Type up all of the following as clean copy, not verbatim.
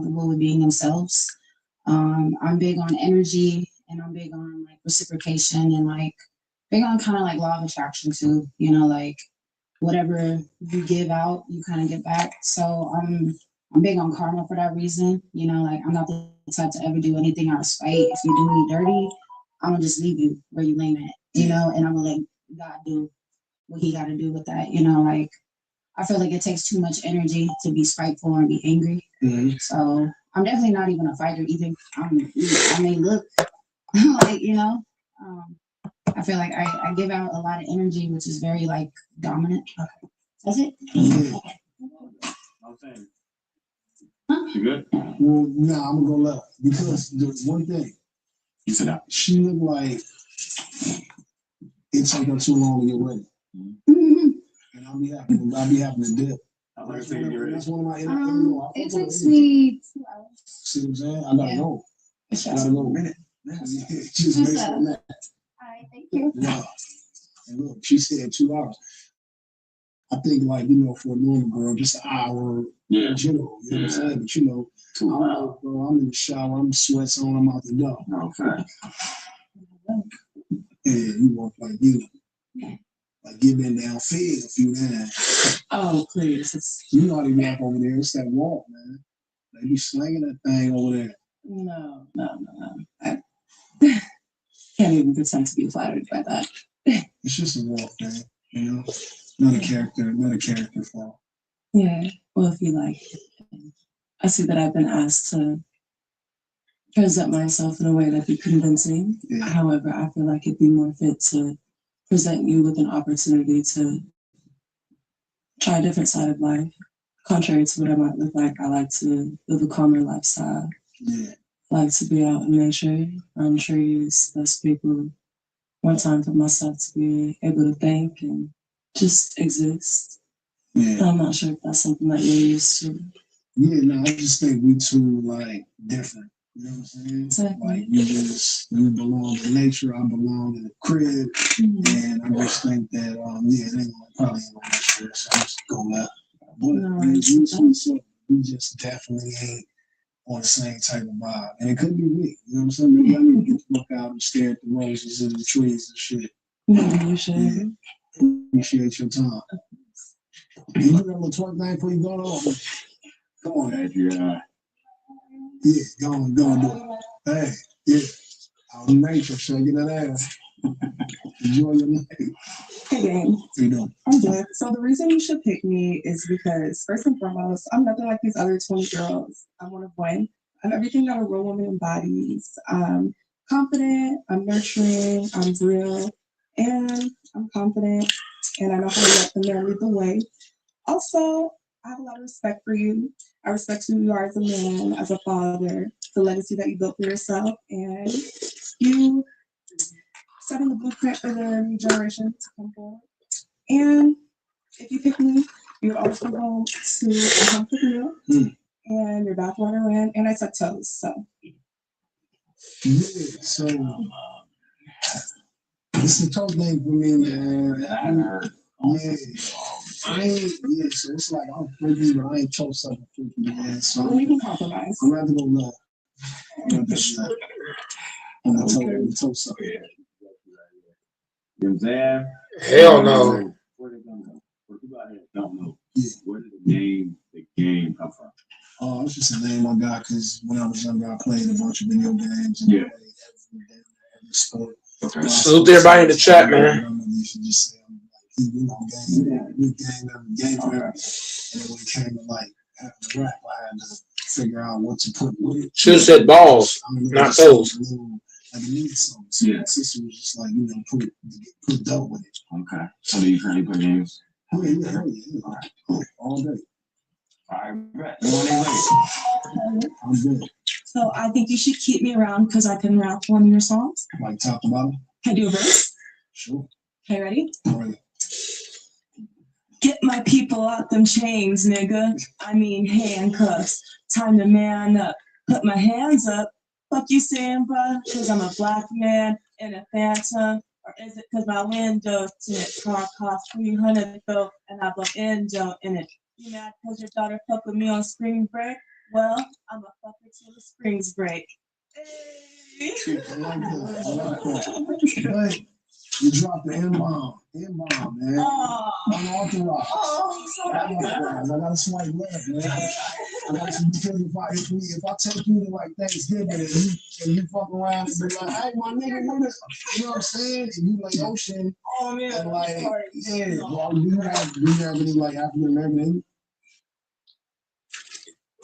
comfortable with being themselves. I'm big on energy, and I'm big on like reciprocation, and like big on kind of like law of attraction too. You know, like whatever you give out, you kind of get back. So I'm big on karma for that reason. You know, like I'm not the type to ever do anything out of spite. If you do me dirty, I'm gonna just leave you where you lay at. You know, and I'm gonna let God do what He got to do with that. You know, like I feel like it takes too much energy to be spiteful and be angry. Mm-hmm. So I'm definitely not even a fighter either. I may look like, you know, I feel like I give out a lot of energy, which is very like dominant. Okay. That's it? Mm-hmm. Okay. Huh? You good? Well, no, I'm gonna go left because there's one thing. You said that. She looked like it took her too long to get ready. Mm-hmm. And I'll be happy to dip. That's one of my it takes me 2 hours. See what I'm saying? I gotta go. I gotta go a minute. Just make sure that. All right, thank you. Yeah. And look, she said 2 hours. I think, like, you know, for a normal girl, just an hour in general. You know what I'm saying? But, you know, I'm in the shower, I'm sweats on, I'm out the door. Okay. And you walk like you. Like, get in down, fed a few times. Oh, please. You know how they walk over there. It's that walk, man. They be slinging that thing over there. No. I can't even pretend to be flattered by that. It's just a walk, man. You know? Not a character flaw. Yeah. Well, if you like. I see that I've been asked to present myself in a way that'd be convincing. Yeah. However, I feel like it'd be more fit to present you with an opportunity to try a different side of life. Contrary to what I might look like, I like to live a calmer lifestyle. Yeah. I like to be out in nature, on trees, less people, more time for myself to be able to think and just exist. Yeah. I'm not sure if that's something that you're used to. Yeah, no, I just think we two, like, different. You know what I'm saying? Exactly. Like, you belong to nature, I belong to the crib, and I just think that, it ain't probably ain't gonna share, so I'm just go left. But we just definitely ain't on the same type of vibe. And it could be me, you know what I'm saying? Maybe I need to get the fuck out and stare at the roses and the trees and shit. Maybe you should. Yeah. Appreciate your time. You do that little twerk thing before you go on. Come on, Adrian. Yeah, go on, do it. Hey, yeah. Out in nature, shaking that ass. Enjoy your night. Hey, gang. How you doing? I'm good. So the reason you should pick me is because, first and foremost, I'm nothing like these other 20 girls. I'm one of one. I'm everything that a real woman embodies. I'm confident, I'm nurturing, I'm real, and I'm confident, and I know how to let the man lead the way. Also, I have a lot of respect for you. I respect who you are as a man, as a father, the legacy that you built for yourself, and you setting the blueprint for the new generation to come forward. And if you pick me, you'll always come home to a home cooked meal, and your bath water ran, and I took toes. So, yeah, so it's the toast thing for me, man. So it's like I'm freaky, but I ain't toast something freaky, man. So we can compromise. I'm rather go left. And I told something. You know what I'm saying? Hell no. For people out here that don't know, where did the game come from? Oh, it's just a name I got because when I was younger, I played a bunch of video games. And every sport. Okay. Salute everybody in the chat, man. You should just say, game for everything. And then when it came to like having to rap, I had to figure out what to put with it. Should have said balls, not toes. Like a needed something. So my sister was just like, put dope with it. Okay. So do you currently play games? Yeah. All day. All right, bet. I'm good. So I think you should keep me around because I can rap one of your songs. Like top to bottom? Can I do a verse? Sure. Okay, ready? All right. Get my people out them chains, nigga. I mean handcuffs. Time to man up. Put my hands up. Fuck you saying, bruh? Cause I'm a black man in a phantom. Or is it cause my window tint car cost $300 though, and I blow endo in it? You mad cause your daughter fuck with me on spring break? Well, I'm a till the springs break. Hey. I like that. But you dropped the M-bomb, man. Unauthorized. I gotta swipe left, man. I got to, because if I take you to like Thanksgiving and you fuck around and be like, hey, my nigga, what is, you know what I'm saying? And you like Ocean, and like, yeah, well, do you have any like African American?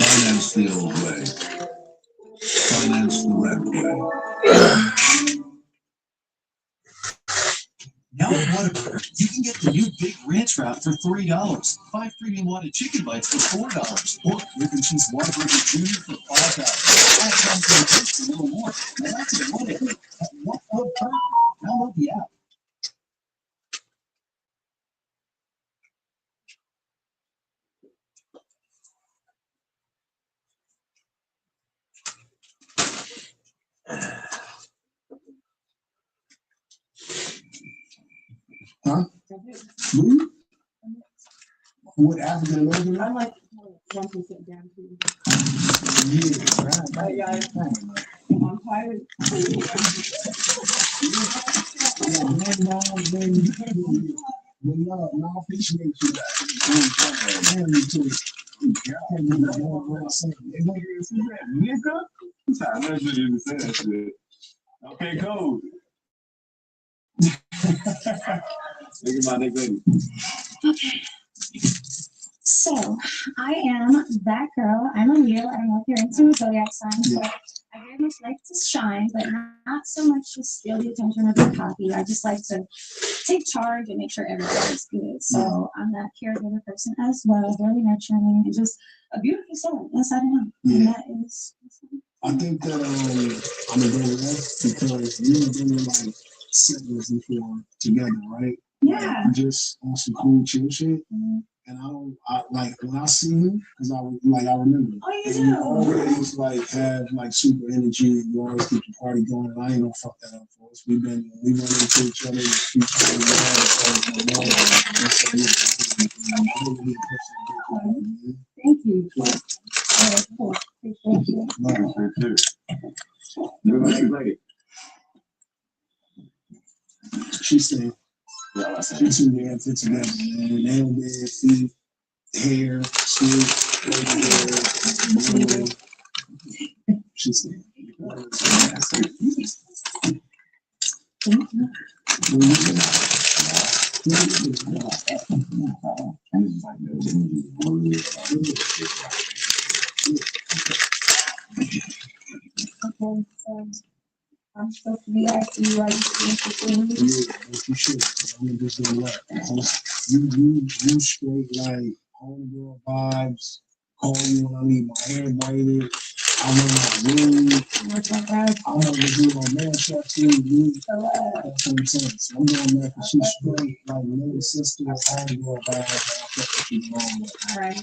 Finance the old way. Finance the right way. Now at Whataburger, you can get the new Big Ranch Wrap for $3, 5 premium water chicken bites for $4, or Rick and Cheese Whataburger Jr. for $5. Add time for a little more. Now that's a Whataburger at One Burger. Download the app. Huh? Who? What African American? I'm like 1% down too. Yeah, right. Guys, I'm tired. No, I appreciate you. Nigga? I never even said that shit. Okay, cool. Look at my nickname. So, I am that girl. I'm a Leo. I don't know if you're into zodiac signs, but I very much like to shine, but not so much to steal the attention or be cocky. I just like to take charge and make sure everybody's good. So, I'm that caregiver person as well, very nurturing, and just a beautiful soul. Yes, I know. And that is. I think that I'm a good because we've been in like segments before together, right? Yeah. Like, just on some cool chill shit. And I like when I see you, because I remember. Oh, you and you do? always like have like super energy and you always keep the party going. And I ain't gonna fuck that up for us. We run into each other, keep each Thank you. Cool. Appreciate you. She's saying, she's too damn fit together, man. Nail bed, feet, hair, sweet, hair, she's saying. Okay, so I'm supposed to be asking you, are you still interested? Yeah, you should. I'm gonna just do what? You straight like homegirl vibes. Call you when I need my hair braided. I'm in my room. I want to do my man shot too. That's what I'm saying. So I'm doing that because she's straight like little sister, homegirl vibes. I think she's wrong with. All right.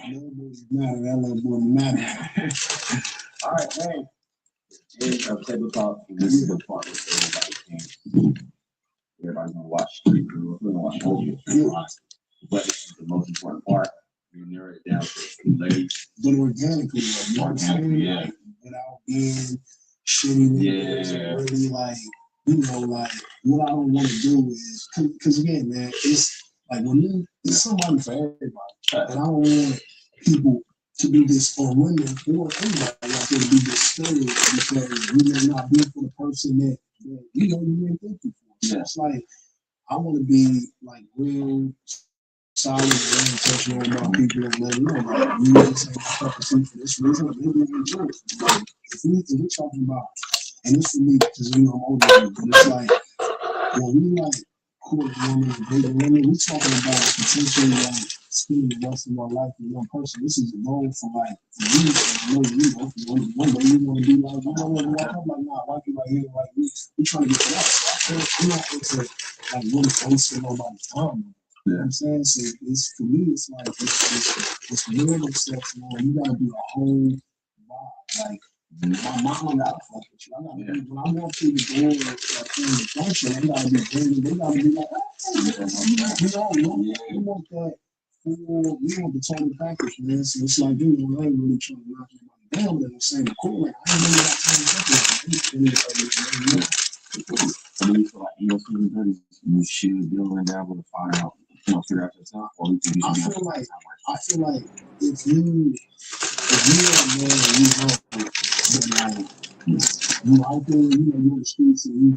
Nobody's mad. That little boy mad. All right, man. Here's our tabletop, and this is the part where everybody can. Everybody's gonna watch Street Crew. We're gonna watch all of it. But this is the most important part. We narrow it down to two ladies. But organically, like, you know what I'm saying? Yeah. Like, without being shitty niggas, Yeah. really like, you know, like what I don't want to do is, because again, man, it's like when it's somebody for everybody, and I don't want people to be this, or women or anybody out there to be discouraged because you may not be for the person that you know you ain't thinking for. So it's like I want to be like real solid and intentional about people and let them know like you just ain't fucking see for this reason. Maybe you enjoy it. Like, if we're talking about, and it's for me because you know I'm older than you, but it's like when we like court women and dating women, we talking about potentially like spending the rest of our life with one person. This is a goal for like for you. I know you know one day you want to be like, you know what, walk up like nah, why you like here, like we trying to get to that. So I feel I'm not into like really wasting nobody's time. You know what I'm saying? So it's for me, it's like it's weird except you gotta be a whole vibe. Like my mom gotta fuck with you. I gotta be when I walk through the door like in the function, I gotta be bringing, they gotta be like, oh, you know, we want that full, we want the total package, man. So it's like, you know, I ain't really trying to knock anybody down, but I'm saying, cool, like, I ain't really got time to think about it. So do you feel like in your feeling buddies, you should be able to endeavor to find out, you know, figure out yourself, or you think you I should feel like if you are man, you know that like you out there, you know, you in the streets and you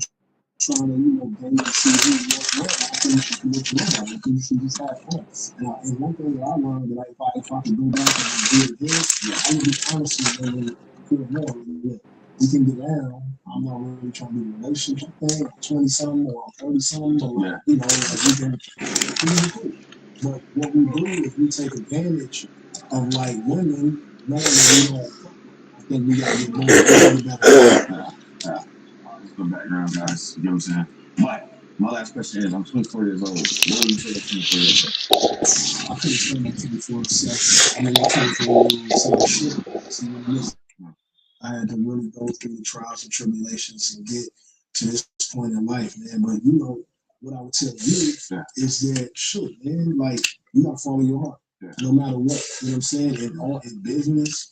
trying to, you know, gain and see who you want. I think you should commit to nobody. I think you should just have fun. And one thing that I learned that if I could go back and do it again, I would be honest with them feel more. Look, we can get down. I'm not really trying to do a relationship thing. I'm 20 something or I'm 30 something, or you know, like we can be cool. But what we do is we take advantage of like women knowing that we don't. I think we gotta get more. We gotta get better. Just for background, guys. You know what I'm saying? But my last question is, I'm 24 years old. What would you say to 24 years old? I couldn't say my 24 sex. I mean, my 24-year-old self shit. See what it is. I had to really go through the trials and tribulations and get to this point in life, man. But you know, what I would tell you is that shit, man, like you gotta follow your heart. No matter what, you know what I'm saying? In business,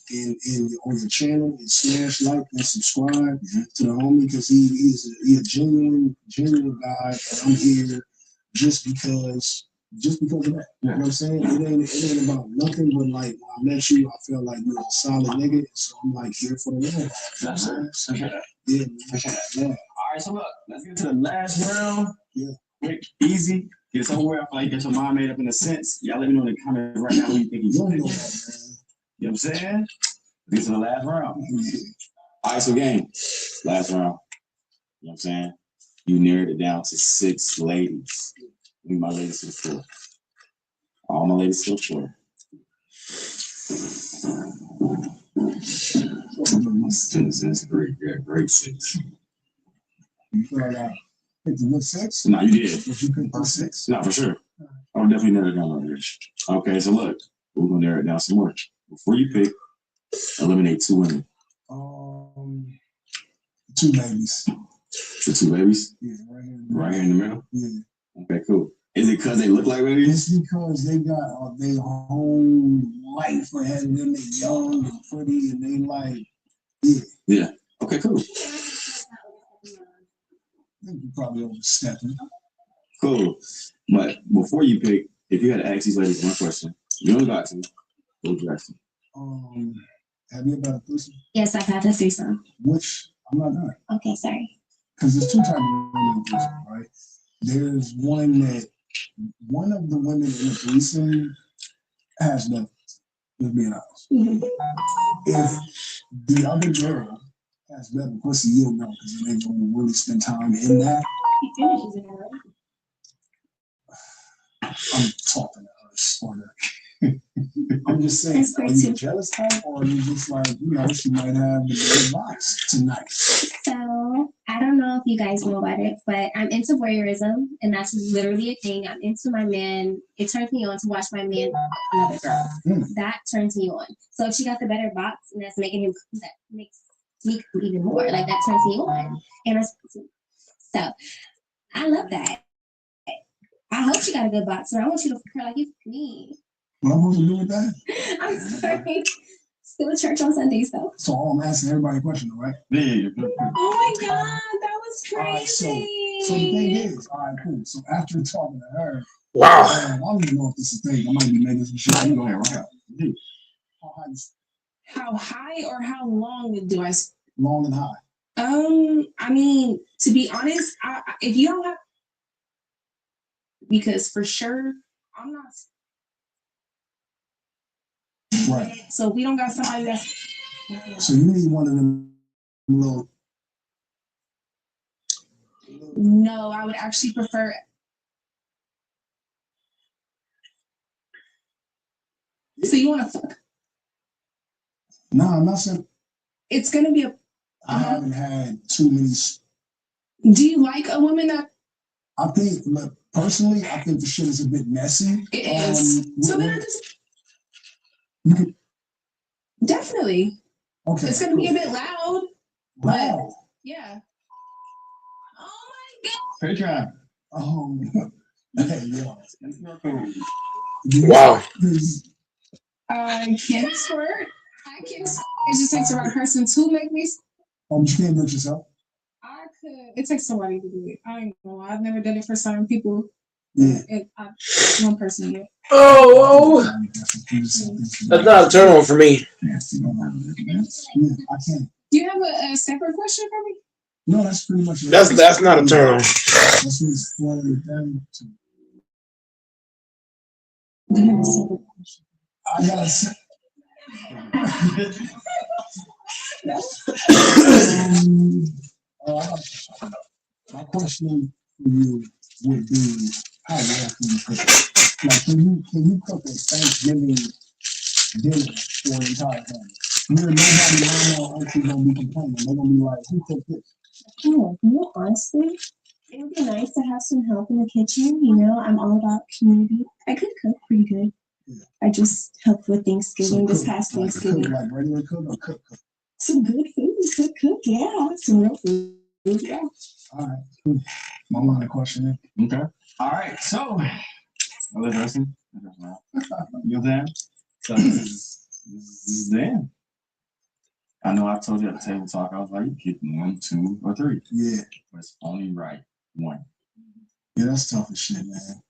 on your channel, and smash like and subscribe to the homie because he's a genuine guy, and I'm here just because of that. You know what I'm saying? It ain't about nothing but like when I met you, I felt like you were a solid nigga, so I'm like here for the long haul. You know what I'm saying? Yeah, man. All right, so look, let's get to the last round. Yeah. Quick, easy. Get somewhere. I feel like you get your mind made up in a sense. Y'all let me know in the comments right now who you think he's going to pick. You know what I'm saying? Get to the last round. All right, so game. Last round. You know what I'm saying? You narrowed it down to 6 ladies. Leave my ladies to the floor. All my ladies to the floor. This is great. Yeah, great 6. You feel like I picked a good 6? No, you did. But you picked a 6? No, for sure. I'll definitely narrow it down over here. Okay, so look, we're gonna narrow it down some more. Before you pick, eliminate 2 women. 2 babies. The 2 babies? Yeah, right here in the middle? Yeah. Okay, cool. Is it because they look like babies? It's because they got their whole life ahead of them. They're young and pretty, and they like, Yeah. Okay, cool. I think you're probably overstepping. Cool. But before you pick, if you had to ask these ladies one question, you don't got to. What would you ask them? Have you ever had a threesome? Yes, I've had a threesome. Which I'm not done. Okay, sorry. Because there's 2 types of women in threesome, right? There's one of the women in the threesome has nothing. Just being honest. If the other girl has better pussy, you'll know because they don't really spend time in that. I'm talking to her, smarter. I'm just saying, are you a jealous type or are you just like, you know, she might have the box tonight? So I don't know if you guys know about it, but I'm into voyeurism, and that's literally a thing. I'm into my man. It turns me on to watch my man another girl. That turns me on. So if she got the better box, and that makes me even more. Like that turns me on. And so I love that. I hope she got a good box, and I want you to fuck her like you fuck me. What I'm supposed to do with that? I'm sorry. Still at church on Sundays though. So I'm asking everybody a question, right? Yeah. Oh my God, that was crazy. Right, so the thing is, all right, cool. So after talking to her, Wow. I don't even know if this is a thing. I might be making some shit. I'm going right out. How high or how long do I? Long and high. I mean, to be honest, if you don't have, because for sure, I'm not. Right. So we don't got somebody that's. So you need one of them little. No, I would actually prefer. So you want to fuck? No, I'm not saying. It's gonna be a. I haven't had too many. Do you like a woman that? I think, look, personally, I think the shit is a bit messy. It is. So then I just. Definitely. Okay. It's gonna be a bit loud. Wow. Yeah. Oh my God. Patreon. Hey, yo. Wow. I can't squirt. I can't squirt. It just takes the right person to make me. You can't do it yourself. I could. It takes somebody to do it. I ain't gonna lie. I've never done it for certain people. Yeah. And one person yet. Oh, that's not a turn on for me. Yeah, I can't. Do you have a separate question for me? No, that's pretty much it. That's not a turn on. That's what it's for. I gotta say. My question for you would be, how well can you cook? Like, can you cook a Thanksgiving dinner for an entire family? Where nobody around or auntie gonna be complaining. They're gonna be like, who cooked this? Oh, honestly, it would be nice to have some help in the kitchen. I'm all about community. I could cook pretty good. Yeah. I just helped with Thanksgiving this past like Thanksgiving. Cook, like regular cook or cook? Some good food, good cook, yeah. Some real food, yeah. All right. My line of questioning. Okay. All right. So, listen. You there? So this is the end. I know I told you at the table talk, I was like, you pick 1, 2, or 3. Yeah. But it's only right 1. Yeah, that's tough as shit, man.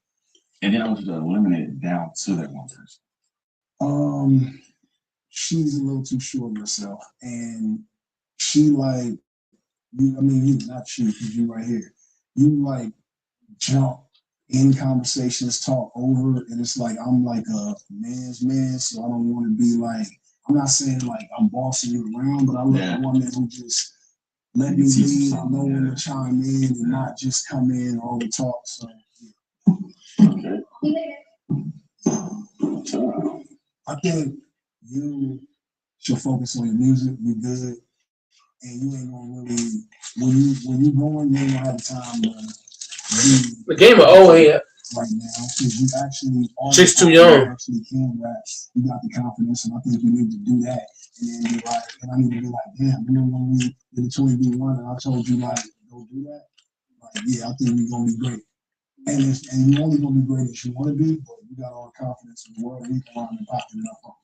And then I want you to eliminate it down to that one person. She's a little too sure of herself. And she like, you, not you, because you right here. You like jump in conversations, talk over, and it's like I'm like a man's man, so I don't want to be like, I'm not saying like I'm bossing you around, but I like a woman who just let me lead, know when to chime in, and not just come in all the talk. So Okay. I think you should focus on your music, be good, and you ain't gonna really when you going, you ain't gonna have time to be The game of old head. right now because you actually are Chick's too young. You actually can rap. You got the confidence, and I think you need to do that. And then be like, and I need to be like, damn, remember when we did the 20v1 and I told you like, go do that? Like, yeah, I think we're gonna be great. And you're only gonna be great as you want to be, but you got all the confidence in the world. We can line and popping it up on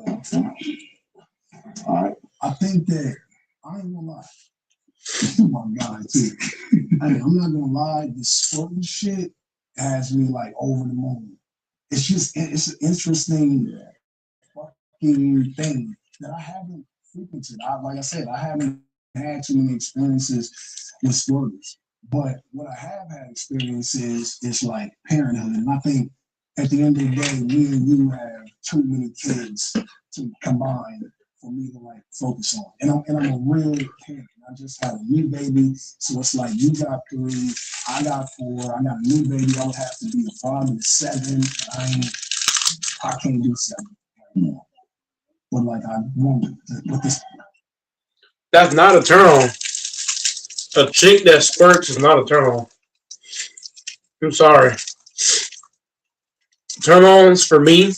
that. All right. I think that I ain't gonna lie. Oh my God, too. I'm not gonna lie, the sporting shit has me like over the moon. It's an interesting fucking thing that I haven't frequented. Like I said, I haven't had too many experiences with sporters. But what I have had experiences is like parenthood. And I think at the end of the day, me and you have too many kids to combine for me to like focus on. And I'm a real parent. I just had a new baby, so it's like you got 3, I got 4, I got a new baby. I would have to be a father to 7. I can't do 7 anymore. But like I wanted with this. That's not a turn on. A chick that squirts is not a turn on. I'm sorry. Turn ons for me,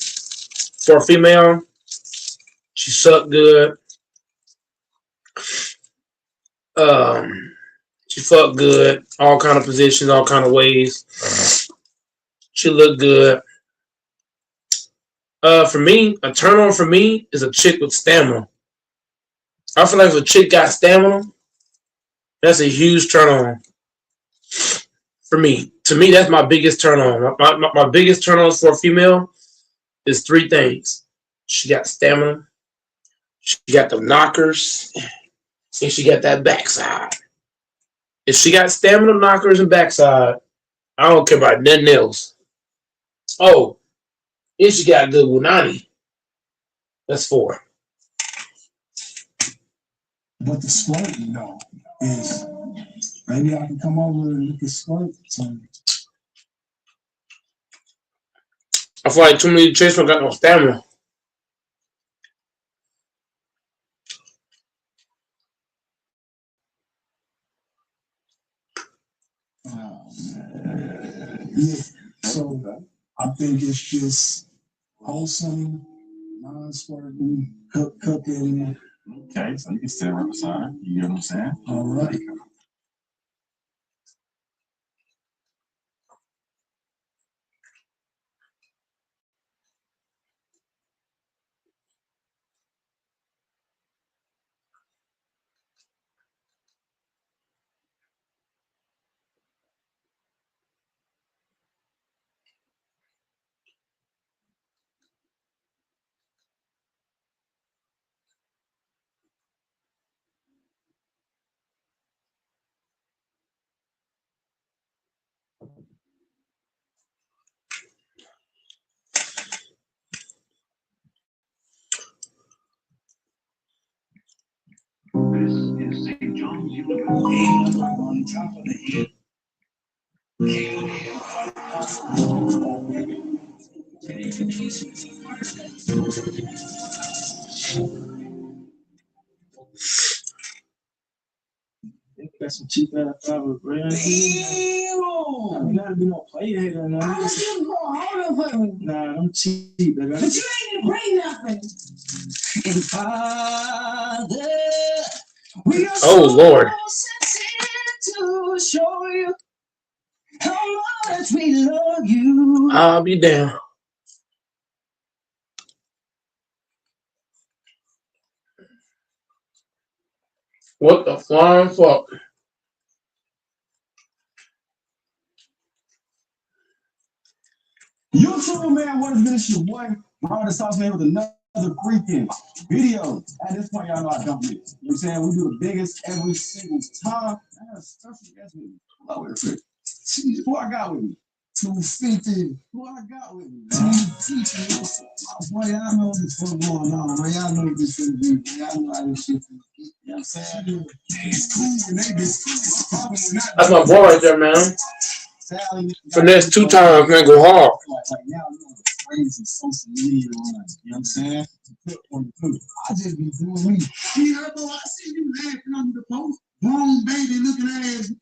for a female, she sucked good. She fucked good, all kind of positions, all kind of ways. She looked good. For me, a turn on for me is a chick with stamina. I feel like if a chick got stamina, that's a huge turn on. For me, to me, that's my biggest turn on. My biggest turn on for a female is 3 things. She got stamina, she got the knockers, and she got that backside. If she got stamina, knockers, and backside, I don't care about nothing else. Oh, and she got good Wunani. That's 4. But the squirting though is maybe I can come over and look at squirt. I feel like too many chicks don't got no stamina. Yeah. So I think it's just wholesome, non-squirting, cooking. Okay, so you can stand right beside. You know what I'm saying? All right. in St. John's University, on top of the hill. Got some cheap ass fiber bread. You gotta be no player hater now. Nah, I'm cheap. But you ain't bring nothing. And Father, we are Oh Lord. to show you how much we love you. I'll be damned. What the flying fuck? YouTube, man, what is this? Your boy, Robert Sauce, man, with another freaking video. At this point, y'all know I don't do it. You know what I'm saying? We do the biggest every single time. I got a special guest with me. Hello, Eric. Who I got with me? 250. Who I got with me? Teaching. Boy, y'all know what's going on, man. Y'all know what this shit be. Y'all know how this shit be. You know what I'm saying? It's cool, and they just cool. That's my boy right there, man. Finesse 2 times, man, go hard. Like now, you know, crazy social media, you know what I'm saying? I just be doing me. Yeah, boy, I see you laughing on the post. Grown baby looking ass.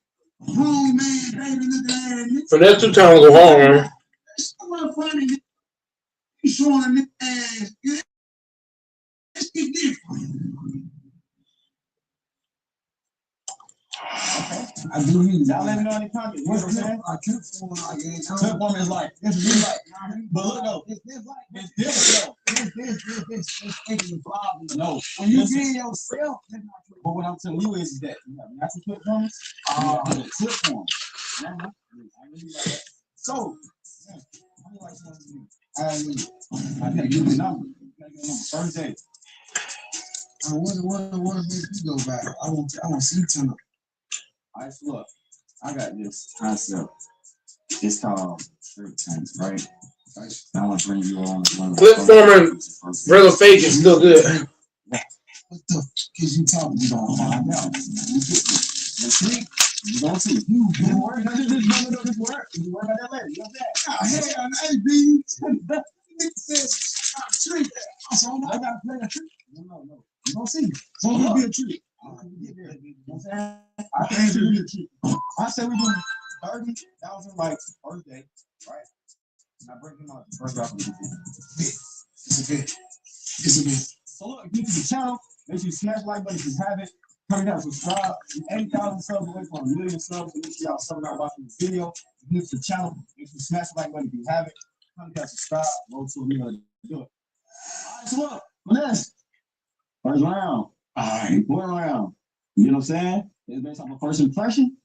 Grown man baby looking ass. Finesse 2 times, go hard, man. That's so funny. You showing this ass. Yeah. Let's get different. Okay. I do need y'all let me know in the comments. You know what I'm saying? I clip form is like this is like, but look though, it's this though. It's taking the no. When you be yourself, but what I'm telling you is that you have natural clip forms, clip forms. So, I gotta give you the number. First day. What makes you go back? I want see tonight. All right, so look, I got this concept. It's called straight tank, right? I want to bring you on. Clip forming, regular fake is still good. What the fuck is you talking? You gonna find out. You see? You gonna see. You work. This work. You work on that later. You know that? Hey, B. I gotta play a trick. No. You gonna see. So it'll be a trick. I can't do it. I said we do 30,000 likes first day, right? And I bring him on the first drop of the video. It's a bit. So look, if you to the channel, make sure you smash the like button if you haven't. Come down, subscribe. 80,000 subs away from 1 million subs. So make sure y'all sub out watching this video. If you're new to the channel, make sure you smash the like button if you haven't. Come down, subscribe. Roll to a million. Do it. All right, so look, for this first round. Alright, fourth round. You know what I'm saying? It's based off of first impression.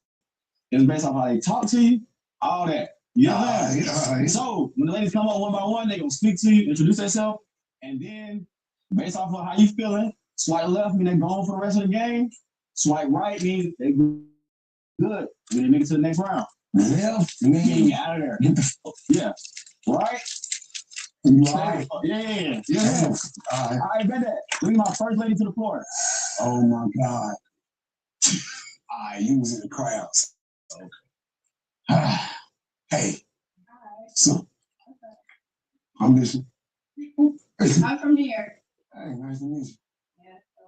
It's based off how they talk to you. All that. You know what I'm saying? So when the ladies come up one by one, they gonna speak to you, introduce themselves, and then based off of how you feeling, swipe left mean they going for the rest of the game. Swipe right means they good. Then they make it to the next round. Left mean get out of there. Yeah. Right? Right. Yeah. All right, bet that. Bring my first lady to the floor. Oh my God. You was in the crowds. Okay. Hey. So, I'm listening. I'm from New York. Hey, nice to meet you. Yeah, so.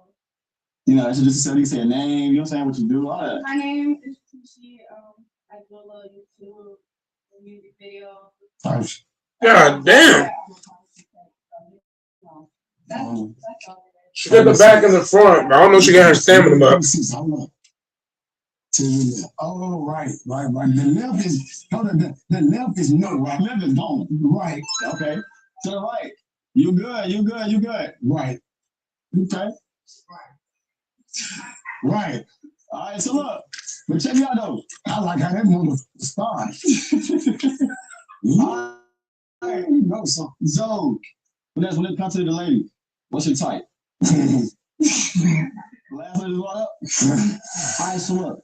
You know, it's just so you say a name, you know what I'm saying, what you do, all that. My name is Tishi. I do a little YouTube, music video. God damn. That's all. She got the back and the front, but I don't know if she got her stamina up. To the left. Oh, right. The left is no, right? Left is gone. Right. Okay. To the right. You good. Right. Okay. Right. All right, so look. But check me out though. I like how that mother started. You know something. So, when it comes to the lady, what's your type? Last one is what up? All right, so look.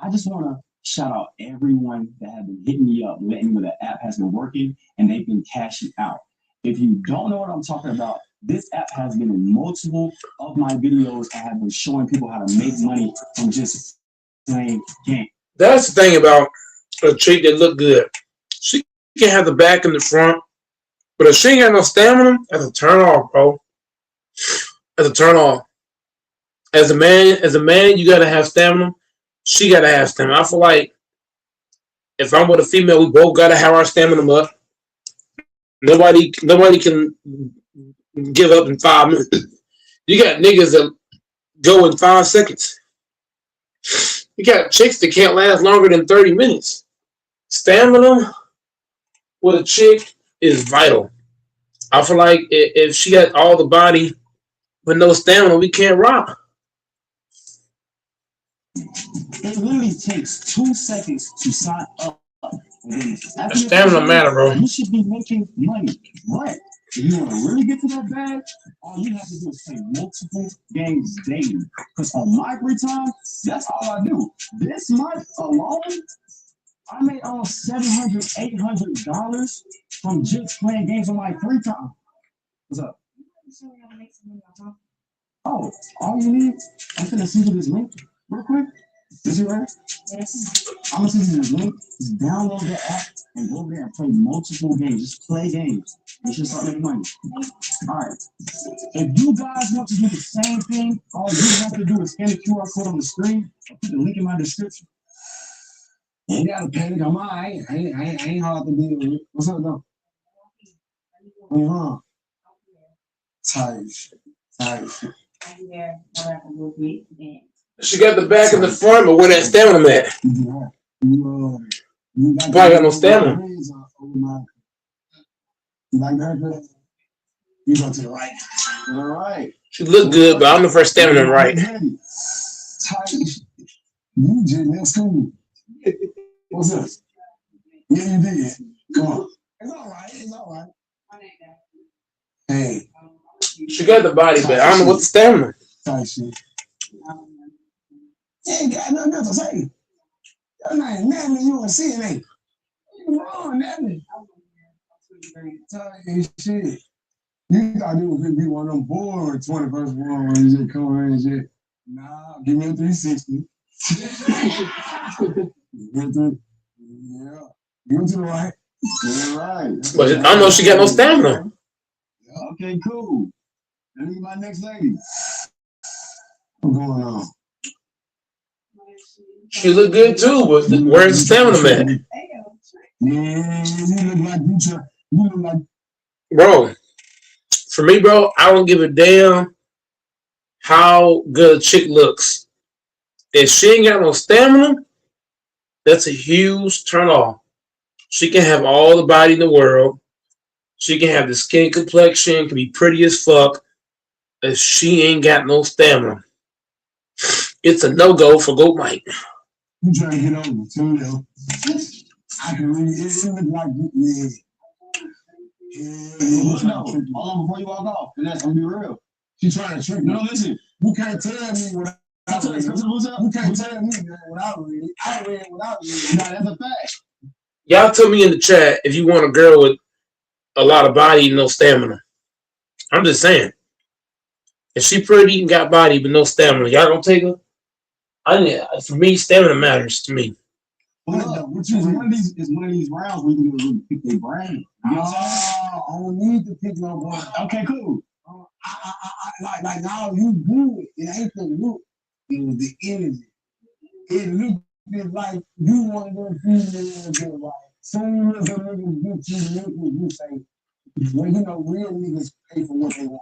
I just want to shout out everyone that have been hitting me up, letting me know the app has been working and they've been cashing out. If you don't know what I'm talking about, This app has been in multiple of my videos. I have been showing people how to make money from just playing games. That's the thing about a chick that look good. She can have the back and the front, but if she ain't got no stamina, that's a turn off, bro. That's a turn off. As a man, you gotta have stamina. She gotta have stamina. I feel like if I'm with a female, we both gotta have our stamina up. Nobody can give up in 5 minutes. You got niggas that go in 5 seconds. You got chicks that can't last longer than 30 minutes. Stamina with a chick is vital. I feel like if she got all the body but no stamina, we can't rock. It literally takes 2 seconds to sign up. The stamina matter, bro. You should be making money. But if you want to really get to that bag, all you have to do is play multiple games daily. Because on my free time, that's all I do. This month alone, I made almost $700, $800 from just playing games on my free time. What's up? Oh, all you need, I'm gonna send you this link real quick. Is it right? Yes. I'm gonna send you this link. Just download the app and go there and play multiple games. Just play games. You should start making money. All right. If you guys want to do the same thing, all you have to do is scan the QR code on the screen. I'll put the link in my description. You ain't gotta pay. Come on, I ain't hard to deal with. What's up, though? Tight. She got the back and the front, but where that stamina at? You probably got no stamina. You like that, girl? You go to the right. All right. She look good, but I'm the first stamina right. Tight. You did that school. What's up? Yeah, you did. Come on. It's all right. It's all right. Hey. She got the body, but I don't know what the stamina. Tight shit. You ain't got nothing else to say. That ain't nothing you want to see, it ain't. You wrong, nothing. Tight shit. You gotta do it be one of them bored 21st one when you just come in and shit. Nah, give me a 360. Yeah. Give it to the right. Yeah, right. But I know she got no stamina. Okay, cool. Let me get my next lady. What's going on? She look good too, but where's the stamina man? Yeah, you look like Bro, for me, bro, I don't give a damn how good a chick looks. If she ain't got no stamina, that's a huge turn off. She can have all the body in the world. She can have the skin complexion, can be pretty as fuck. If she ain't got no stamina, it's a no-go for Goat Mike. you trying to get over too, though. I can really, it look like yeah. No, hold on before you walk off. I'm gonna be real. She trying to trick me. No, listen, you can't tell me what I read. You can't tell me what I read. I read what I read. Nah, that's a fact. Y'all tell me in the chat if you want a girl with a lot of body and no stamina. I'm just saying. If she pretty and got body but no stamina, y'all gonna take her? For me, stamina matters to me. One of these rounds where you can really pick their brain. I don't need to pick no brain. Okay, cool. Like now you good. It ain't the look. It was the energy. It looked like you want to females that like soon as a nigga get you niggas, you say, well, you know, real niggas pay for what they want.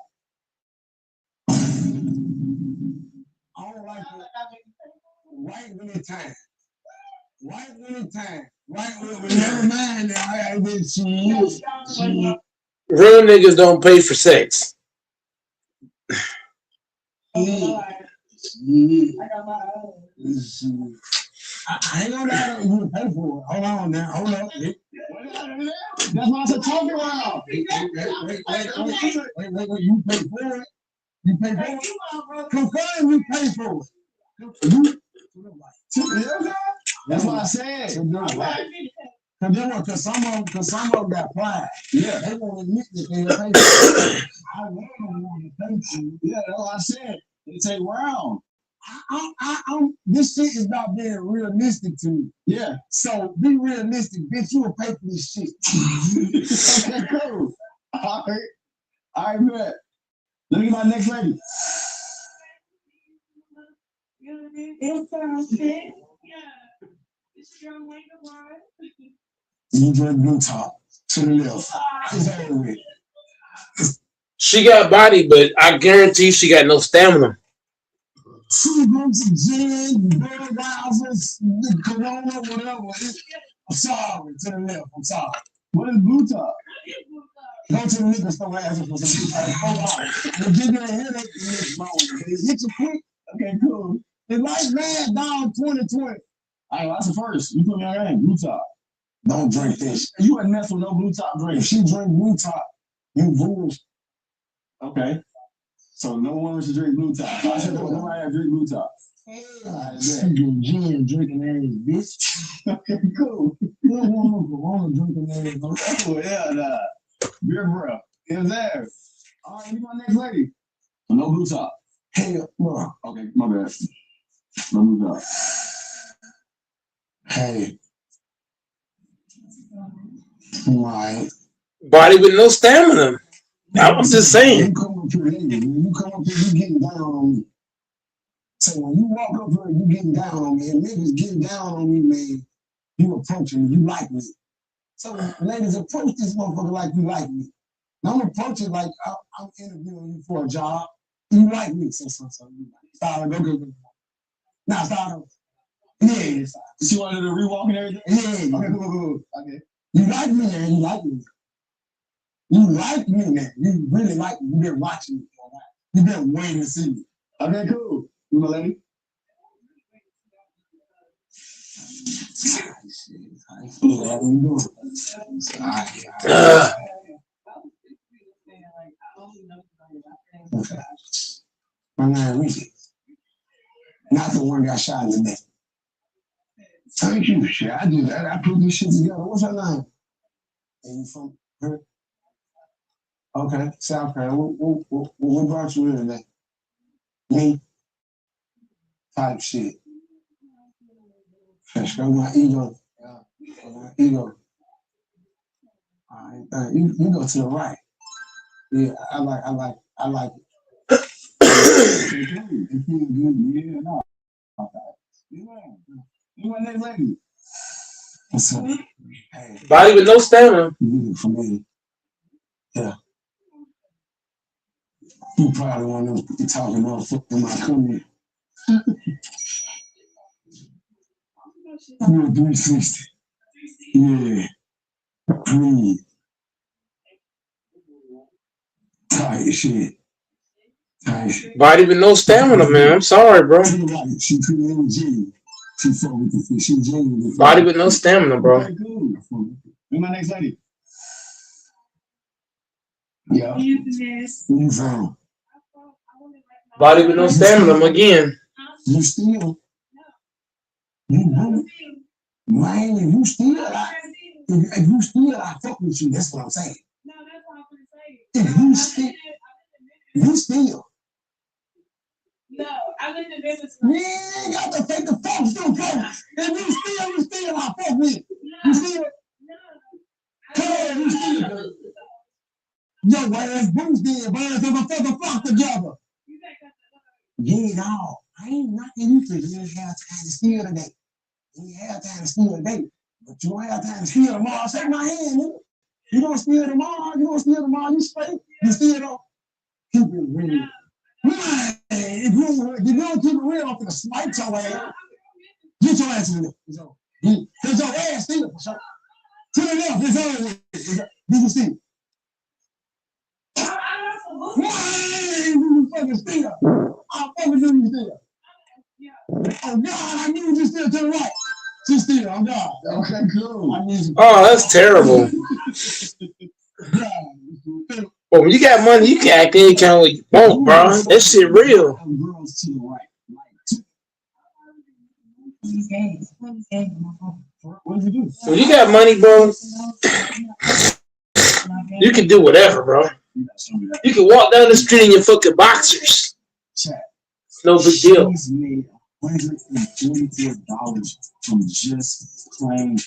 I don't like it. Right when it's time. Right when it's time. Right when never mind that I gotta get she. Real niggas don't pay for sex. I ain't gonna have you pay for it. Hold on now. Hold on. That's what I said talking about. Wait. You pay for it. You pay for it. Confirm you pay for it. That's what I said. Because some of them got pride. Yeah. They want to admit that they pay for it. I want them Yeah, that's what I said. They take round. This shit is not being realistic to me. Yeah. So be realistic, bitch. You will pay for this shit. Okay, cool. All right, man. Let me get my next lady. You drink blue top to the left. It's over with. She got body, but I guarantee she got no stamina. 2 groups of gin, Budweiser's, the Corona, whatever. I'm sorry, to the left. I'm sorry. What is blue top? Go to the liquor store and ask for some blue top. We'll give you a headache the next morning. It hit you quick. Okay, cool. It's like Mad Dog 2020. All right, that's the first. You put me on your name, blue top. Don't drink this. You ain't mess with no blue top drink. If she drink blue top, you fools. Okay. So no woman should drink blue top. I said nobody drink blue top. Gin drinking ass bitch. Okay, cool. No woman for drinking ass. Oh yeah, nah. Beer bro. It's there. All right, you my next lady. So no blue top. Hell no. Okay, my bad. No blue top. Hey. Right. Body with no stamina. I was just saying. You come up here, you getting down on me. So when you walk up here, you getting down on me. And niggas getting down on me, man. You approaching me, you like me. So ladies, approach this motherfucker like you like me. Now I'm approaching like I'm interviewing you for a job. You like me, so. You like. Start okay. Now start. Yeah. She wanted to rewalk and everything. Yeah. Okay, cool. Okay. You like me, man. You like me. You like me, man. You really like me. You've been watching me for a while. You've been waiting to see me. Okay, cool. You my lady? How you doing? Okay. My name is Ricky. Not the one got shot in the neck. Thank you, shit. I do that. I put this shit together. What's her name? And you from her? Okay, South Carolina. What brought you in today? Me? Type shit. Let's go, my ego. My ego. All right, you go to the right. Yeah, I like it. It feels good. Yeah, no. Okay. You my next lady. What's up? Hey. Body with no stamina. You for me. Yeah. You probably one of them talking motherfuckers in my company. You're 360. Yeah. Breathe. Tight shit. Body with no stamina, man. I'm sorry, bro. She created G. She fuck with the fish. She genuine. Body with no stamina, bro. Okay, cool. Who's my next lady? Yeah. Where you from? Body with no stamina again. You still? You do? Man, if you still, if you still, I fuck with you. That's what I'm saying. No, that's what I'm gonna say. If you still, you still. No, I lived in business. You ain't got to take the fuck still come. If you still, I fuck with you. You still? No. Hey, you still? Yo, ass Bruce did, but it's a fuck together. Yeah, no. I ain't knocking you for you ain't have time to steal today. You ain't have time to steal today. But you don't have time to steal tomorrow. Shake my hand, nigga. You don't steal tomorrow. You straight. You still don't keep it real. Man, if you don't keep it real, I'm gonna snipe your ass. Get your ass in there. Get your ass still for sure. To the left, it's over with. You can see. Man, you fucking steal. I'll fucking do you still. Oh God, I need you still to the right. Just still, I'm God. Okay, cool. Oh, that's terrible. Well, when you got money, you can act any kind of way you want, bro. That shit real. Girls to the right. What did you do? When you got money, bro, you can do whatever, bro. You got some of that. You can walk down the street in your fucking boxers. Chat. No big deal. She's made $144 from just playing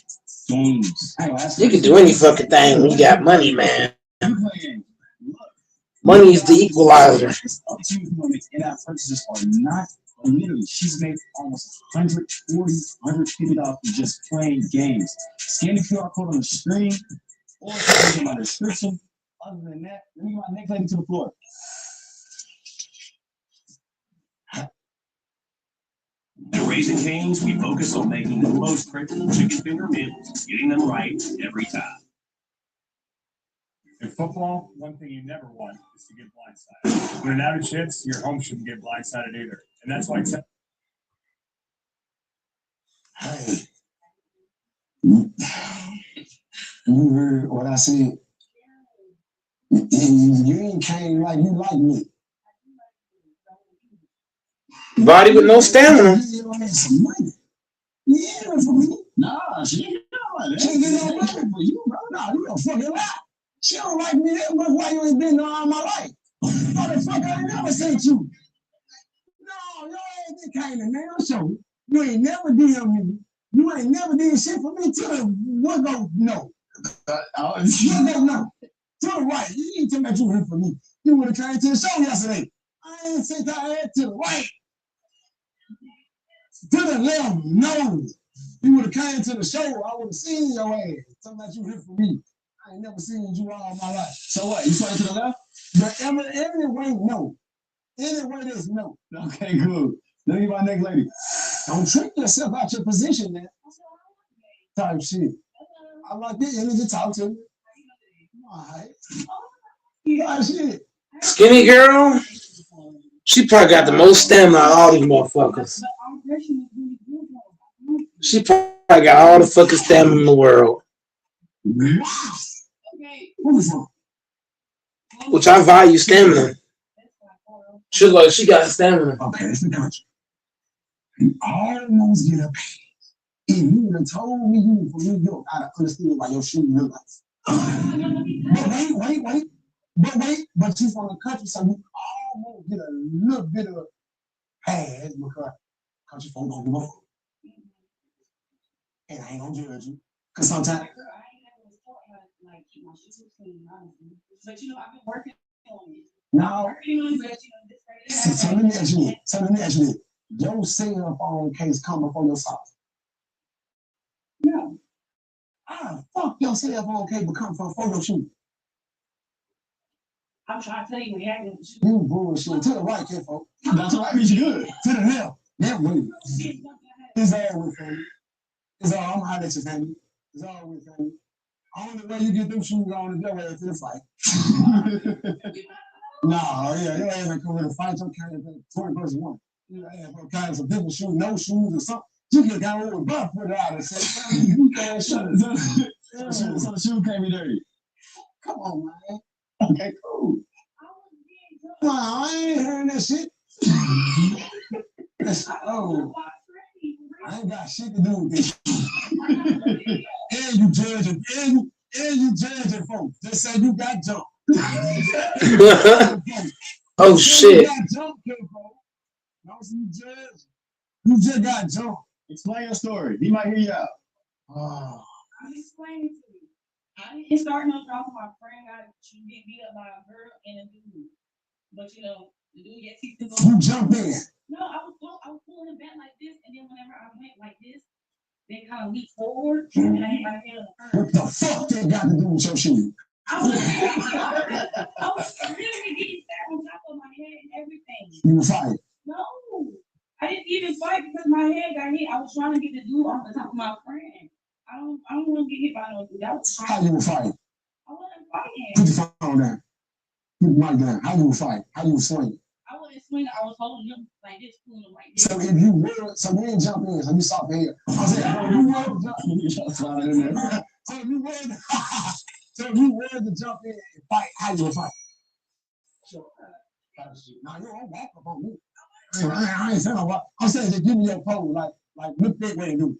games. You can do any fucking thing when you got money, man. You playing. Look, Money is the equalizer. it's up to you if you want to make in-app purchases or not. But literally, she's made almost $150 from just playing games. Scan the QR code on the screen or click in my description. Other than that, let me get my next lady to the floor. At Raising Cane's, we focus on making the most critical chicken finger meals, getting them right every time. In football, one thing you never want is to get blindsided. When an outage hits, your home shouldn't get blindsided either. And that's why Hey, you heard what I said? And you ain't came like you like me. Body with no stamina. You had some money. Yeah, for me. Nah, she ain't like that. She ain't get no money for you, bro. Nah, you a fucking lie. She don't like me that much. Why you ain't been there all my life? Motherfucker, I ain't never seen you. No, your ass ain't came to nail show. You ain't never DM me. You ain't never did shit for me till what go no. What go no. To the right. You ain't tell me that you here for me. You would have came to the show yesterday. I ain't sent that ass to the right. To the left, no. You would have came to the show, I would have seen your ass. Talking about you here for me. I ain't never seen you all my life. So what? You swing to the left? But every way, no. Any way there's no. Okay, good. Let me get my next lady. Don't trick yourself out your position, man. Type shit. I like the energy, talk to me. All right. Yeah, shit. Skinny girl, she probably got the most stamina out of all these motherfuckers. She probably got all the fucking stamina in the world. Which I value stamina. She like she got stamina. Okay, that's the country. You almost get a pass. If you would have told me you were from New York, I'd have understood why your shoe look like. But you from the country, so you almost get a little bit of pass because country folk don't give a fuck. And I ain't gonna judge you. Cause sometimes. But you know, I've been working on it. Now, Working on it, but you know, this right here. so let me ask you this. So let me ask you this. Your cell phone case come before your sauce. No. Fuck your cell phone case become before your shoe. I'm trying to tell you what happened. You bullshit. To the right, kid, folks. That's what I mean, you good. To the left. That way. It's all with family. It's all, I'm hot at your family. It's all with family. Only way you get them shoes on is your ass to the fight. Nah, yeah, your ass ain't come in to fight. Your kind of 20 versus 1. You ass some kind of some different shoes, no shoes or something. You can got over buff put it out and say, you can't shoot it. So the shoe can't be dirty. Come on, man. Okay, cool. Wow, I ain't hearing that shit. Oh, I ain't got shit to do with this. And you judging, and you judging folks. Just say you got jumped. Oh shit. You got jumped, folks. No, you judge. You just got jumped. Explain your story. He might hear you out. Oh. I'm explaining to you. I didn't start no off my friend got get beat up by a girl and a dude. But you know, the dude gets he's still You jump in. No, I was pulling him back like this, and then whenever I went like this, they kind of leaped forward and I hit my head on the What the fuck that got to do with your shoe? I was literally getting stabbed on top of my head and everything. You were fighting. No, I didn't even fight because my head got hit. I was trying to get the dude off the top of my friend. I don't want to get hit by no dude. That was How you were fighting? I wasn't fighting. Put your phone down. Put your mic down. How you were fighting? How you were swinging? I wasn't swinging. I was holding him like this, pulling him like this. So if you were, so you didn't jump in, so you saw the head. I said, so you were to jump in. So if you were to jump in and fight, how you were fighting? Sure. Now you don't walk up on me. I ain't saying no walk. I'm saying just give me your pose, like look that way and do it.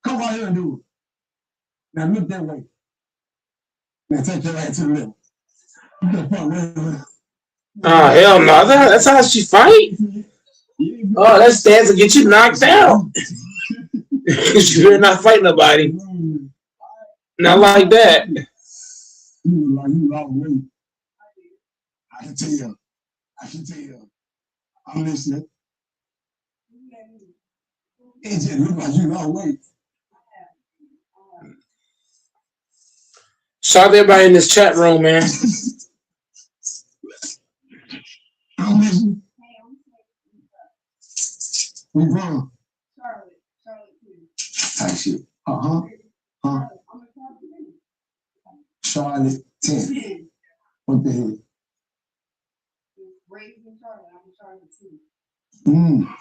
Come right here and do it. Now look that way. Now take your ass to the left. Oh hell no! That's how she fight. Oh, that stance will get you knocked out. You better not fight nobody. Not like that. I can tell. I can tell. I'm listening. It just look like you lost weight. Shout out to everybody in this chat room, man. I'm listening. Where you from? Type shit. Huh? Charlotte 10. What the hell?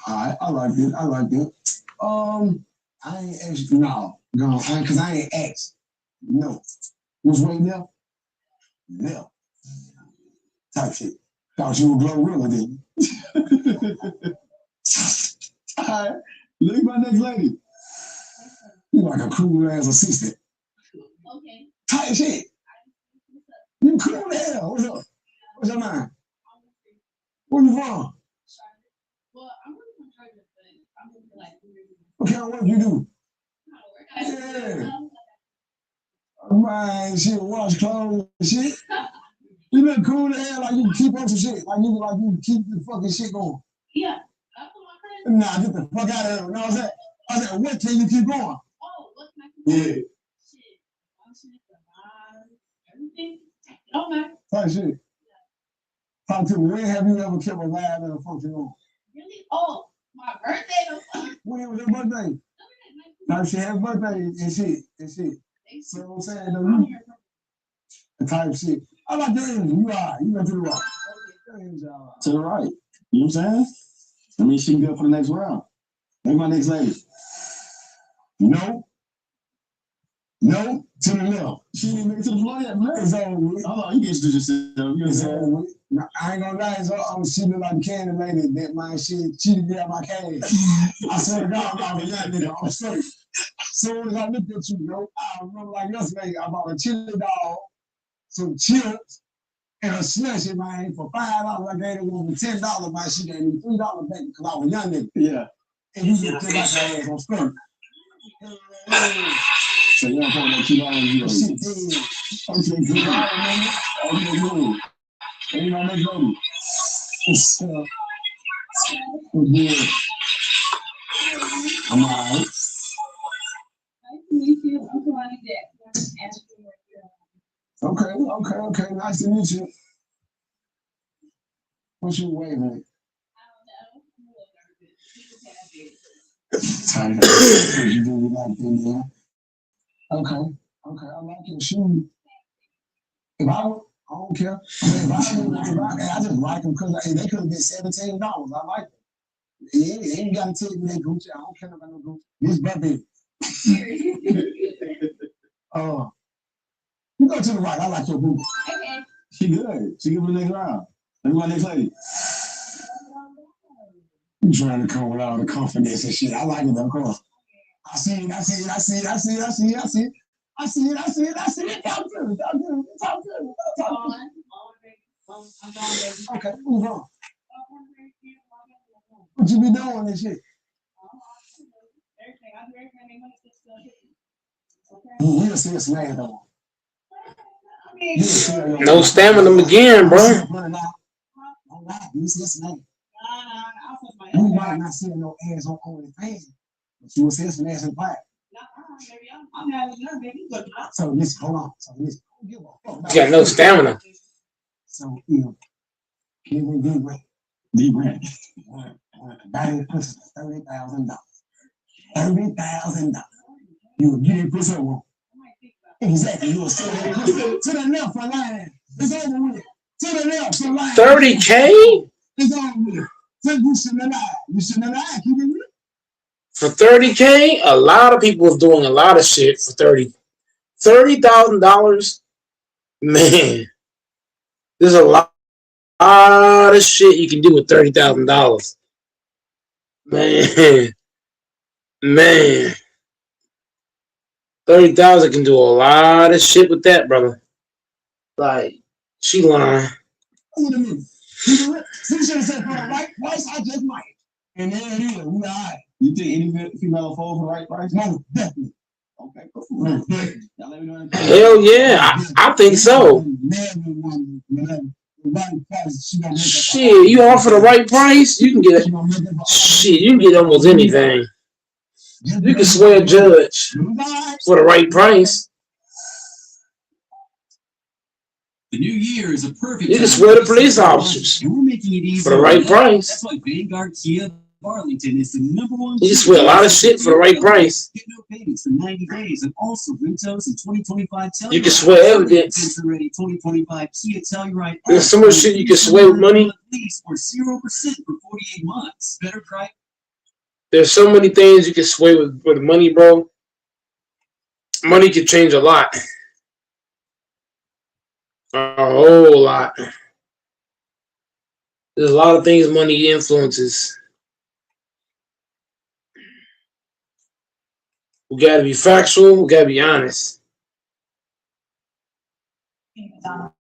Alright, I like it. I like it. I ain't asked no, cause I ain't asked. No. Which way left? Left. Type shit. Thought you were Glorilla, didn't you? Alright, look at my next lady. You like a cool ass assistant. Okay. Type shit. You cool as hell. What's up? What's your name? Where you from? Well, I'm really from Georgia, but I'm moving like 3 years. What kind of work you do? Yeah. Man, shit, wash clothes and shit. You look cool as hell, like you can keep up some shit. Like you can keep the fucking shit going. Yeah. I put my credit. Nah, get the fuck out of here. No, I said, what can you keep going? Oh, what can I keep? Yeah. Shit. Function, everything. Okay. Type shit. Talk to me. When have you ever kept a live and a function on? Really? Oh, my birthday. When was your birthday? Type shit, happy birthday and shit. So what I'm saying, though, you type shit. I like your energy. You alright. You went to the right. To the right. You know what I'm saying? That means she can go for the next round. Maybe my next lady. No, to the left. She didn't make it to the floor yet, man. It's over with. Hold on, you get to do yourself. You know what I'm It's saying? over with. Now, I ain't gonna lie, she look like the candy lady that my shit cheated me out my cash. I swear to God, I'm out of that nigga. I'm straight. So as I looked at you, I remember like yesterday, I bought a chili dog, some chips, and a slushy, man, for $5. I gave it one for $10, man. She gave me $3 back because I was a young nigga. Yeah. And you just get like your ass on straight. So you don't put that $2 you Shit, dead. I'm saying $2, man. Okay, good. Ain't my next lady. It's good. I'm alright. Nice to meet you. I'm Kalani Jack. Okay. Nice to meet you. What's your weight, man? Tired. You do like that, yeah. Okay. I like your shoes. If I would, I don't care. I just like them because they could have been $17. I like them. Yeah, ain't got to tell me that Gucci. I don't care about no Gucci. This birthday. You go to the right. I like your Gucci. Okay. She good. She good for the next round. Maybe my next lady. You trying to come with all the confidence and shit. I like it though. Come on. I see it. Talk to me. Okay, move on. What you be doing this shit? Everything. I do everything. We'll see a snag though. No stamina again, bro. You see a snag. You might not see no ass on OnlyFans, but you will see some ass in black. I'm having none, baby. So listen, hold on. So listen, give a fuck. You got no stamina. So give me D rent. D rent. That pussy for $30,000. $30,000. You would get it pussy one. Exactly. You will sell that pussy to the left for line. It's over with. To the left for line. 30K? It's over with. So you shouldn't have lied. You shouldn't have lied. Keep it real. For 30K, a lot of people is doing a lot of shit for $30,000. Man, there's a lot of shit you can do with $30,000. Man, 30,000 can do a lot of shit with that, brother. Like, She lying. Wait a minute. She should have said for the right price, I just might. And there it is. We all right. You think any female will fall for the right price? No, definitely. Okay, cool. No, definitely. Y'all let me know in the Hell yeah, I think so. Shit, you offer the right price, you can get it. Shit, you can get almost anything. You can swear a judge for the right price. The new year is a perfect You can time swear to to police save money, officers and we're making it easy for the right price. That's why Vanguard Kia of Arlington is the #1. You can swear a lot of shit for the right price. Get no payments for 90 days and also Rentos and 2025 Telluride. You can swear evidence. Ready 2025 Kia Telluride. There's so much shit you can swear with money. Lease or 0% for 48 months. Better price. There's so many things you can sway with money, bro. Money can change a lot. A whole lot. There's a lot of things money influences. We gotta be factual, we gotta be honest. I'm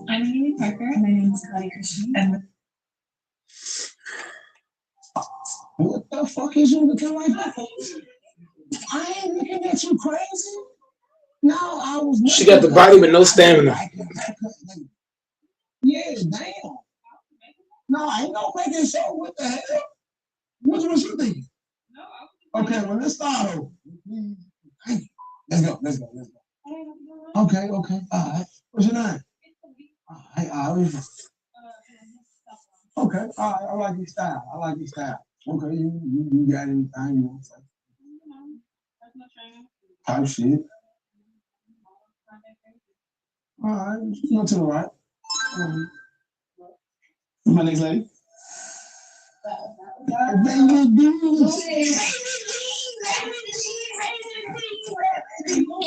Amy Parker. My name is Claudia Christian. And What the fuck is you looking like that? I ain't looking at you crazy. No, I was. She got the body with no stamina. Yeah, damn. No, I ain't no making sure. What the hell? What was you thinking? Okay, well, let's start over. Let's go. Okay. All right. What's your name? All right. Okay, all right. I like your style. Okay, you got anything you want to say? Type shit. All right, go to the right. My next lady.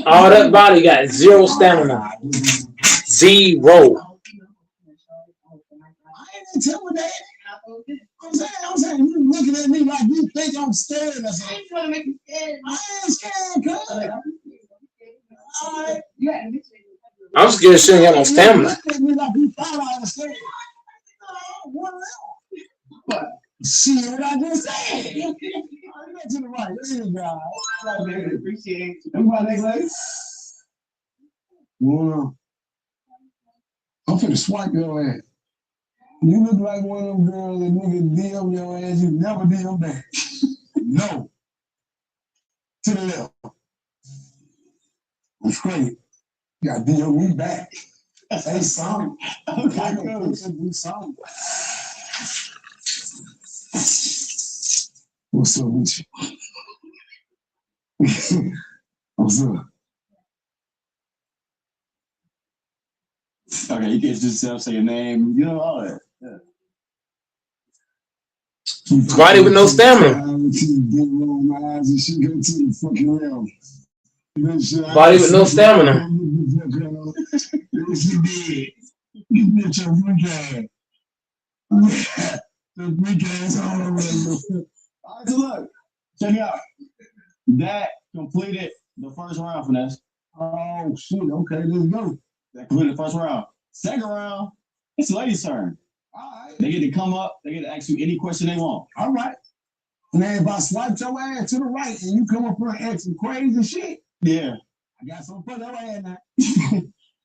All that body got zero stamina. Zero. I ain't intimidated. I'm saying, you looking at me like you think I'm scared or something. I ain't trying to make you scared. I ain't scared, cuz. All right. I'm scared she ain't got no stamina. You look at me like you thought I was scared. But see what I just said. I get to the right. This is guy. Appreciate you. Everybody next lady. Well, I'm finna swipe your ass. You look like one of them girls that nigga DM your ass, you never DM back. No. To the left. I'm straight. You gotta DM me back. Say something. Okay, do something. What's up with you? What's up? Okay, you can't just say your name, you know, all that. Yeah. Body with no stamina. Body with no stamina. All right, so look, check it out. That completed the first round, Finesse. Oh, shit. Okay, let's go. That completed the first round. Second round, it's the ladies' turn. All right. They get to come up, they get to ask you any question they want. All right. Now, if I swipe your ass to the right and you come up here and ask some crazy shit, Yeah. I got something for that ass now.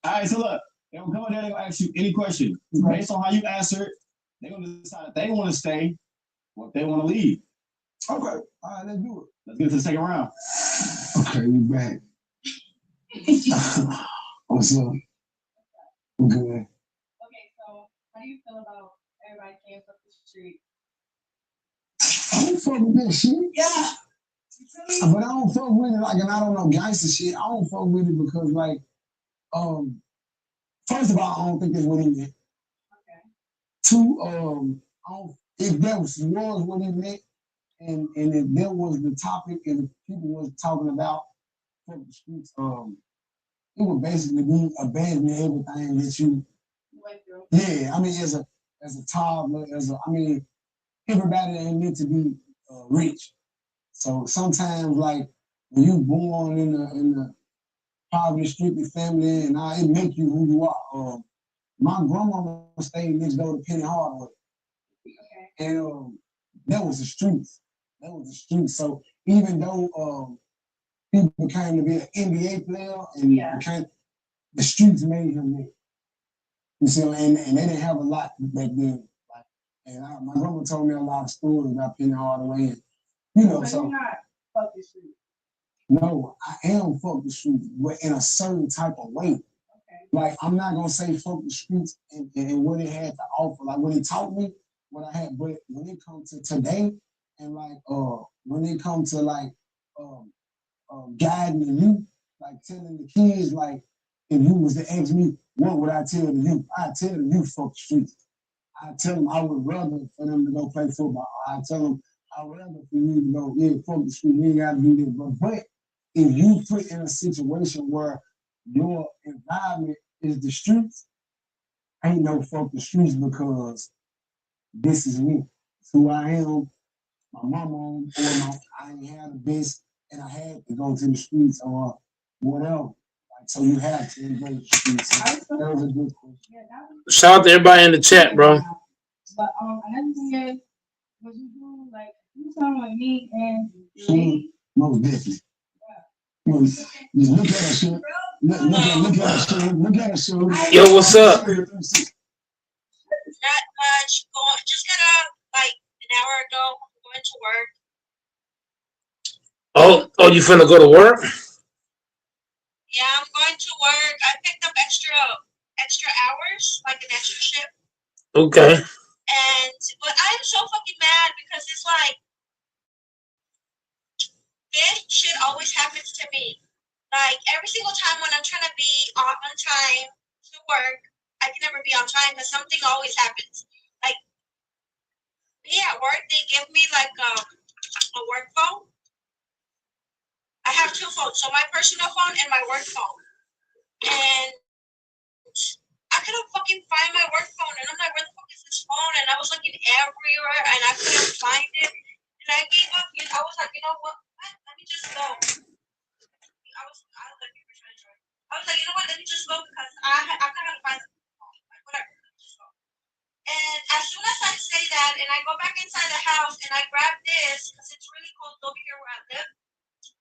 All right, so look, they're gonna come up there, they're gonna ask you any question. Based on how you answer it, they're gonna decide if they want to stay or if they want to leave. Okay. All right, let's do it. Let's get to the second round. Okay, we back. What's up? I'm good. Okay, so how do you feel about everybody came up the street? I don't fuck with that shit. Yeah. But I don't fuck with it like, and I don't know gangster shit. I don't fuck with it because like, first of all, I don't think that's what he meant. Okay. Two, if that was what he meant, and if that was the topic and the people was talking about from the streets, it would basically be abandoning everything that you Went through. Yeah, I mean, as a toddler, everybody ain't meant to be rich. So sometimes, like when you born in the poverty stricken family, and it make you who you are. My grandma stayed next door to Penny Hardaway. And that was the streets. That was the streets. So even though people came to be an NBA player and became, the streets made him that. You see, and they didn't have a lot back then. Like, and my grandma told me a lot of stories about Penny Hardaway. And, you know, So you're not fuck the street. No, I am fuck the streets, but in a certain type of way. Okay. Like, I'm not gonna say fuck the streets and what it had to offer. Like, when it taught me what I had, but when it comes to today, and like, when it comes to like, guiding the youth, like telling the kids, like, if you was to ask me, what would I tell the youth? I'd tell the youth fuck the streets. I tell them I would rather for them to go play football. I tell them I would rather for you to go, yeah, fuck the street, you ain't gotta do this. But if you put in a situation where your environment is the streets, ain't no fuck the streets because this is me. It's who I am. My mama, I ain't had the best, and I had to go to the streets or whatever. Like, so you have to embrace the streets. That was a good question. Shout out to everybody in the chat, bro. But another thing is, what you do, like you talking with me and me. Most definitely. Just look at that shit. Look at that shit. Look at that shit. Yo, what's up? Not much. Just got out like an hour ago. I'm going to work. Oh, you finna go to work? Yeah, I'm going to work. I picked up extra hours, like an extra shift. Okay. But I am so fucking mad because it's like this shit always happens to me. Like every single time when I'm trying to be on time to work, I can never be on time because something always happens. Like me at work, they give me like a work phone. I have two phones, so my personal phone and my work phone. And I couldn't fucking find my work phone, and I'm like, where the fuck is this phone? And I was looking everywhere, and I couldn't find it. And I gave up. I was like, you know what? Let me just go. I was like, you know what? Let me just go because I gotta find the phone. Like, whatever. Just go. And as soon as I say that, and I go back inside the house, and I grab this because it's really cold over here where I live.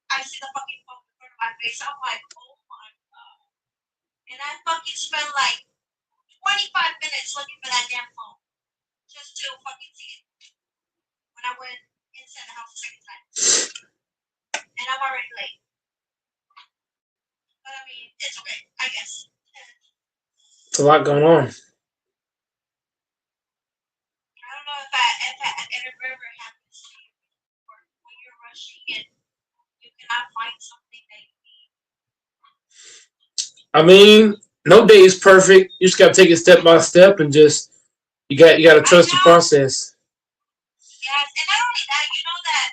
I see the fucking phone in front of my face. I'm like, oh my god. And I fucking spent like 25 minutes looking for that damn phone. Just to fucking see it. When I went inside the house the second time. And I'm already late. But I mean, it's okay, I guess. It's a lot going on. I don't know if it ever happens to you when you're rushing and you cannot find something that you need. I mean, no day is perfect. You just gotta take it step by step and just you gotta trust the process. Yes, and not only that, you know that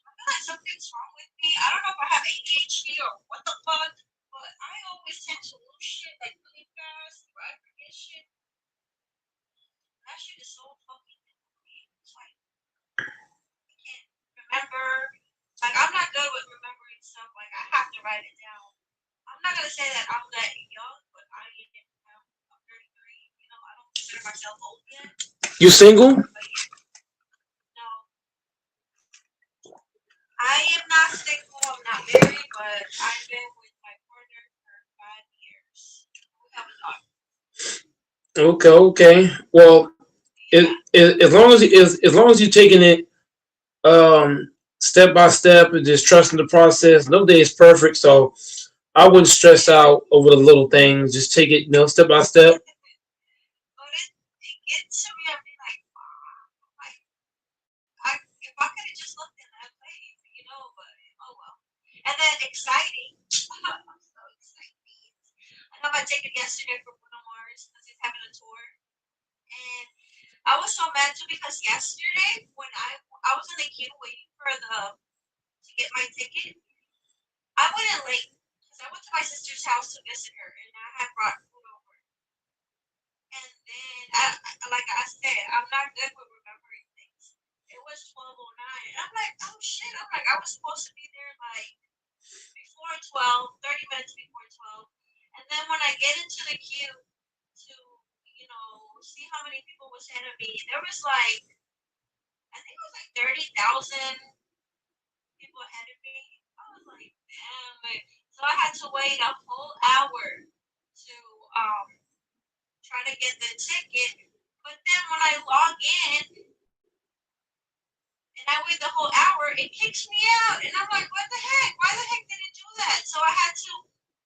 I feel like something's wrong with me. I don't know if I have ADHD or what the fuck, but I always tend to lose shit like really fast, or I forget shit. That shit is so fucking annoying. It's like I can't remember. Like I'm not good with remembering stuff. Like I have to write it down. I'm not gonna say that I'm that young, but I am. I'm 33. You know, I don't consider myself old yet. You single? No. I am not single, I'm not married, but I've been with my partner for 5 years. We have a dog. Okay. Well, as long as you're taking it step by step and just trusting the process, no day is perfect. So I wouldn't stress out over the little things. Just take it, step by step. But it gets to me, I'll be like, if I could have just looked in that way, you know, but oh well. And then exciting. I'm so excited. I know I taken yesterday for Bruno Mars because he's having a tour. And I was so mad too because yesterday when I was in the queue waiting for to get my ticket, I went in late because I went to my sister's house to visit her and I had brought food over. And then like I said, I'm not good with remembering things. It was 12:09 and I'm like, oh shit, I'm like I was supposed to be there like before 12, 30 minutes before 12. And then when I get into the queue to, see how many people was ahead of me. There was like, I think it was like 30,000 people ahead of me. I was like, damn it. So I had to wait a whole hour to try to get the ticket. But then when I log in and I wait the whole hour, it kicks me out. And I'm like, what the heck? Why the heck did it do that? So I had to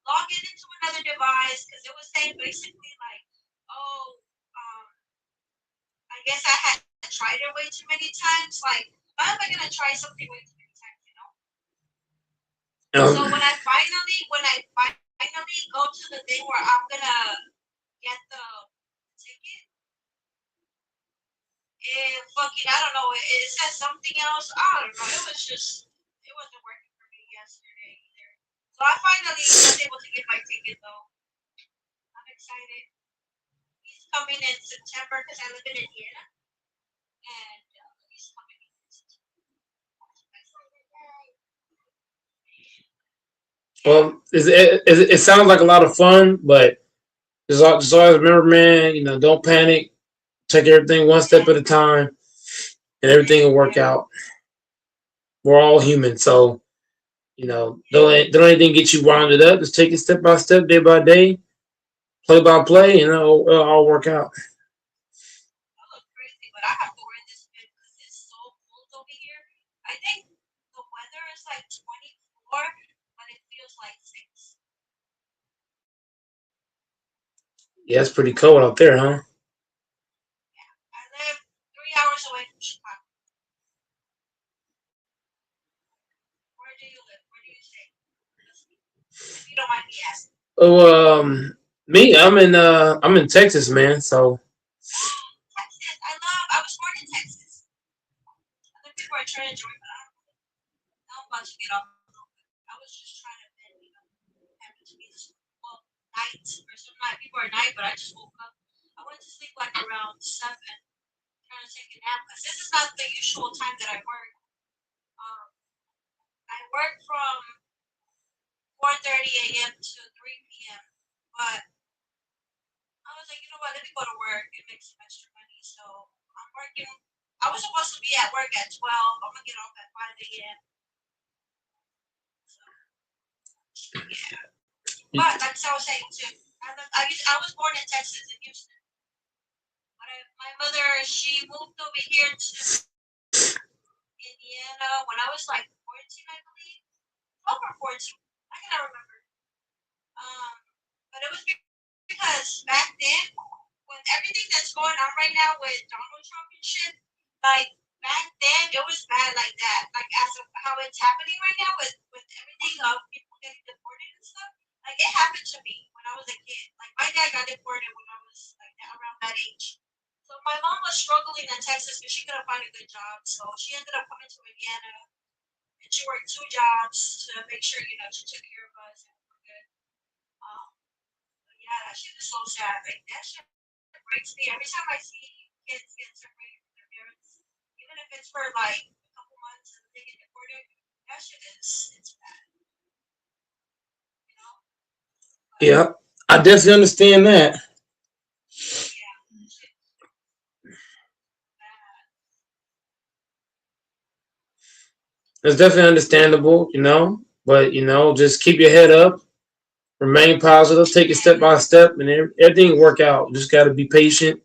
log in into another device because it was saying basically like, oh, I guess I had tried it way too many times. Like, why am I gonna try something way too many times, So when I finally go to the thing where I'm gonna get the ticket, I don't know, it says something else. I don't know. It wasn't working for me yesterday either. So I finally was able to get my ticket though. I'm excited. He's coming in September because I live in Indiana, and he's coming in September. Well, it sounds like a lot of fun, but just always remember, man, don't panic. Take everything one step at a time, and everything will work out. We're all human, so don't let anything get you wound up. Just take it step by step, day by day, play by play, and it'll all work out. Crazy, but I have to wear this fit because it's so cold over here. I think the weather is like 24, but it feels like 6. Yeah, it's pretty cold out there, huh? Yeah, I live 3 hours away from Chicago. Where do you live? Where do you stay? If you don't mind me asking. Oh, me, I'm in Texas, man. So Texas, I was born in Texas. Other people are trying to join, but I'm about to get off. I was just trying to bend, happen to be this night or some night. People are night, but I just woke up. I went to sleep like around 7, trying to take a nap. Because this is not the usual time that I work. I work from 4:30 a.m. to 3 p.m. But I was like, you know what? Let me go to work and make some extra money. So I'm working. I was supposed to be at work at 12. I'm gonna get off at 5 a.m. So, yeah. But like I was saying too, I was born in Texas in Houston. But my mother, she moved over here to Indiana when I was like 14, I believe. 12 or 14. I cannot remember. But it was because back then, with everything that's going on right now with Donald Trump and shit, like back then it was bad like that. Like as of how it's happening right now with everything of people getting deported and stuff. Like it happened to me when I was a kid. Like my dad got deported when I was like around that age. So my mom was struggling in Texas because she couldn't find a good job. So she ended up coming to Indiana and she worked 2 jobs to make sure, she took care of us and we're good. But yeah, that shit is so sad. Like that shit breaks me every time I see kids get separated from their parents, even if it's for like a couple months and they get deported. That shit it's bad. You know? yeah, I definitely understand that. Yeah, bad. It's definitely understandable, but just keep your head up, remain positive, take it step by step, and everything will work out. Just got to be patient.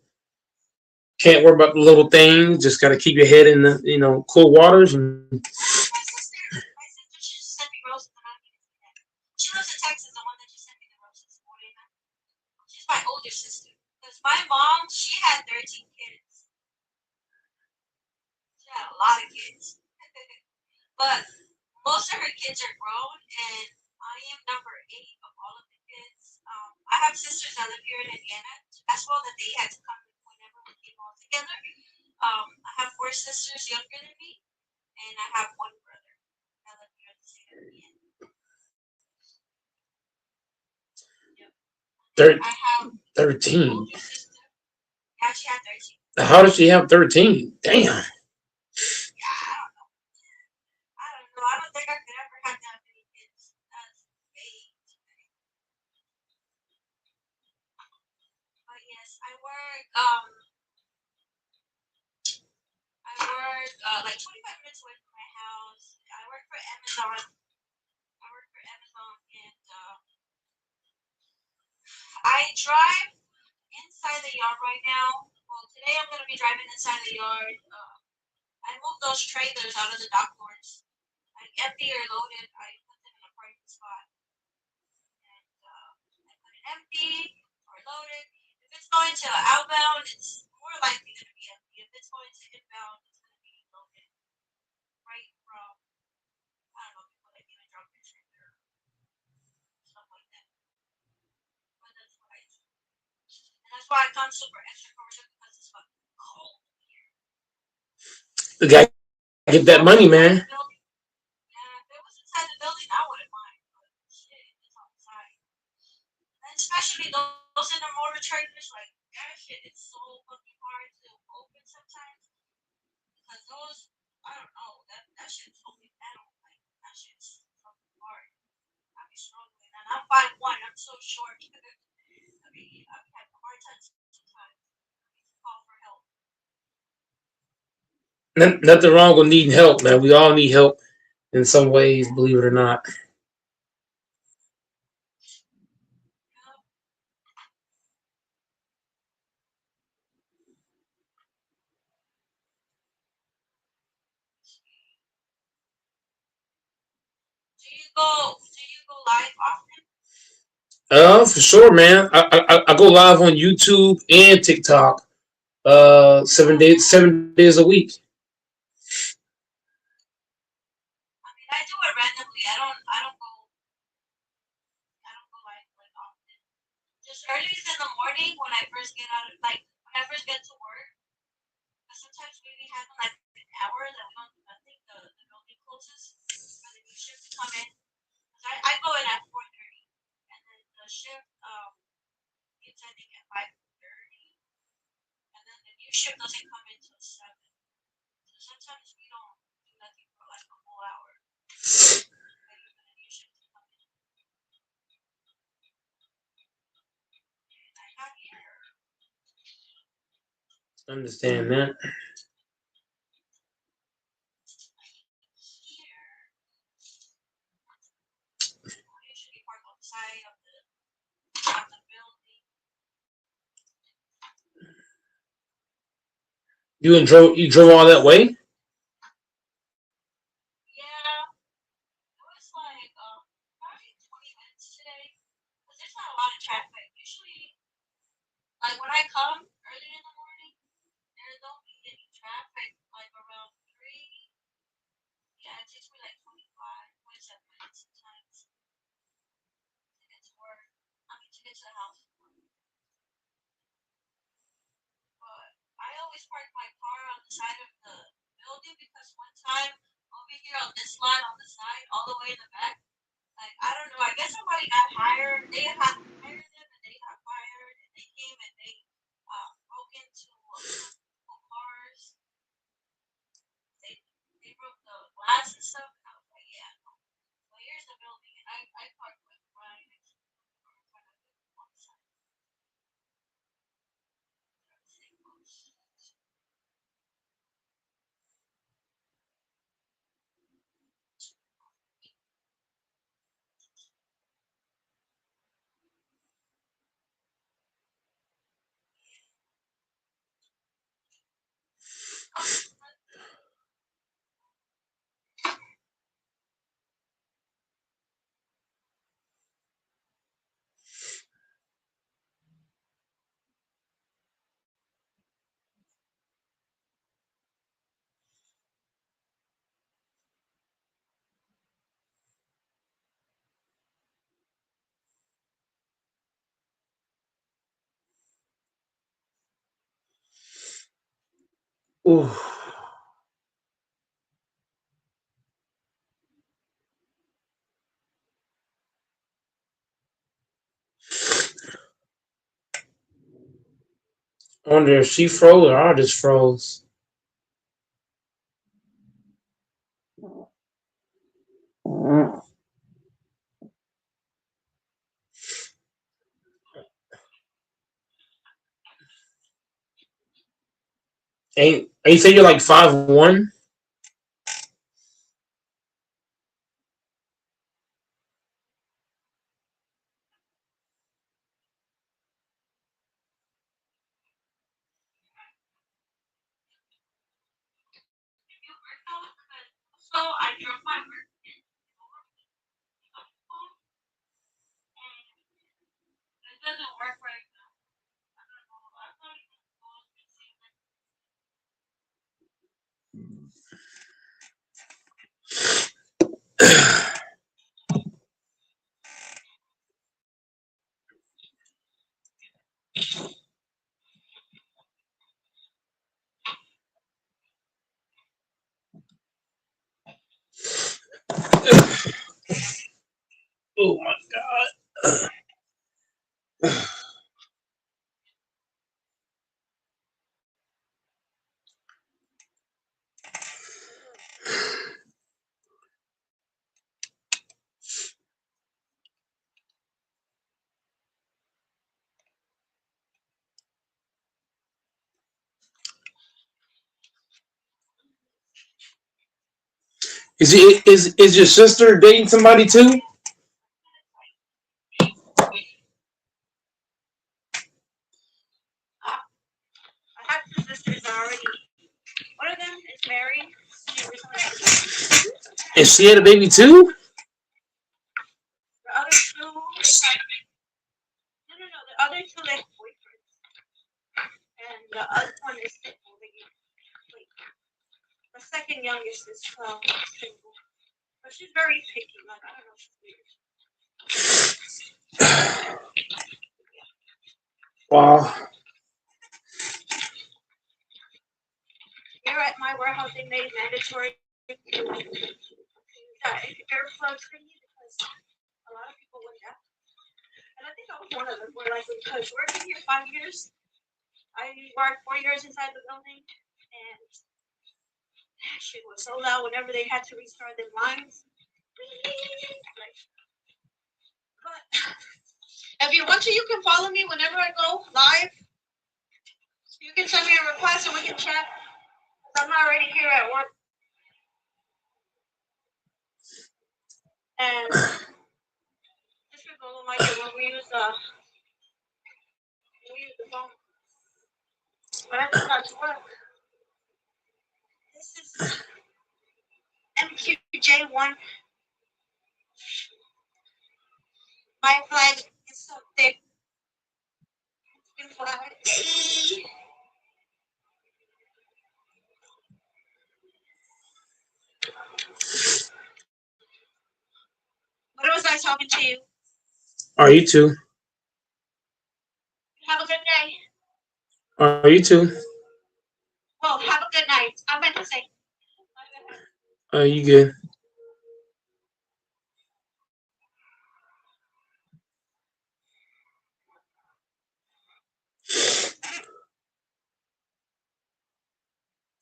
Can't worry about the little things. Just got to keep your head in the cool waters. And My sister just sent me roses and I don't even see that. She lives in Texas, the one that just sent me the roses. She's my older sister. Because my mom, she had 13 kids. She had a lot of kids. But most of her kids are grown, and I am number 8 of all of the kids. I have sisters that live here in Indiana as well that they had to come whenever we came all together. I have 4 sisters younger than me, and I have 1 brother that live here in the state of Indiana. Yep. I have 13. older sister. Yeah, she had 13. How does she have 13? Damn. Yeah, I don't know. I don't know. I don't think I could ever have that many kids. That's way too many. But like 25 minutes away from my house. I work for Amazon. And I drive inside the yard right now. Well, today I'm gonna be driving inside the yard. I moved those trailers out of the dock doors. Like empty or loaded, I put them in a parking spot. And I put it empty or loaded. If it's going to outbound, it's more likely gonna be empty. If it's going to inbound, it's gonna be loaded. Right from I don't know, people that even drop their trailer, stuff like that. But that's what I do. And that's why I come super extra commercial because it's fucking cold here. You gotta get that money, man. Yeah, if it was inside the building, I wouldn't mind. But shit, it's outside. And especially those in the mortar trailers, like that shit is so fucking hard to open sometimes. Because those, I don't know, that shit's only metal. Like that shit's fucking hard. I be struggling. And I'm 5'1", I'm so short. I mean, I've had a hard time sometimes. I need to call for help. Nothing wrong with needing help, man. We all need help in some ways, believe it or not. Do you go live often? For sure, man. I go live on YouTube and TikTok. 7 days a week. I mean, I do it randomly. I don't go like often. Just early in the morning when I first get out of when I first get to work. But sometimes maybe having like an hour that we don't do nothing. The building closes for the new shift to come in. 'Cause I go in at 4:30, and then the shift it's I think at 5:30, and then the new shift doesn't come in till 7. So sometimes we don't do nothing for like a whole hour. Waiting for the new shift to come in. And I have here. Understand that. Usually park outside of the building. You drove all that way? Yeah, it was like probably 20 minutes today. Because there's not a lot of traffic. Usually, like when I come early in the morning, there don't be any traffic. Like around 3, yeah, it takes me like 27 minutes sometimes to get to work. I mean, to get to the house. But I always park my car on the side of the building because one time over here on this lot on the side, all the way in the back, like I don't know, I guess somebody got hired. They had hired them and they got fired and they came and they broke into cars. They broke the glass and stuff. And I was like, yeah, no. Well, here's the building, and I parked with right next to the car, kind of on the side. Ooh. I wonder if she froze or I just froze. Ain't you say you're like 5'1"? So I drove my work. It doesn't work right now. I don't know. I'm not even supposed to see it. Oh my god. Is your sister dating somebody too? I have two sisters already. One of them is married. She recently had a baby. And she had a baby too? The other two, no. The other two like boyfriends, and the other one is single. Like, the second youngest is single, but she's very picky. Like I don't know, she's weird. Wow. Here at my warehouse, they made mandatory airflow thingy because a lot of people went down. And I think I was one of them. Where like because working here 5 years, I worked 4 years inside the building, and that shit was so loud whenever they had to restart the lines. Like, but if you want to, you can follow me whenever I go live. You can send me a request and we can chat. I'm already here at work. And this is all like it when we use the phone. But I just got to work. This is MQJ1. My flag is so thick. It's been flat. What was I talking to you? Are you too? Have a good day. Are you too? Well, have a good night. I meant to say. Are you good?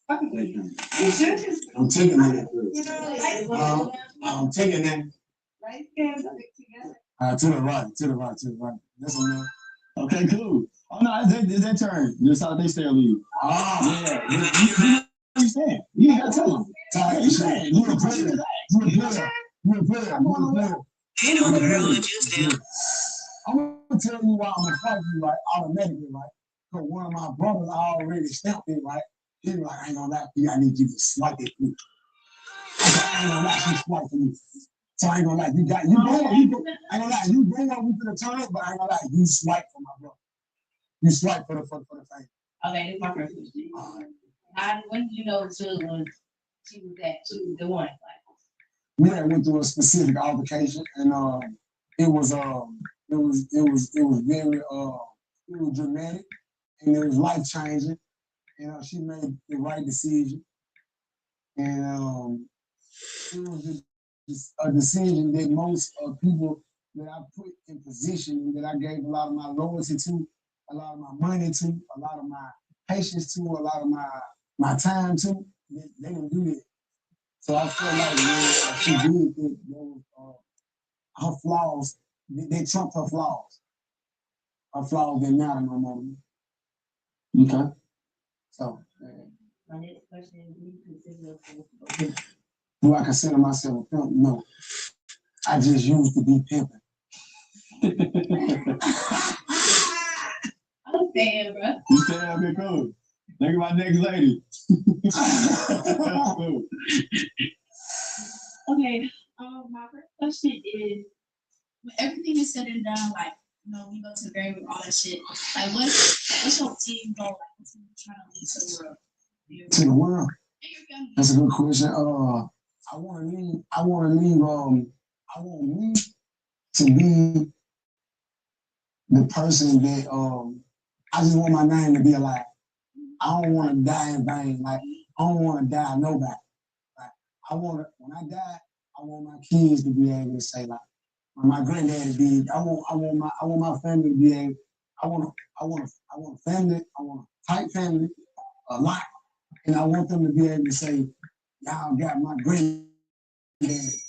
I'm taking that. I'm taking that. To the right, to the right, to the right. That's enough. Okay, cool. Oh no, it's that turn. Just how they stay on you. Yeah. You stand. You ain't gotta tell them. You stand. You a player. You a player. You a player. You a player. I'm gonna tell you why I'm gonna fight you right automatically, right? Because one of my brothers already stamped it, right? He was like, I ain't gonna lie to you, I need you to swipe it for me. I ain't gonna lie, she swipe for me. So I ain't gonna lie, you go, I ain't gonna lie, you go on with the turn, but I ain't gonna lie, you swipe for my brother. You swipe for the thing. Okay, this is my first question. When did you know she was the one? Like, We had went through a specific altercation, and it was very it was dramatic, and it was life changing. And she made the right decision, and it was a decision that most people that I put in position, that I gave a lot of my loyalty to, a lot of my money to, a lot of my patience to, a lot of my time to, they didn't do that. So I feel like she did that, her flaws, they trumped her flaws. Her flaws didn't matter no more. Okay. So My next question is, do you consider yourself a pimp? Do I consider myself a pimp? No. I just used to be pimping. I'm saying, bro. You said that'd be cool. Think about next lady. Cool. Okay, my first question is, when everything is said and done, like, you know, we go to the grave with all that shit, like, what's your team goal? Like, what's you trying to leave to the world? To the world? And your family. That's a good question. I want me to be the person that I just want my name to be alive. I don't want to die in vain. Like, I don't want to die nobody. Like, when I die, I want my kids to be able to say, like, my granddaddy did. I want my family to be able. I want a family. I want a tight family, a lot, and I want them to be able to say, y'all got my granddaddy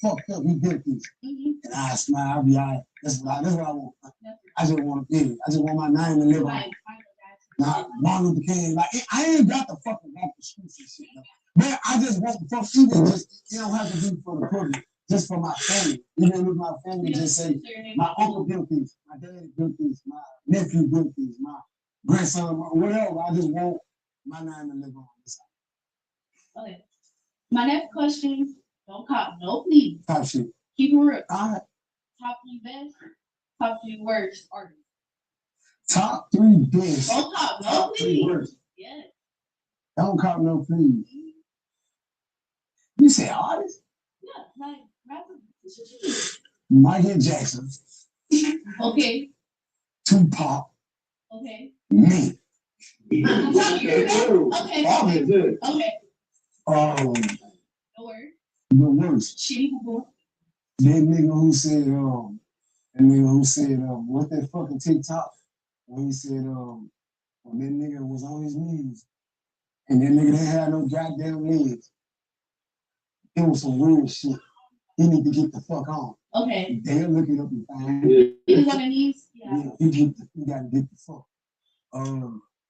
fucked up. He did this, and I smile. I'll be all right. That's what I want. I just want to be. I just want my name to live on. Now, Martin Luther King, like, I ain't got to fucking walk the streets and shit. Man, I just want to fuck even just, it don't have to be for the public, just for my family. Even with my family, just say, my uncle built this, my daddy built this, my nephew built this, my grandson, whatever. I just want my name to live on this. Okay. My next question, don't cop no please. Type shit. Keep it real. All right. Top 3 best, top 3 worst artists. Top 3 best. Don't cop no Top 3 please. worst. Yes. Don't cop no please. You say artist? Yeah, like rappers. Michael Jackson. Okay. Tupac. Okay. Me. Okay. Okay. The No word. the worst. Shitty people. That nigga who said, what that fucking TikTok? When he said, when that nigga was on his knees, and that nigga didn't have no goddamn legs. It was some weird shit. He need to get the fuck on. Okay. They'll look it up and find it. He was on the knees? Yeah. He gotta get the fuck.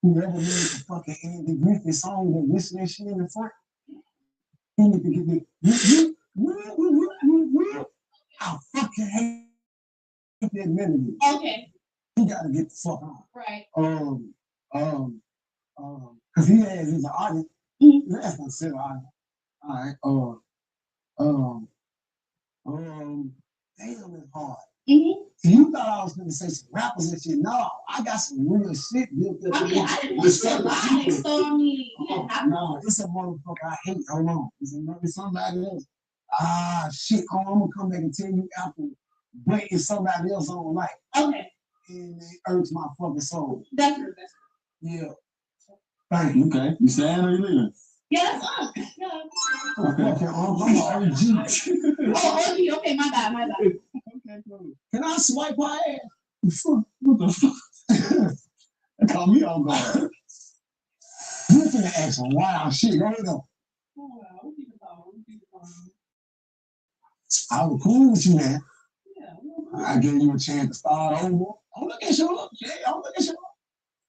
Whoever made the fucking Andy Griffith song that whistle that shit in the front, he need to get the I fucking hate that melody. Okay. He gotta get the fuck on. Right. Cause he's an artist. That's considered artist. All right. Damn, it's hard. So you thought I was gonna say some rappers and shit. No, I got some real shit built up. Okay, I didn't want to lie, so I mean, no, it's a motherfucker I hate. Hold on, it's somebody else. Shit. I'm gonna come back and tell you after. But it's somebody else on like. Okay. And it hurts my fucking soul. That's true. Yeah. Thank you. Okay. You saying or you leaving? Yeah, that's us. Yeah. Okay, I'm an OG. Oh, OG. Okay, my bad. Okay, cool. Can I swipe my ass? What the fuck? They call me on guard. You finna ask some wild shit. Go ahead. I was cool with you, man. I gave you a chance to start over. Don't look at you. Don't look at you.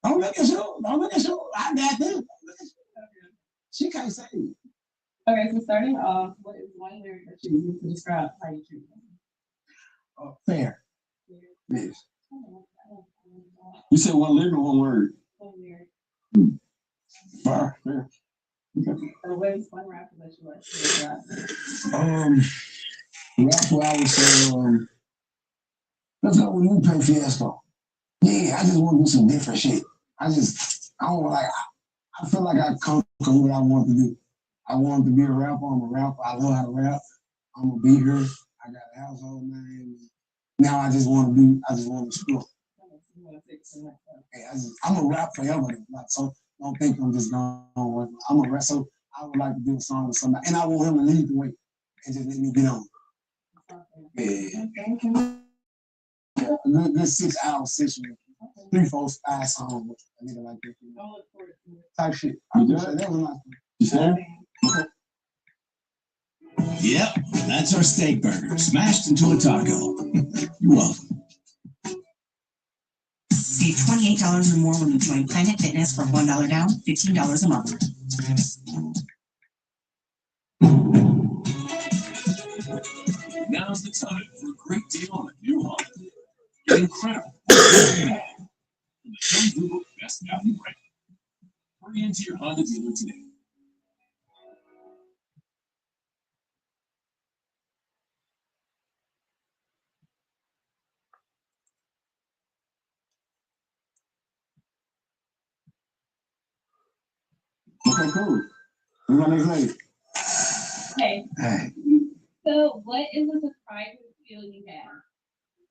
Don't look at you. Don't look at you. I got this. She can't say it. Okay, so starting off, what is one lyric that you use to describe how you treat them? Fair. Yes. You said one lyric or one word? One lyric. Fair. Okay. Or what is one rapper that you like to describe? Rapper, I would say, let's go with Lupe Fiasco. Yeah, I just want to do some different shit. I feel like I conquered what I want to do. I wanted to be a rapper. I'm a rapper. I know how to rap. I'm a beater. I got a household name. Now I just want to explore. Hey, I'm a rap forever. So don't think I'm just going to. I'm a rap. So I would like to do a song with somebody. And I want him to lead the way and just let me get on. Yeah. A good 6 hour session. 3, 4, 5 songs. A nigga like that. Type shit. That was nice. You said? Yep, that's our steak burger, smashed into a taco. You're welcome. Save $28 or more when you join Planet Fitness for $1 down, $15 a month. Now's the time for a great deal on a new Honda. Get incredible. The Google Best Value Brand. Hurry into your Honda dealer today. Okay, cool. We got next lady. Okay, Hey, so what is a surprising skill you have?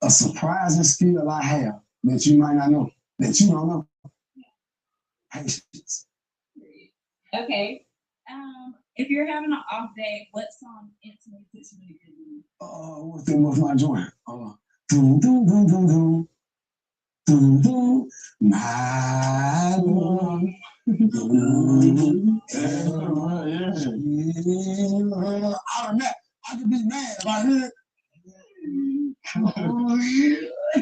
a surprising skill I have that you might not know, that you don't know. Patience. Okay. If you're having an off day, what song instantly puts you in a good mood? What's my joint? Doom, doom, doom, doom, doom. Doom, doom. My love. Doom. Yeah. I could be mad if I hear it. Oh, yeah.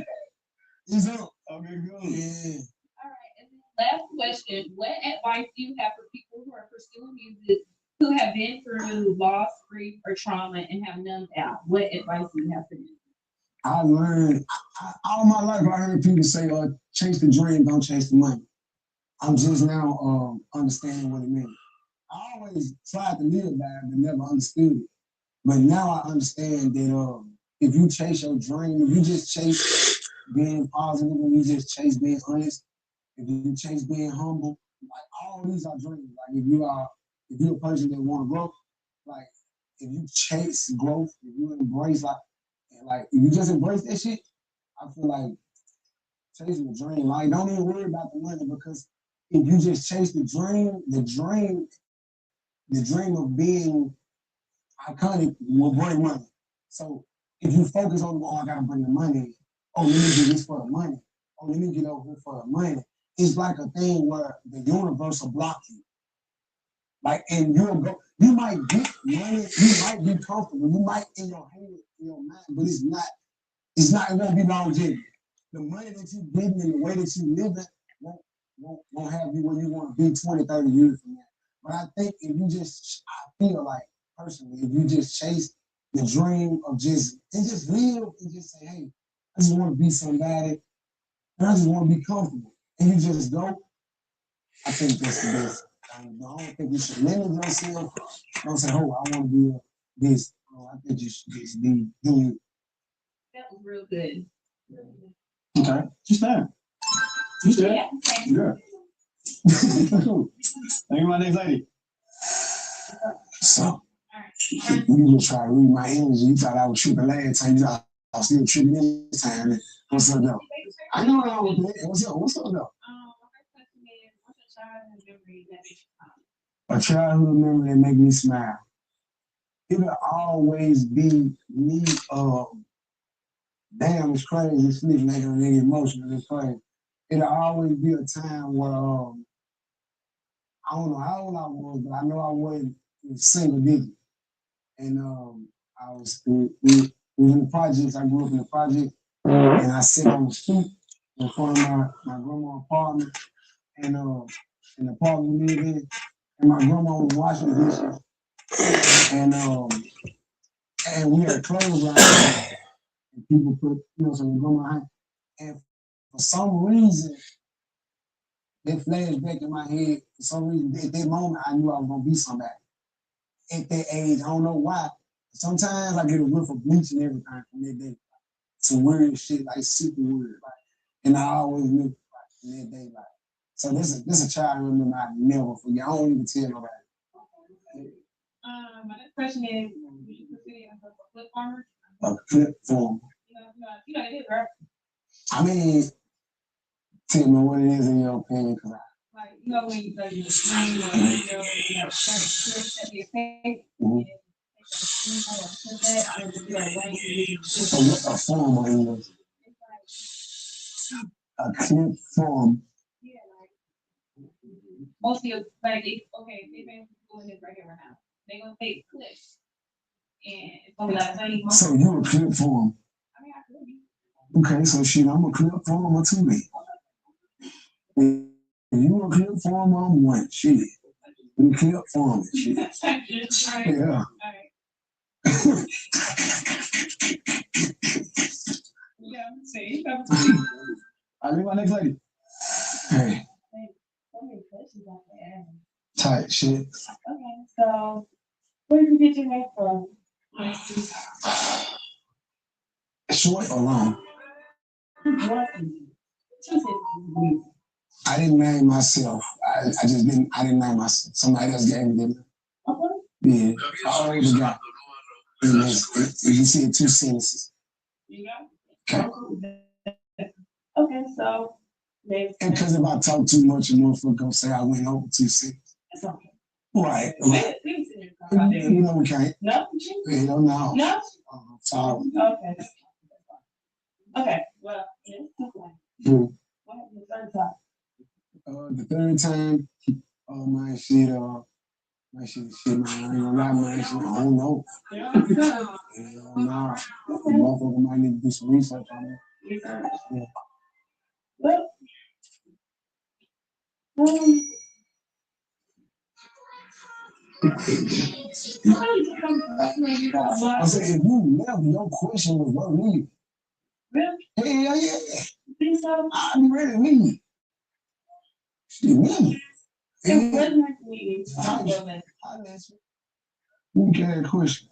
It's up. Okay, good. Yeah. All right. And then last question: what advice do you have for people who are pursuing music who have been through loss, grief, or trauma and have numbed out? What advice do you have for them? I learned all my life. I heard people say, "Chase the dream, don't chase the money." I'm just now understanding what it means. I always tried to live by it, but never understood it. But now I understand that if you chase your dream, if you just chase being positive, if you just chase being honest, if you chase being humble, like all these are dreams. Like if you're a person that want to grow, like if you chase growth, if you embrace like if you just embrace that shit, I feel like chasing the dream. Like don't even worry about the money because if you just chase the dream of being iconic will bring money. So if you focus on, I gotta bring the money. Oh, let me do this for the money. Oh, let me get over here for the money. It's like a thing where the universe will block you. Like, and you might get money, you might be comfortable, you might in your head, in your mind, but it won't be longevity. The money that you getting and the way that you living won't have you where you want to be 20, 30 years from now. But I think I feel like, personally, if you just chase the dream of just live and just say, hey, I just want to be somebody and I just want to be comfortable. And you just go, I think that's the best. I don't think you should limit yourself. Don't say, oh, I want to be this. Oh, I think you should just be doing it. That was real good. Okay, just that. Just that. Yeah. Cool. Thank you, my next lady. So, All right. you just try to read my energy. You thought I was tripping last time. You thought I was still tripping this time. What's up, though? I know what I was doing. What's up? What's up, though? My first question is, what's a childhood memory that makes you smile? A childhood memory that make me smile. It'll always be me. Damn, it's crazy. Sleep making a nigga emotional. It's crazy. It'll always be a time where I don't know how old I was, but I know I wasn't single digit. And I was we in the projects. I grew up in the project, and I sit on the stoop in front of my grandma's apartment, and in the apartment we live in, and my grandma was washing dishes, and we had clothes right there, and people put some grandma, and for some reason. That flashed back in my head. For some reason, at that moment, I knew I was gonna be somebody. At that age, I don't know why. Sometimes I get a whiff of bleach and everything from that day. Some weird shit, like super weird. Like, and I always knew like, in that day, like. So this a childhood memory I never forget. I don't even tell nobody. My next question is, would you consider yourself a flip farmer? A flip farmer. You know it is, right? I mean, tell me what it is in your opinion, because like when you go to the screen or you have certain clips that you take, a form of English. A clip form. Yeah, like mostly like they've been doing this right here right now. They're gonna take clips and it's gonna be like 30 months. So you a clip form. I mean I could be. Okay, so shit, I'm a clip former too, man. If you a clip former, I'm one. Shit. We clip farm and shit. Yeah. Yeah, see. I leave my next lady. Hey. So many questions out there. Tight shit. Okay, so where did you get your name from? Short or long? Who brought you? She said, I didn't name myself. I just didn't. I didn't name myself. Somebody else gave me the. okay. Yeah. I already got. You see 2 sentences. You got it? Okay, so next. And because if I talk too much, a motherfucker gonna say I went over 2 sentences. It's okay. Right. Right. You know we can't. No. Hell no. No. Sorry. Okay. Okay. Well, yeah. Mm. What happened the third time? The third time, my shit, man. I ain't gonna lie, man. Shit, I don't know. Yeah. Hell no. Motherfucker might need to do some research on it. Yeah. Well, I said, if you left, your question was what leave. really? Hell yeah. Think so? I'll be ready to leave. Shit, leave. It wasn't like we. Who carried a question?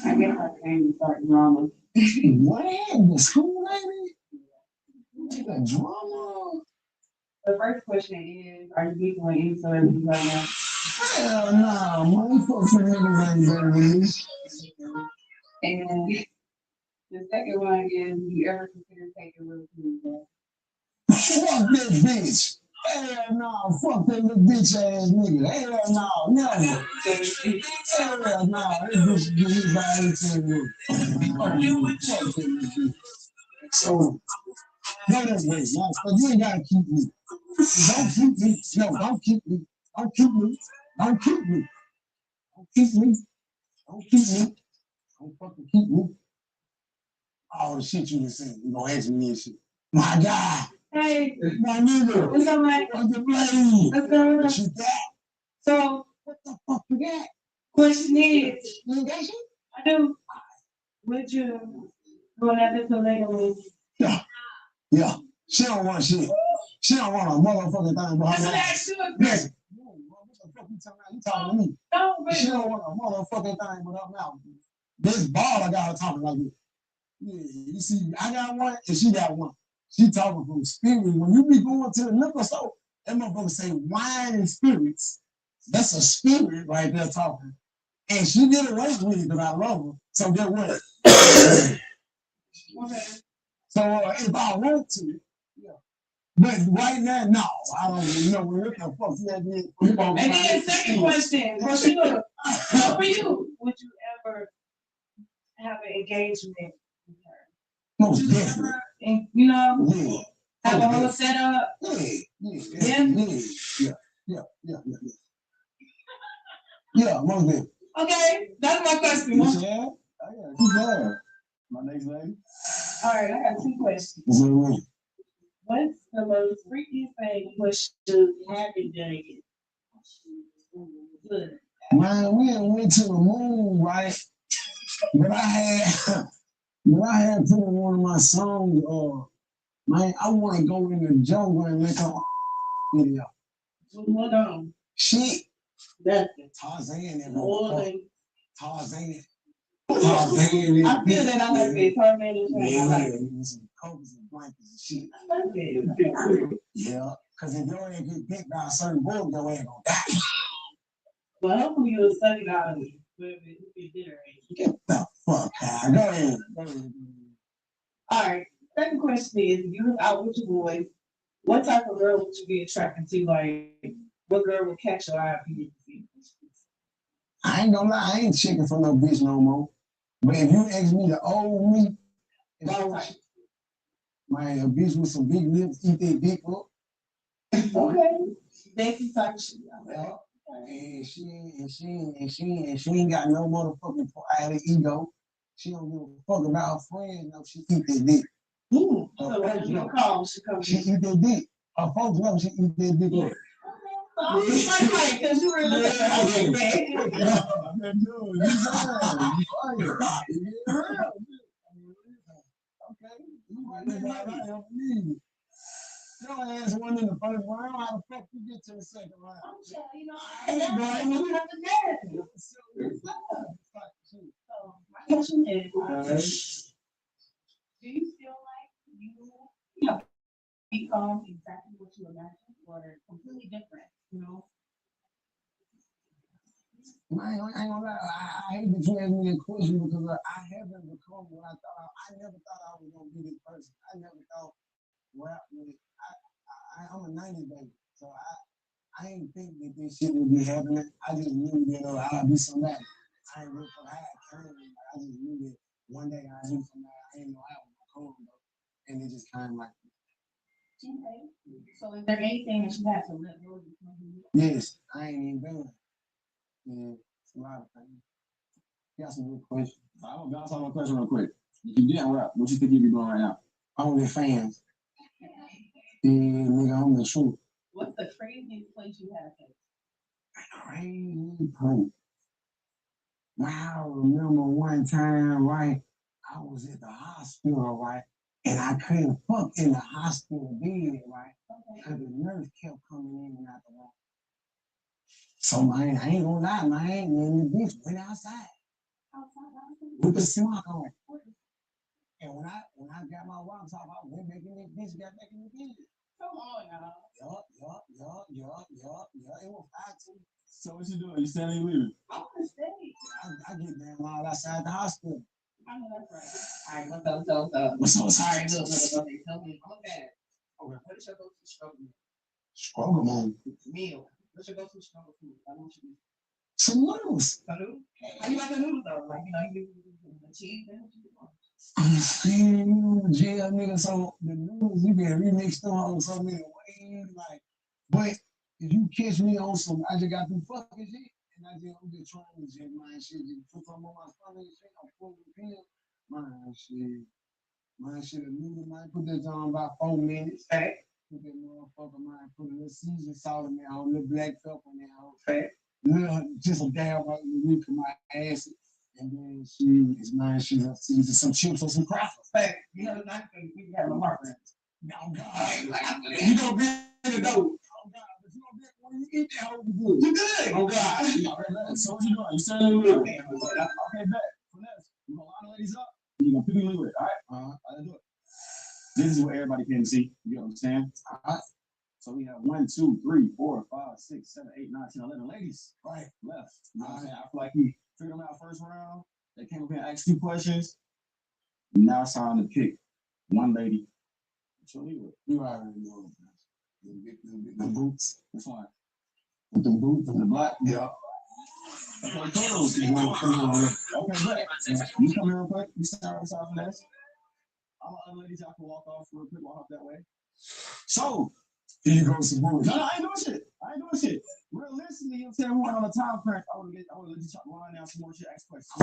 I guess I came to start drama. What? The school lady? The drama? The first question is, are you people on any celebrities right now? Hell nah, man. Fuck some niggas ain't better than me. And the second one is, you ever consider taking real food? Fuck that bitch. Hell no, fuck that little bitch ass nigga. Hell no, never. Hell no, this bitch give me by anything. Fuck that little bitch. So, no, that's way, no, but you ain't gotta keep me. Don't keep me. No, don't keep me. Don't keep me. Don't keep me. Don't keep me. Don't keep me. Don't fucking keep me. All the shit you been saying, you gonna ask me and shit. My God. Hey, My nigga. what's up, man? What's the blame? What's going on? What you got? So, What the fuck you got? question is, You ain't got shit? I do, would you go after to Lego? Yeah. She don't want shit. She don't want a motherfucking thing behind That's her. what I asked you. Listen. What the fuck you talking about? You talking to me. No, She but don't want a motherfucking thing but her mouth. This ball I got her talking like this. Yeah, you see, I got one and she got one. She talking from spirit. When you be going to the liquor store, that motherfucker say wine and spirits. That's a spirit right there talking. And she did away with it because I love her. So get what? okay. So if I want to, yeah. But right now, no, I don't know what the fuck that is. And then second question, for you, would you ever have an engagement with her? Most definitely. And, you know, Yeah. have a whole setup? Yeah, most definitely. Okay, that's my question. Yeah, I got two guys. My next lady. All right, I got 2 questions. What's the most freaky thing you haven't done yet? Good. Man, we went to the moon, right? But I had put in one of my songs, man, I want to go in the jungle and make a video. Hold on. Shit. Nothing. Tarzan and Tarzan. Tarzan. I feel that I like it. Tarzan Yeah, some covers and blankets and shit. I like it. Yeah, because if your ass get bit by a certain bull, your ass gonna die. Well, hopefully you'll study out of it. Get the fuck out. Go ahead. All right. Second question is, if you was out with your boys, what type of girl would you be attracted to? Like, what girl would catch your eye if you didn't see? I ain't gonna lie, I ain't checking for no bitch no more. But if you ask me to old me, man, a bitch with some big lips, eat that dick up. Okay. Becky type shit. Yeah. And she ain't got no motherfucking pride or ego. She don't give a fuck about her friends. No, she eat that dick. So when you call, she comes. She eat that dick. Her folks know she eat that dick. Yeah. was like, because you were looking at Your ass won in the first round. How the fuck you get to the second round? I'm telling you, know, Hey, bro, I mean, you have a narrative. So my question is, do you feel like you have become exactly what you imagined or completely different, you know? I ain't gonna lie. I hate that you asked me that question because I haven't become what I thought. I never thought I was gonna be this person. I never thought rap would. I'm a '90s baby, so I ain't think that this shit would be happening. I just knew that I'd be somebody. I ain't look for how it came. I just knew that one day I'd be somebody. I didn't know how it was gonna come, though. And it just kind of like. Okay. So is there anything that you have to let go of? Yes, I ain't even done. Yeah, it's a lot of things. You got some good questions. I'm gonna bounce on one question real quick. If you didn't rap, what you think you'd be doing right now? Only fans. Yeah, nigga, I'm the truth. What's the craziest place you have been? Crazy place. Wow, I remember one time, right? I was at the hospital, right? And I couldn't fuck in the hospital bed, right? Because the nurse kept coming in and out the room. So, man, I ain't gonna lie, man. And the bitch went outside with the smock on. And when I got my rocks off, I went back in that bitch, got back in the bed. Come on now. Yup. It was 5-2. So what you doing? You standing leaving? I'm on the stage. I get damn loud outside the hospital. I know that's right. All right, what's up? All right, look, tell me, I'm bad. Okay. What is your go-to struggle meal? Struggle mode. Meal. What's your go-to struggle food? I know what you mean. Some noodles. Some noodles? How you like the noodles though? Like, you the cheese and what you want? Jail nigga, so the noodles you can remix them on so many ways, like, but if you catch me on some, I just got through fucking shit, and I'm just trying to just my shit, just put something on my stomach and shit, I'm full of pill, my shit, a noodle, man, put that on about 4 minutes, fat, put that motherfucker, man, put a little season salt in there, a little black pepper in there, fat, little, just a dab of the my acid. And then she's some chips or some crackers. Fact, you know, we have a marker. Oh God, like, you gonna be in the dough. Oh God, but you gonna be when you eat that whole good. You good? Oh God. So what you doing? You standing in the middle. Okay, bet. Finesse. You gonna line the ladies up? You gonna pick me with it? All right. Let's do it. This is what everybody can see. You know what I'm saying? All right. So we have 1, 2, 3, 4, 5, 6, 7, 8, 9, 10, 11 ladies. Right, left. You know what I'm saying? I feel like we figured them out first round. They came up here and asked 2 questions. Now it's time to pick one lady. What you leave with? You already know. The boots. Which one? With the boots and the black? Yeah. Okay, cool. Okay, great. You come here real quick. You start us off for this. All the other ladies, y'all can walk off real quick, walk off that way. So, here you go, some more. No, I ain't doing shit. Realistically, you'll tell me on the time crack. I would let you talk line down some more shit, ask questions.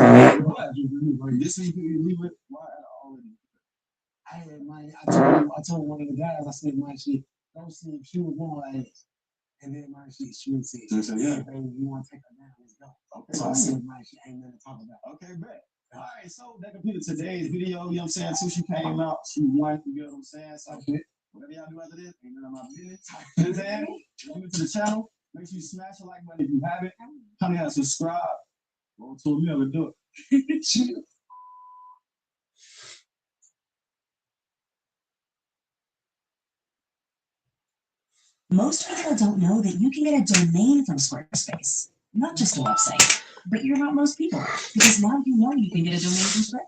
This week you leave it. Why already? I told one of the guys, I said, my shit, don't see if she was going like this. And then my shit, she would say, yeah, baby, you want to take her down? Let's go. Okay. So I said, my shit, ain't nothing to talk about. Okay, bet. All right, so that completed today's video. You know what I'm saying? Sushi came out. She won. You know what I'm saying? So whatever y'all do after this, ain't none of my business. You know what I'm saying? If you're new to the channel, make sure you smash the like button if you haven't. Come here and subscribe. Roll to a mill and do it. Chill. Most people don't know that you can get a domain from Squarespace, not just a website. But you're not most people, because now you know you can get a domain from Squarespace.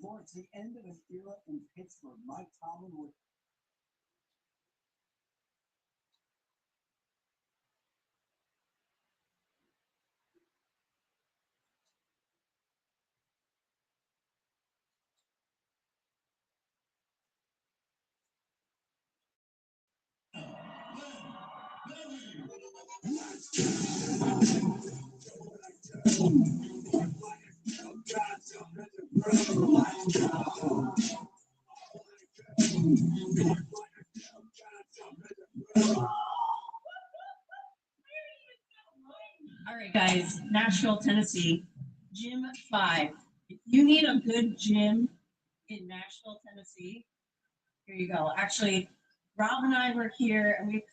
Towards the end of an era in Pittsburgh, Mike Tomlin would. All right, guys, Nashville, Tennessee, Gym 5. If you need a good gym in Nashville, Tennessee, here you go. Actually, Rob and I were here and we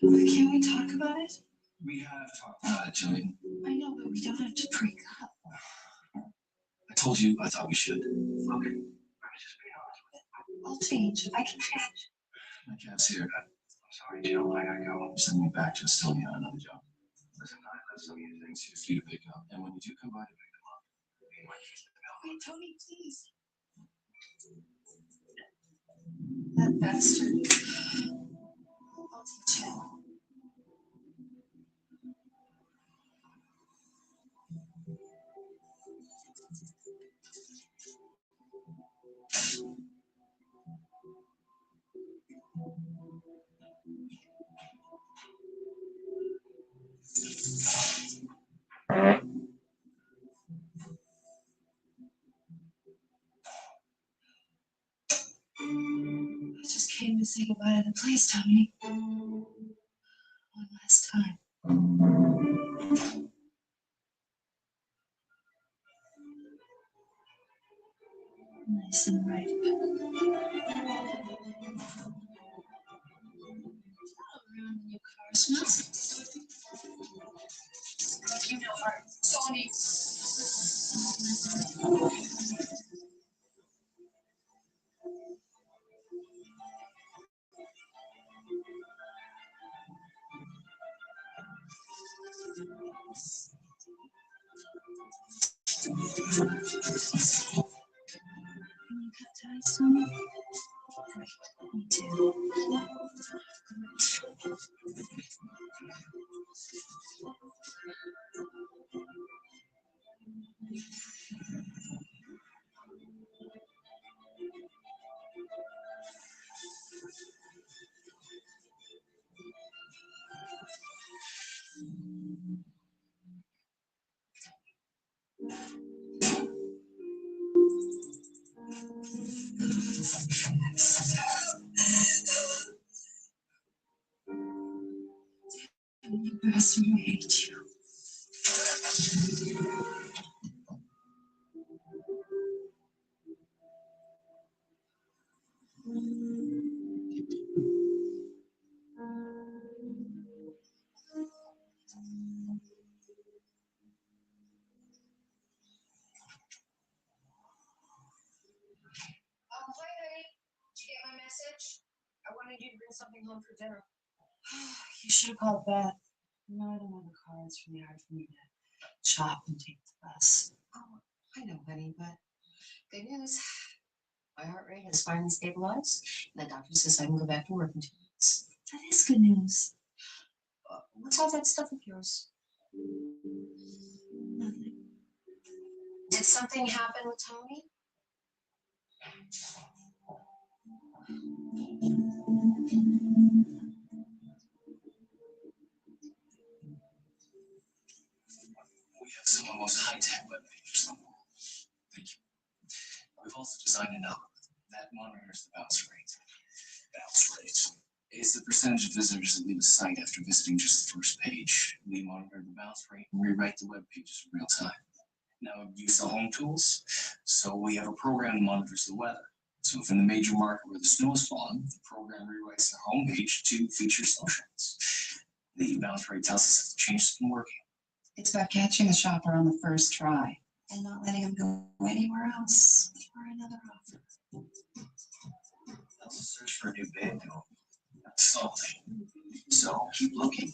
Can't we talk about it? We have talked about it, Jillian. I know, but we don't have to break up. I told you I thought we should. Okay. I'm just being honest with you. I'll change. I can change. My cat's here. I'm sorry, Jill. I gotta go. Send me back to Estonia on another job. Listen, I left some of your things here for you to pick up. And when you do come by to pick them up, you might keep the mail. Wait, Tony, please. That bastard. I'll teach him. I just came to say goodbye to the place, Tony. One last time. Nice and right. Around new car smells. You know her, Tony. Can you cut ties, Tony? Great, me too. You bastard, I hate you. Hi, honey. Did you get my message? I wanted you to bring something home for dinner. You should have called back. No, I don't have a car. It's really hard for me to shop and take the bus. Oh, I know, honey, but good news. My heart rate has finally stabilized, and the doctor says I can go back to work in 2 weeks. That is good news. What's all that stuff of yours? Nothing. Did something happen with Tony? We have some of the most high-tech web pages in the world. Thank you. We've also designed an algorithm that monitors the bounce rate. Bounce rate is the percentage of visitors that leave a site after visiting just the first page. We monitor the bounce rate and rewrite the web pages in real time. Now, you sell home tools, so we have a program that monitors the weather. So if in the major market where the snow is falling, the program rewrites their home page to feature snow showers. The bounce rate tells us if the change has been working. It's about catching a shopper on the first try. and not letting him go anywhere else for another offer. That's a search for a new band, though. That's salty. So keep looking.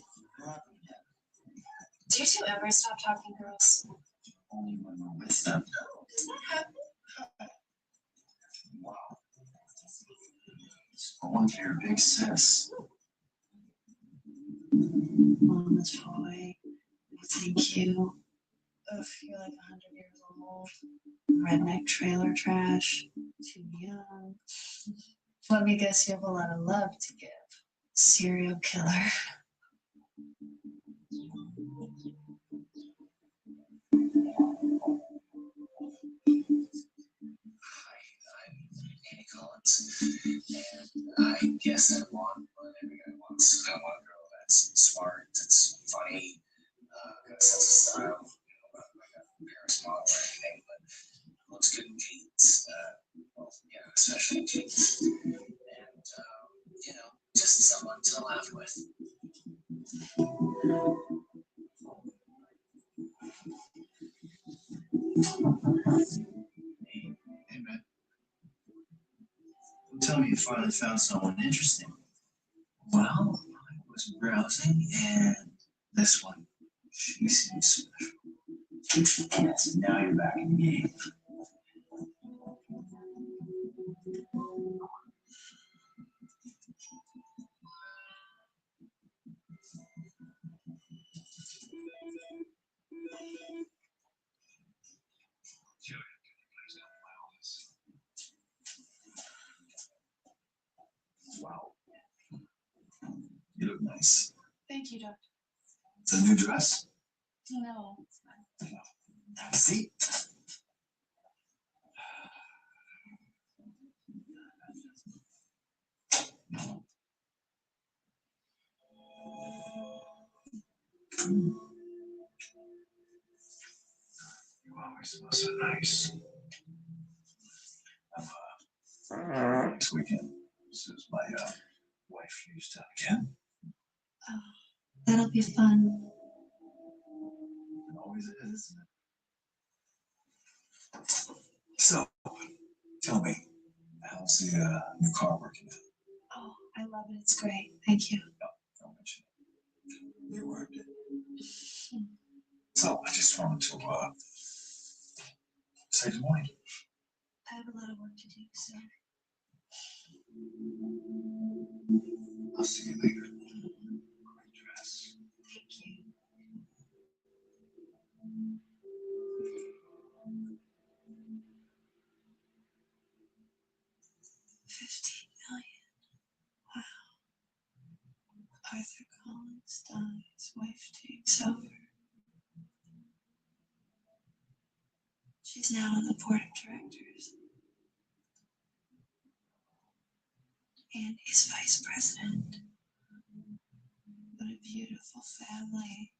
Do you two ever stop talking, girls? Only when we're with them. Does that happen? Wow. I wonder you're a big sis. Mom, the toy. Thank you. Ugh, you're like 100 years old. Redneck trailer trash. Too young. Let me guess, you have a lot of love to give. Serial killer. Annie Collins. And I guess I want what every guy wants. I want a girl that's smart, that's funny, got a sense of style. Like a Paris model or anything, but looks good in jeans. Well, yeah, especially in jeans. And, just someone to laugh with. Hey, man. Tell me you finally found someone interesting. Well, I was browsing, and this one, she seems special. And so now you're back in the game. Wow. You look nice. Thank you, Doctor. It's a new dress. No, it's fine. Have a seat. You always smell so nice. Next weekend, this is my wife used to again. Oh, that'll be fun. It always is, isn't it? So, tell me, how's the new car working out? Oh, I love it. It's great. Thank you. Don't mention it. They worked it. So, I just wanted to say good morning. I have a lot of work to do, so. I'll see you later. Great dress. Thank you. $15 million. Wow. Arthur Collins dies. Wife takes over. She's now on the board of directors. And is vice president. What a beautiful family.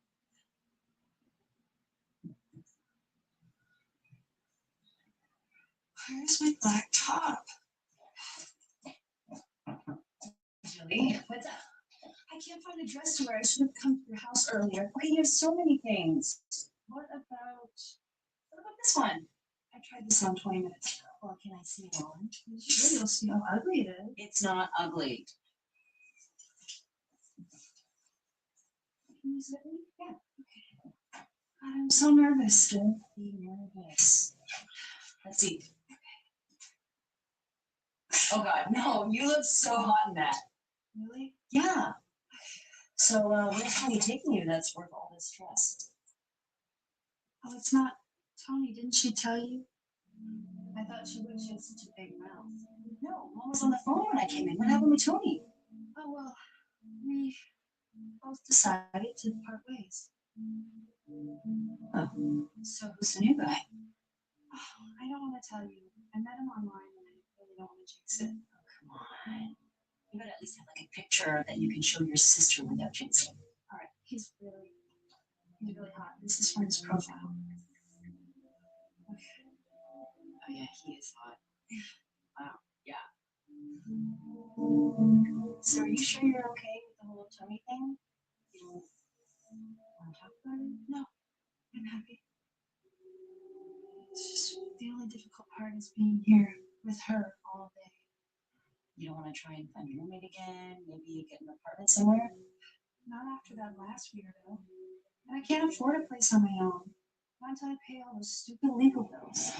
Where's my black top? Julie, what's up? I can't find a dress to wear. I should have come to your house earlier. Okay, you have so many things. What about this one? I tried this on 20 minutes ago. Well, can I see it on? Sure, you'll see how ugly it is. It's not ugly. Can you see it? Yeah. Okay. God, I'm so nervous. Don't be nervous. Let's see. Oh God, no, you look so hot in that. Really? Yeah. So, where's Tony taking you that's worth all this stress? Oh, it's not Tony. Didn't she tell you? I thought she would. She had such a big mouth. No, Mom was on the phone when I came in. What happened with Tony? Oh, well, we both decided to part ways. Oh, so who's the new guy? Oh, I don't want to tell you. I met him online and I really don't want to jinx it. Oh, come on. You gotta at least have like a picture that you can show your sister without jinxing. All right, he's really hot. This is from his profile. Oh yeah, he is hot. Wow. Yeah. So are you sure you're okay with the whole tummy thing? You don't want to talk about it? No, I'm happy. The only difficult part is being here with her all day. You don't want to try and find your roommate again? Maybe get an apartment somewhere? Not after that last weirdo. And I can't afford a place on my own. Not until I pay all those stupid legal bills.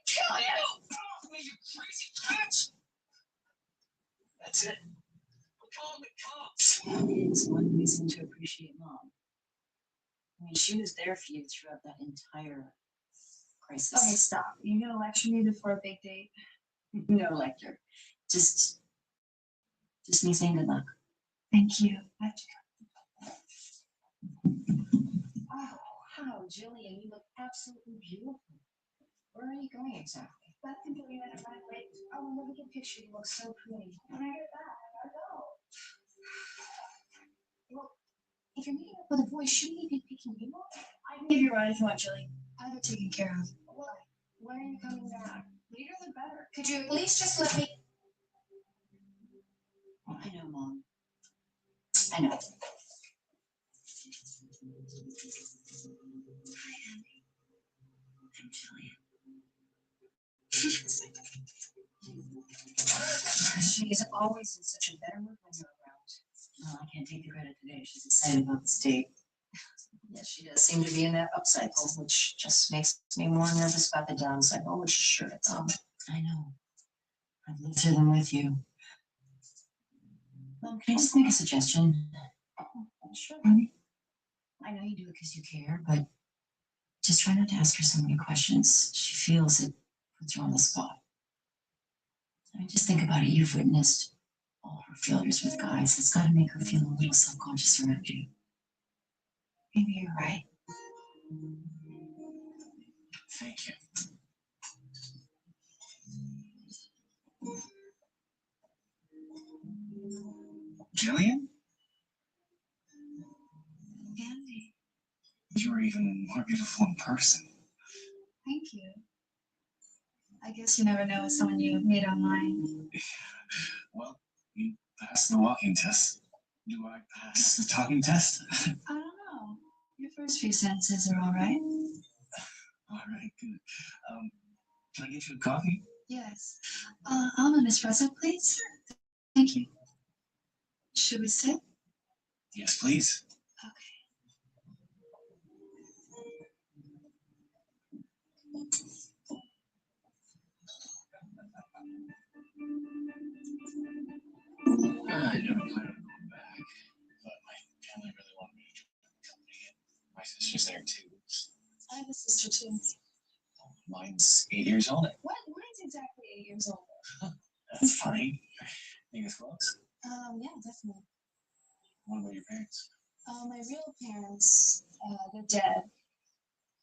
Kill you! You crazy bitch! That's it. I'm calling the cops. It's one reason to appreciate Mom. I mean, she was there for you throughout that entire crisis. Okay, stop. You're gonna lecture me before a big date? No lecture. Just me saying good luck. Thank you. I have to Oh, wow, Jillian, you look absolutely beautiful. Where are you going exactly? I think we're gonna find late. Oh, let me get a picture. You look so pretty. When I get back, I go. Well, if you're meeting up with a boy, shouldn't he be picking you up? I can give you a ride if you want, Jilly. I have it taken care of. What? When are you coming back? Later the better. Could you at least just let me? I know, Mom. I know. I'm Jillian. She's always in such a better mood when you're around. Well, I can't take the credit today. She's excited about this date. Yes, she does seem to be in that upcycle, which just makes me more nervous about the downcycle, which is sure to come. I know. I've lived through them with you. Mom, can I just make a suggestion? Sure, honey. I know you do it because you care, but just try not to ask her so many questions. She feels it puts her on the spot. I mean, just think about it. You've witnessed all her failures with guys. It's got to make her feel a little self-conscious around you. Maybe you're right. Thank you. Jillian? Andy, You're even more beautiful in person. thank you. I guess you never know with someone you meet online. Well, you passed the walking test. Do I pass the talking test? I don't know. Your first few sentences are all right. All right, good. Can I get you a coffee? Yes. I'll have an espresso, please. Thank you. Should we sit? Yes, please. I never planned on going back, but my family really wanted me to join the company, and my sister's there too. I have a sister too. Mine's 8 years old. What? Mine's exactly 8 years old. That's funny. Think it's close. Yeah, definitely. What about your parents? My real parents, they're dead.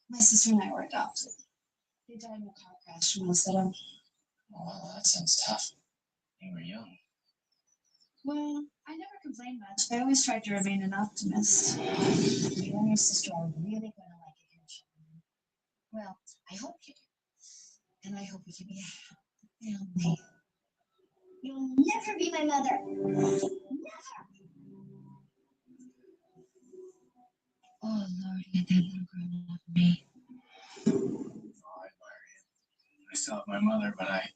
My sister and I were adopted. They died in a car crash when I was little. Oh, that sounds tough. You were young. Well, I never complained much. I always tried to remain an optimist. You and your sister are really going to like it here, children. Well, I hope you do. And I hope we can be a happy family. You'll never be my mother. Never. Oh, Lord, get that little grown up me. Oh, I admire you. I still have my mother, but I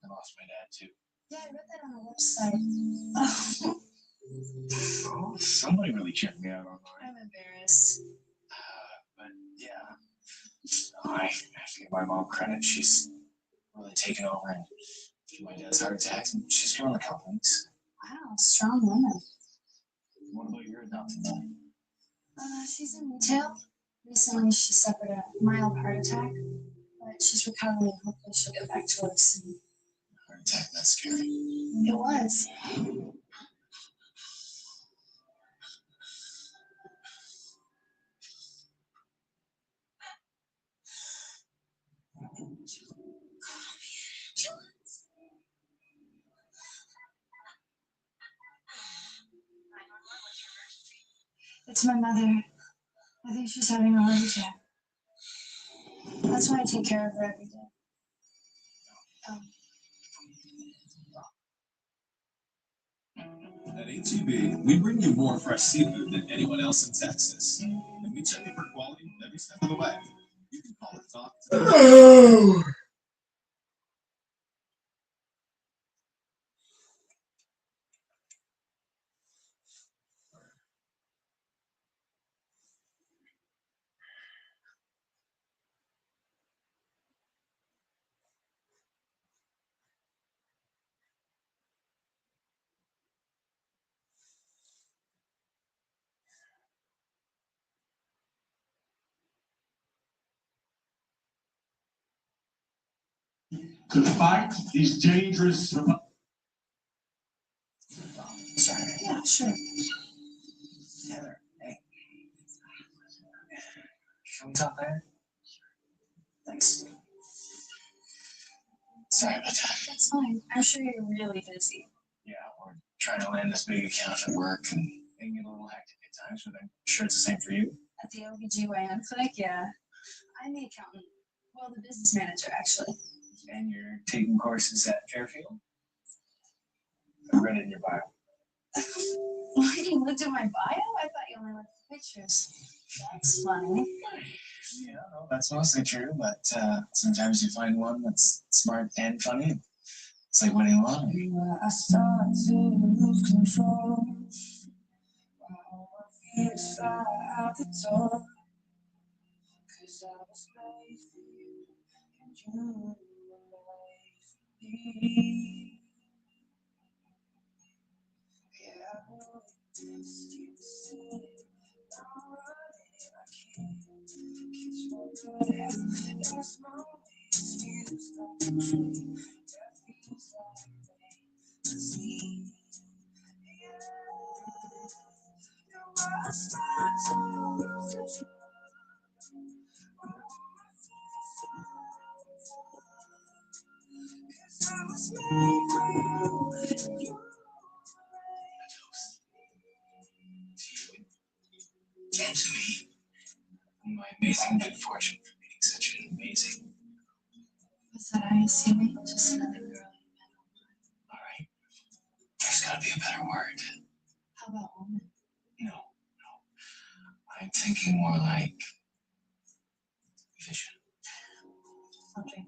lost my dad too. Yeah, I read that on the website. Oh, somebody really checked me out online. I'm embarrassed. But yeah, I have to give my mom credit. She's really taken over and through my dad's heart attacks, and she's grown a couple weeks. Wow, strong woman. What about your adopted mother? She's in retail. Recently, she suffered a mild heart attack, but she's recovering. Hopefully, she'll get back to work soon. Heart attack, that's scary. It was. It's my mother. I think she's having a heart attack. That's why I take care of her every day. At ATB, we bring you more fresh seafood than anyone else in Texas. And we check it for quality every step of the way. You can call it top. To fight these dangerous. Sorry. Yeah, sure. Taylor, hey. Can we talk later? Thanks. Sorry about that. That's fine. I'm sure you're really busy. Yeah, we're trying to land this big account at work and it can get a little hectic at times, but I'm sure it's the same for you. At the OBGYN clinic, yeah. I'm the accountant. Well, the business manager, actually. And you're taking courses at Fairfield? I read it in your bio. Why, you looked at my bio? I thought you only looked at pictures. That's funny. Yeah, no, that's mostly true, but sometimes you find one that's smart and funny. It's like winning lottery. I start to lose control. My fears fly out the door. 'Cause I was made for you, and you were made for me. Yeah, I know it's you see. I'm running, I can't catch my breath. In this moment, it's you stop to dream. That feels like rain to see. Yeah, you're my start to lose control. I was made for you, and you were And to me, my amazing good fortune for meeting such an amazing. Was that I assuming? Just another girl. Alright. There's gotta be a better word. How about woman? No. I'm thinking more like vision. Okay.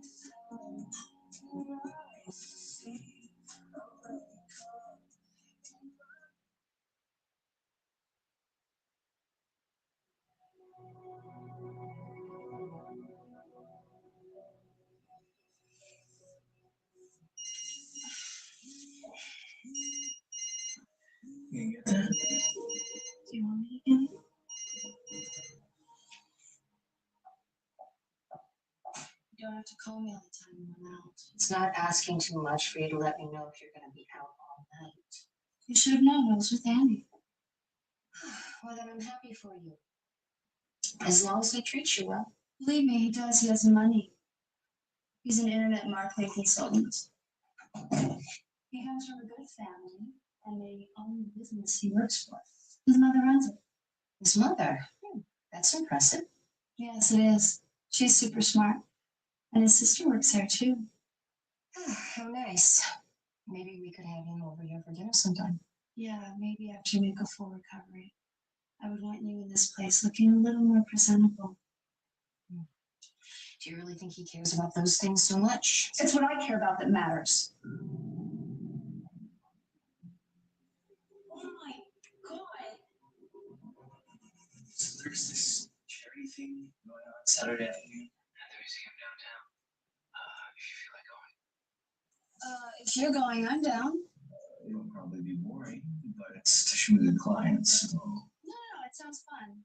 You get that? Do you want me to get it? You don't have to call me all the time when I'm out. It's not asking too much for you to let me know if you're gonna be out all night. You should have known I was with Andy. Well, then I'm happy for you. As long as he treats you well. Believe me, he does. He has money. He's an internet marketing consultant. He comes from a good family, and they own the business he works for. His mother runs it. His mother? That's impressive. Yes, it is. She's super smart. And his sister works there, too. How nice. Maybe we could have him over here for dinner sometime. Yeah, maybe after you make a full recovery. I would want you in this place looking a little more presentable. Do you really think he cares about those things so much? It's what I care about that matters. Oh my God. So there's this charity thing going on Saturday afternoon at the museum downtown. If you feel like going. If you're going, I'm down. It'll probably be boring, but it's to shoot the clients. So. No, it sounds fun.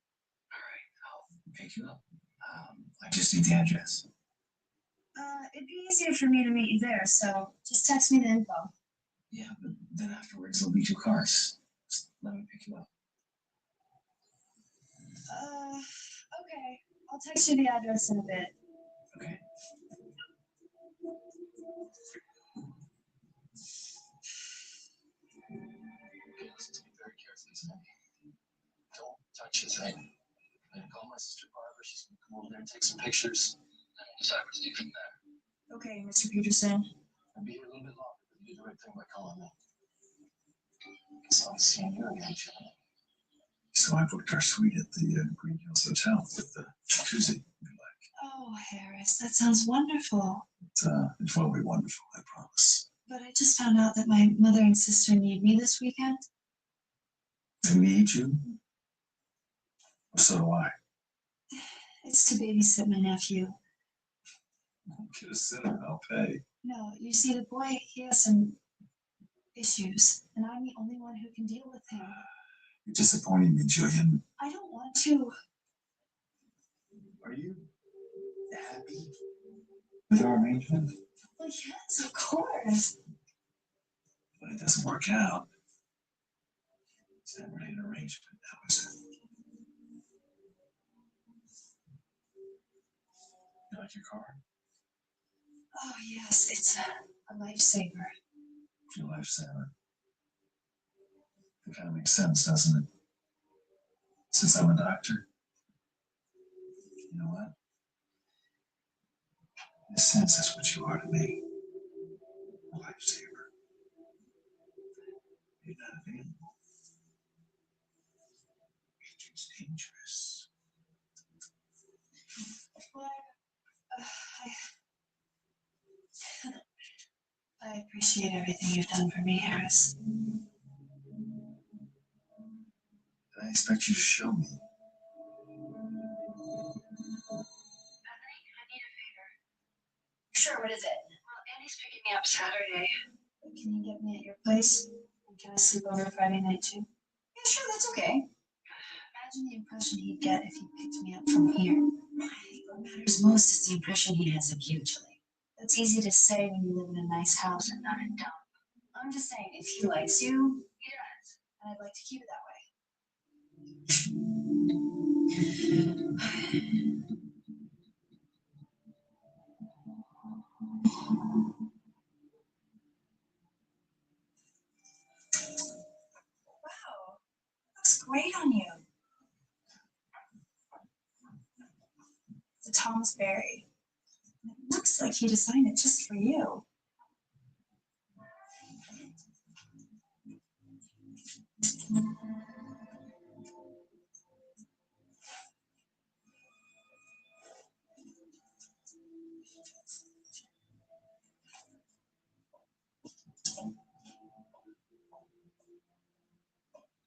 Alright, I'll pick you up. I just need the address. It'd be easier for me to meet you there, so just text me the info. Yeah, but then afterwards there'll be 2 cars. Just let me pick you up. Okay. I'll text you the address in a bit. Okay. Listen to me very carefully tonight. Don't touch his head. I'm gonna call my sister Barbara. She's gonna come over there and take some pictures. And decide what to do from there. Okay, Mr. Peterson. I'll be here a little bit longer, but you do the right thing by calling me. Guess I'll see you again, Charlie. So I booked our suite at the Green Hills Hotel with the jacuzzi. Oh, Harris, that sounds wonderful. It will be wonderful, I promise. But I just found out that my mother and sister need me this weekend. They need you. So do I. It's to babysit my nephew. Get a sitter, I'll pay. No, you see, the boy, he has some issues, and I'm the only one who can deal with him. You're disappointing me, Jillian. I don't want to. Are you happy with our arrangement? Well, yes, of course. But it doesn't work out. It's not really an arrangement, now is it? You like your car? Oh, yes, it's a lifesaver. Your lifesaver. It kind of makes sense, doesn't it? Since I'm a doctor. You know what? In a sense, that's what you are to me. A lifesaver. You're not available. It's dangerous. Well, I appreciate everything you've done for me, Harris. I expect you to show me. Sure, what is it? Well, Andy's picking me up Saturday. Can you get me at your place? And can I sleep over Friday night too? Yeah, sure, that's okay. Imagine the impression he'd get if he picked me up from here. I think what matters most is the impression he has of you, Julie. That's easy to say when you live in a nice house and not in dump. I'm just saying, if he likes you, he does. And I'd like to keep it that way. Wow, looks great on you. It's a Thomas Berry. It looks like he designed it just for you.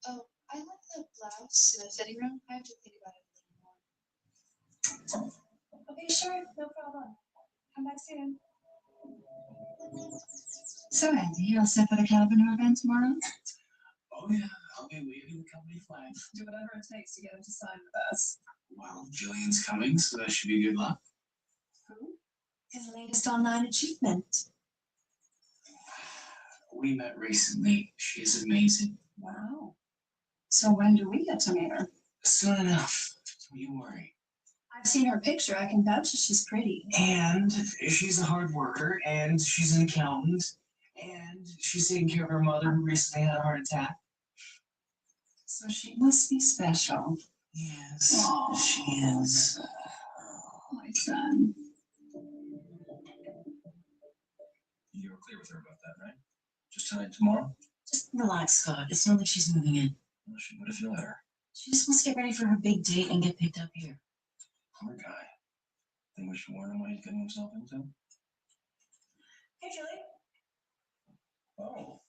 Oh, I like the blouse in the fitting room. I have to think about it a little more. Okay, sure, no problem. Come back soon. So, Andy, you all set for the Calvin event tomorrow? Oh, yeah, I'll be waving the company flag. Do whatever it takes to get him to sign with us. Well, Jillian's coming, so that should be good luck. Who? His latest online achievement. We met recently. She's amazing. Wow. So when do we get to meet her? Soon enough. Don't you worry. I've seen her picture. I can vouch that she's pretty. And she's a hard worker, and she's an accountant, and she's taking care of her mother who recently had a heart attack. So she must be special. Yes, Aw. she is. My son. You were clear with her about that, right? Just tonight, tomorrow? Just relax, Scott. It's not like she's moving in. Well, she would have feel better. She just wants to get ready for her big date and get picked up here. Poor guy. Think we should warn him what he's getting himself into? Hey, Julie. Oh,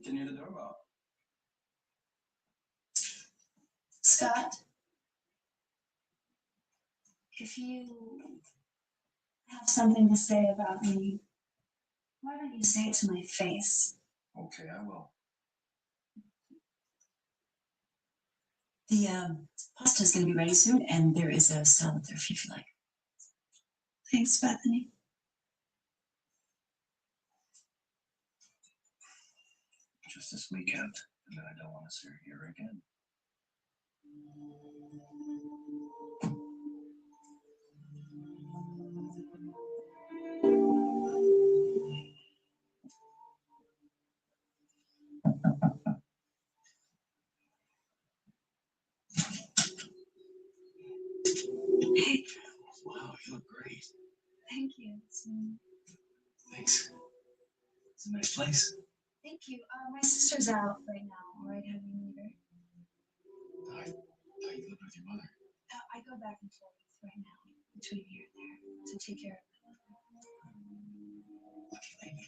can you hear the doorbell? Scott. If you have something to say about me, why don't you say it to my face? Okay, I will. The pasta's going to be ready soon, and there is a salad there if you like. Thanks, Bethany. Just this weekend, and then I don't want to see her here again. Hey, wow, you look great. soon. Thanks. It's a nice place. Thank you. My sister's out right now. All right, have you meet her? I thought you lived with your mother. I go back and forth right now between here and there to take care of my Lucky lady.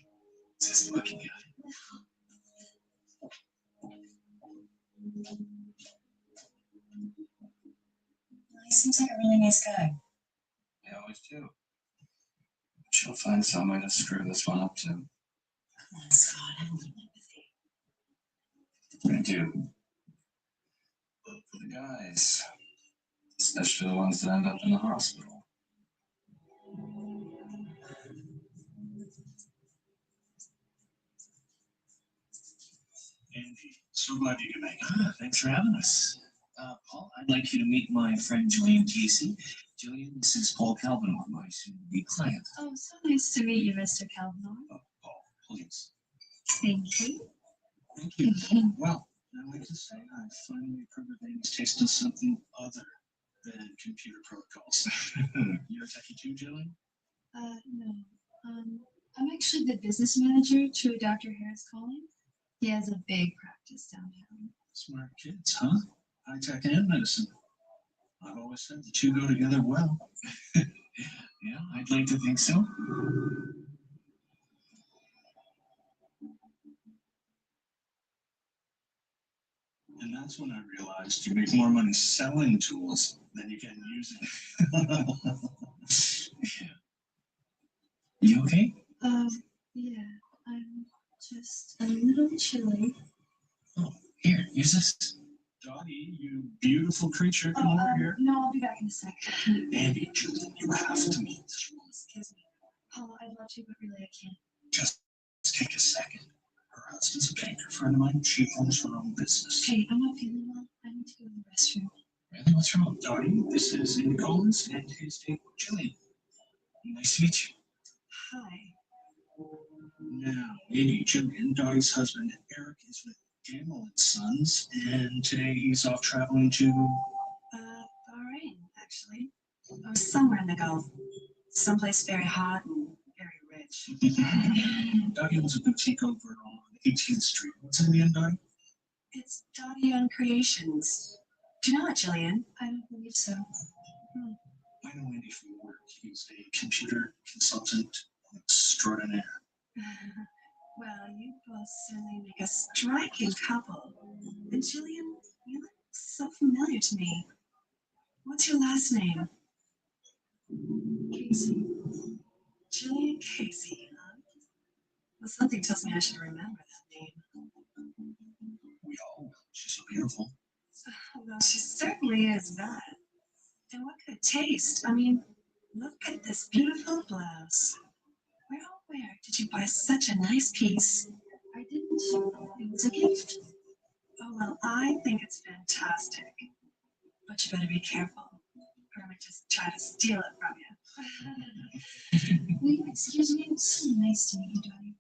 Says lucky guy. He seems like a really nice guy. I always do. She'll find someone to screw this one up to. Come on, Scott, have a little empathy. I do. But for the guys, especially the ones that end up in the hospital. Andy, so glad you could make it. Thanks for having us. Paul, I'd like you to meet my friend Jillian Casey. Jillian, this is Paul Calvinor, my soon-to-be client. Oh, so nice to meet you, Mr. Calvinor. Paul, please. Thank you. Thank you. Well, I'd like to say I finally heard that things tasted something other than computer protocols. You're a techie too, Jillian? No. I'm actually the business manager to Dr. Harris Calling. He has a big practice downtown. Smart kids, huh? High tech and medicine. I've always said the two go together well. Yeah, I'd like to think so. And that's when I realized you make more money selling tools than you can using. Yeah. You okay? Yeah, I'm just a little chilly. Oh, here, use this. Dottie, you beautiful creature, come over here. No, I'll be back in a sec. Andy, Julian, you have to meet this woman. Excuse me. Paul, I'd love to, but really I can't. Just take a second. Her husband's a banker friend of mine. She owns her own business. Hey, I'm not feeling well. I need to go to the restroom. Really? What's wrong? Dottie, this is Andy Collins and his date, Jillian. Nice to meet you. Hi. Now, Andy, Jillian, Dottie's husband, Eric, is with Gamble and Sons, and today he's off traveling to... Bahrain, actually. Or somewhere in the Gulf. Someplace very hot and very rich. Dottie owns a boutique over on 18th Street. What's in the end, Dottie? It's Dottie on Creations. Do you know it, Jillian? I don't believe so. I know Andy from work. He's a computer consultant extraordinaire. Well, you both certainly make a striking couple. And Jillian, you look so familiar to me. What's your last name? Casey. Jillian Casey, huh? Well, something tells me I should remember that name. We all will. She's so beautiful. Well, she certainly is that. And what good taste. I mean, look at this beautiful blouse. Where did you buy such a nice piece? I didn't. It was a gift. Oh, well, I think it's fantastic. But you better be careful, or I might just try to steal it from you. Will you excuse me? It's so nice to meet you, Dottie.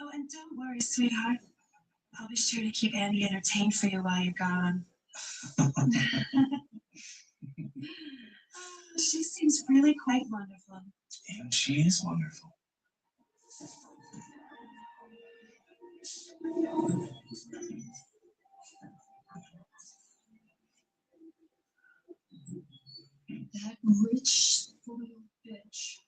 Oh, and don't worry, sweetheart. I'll be sure to keep Andy entertained for you while you're gone. She seems really quite wonderful. And she is wonderful. That rich, spoiled bitch.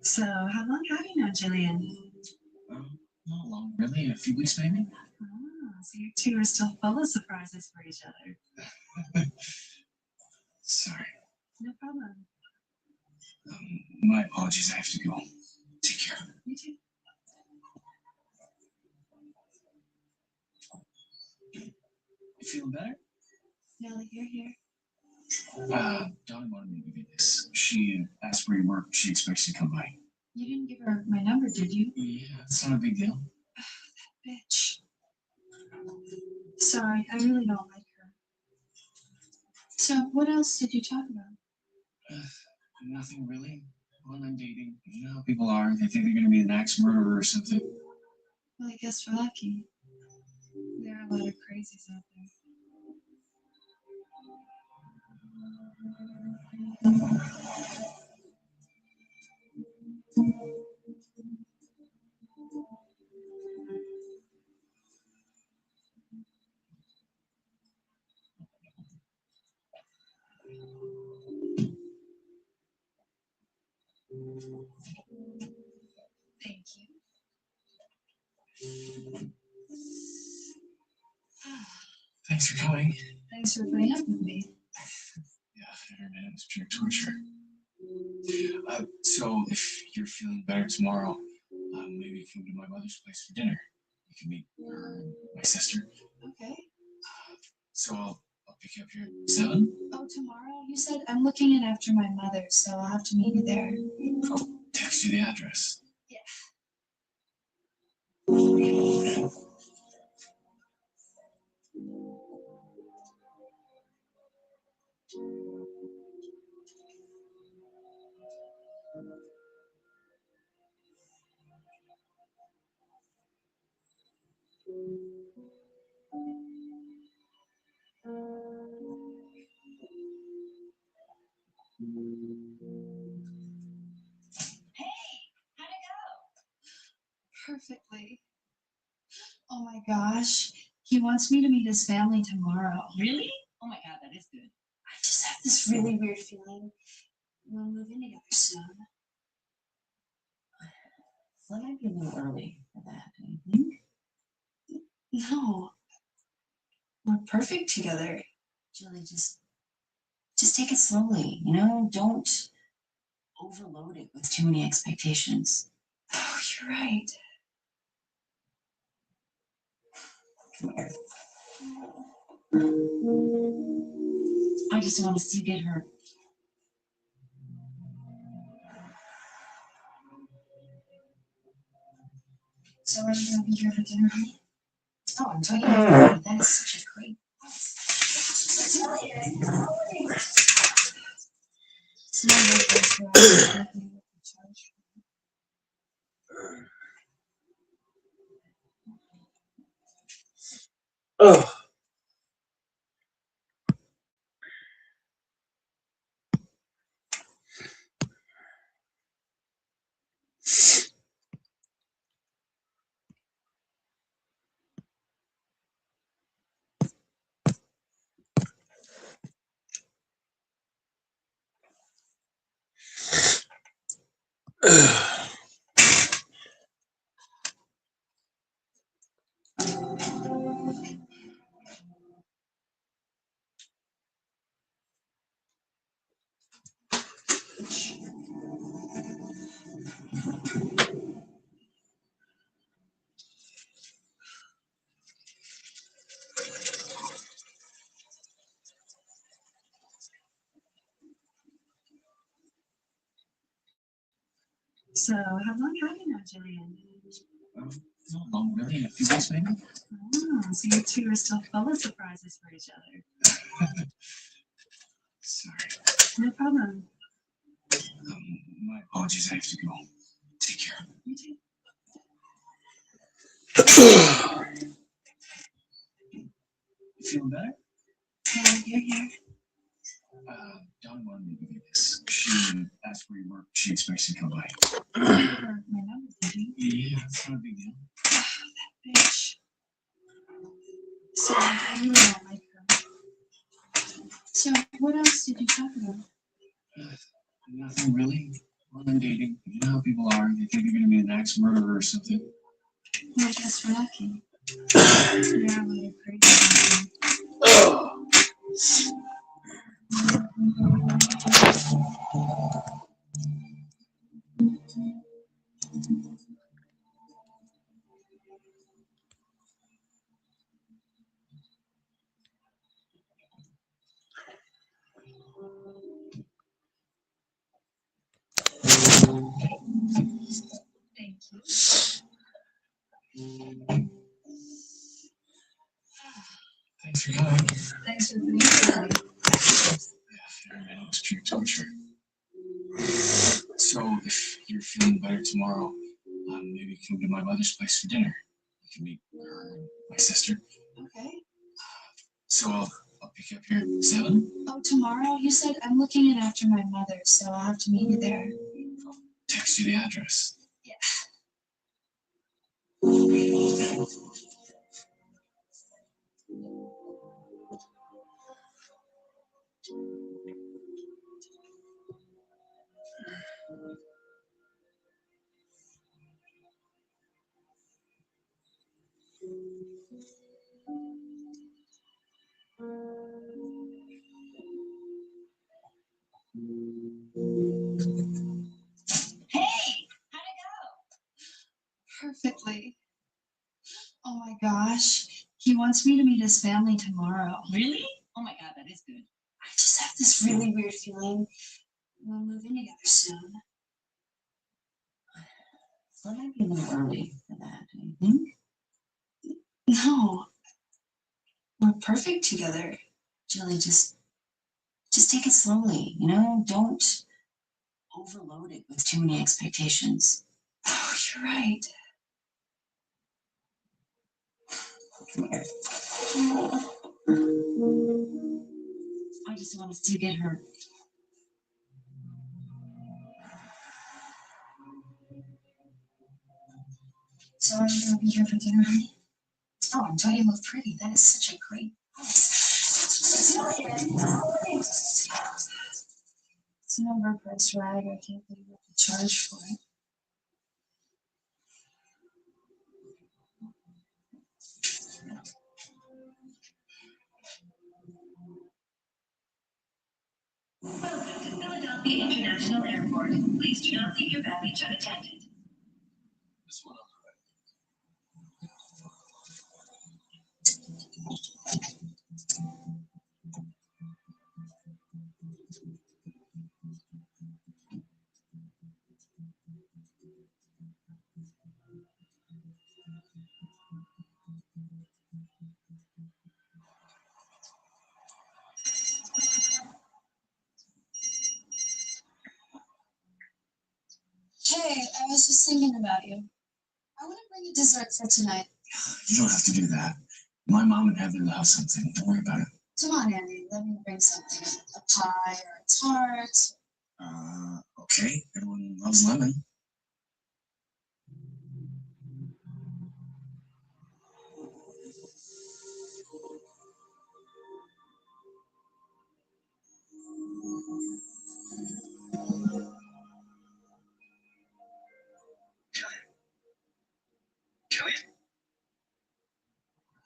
So, how long have you known Jillian? Not long, really. A few weeks, maybe. Oh, so you two are still full of surprises for each other. Sorry. No problem. My apologies. I have to go. Take care. You too. You feeling better? Nellie, you're here. Dottie wanted me to give you this. She asked where you work. She expects you to come by. You didn't give her my number, did you? Yeah, it's not a big deal. That bitch. Sorry, I really don't like her. So, what else did you talk about? Nothing really. Online dating. You know how people are. They think they're gonna be an axe murderer or something. Well, I guess we're lucky. There are a lot of crazies out there. Thank you. Thanks for coming. Thanks for putting up with me. Yeah, internet is pure torture. So if you're feeling better tomorrow, maybe you can come to my mother's place for dinner. You can meet her and my sister. Okay. So I'll pick you up here at 7. Oh, tomorrow? You said I'm looking in after my mother, so I'll have to meet you there. I'll text you the address. Yeah. How'd it go? Perfectly. Oh my gosh. He wants me to meet his family tomorrow. Really? Oh my God, that is good. I just have this really weird feeling we'll move in together soon. That might be a little early for that, do you think? No. We're perfect together. Julie, just take it slowly, you know? Don't overload it with too many expectations. Oh, you're right. Come here. I just don't want to see you get hurt. So are you gonna be here for dinner? Oh, I'm talking about that is such a great. It's not my place, so I definitely will be charged. Oh. So, how long have you known Jillian? Not long, really. A few weeks, maybe. Oh, so you two are still full of surprises for each other. Sorry. No problem. My apologies. I have to go. Take care. You too. You feeling better? Yeah, you're here. Dawn wanted me to give you this. She asked where you work. She expects you to come by. For my number, did you? Yeah, it's not a big deal. That bitch. So, I really don't like her. So, what else did you talk about? Nothing really. Online dating. You know how people are. They think they're gonna be an axe murderer or something. Well, I guess we're lucky. There are a lot of crazy Thank you. Thanks for coming. Thanks for being here. Yeah, it's pure torture. feeling better tomorrow, maybe come to my mother's place for dinner. You can meet her and my sister. Okay. So I'll pick you up here at 7. Oh, tomorrow? You said I'm looking in after my mother, so I'll have to meet you there. I'll text you the address. Yeah. Hey, how'd it go? Perfectly. Oh my gosh. He wants me to meet his family tomorrow. Really? Oh my God, that is good. I just have this really weird feeling we'll move in together soon. So it might be a little early for that, do you think? No, we're perfect together. Jilly, just take it slowly, you know? Don't overload it with too many expectations. Oh, you're right. Come here. I just want us to get her. So are you gonna be here for dinner, honey? Oh, and don't you look pretty? That is such a great It's an overpriced rag. I can't believe what they charge for it. Welcome to Philadelphia International Airport. Please do not leave your baggage unattended. This one Hey, I was just thinking about you. I want to bring a dessert for tonight. You don't have to do that. My mom and Heather will have something. Don't worry about it. Come on, Andy. Let me bring something. A pie or a tart. Okay. Everyone loves lemon.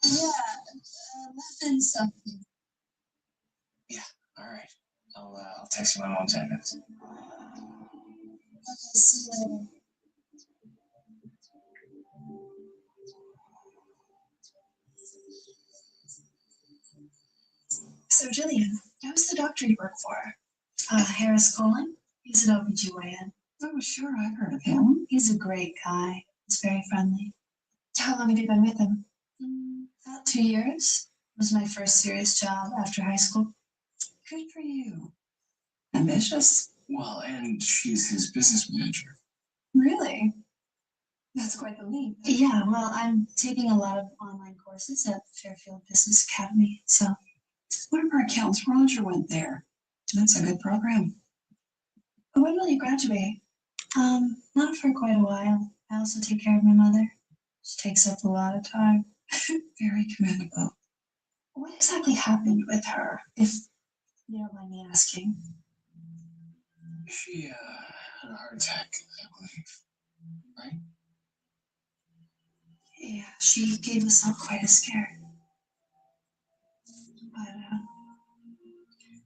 Yeah, muffin something. Yeah. All right. I'll text you my mom 10 minutes. Okay, see you later. So, Jillian, who's the doctor you work for? Harris Colin. He's an OBGYN. Oh, sure, I've heard of him. He's a great guy. He's very friendly. How long have you been with him? About 2 years. It was my first serious job after high school. Good for you. Ambitious. Well, and she's his business manager. Really? That's quite the leap. Yeah, well, I'm taking a lot of online courses at Fairfield Business Academy, so. One of our accountants, Roger, went there. That's a good program. When will you graduate? Not for quite a while. I also take care of my mother. She takes up a lot of time. Very commendable. What exactly happened with her, if you don't mind me asking? She had a heart attack, I believe. Right? Yeah, she gave us all quite a scare. But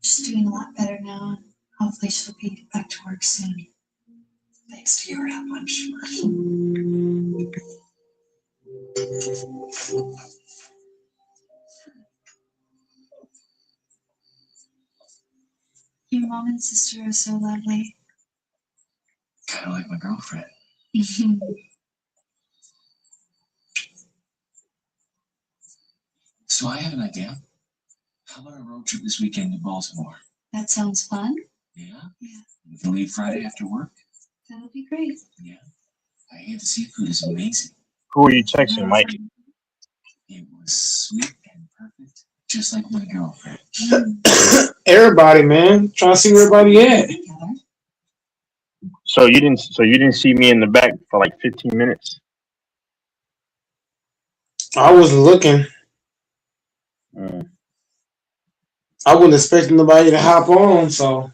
she's doing a lot better now, and hopefully she'll be back to work soon. Thanks to your help, I'm sure. Your mom and sister are so lovely. Kind of like my girlfriend. So I have an idea. How about a road trip this weekend to Baltimore? That sounds fun. Yeah? Yeah. We can leave Friday after work. That would be great. Yeah. I ate the seafood. It's amazing. Who are you texting, Mike? It was sweet and perfect, just like my girlfriend. Everybody, man, trying to see where everybody at. So you didn't see me in the back for like 15 minutes. I wasn't looking. I wasn't expecting nobody to hop on, so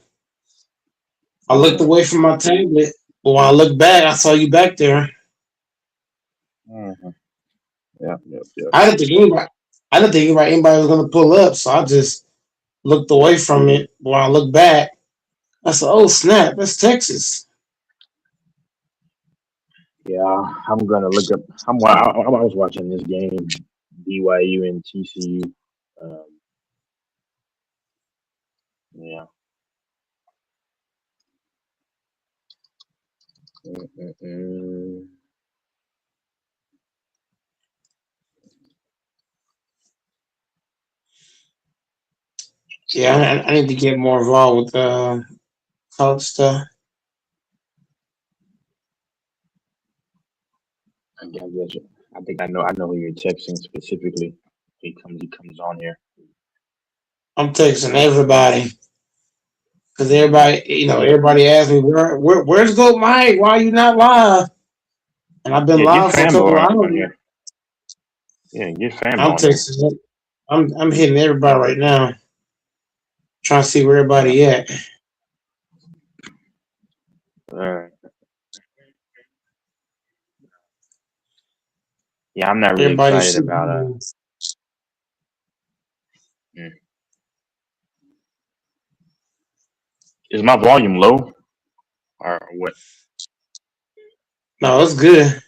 I looked away from my tablet. But when I looked back, I saw you back there. Mm-hmm. Yep. I didn't think anybody was gonna pull up, so I just looked away from it. But when I looked back, I said, "Oh snap, that's Texas." Yeah, I'm gonna look up. I was watching this game, BYU and TCU. Yeah. Mm-mm-mm. Yeah, I need to get more involved with college stuff. I guess I think I know who you're texting specifically. He comes on here. I'm texting everybody because everybody asks me where's Go Mike? Why are you not live? And I've been Yeah, get live for a Fambo couple on hours. here. Yeah, get Fambo I'm on here. texting. I'm hitting everybody right now, trying to see where everybody at. Yeah, I'm not really Everybody excited should about Is my volume low or what? No, it's good.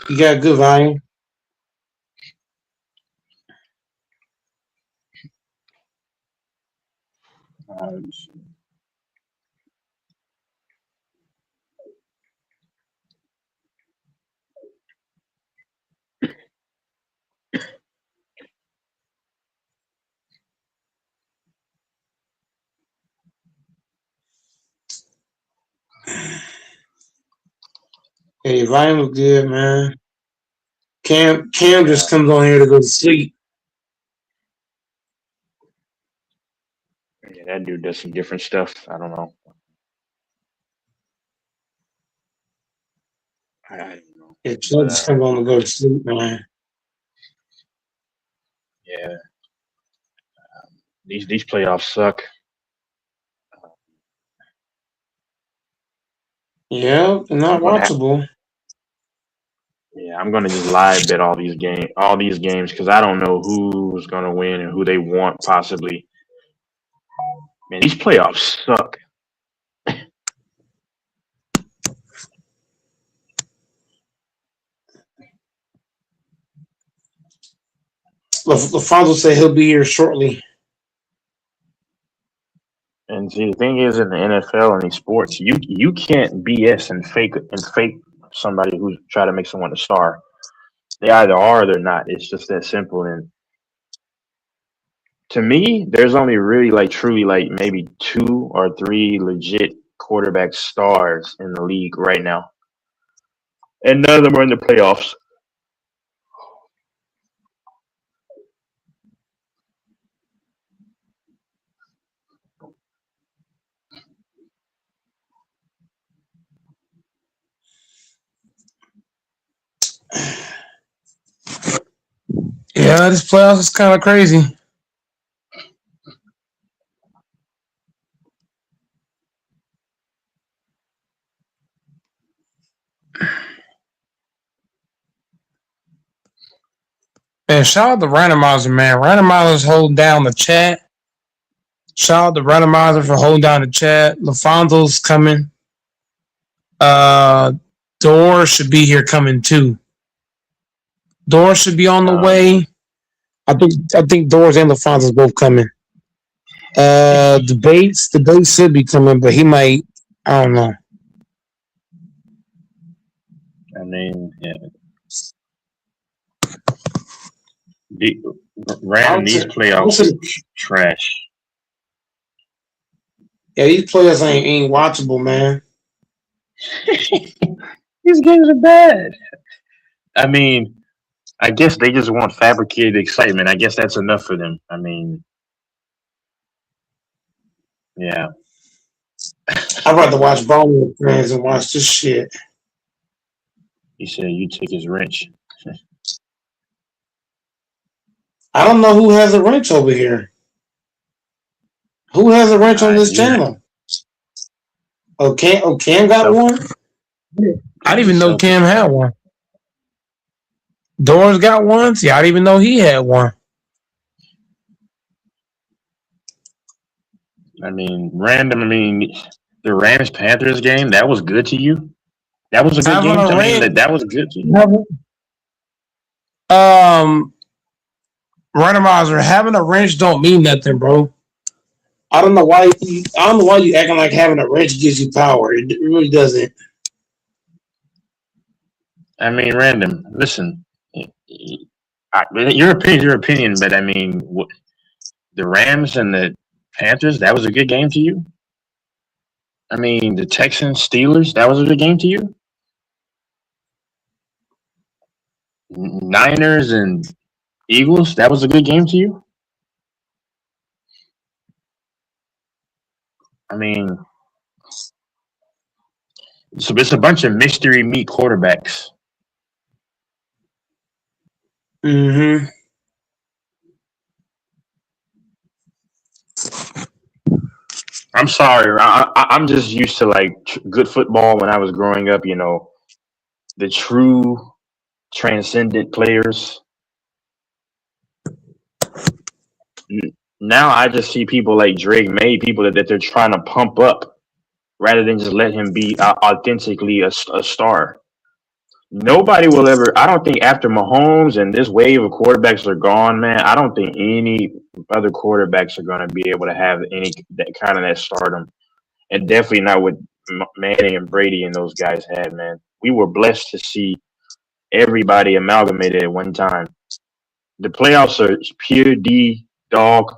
You got good volume. Hey, volume was good, man. Cam just comes on here to go to sleep. Yeah, that dude does some different stuff. I don't know. I don't know. Yeah, Chubb just comes on to go to sleep, man. Yeah. These playoffs suck. Yeah, they're not watchable. Yeah, I'm gonna just live bet all these games because I don't know who's gonna win and who they want possibly. Man, these playoffs suck. LaFonso said he'll be here shortly. And see, the thing is, in the NFL and these sports, you can't BS and fake somebody who's trying to make someone a star. They either are or they're not. It's just that simple. And to me, there's only really truly maybe 2 or 3 legit quarterback stars in the league right now, and none of them are in the playoffs. Yeah, this playoffs is kind of crazy. Man, shout out to Randomizer, man. Randomizer's holding down the chat. Shout out to Randomizer for holding down the chat. LaFonso's coming. Door should be here coming too. Door should be on the way. I think Doors and LaFonso's both coming. Debates should be coming, but he might. I don't know. I mean, yeah. Random these playoffs are trash. Yeah, these players ain't watchable, man. These games are bad. I mean, I guess they just want fabricated excitement. I guess that's enough for them. I mean, yeah. I'd rather watch Bowling fans and watch this shit. He said you take his wrench. I don't know who has a wrench over here. Who has a wrench on this channel? Oh, Cam got one? I didn't even know Cam had one. Doors got one? See, I didn't even know he had one. I mean, the Rams Panthers game, that was good to you? That was a good game? I mean, that was good to you? Randomizer, having a wrench don't mean nothing, bro. I don't know why you acting like having a wrench gives you power. It really doesn't. I mean, Random, listen. Your opinion, but I mean, the Rams and the Panthers, that was a good game to you? I mean, the Texans, Steelers, that was a good game to you? Niners and Eagles, that was a good game to you? I mean, so it's a bunch of mystery meat quarterbacks. Mm-hmm. I'm sorry. I'm just used to like good football when I was growing up. You know, the true transcendent players. Now I just see people like Drake May, people that they're trying to pump up rather than just let him be authentically a star. Nobody will ever. I don't think after Mahomes and this wave of quarterbacks are gone, man. I don't think any other quarterbacks are going to be able to have any that stardom, and definitely not what Manning and Brady and those guys had, man. We were blessed to see everybody amalgamated at one time. The playoffs are pure dog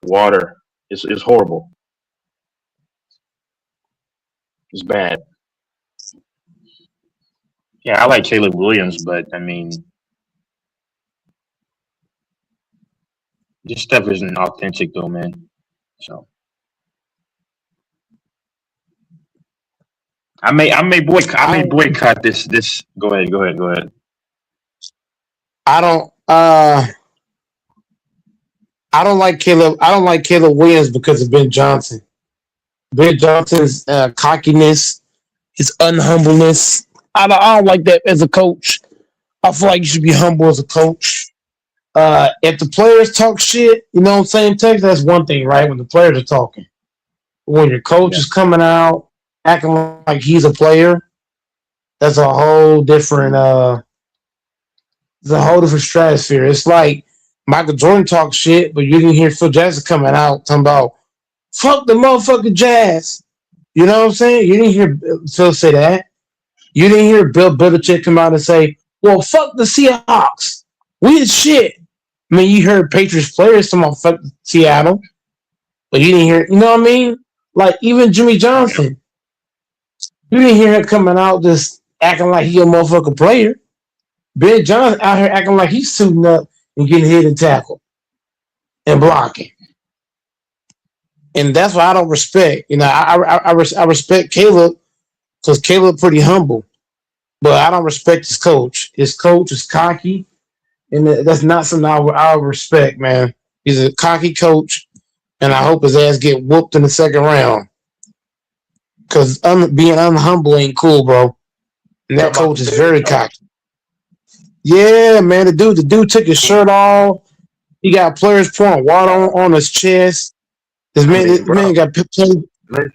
water. It's horrible. It's bad. Yeah, I like Caleb Williams, but I mean, this stuff isn't authentic though, man. So I may boycott this. Go ahead. I don't like Caleb Williams because of Ben Johnson. Ben Johnson's cockiness, his unhumbleness. I don't like that as a coach. I feel like you should be humble as a coach. If the players talk shit, you know what I'm saying, Texas, that's one thing, right? When the players are talking. When your coach is coming out acting like he's a player, that's a whole different stratosphere. It's like Michael Jordan talks shit, but you didn't hear Phil Jackson coming out talking about fuck the motherfucking Jazz. You know what I'm saying? You didn't hear Phil say that. You didn't hear Bill Belichick come out and say, well, fuck the Seahawks. We is shit. I mean, you heard Patriots players talking about fuck Seattle, but you didn't hear, you know what I mean? Like, even Jimmy Johnson. You didn't hear him coming out just acting like he a motherfucking player. Ben Johnson out here acting like he's suiting up and getting hit and tackled and blocking. And that's why I don't respect. You know, I respect Caleb because Caleb pretty humble. But I don't respect his coach. His coach is cocky. And that's not something I would respect, man. He's a cocky coach. And I hope his ass get whooped in the second round. Because being unhumble ain't cool, bro. And that coach is very cocky. Yeah, man. The dude took his shirt off. He got players pouring water on his chest. This man got played. Listen,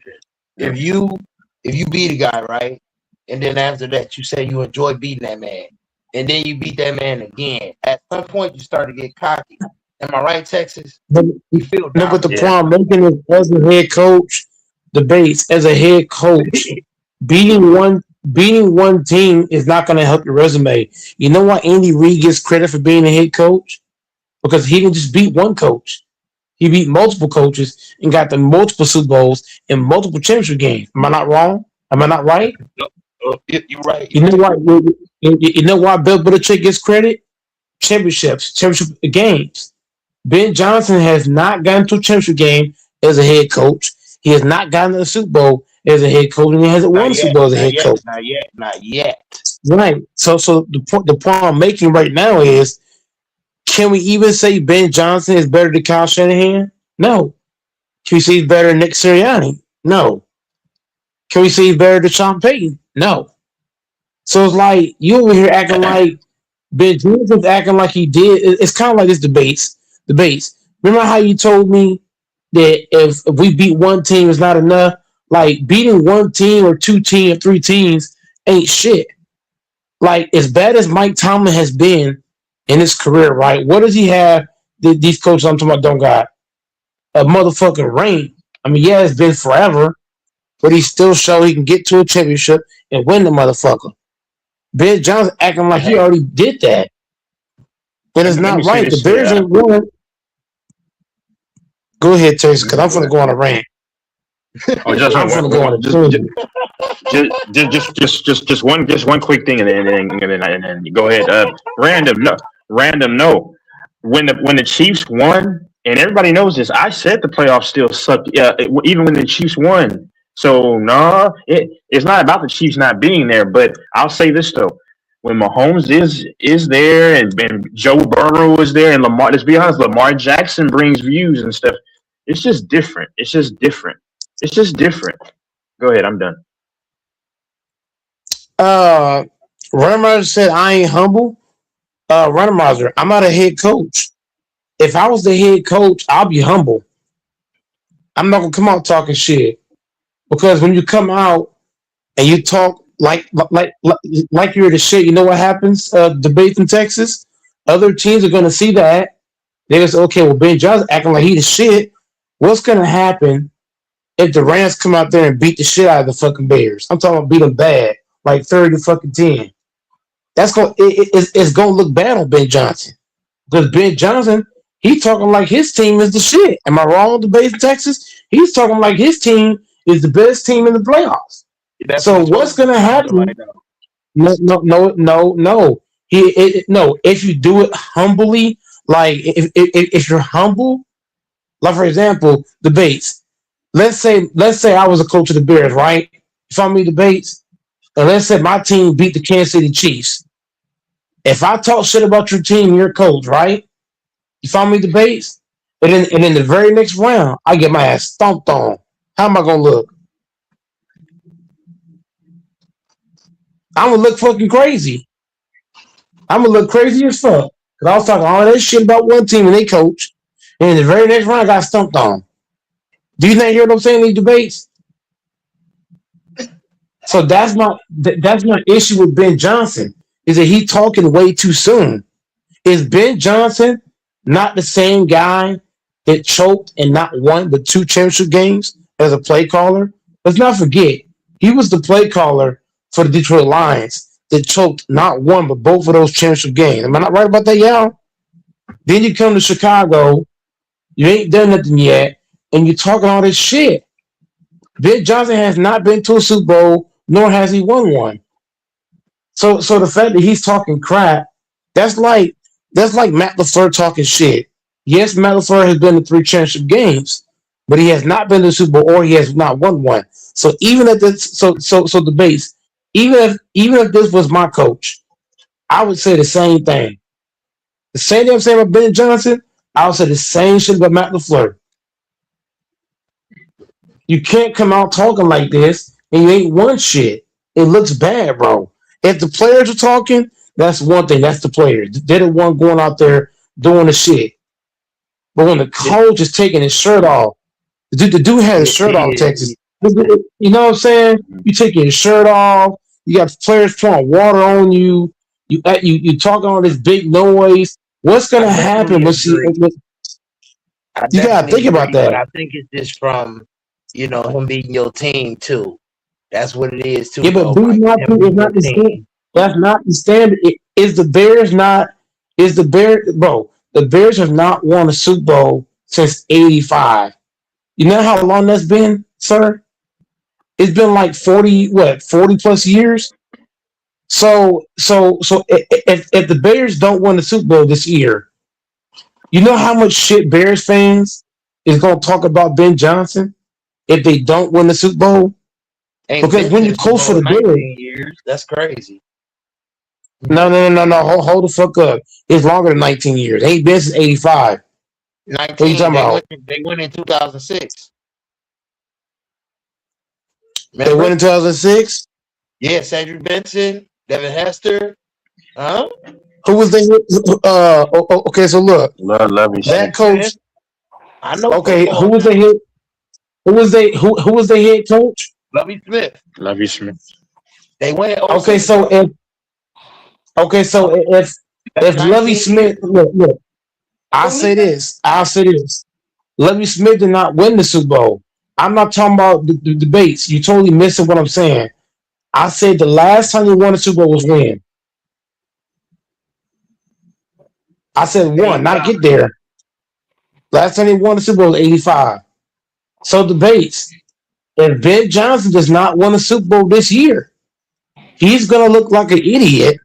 if you beat a guy, right, and then after that you say you enjoy beating that man, and then you beat that man again, at some point you start to get cocky. Am I right, Texas? You feel no, but the problem making it as a head coach debates as a head coach, beating one team is not going to help your resume. You know why Andy Reid gets credit for being a head coach? because he didn't just beat one coach. He beat multiple coaches and got the multiple Super Bowls and multiple championship games. Am I not wrong? Am I not right? You're right. You know why? You know why Bill Belichick gets credit? Championship games. Ben Johnson has not gotten to a championship game as a head coach. He has not gotten to the Super Bowl as a head coach, and he hasn't won a Super Bowl as a head coach. Not yet. Right. So the point I'm making right now is, can we even say Ben Johnson is better than Kyle Shanahan? No. Can we say he's better than Nick Sirianni? No. Can we say he's better than Sean Payton? No. So it's like you over here acting like Ben Johnson's acting like he did. It's kind of like this debates. Remember how you told me that if we beat one team is not enough? Like beating one team or two teams or three teams ain't shit. Like as bad as Mike Tomlin has been in his career, right? What does he have that these coaches I'm talking about don't got? A motherfucking ring. I mean, yeah, it's been forever, but he still showed he can get to a championship and win the motherfucker. Ben Johnson acting like he already did that. But it's not right. The Bears ain't won. Go ahead, Chase, because I'm going to go on a rant. Oh, just one quick thing, and then go ahead. Random. No, when the Chiefs won, and everybody knows this, I said the playoffs still suck. Even when the Chiefs won. So no, it's not about the Chiefs not being there. But I'll say this though: when Mahomes is there, and Joe Burrow is there, and Lamar. Let's be honest, Lamar Jackson brings views and stuff. It's just different. Go ahead, I'm done. Randomizer said I ain't humble. Randomizer, I'm not a head coach. If I was the head coach, I'll be humble. I'm not gonna come out talking shit. Because when you come out and you talk like you're the shit, you know what happens? Debates in Texas, other teams are gonna see that. They're gonna say, okay, well, Ben Johnson acting like he the shit. What's gonna happen if the Rams come out there and beat the shit out of the fucking Bears? I'm talking about beat them bad, like 30-10. That's it's gonna look bad on Ben Johnson. Because Ben Johnson, he's talking like his team is the shit. Am I wrong with the base in Texas? He's talking like his team is the best team in the playoffs. So what's gonna happen? No. If you do it humbly, like if you're humble, like for example, debates. Let's say I was a coach of the Bears, right? You follow me, debates? And let's say my team beat the Kansas City Chiefs. If I talk shit about your team, your coach, right? You follow me, debates? And then the very next round, I get my ass stomped on. How am I gonna look? I'm gonna look fucking crazy. I'm gonna look crazy as fuck. Cause I was talking all that shit about one team and they coach. And in the very next round, I got stumped on. Do you not hear what I'm saying in these debates? So that's my issue with Ben Johnson, is that he talking way too soon. Is Ben Johnson not the same guy that choked and not won but 2 championship games as a play caller? Let's not forget, he was the play caller for the Detroit Lions that choked not one but both of those championship games. Am I not right about that, y'all? Then you come to Chicago, you ain't done nothing yet, and you're talking all this shit. Ben Johnson has not been to a Super Bowl, nor has he won one. So the fact that he's talking crap, that's like Matt LeFleur talking shit. Yes, Matt LeFleur has been to 3 championship games, but he has not been to the Super Bowl or he has not won one. So even at this, so the base, even if this was my coach, I would say the same thing. The same thing I'm saying about Ben Johnson, I would say the same shit about Matt LeFleur. You can't come out talking like this and you ain't won shit. It looks bad, bro. If the players are talking, that's one thing. That's the players. They're the one going out there doing the shit. But when the coach is taking his shirt off, the dude had his shirt off, Texas. You know what I'm saying? You taking your shirt off. You got players pouring water on you. You talking all this big noise. What's gonna happen when you gotta think about that. But I think it's just from him beating your team too. That's what it is too. Yeah, but beating my team is not the standard. That's not the standard. Is the Bears not? Is the Bears, bro? the Bears have not won a Super Bowl since '85. You know how long that's been, sir? It's been like 40 plus years. So if the Bears don't win the Super Bowl this year, you know how much shit Bears fans is gonna talk about Ben Johnson if they don't win the Super Bowl? Ain't Because been when to you the Super coach for Bowl the in Bears, 19 years. That's crazy. no. Hold the fuck up. It's longer than 19 years. Ain't been since '85. What are you 19. talking about? They went in 2006. They went Remember? in 2006. Yeah, Cedric Benson, Devin Hester. Huh? Who was they? Okay, so look, Lovey that Smith. coach. I know Okay, who football was now. the head? Who was the head coach? Lovey Smith. Lovey Smith. They went in Okay, 06, so bro. if That's Lovey 19 Smith, years. look, I'll Don't say listen. this. I'll say this. Lovey Smith did not win the Super Bowl. I'm not talking about the debates. You totally missing what I'm saying. I said the last time he won the Super Bowl was when? I said one, not 85. get there. Last time he won the Super Bowl was '85. So debates. If Ben Johnson does not win the Super Bowl this year, he's gonna look like an idiot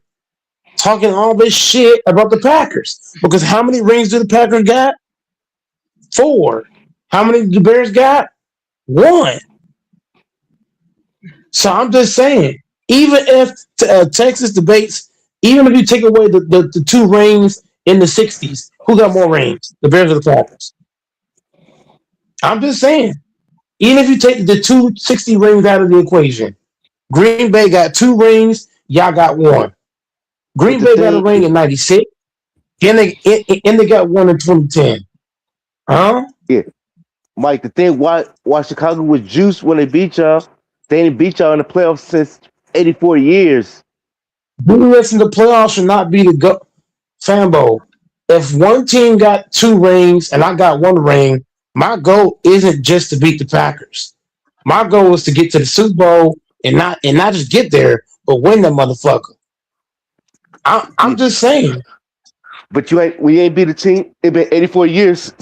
talking all this shit about the Packers. Because how many rings do the Packers got? 4. How many do the Bears got? 1. So I'm just saying, even if Texas debates, even if you take away the 2 rings in the '60s, who got more rings? The Bears or the Packers? I'm just saying, even if you take the 260 rings out of the equation, Green Bay got 2 rings, y'all got 1. Green the Bay got a thing, ring in '96, and they got 1 in 2010. Huh? yeah, Mike, the thing why Chicago was juiced when they beat y'all, they ain't beat y'all in the playoffs since 84 years. Listen, the playoffs should not be the go. Sambo, if one team got 2 rings and I got 1 ring, my goal isn't just to beat the Packers. My goal is to get to the Super Bowl and not just get there, but win that motherfucker. I'm just saying. But we ain't beat a team. It been 84 years.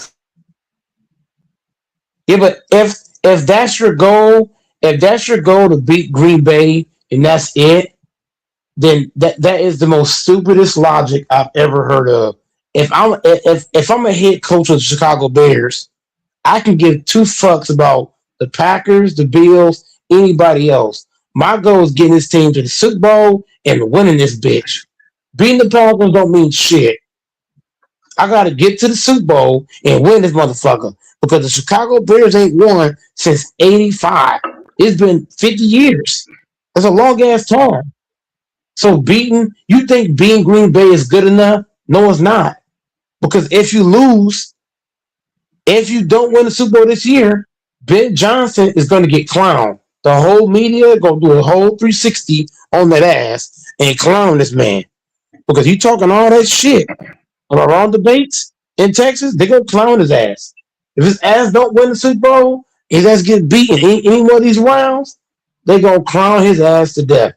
Yeah, but if that's your goal, to beat Green Bay and that's it, then that is the most stupidest logic I've ever heard of. If I'm a head coach of the Chicago Bears, I can give 2 fucks about the Packers, the Bills, anybody else. My goal is getting this team to the Super Bowl and winning this bitch. Beating the Packers don't mean shit. I gotta get to the Super Bowl and win this motherfucker because the Chicago Bears ain't won since '85. It's been 50 years. That's a long ass time. So you think beating Green Bay is good enough? No, it's not. Because if you lose, if you don't win the Super Bowl this year, Ben Johnson is going to get clowned. The whole media going to do a whole 360 on that ass and clown this man. Because you talking all that shit on our own debates in Texas, they're going to clown his ass. If his ass don't win the Super Bowl, his ass get beaten any one of these rounds, they're going to clown his ass to death.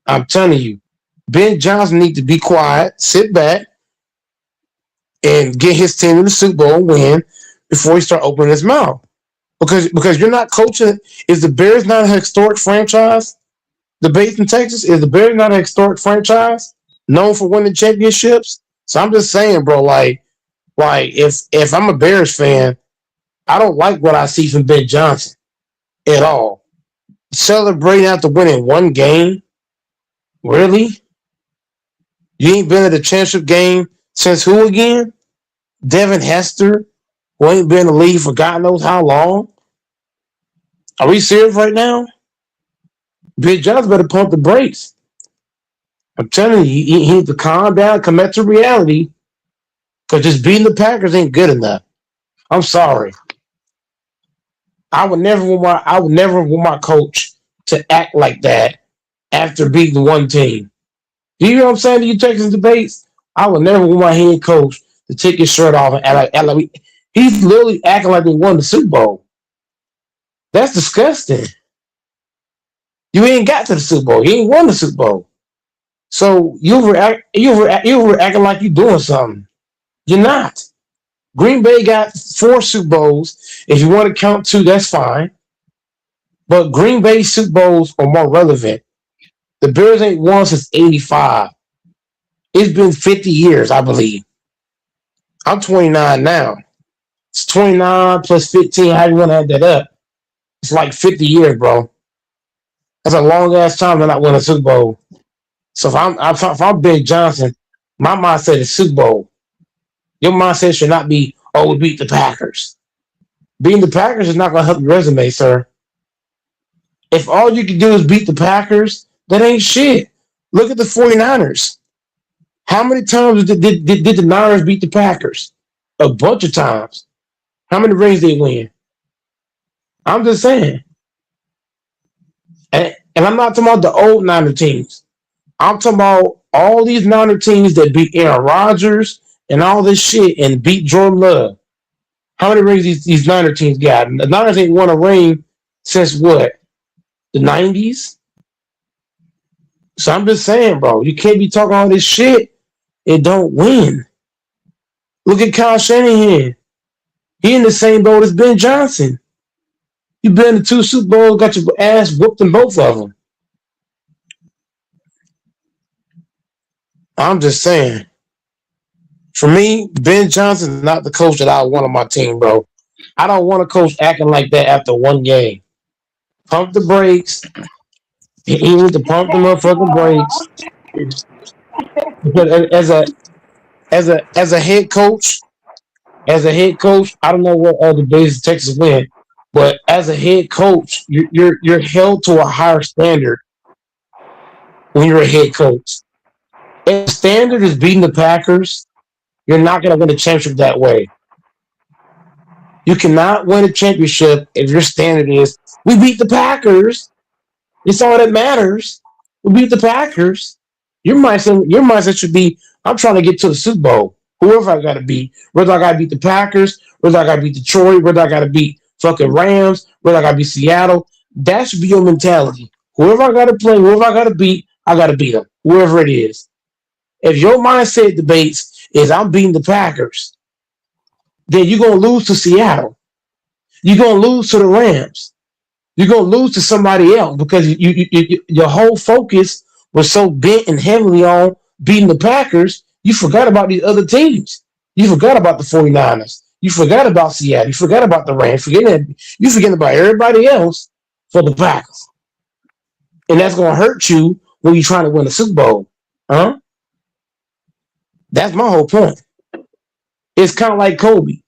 I'm telling you, Ben Johnson need to be quiet, sit back, and get his team in the Super Bowl and win before he start opening his mouth. Because you're not coaching. Is the Bears not a historic franchise? The base in Texas, is the Bears not a historic franchise known for winning championships? So I'm just saying, bro, like if I'm a Bears fan, I don't like what I see from Ben Johnson at all. Celebrating after winning 1 game. Really? You ain't been at a championship game since who again? Devin Hester, who ain't been in the league for God knows how long. Are we serious right now? Ben Johnson better pump the brakes. I'm telling you, he needs to calm down, come back to reality, because just beating the Packers ain't good enough. I'm sorry. I would never want my coach to act like that after beating 1 team. Do you know what I'm saying to you Texas debates? I would never want my head coach to take his shirt off and act like he's literally acting like they won the Super Bowl. That's disgusting. You ain't got to the Super Bowl. You ain't won the Super Bowl. So you were acting like you doing something. You're not. Green Bay got 4 Super Bowls. If you want to count 2, that's fine. But Green Bay Super Bowls are more relevant. The Bears ain't won since '85. It's been 50 years, I believe. I'm 29 now. It's 29 plus 15. How you want to add that up? It's like 50 years, bro. That's a long ass time to not win a Super Bowl. So if I'm Big Johnson, my mindset is Super Bowl. Your mindset should not be, oh, we beat the Packers. Beating the Packers is not going to help your resume, sir. If all you can do is beat the Packers, that ain't shit. Look at the 49ers. How many times did the Niners beat the Packers? A bunch of times. How many rings did they win? I'm just saying. And I'm not talking about the old Niner teams. I'm talking about all these Niner teams that beat Aaron Rodgers and all this shit and beat Jordan Love. How many rings these Niner teams got? The Niners ain't won a ring since what? The 90s? So I'm just saying, bro, you can't be talking all this shit and don't win. Look at Kyle Shanahan. He in the same boat as Ben Johnson. You been to 2 Super Bowls, got your ass whooped in both of them. I'm just saying. For me, Ben Johnson is not the coach that I want on my team, bro. I don't want a coach acting like that after one game. Pump the brakes. He needs to pump the motherfucking brakes. But as a head coach, I don't know what other days Texas win, but as a head coach, you're held to a higher standard when you're a head coach. If the standard is beating the Packers, you're not going to win a championship that way. You cannot win a championship if your standard is, we beat the Packers. It's all that matters. We beat the Packers. Your mindset should be, I'm trying to get to the Super Bowl. Whoever I got to beat. Whether I got to beat the Packers, whether I got to beat Detroit, whether I got to beat fucking Rams, whether I got to beat Seattle. That should be your mentality. Whoever I got to play, whoever I got to beat, I got to beat them. Whoever it is. If your mindset debates is I'm beating the Packers, then you're going to lose to Seattle. You're going to lose to the Rams. You're going to lose to somebody else because your whole focus was so bent and heavily on beating the Packers, you forgot about these other teams. You forgot about the 49ers. You forgot about Seattle. You forgot about the Rams. You forget about everybody else for the Packers. And that's going to hurt you when you're trying to win a Super Bowl. Huh? That's my whole point. It's kind of like Kobe.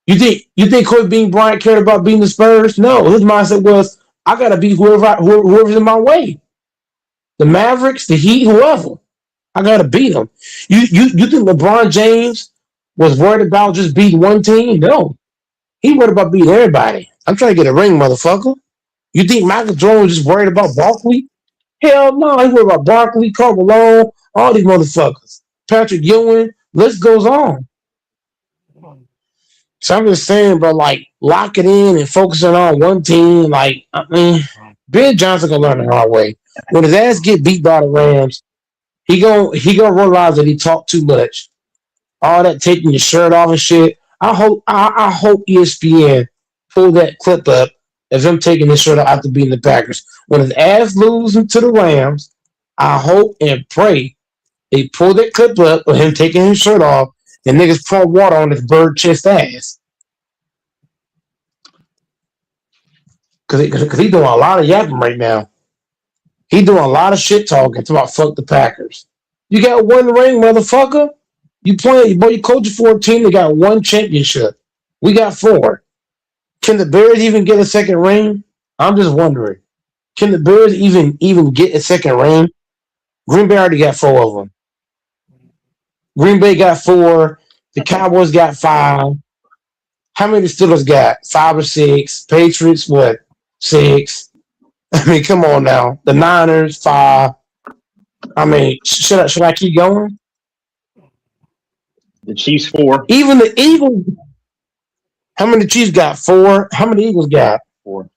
You think Kobe Bean Bryant cared about beating the Spurs? No, his mindset was, I gotta beat whoever's in my way. The Mavericks, the Heat, whoever. I gotta beat them. You think LeBron James was worried about just beating one team? No. He worried about beating everybody. I'm trying to get a ring, motherfucker. You think Michael Jordan was just worried about Barkley? Hell no, he worried about Barkley, Karl Malone, all these motherfuckers. Patrick Ewing, list goes on. So I'm just saying, bro, like, lock it in and focusing on one team. Like, I mean, Ben Johnson gonna learn the hard way. When his ass get beat by the Rams, he gonna realize that he talked too much. All that taking your shirt off and shit. I hope ESPN pull that clip up of him taking his shirt off after beating the Packers. When his ass losing to the Rams, I hope and pray they pull that clip up of him taking his shirt off and niggas pour water on his bird chest ass. Cause he doing a lot of yapping right now. He doing a lot of shit talking about fuck the Packers. You got one ring, motherfucker. You coaching for a team that got one championship. We got 4. Can the Bears even get a second ring? I'm just wondering. Can the Bears even get a second ring? Green Bay already got 4 of them. Green Bay got 4. The Cowboys got 5. How many the Steelers got? 5 or 6. Patriots, what? 6. I mean, come on now. The Niners, 5. I mean, should I keep going? The Chiefs, 4. Even the Eagles. How many Chiefs got? 4. How many Eagles got? 4.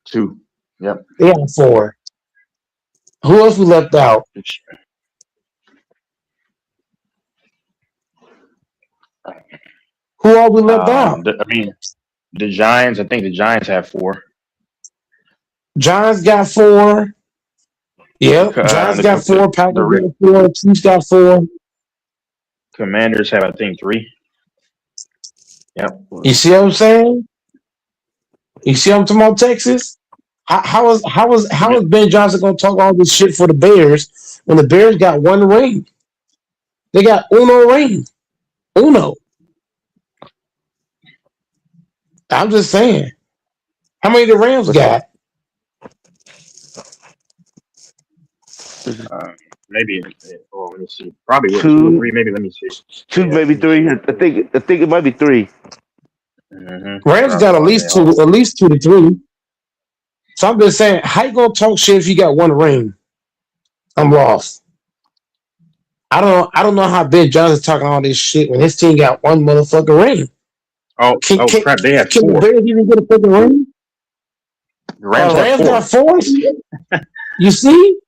2. Yep. They got 4. Who else we left out? Who all we left out? I mean, the Giants. I think the Giants have 4. Giants got 4. Yep. Giants got 4. Packers got 4. Chiefs got 4. Commanders have, I think, 3. Yep. You see what I'm saying? You see what I'm talking about, Texas? How is Ben Johnson gonna talk all this shit for the Bears when the Bears got 1 ring? They got uno ring. Uno. I'm just saying. How many the Rams got? Maybe. Oh, let me see. Probably 2 or 3. Maybe. Let me see. 2, maybe 3. I think it might be 3. Rams got at least 2 to 3. So I'm just saying, how you gonna talk shit if you got 1 ring? I'm lost. I don't know how Ben Johnson's talking all this shit when his team got 1 motherfucking ring. Crap! They have 4. Can the Bears even get a fucking ring? The Rams got 4. You see?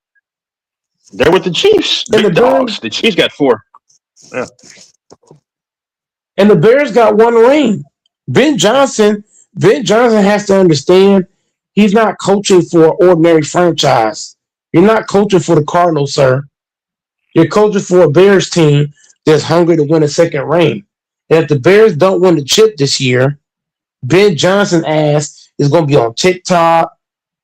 They're with the Chiefs. And Big dogs. The Chiefs got 4. Yeah. And the Bears got 1 ring. Ben Johnson has to understand he's not coaching for an ordinary franchise. You're not coaching for the Cardinals, sir. You're coaching for a Bears team that's hungry to win a 2nd ring. And if the Bears don't win the chip this year, Ben Johnson's ass is going to be on TikTok.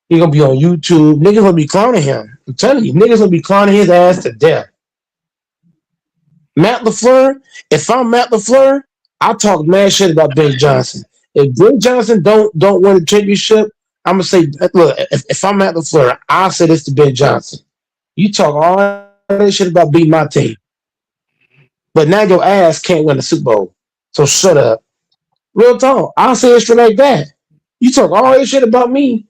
He's going to be on YouTube. Niggas going to be clowning him. I'm telling you, niggas going to be clowning his ass to death. Matt LeFleur, if I'm Matt LeFleur, I'll talk mad shit about Ben Johnson. If Ben Johnson don't win the championship, I'm going to say, look, if I'm Matt LeFleur, I'll say this to Ben Johnson. You talk all that shit about beating my team. But now your ass can't win the Super Bowl. So shut up. Real talk. I'll say it straight like that. You talk all that shit about me,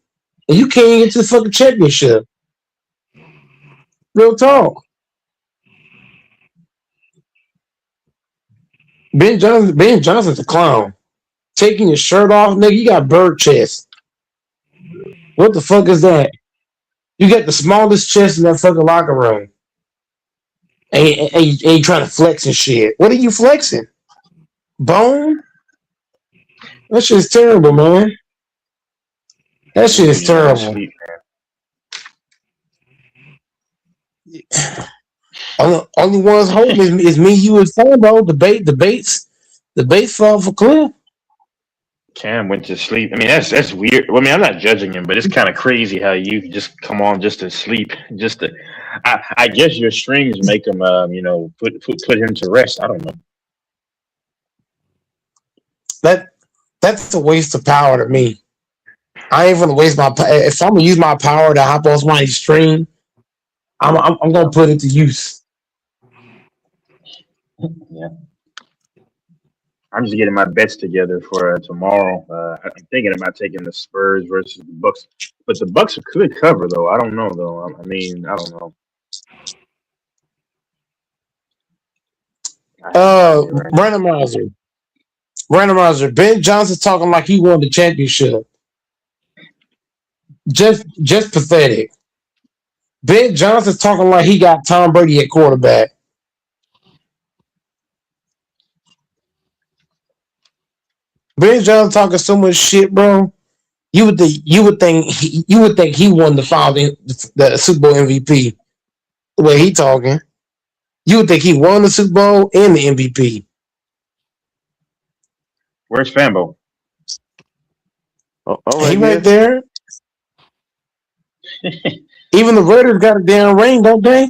and you can't even get to the fucking championship. Real talk. Ben Johnson's a clown. Taking your shirt off, nigga, you got bird chest. What the fuck is that? You got the smallest chest in that fucking locker room. And you trying to flex and shit. What are you flexing? Bone? That shit's terrible, man. That shit is terrible. Only one's hope is me, you, and Sambo. The baits fall for Cliff. Cam went to sleep. I mean, that's weird. I mean, I'm not judging him, but it's kind of crazy how you just come on just to sleep. I guess your strings make him, put him to rest. I don't know. That's a waste of power to me. I ain't gonna waste my. If I'm gonna use my power to hop on somebody's string, I'm gonna put it to use. Yeah. I'm just getting my bets together for tomorrow. I'm thinking about taking the Spurs versus the Bucks, but the Bucks could cover though. I don't know though. I mean, I don't know. Randomizer. Ben Johnson talking like he won the championship. Just pathetic. Ben Johnson's talking like he got Tom Brady at quarterback. Ben Johnson talking so much shit, bro. You would think he won the Super Bowl MVP. The way he talking, you would think he won the Super Bowl and the MVP. Where's Fambo? He right there. Even the Raiders got a damn ring, don't they?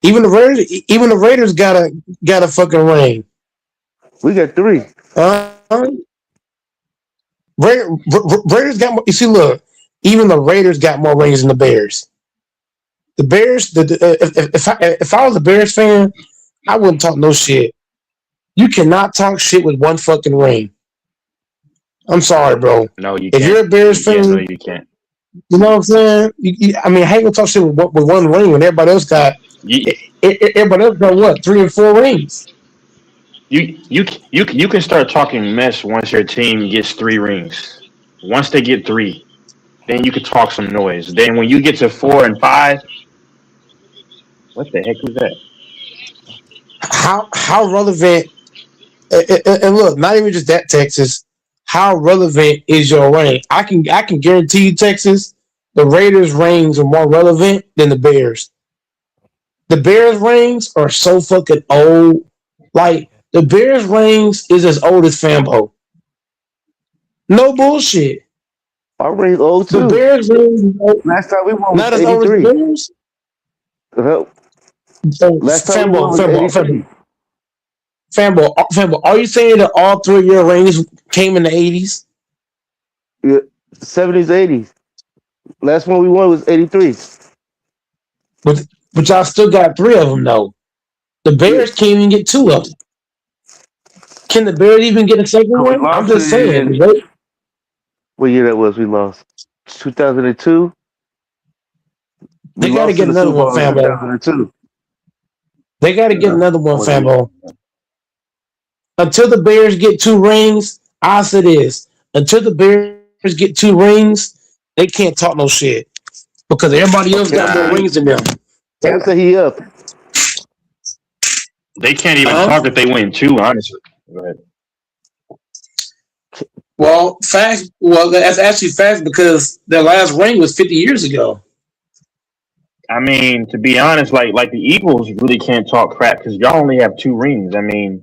Even the Raiders got a fucking ring. We got 3. Raiders got more. You see, look, even the Raiders got more rings than the Bears. The Bears, if I was a Bears fan, I wouldn't talk no shit. You cannot talk shit with 1 fucking ring. I'm sorry, bro. No, you if can't. You're a Bears fan, no, you can't. You know what I'm saying? I mean, how you gonna talk shit with 1 ring when everybody else got what, 3 and 4 rings? You can start talking mess once your team gets 3 rings. Once they get 3, then you can talk some noise. Then when you get to 4 and 5, what the heck was that? How relevant And look, not even just that, Texas. How relevant is your reign? I can guarantee you, Texas, the Raiders' reigns are more relevant than the Bears. The Bears' reigns are so fucking old. Like the Bears' reigns is as old as Fambo. No bullshit. Our reigns old The too. Bears' reigns is old. Last time we won was Not as old as the 83. Bears. Last time we won was 83. Fambo, are you saying that all 3 of your reigns came in the 80s? Yeah, 70s, 80s. Last one we won was 83. But y'all still got 3 of them though. The Bears can't even get 2 of them. Can the Bears even get a second one? I'm just saying. Right? What year that was? We lost 2002. They got to get another one, Fambo. 2002. They got to get another one, Fambo. Until the Bears get 2 rings, I'll say this. Until the Bears get 2 rings, they can't talk no shit. Because everybody else got more rings than them. Cam said he up. They can't even talk if they win 2, honestly. Go ahead. Well, facts. Well, that's actually facts because their last ring was 50 years ago. I mean, to be honest, like the Eagles really can't talk crap because y'all only have 2 rings. I mean,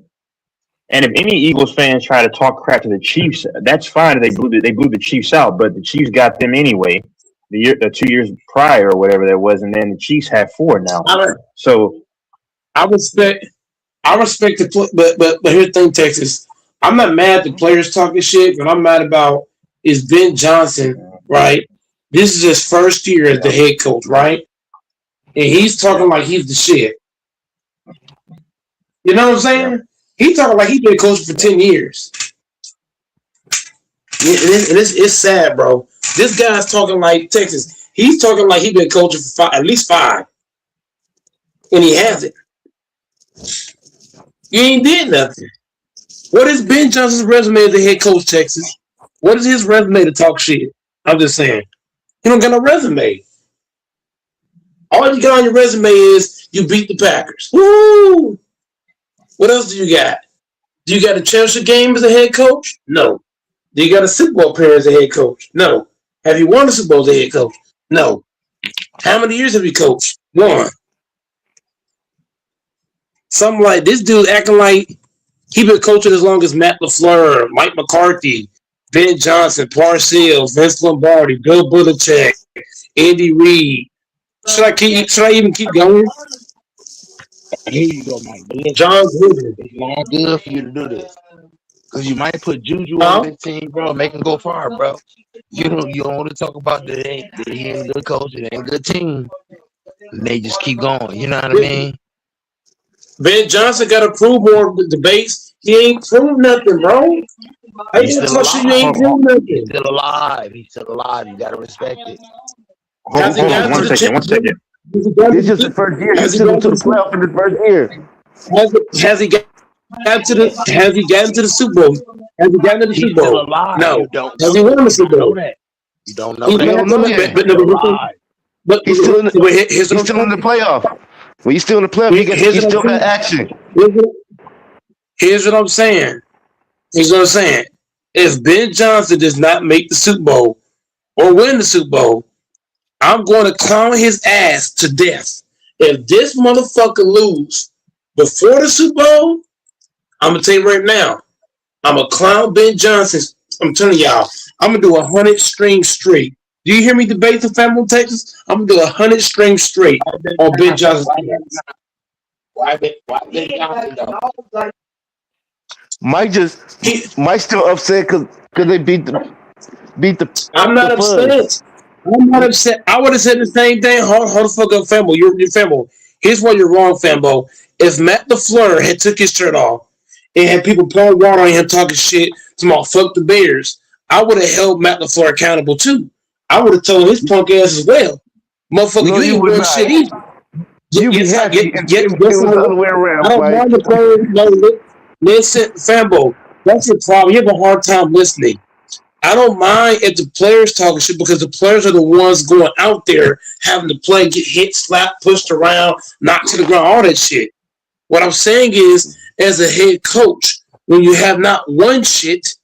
and if any Eagles fans try to talk crap to the Chiefs, that's fine. They blew the Chiefs out, but the Chiefs got them anyway. The 2 years prior or whatever that was, and then the Chiefs have 4 now. So I respect the but here's the thing, Texas. I'm not mad at the players talking shit, but I'm mad about is Ben Johnson, right? This is his first year as the head coach, right? And he's talking like he's the shit. You know what I'm saying? He's talking like he's been coaching for 10 years. And it's sad, bro. This guy's talking like Texas. He's talking like he's been coaching for at least 5. And he hasn't. You ain't did nothing. What is Ben Johnson's resume as a head coach, Texas? What is his resume to talk shit? I'm just saying. He don't got no resume. All you got on your resume is you beat the Packers. Woo! What else do you got? Do you got a championship game as a head coach? No. Do you got a Super Bowl appearance as a head coach? No. Have you won a Super Bowl as a head coach? No. How many years have you coached? 1. Something like this dude acting like he been coaching as long as Matt LaFleur, Mike McCarthy, Ben Johnson, Parcells, Vince Lombardi, Bill Belichick, Andy Reid. Should I even keep going? Here you go, Mike. John Gruden. It's not good for you to do this. Because you might put Juju on this team, bro, make him go far, bro. You don't want to talk about that he ain't a good coach, it ain't a good team. And they just keep going. You know what I mean? Ben Johnson got to prove more with the base. He ain't proved nothing, bro. He's still alive. He's still alive. He's still alive. You gotta respect it. Hold on, one second. This is the first year. He took him to the playoff in his first year. Has he gotten to the Super Bowl? Has he gotten to the He's Super Bowl? still alive. No. You don't Has he won the Super Bowl? You don't know that. But he's still in the playoff. When he's still in the playoff, he still got action. Here's what I'm saying. If Ben Johnson does not make the Super Bowl or win the Super Bowl, I'm going to clown his ass to death. If this motherfucker lose before the Super Bowl, I'm going to tell you right now, I'm going to clown Ben Johnson. I'm telling y'all, I'm going to do 100 streams straight. Do you hear me debate the family in Texas? I'm going to do 100 streams straight on Ben Johnson. Why Ben Johnson? Mike's still upset because they beat the. I'm not upset. I'm not upset. I would have said the same thing. Hold the fuck up, Fambo. You're Fambo. Here's why you're wrong, Fambo. If Matt LaFleur had took his shirt off and had people pouring water on him talking shit, about fuck the Bears, I would have held Matt LaFleur accountable too. I would have told his punk ass as well. Motherfucker, you ain't doing shit either. You be happy and it was the other way around. I don't mind the players. No, listen, Fambo, that's your problem. You have a hard time listening. I don't mind if the players talking shit because the players are the ones going out there having to play, get hit, slapped, pushed around, knocked to the ground, all that shit. What I'm saying is, as a head coach, when you have not won shit,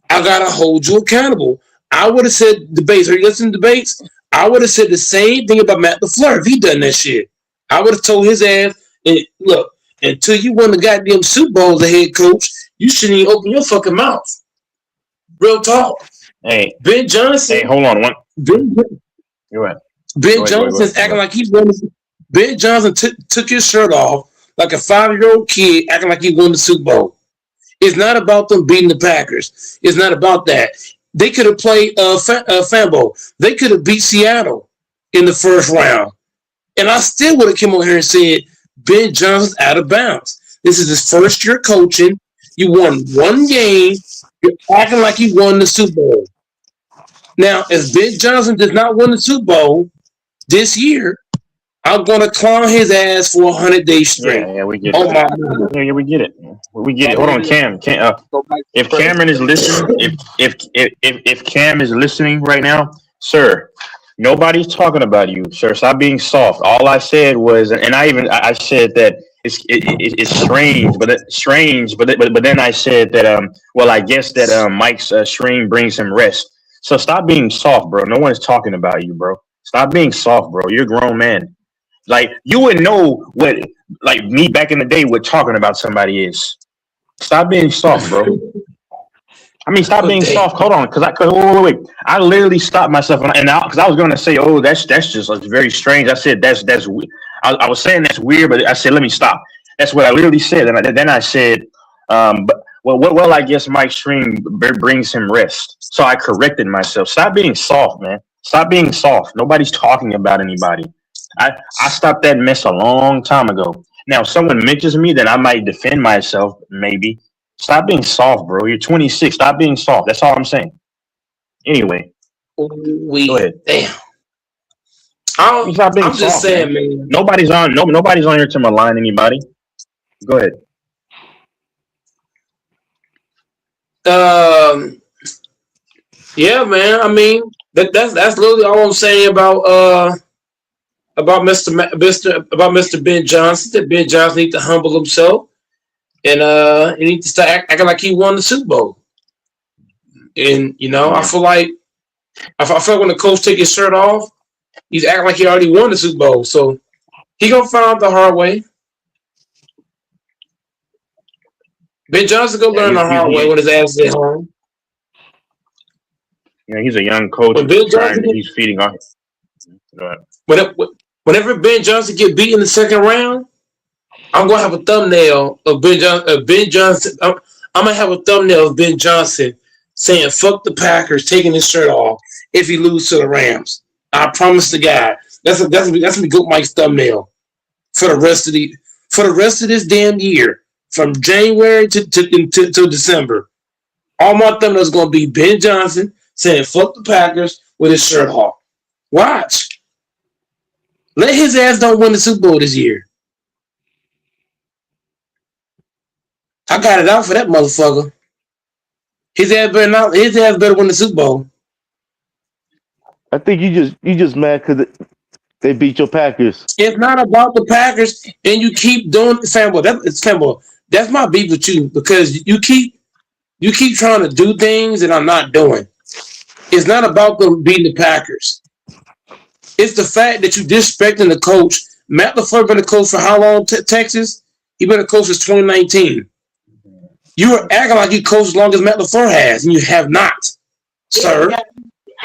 I gotta hold you accountable. I would have said debates. Are you listening to debates? I would have said the same thing about Matt LaFleur if he done that shit. I would have told his ass, and look, until you won the goddamn Super Bowl as a head coach, you shouldn't even open your fucking mouth. Real talk. Hey, Ben Johnson. Hey, hold on. Ben Johnson's acting like he won. Ben Johnson took his shirt off like a 5-year-old kid, acting like he won the Super Bowl. It's not about them beating the Packers. It's not about that. They could have played Fambo. They could have beat Seattle in the first round. And I still would have come on here and said, Ben Johnson's out of bounds. This is his first year coaching. You won one game. You're acting like you won the Super Bowl. Now, if Ben Johnson does not win the Super Bowl this year, I'm going to clown his ass for 100 days straight. Yeah, we get it. Yeah, we get it. We get it. Hold on, Cam. If Cameron is listening, if Cam is listening right now, sir, nobody's talking about you, sir. Stop being soft. All I said was, and I said that it's strange, but then I said that well, I guess that Mike's stream brings him rest. So stop being soft, bro. No one's talking about you, bro. Stop being soft, bro. You're a grown man. Like, you would know what, like, me back in the day, what talking about somebody is. Stop being soft, bro. I mean, stop being soft. Hold on, wait. I literally stopped myself, because I was going to say, oh, that's just very strange. I said that's weird. I was saying that's weird, but I said, let me stop. That's what I literally said. And then I said, well, I guess Mike's stream brings him rest. So I corrected myself. Stop being soft, man. Stop being soft. Nobody's talking about anybody. I stopped that mess a long time ago. Now, if someone mentions me, then I might defend myself, maybe. Stop being soft, bro. You're 26. Stop being soft. That's all I'm saying. Anyway. Go ahead. Damn. Stop being I'm soft, just saying, man. Nobody's on here to malign anybody. Go ahead. Yeah, man. I mean, that's literally all I'm saying about Mr. Ben Johnson. That Ben Johnson needs to humble himself, and he needs to start acting like he won the Super Bowl. And I feel like when the coach take his shirt off, he's acting like he already won the Super Bowl. So he gonna find out the hard way. Ben Johnson gonna learn the hard way when his ass is at home. He's a young coach. He's feeding on it. Whenever Ben Johnson get beat in the second round, I'm gonna have a thumbnail of Ben Johnson. I'm gonna have a thumbnail of Ben Johnson saying "fuck the Packers," taking his shirt off if he loses to the Rams. I promise the guy. That's gonna be Goat Mike's thumbnail for the rest of this damn year, from January to December. All my thumbnails gonna be Ben Johnson saying "fuck the Packers" with his shirt off. Watch. Let his ass don't win the Super Bowl this year. I got it out for that motherfucker. His ass better win the Super Bowl. I think you just mad because they beat your Packers. It's not about the Packers, and you keep doing fanboy. That's my beef with you, because you keep trying to do things that I'm not doing. It's not about them beating the Packers. It's the fact that you disrespecting the coach. Matt LaFleur been a coach for how long? Texas? He been a coach since 2019. You are acting like you coached as long as Matt LaFleur has, and you have not, sir.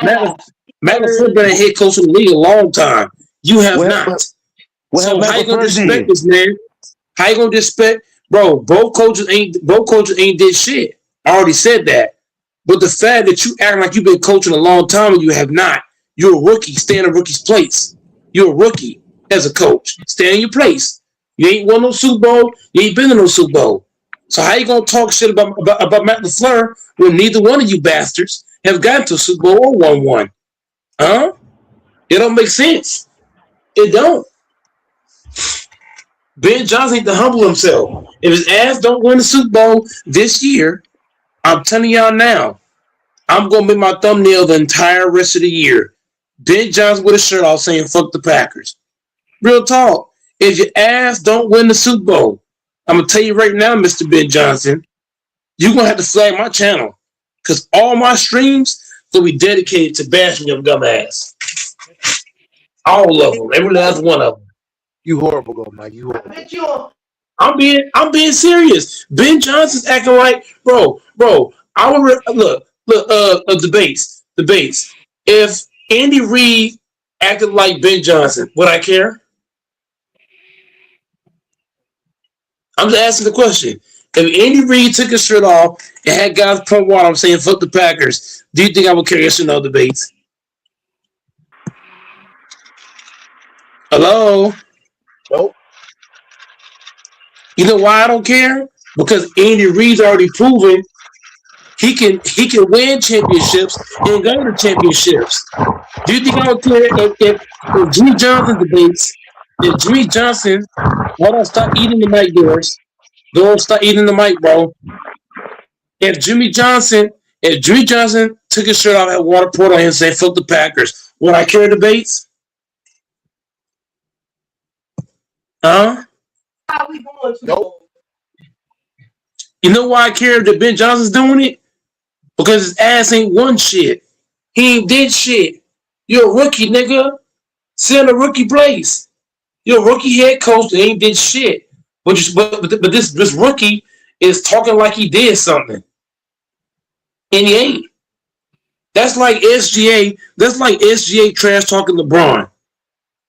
Matt LaFleur been a head coach in the league a long time. You have not. So how you gonna disrespect this man? How you gonna disrespect, bro? Both coaches ain't did shit. I already said that. But the fact that you acting like you've been coaching a long time and you have not. You're a rookie. Stay in a rookie's place. You're a rookie as a coach. Stay in your place. You ain't won no Super Bowl. You ain't been to no Super Bowl. So how you gonna talk shit about Matt LaFleur when neither one of you bastards have gotten to a Super Bowl or won one? Huh? It don't make sense. It don't. Ben Johnson needs to humble himself. If his ass don't win the Super Bowl this year, I'm telling y'all now, I'm gonna make my thumbnail the entire rest of the year. Ben Johnson with a shirt off saying "fuck the Packers." Real talk. If your ass don't win the Super Bowl, I'm gonna tell you right now, Mr. Ben Johnson, you're gonna have to flag my channel because all my streams will be dedicated to bashing your dumb ass. All of them, every last one of them. You horrible, though, Mike. You horrible. I'm being serious. Ben Johnson's acting like, bro. I would look. Debates. If Andy Reid acted like Ben Johnson, would I care? I'm just asking the question. If Andy Reid took his shirt off and had guys pump water, I'm saying fuck the Packers, do you think I would care? Yes or no? Debates. Hello? Nope. You know why I don't care? Because Andy Reid's already proven he can win championships and go to championships. Do you think I would care if Jimmy Johnson debates? If Jimmy Johnson, hold on, stop eating the mic, doors. Don't stop eating the mic, bro. If Jimmy Johnson took his shirt off, had water poured on him and said, fuck the Packers, would I care debates? Huh? How we going to? Nope. You know why I care that Ben Johnson's doing it? Because his ass ain't won shit. He ain't did shit. You're a rookie, nigga. Sit in a rookie place. You're a rookie head coach that ain't did shit. But this rookie is talking like he did something. And he ain't. That's like SGA. That's like SGA trash talking LeBron.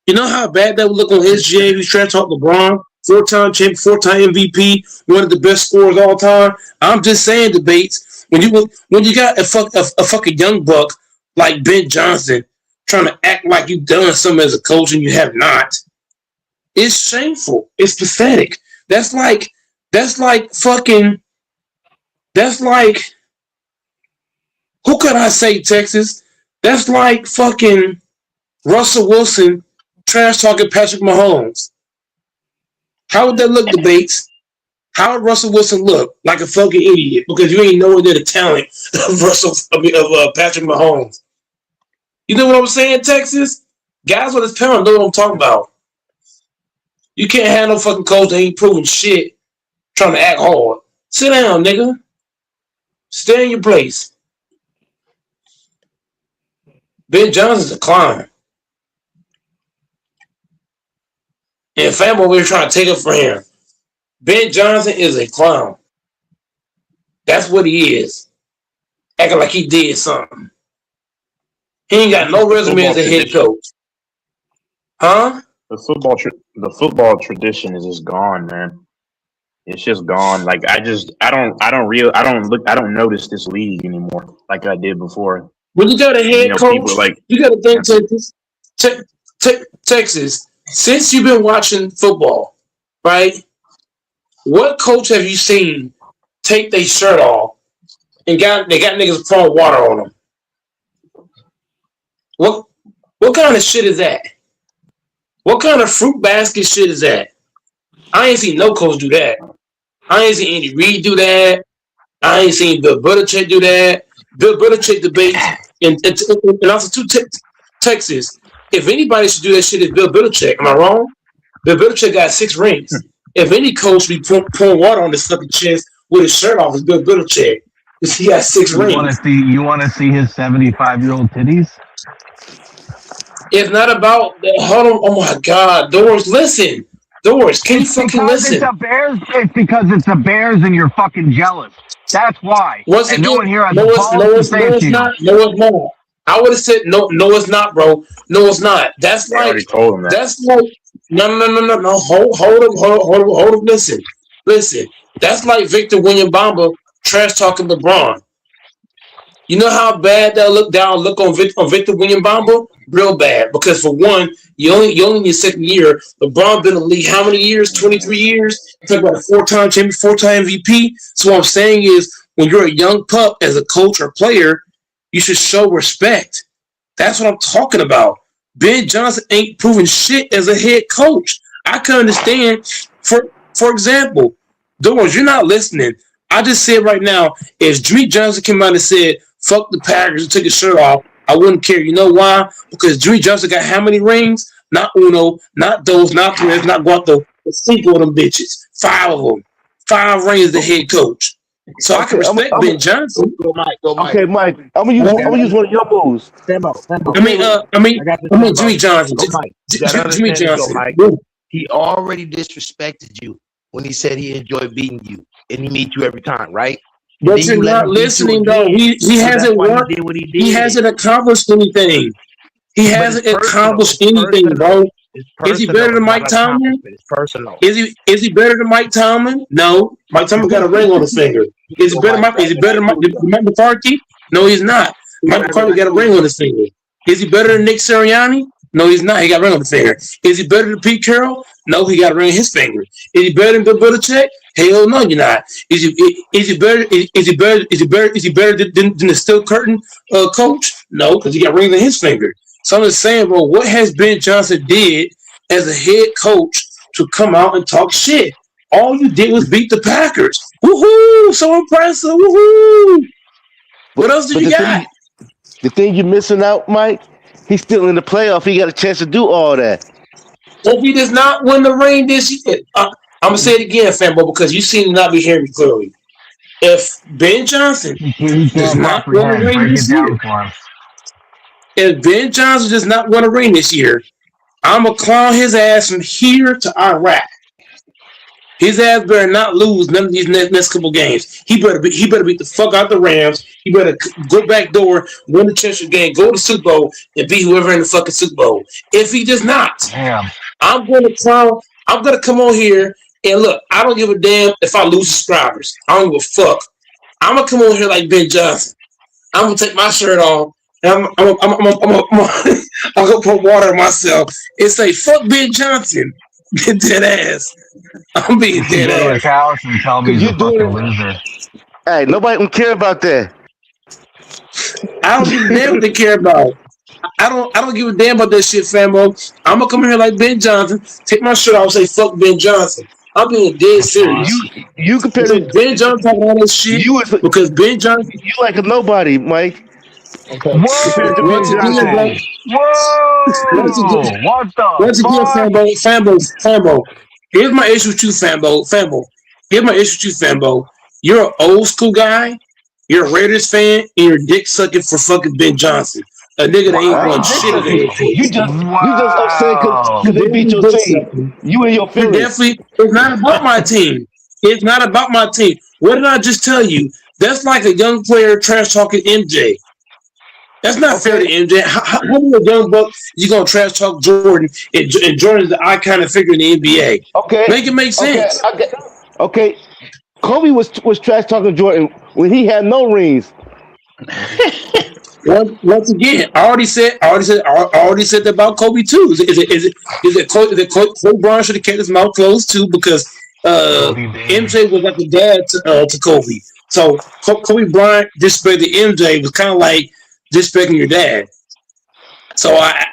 You know how bad that would look on SGA if he's trash talking LeBron? 4-time champion, 4-time MVP, one of the best scorers of all time. I'm just saying, debates. When you got a fucking young buck like Ben Johnson trying to act like you've done something as a coach and you have not, it's shameful. It's pathetic. That's like who could I say, Texas? That's like fucking Russell Wilson trash talking Patrick Mahomes. How would that look, debates? How would Russell Wilson look? Like a fucking idiot because you ain't nowhere near the talent of Patrick Mahomes. You know what I'm saying, Texas? Guys with his talent know what I'm talking about. You can't have no fucking coach that ain't proving shit trying to act hard. Sit down, nigga. Stay in your place. Ben Johnson's a clown. And fam over here trying to take it for him. Ben Johnson is a clown. That's what he is. Acting like he did something. He ain't got no resume as a head coach. Huh? The football tradition is just gone, man. It's just gone. Like I don't notice this league anymore like I did before. When you got a head coach, you got to think Texas. Since you've been watching football, right? What coach have you seen take their shirt off and they got niggas pouring water on them? What kind of shit is that? What kind of fruit basket shit is that? I ain't seen no coach do that. I ain't seen Andy Reid do that. I ain't seen Bill Belichick do that. Bill Belichick debates and also Texas. If anybody should do that shit, it's Bill Belichick. Am I wrong? Bill Belichick got 6 rings. If any coach be pouring water on his fucking chest with his shirt off, it's Bill Belichick. Because he got 6 rings. You want to see his 75-year-old titties? It's not about hold on. Oh my God, Doris, listen. Doris, can you fucking listen? It's because it's the Bears and you're fucking jealous. That's why. Once again, no, it's not. No, it's not. I would have said no. No, it's not, bro. No, it's not. That's like that's like no. Hold up. Listen. That's like Victor Wembanyama trash talking LeBron. You know how bad that look on Victor Wembanyama? Real bad. Because for one, you only in your second year. LeBron been in the league how many years? 23 years. Talk about a 4-time champion, 4-time MVP. So what I'm saying is, when you're a young pup as a coach or player, you should show respect. That's what I'm talking about. Ben Johnson ain't proven shit as a head coach. I can understand. For example, Doris, you're not listening. I just said right now, if Jimmy Johnson came out and said, fuck the Packers and took his shirt off, I wouldn't care. You know why? Because Jimmy Johnson got how many rings? Not uno, not dos, not tres, not cuatro, but 5 of them bitches. 5 of them. 5 rings the head coach. So I can respect Ben Johnson. Go Mike. Okay, Mike. I'm gonna use one of your moves. I mean, Jimmy Johnson. Jimmy Johnson. Mike. He already disrespected you when he said he enjoyed beating you, and he meet you every time, right? But you're not listening, though. He hasn't worked. He hasn't accomplished anything. He hasn't accomplished anything, bro. Is he better than Mike Tomlin? It's personal. Is he better than Mike Tomlin? No. Mike Tomlin got a ring on his finger. Is he better than Mike McCarthy? No, he's not. Mike McCarthy got a ring on his finger. Is he better than Nick Sirianni? No, he's not. He got a ring on his finger. Is he better than Pete Carroll? No, he got a ring on his finger. Is he better than Bill Belichick? Hell no, you're not. Is he better than the Steel Curtain coach? No, because he got rings on his finger. So I'm just saying, bro, what has Ben Johnson did as a head coach to come out and talk shit? All you did was beat the Packers. Woohoo! So impressive. Woohoo! What else do you got? The thing you're missing out, Mike, he's still in the playoff. He got a chance to do all that. If he does not win the ring this year, I'm going to say it again, fanboy, because you seem to not be hearing me clearly. If Ben Johnson does not win the ring this year, if Ben Johnson does not win a ring this year, I'm going to clown his ass from here to Iraq. His ass better not lose none of these next couple games. He better beat the fuck out the Rams. He better go back door, win the championship game, go to the Super Bowl, and beat whoever in the fucking Super Bowl. If he does not, I'm going to come on here and look, I don't give a damn if I lose subscribers. I don't give a fuck. I'm going to come on here like Ben Johnson. I'm going to take my shirt off. I'm gonna put water on myself and say, "Fuck Ben Johnson." Dead ass. I'm being dead ass. Go to his house and tell me he's a fucking loser. Hey, nobody don't care about that. I don't give a damn what they care about. I don't give a damn about that shit, famo. I'm gonna come here like Ben Johnson, take my shirt off, and say, "Fuck Ben Johnson." I'm being dead serious. You compare to Ben Johnson talking all this shit because Ben Johnson. You like a nobody, Mike. Okay. Whoa! Once again, Fambo. Here's my issue with you, Fambo. Here's my issue with you, Fambo. You're an old school guy. You're a Raiders fan, and you're dick sucking for fucking Ben Johnson. A nigga that ain't won shit at anything. You just upset because they beat your team. You and your feelings. It's not about my team. It's not about my team. What did I just tell you? That's like a young player trash talking MJ. That's not fair to MJ. How many young buck you gonna trash talk Jordan and Jordan's the iconic figure in the NBA? Okay, make it make sense. Okay. Kobe was trash talking Jordan when he had no rings. Once again, I already said that about Kobe too. Is it Kobe Bryant should have kept his mouth closed too because MJ was like the dad to Kobe. So Kobe Bryant disrespected MJ was kind of like disrespecting your dad. So I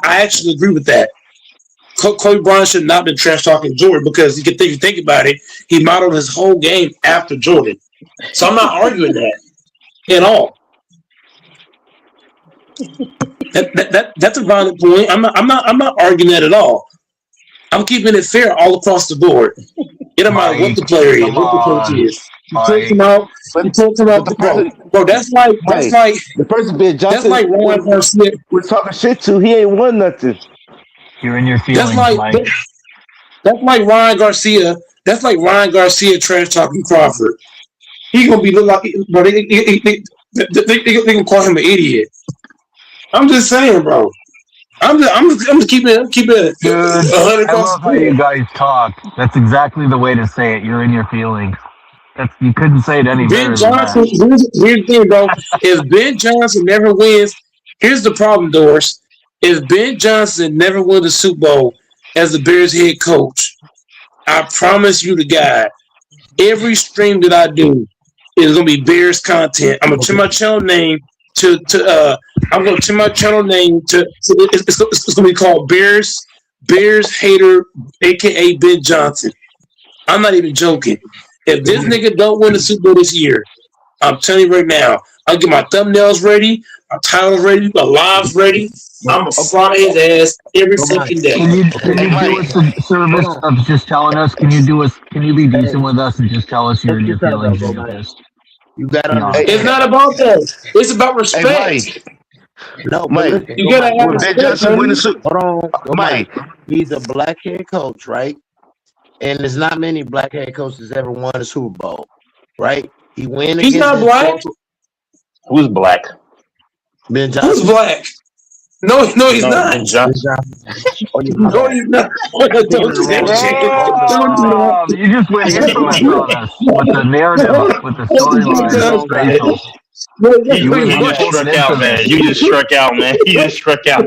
actually agree with that. Kobe Bryant should not have been trash talking Jordan because if you think about it, he modeled his whole game after Jordan. So I'm not arguing that at all. That's a valid point. I'm not arguing that at all. I'm keeping it fair all across the board. It don't matter what the player is, what the coach is. You talk him out. Bro, that's like the person Ben Johnson. That's like Ryan Garcia. We're talking shit to. He ain't won nothing. You're in your feelings, Mike. That's like Ryan Garcia. That's like Ryan Garcia trash talking Crawford. He gonna be look like, bro. They can call him an idiot. I'm just saying, bro. I'm just keeping it. Dude, I love how you guys talk. That's exactly the way to say it. You're in your feelings. You couldn't say it any better. Ben Johnson. Here's the thing, bro. If Ben Johnson never wins, here's the problem, Doris. If Ben Johnson never wins the Super Bowl as the Bears head coach, I promise you to God, every stream that I do is gonna be Bears content. I'm gonna change my channel name to it's gonna be called Bears Hater, aka Ben Johnson. I'm not even joking. If this nigga don't win the Super Bowl this year, I'm telling you right now, I'll get my thumbnails ready, a title ready, a lives ready. I'm gonna fry his ass every fucking day. Can you do us a service of just telling us? Can you be decent with us and just tell us your feelings and your pissed? You gotta Be honest. It's not about that. It's about respect. No, Mike, listen, You go gotta Mike, have when Ben respect, Johnson win homie. the Super, hold on, go Mike, He's a black head coach, right? And there's not many black head coaches ever won a Super Bowl, right? He win He's against not the black. historical Who's black? Ben Who's Johnson. black? No, he's No, not. Ben Johnson. Oh, yeah, my No, bad. he's not. I'm Don't thinking do of the that wrong shit. name. Don't do that. You just went infamous on us with the narrative, with the Don't do storyline that. of Faisal. No, You no, he's You just pulled not. an struck out, man. infamous. You just struck out, man. You just struck out.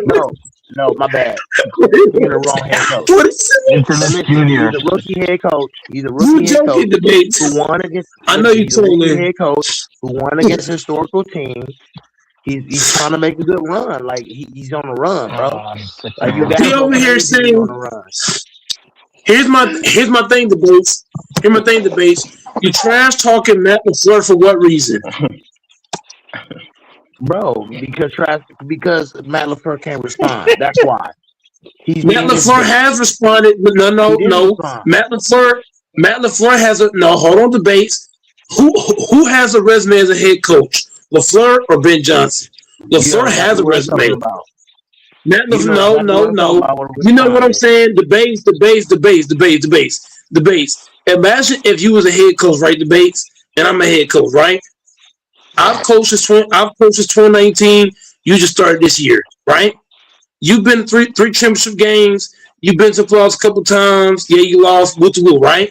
No, my bad. Thinking of the wrong head coach. What is it? Infamous Listen, Junior. he's a rookie head coach. He's a You rookie head coach joking, debate? who won against. I know you He's a rookie trolling. head coach who won against a historical team. He's trying to make a good run. Like he's on a run, bro. Like you He got over here saying, on a run. here's my thing, debates. Here's my thing, debates. You trash talking Matt LaFleur for what reason? Bro, because Matt LaFleur can't respond. That's why. Matt LaFleur has responded, but no. Respond. Matt LaFleur has a no. Hold on, debates. Who has a resume as a head coach? LaFleur or Ben Johnson? LaFleur has a resume. Matt LaFleur, no. You know what I'm saying? Debates. Imagine if you was a head coach, right? Debates, and I'm a head coach, right? I've coached since 2019. You just started this year, right? You've been three championship games. You've been to playoffs a couple times. Yeah, you lost. What to do, right?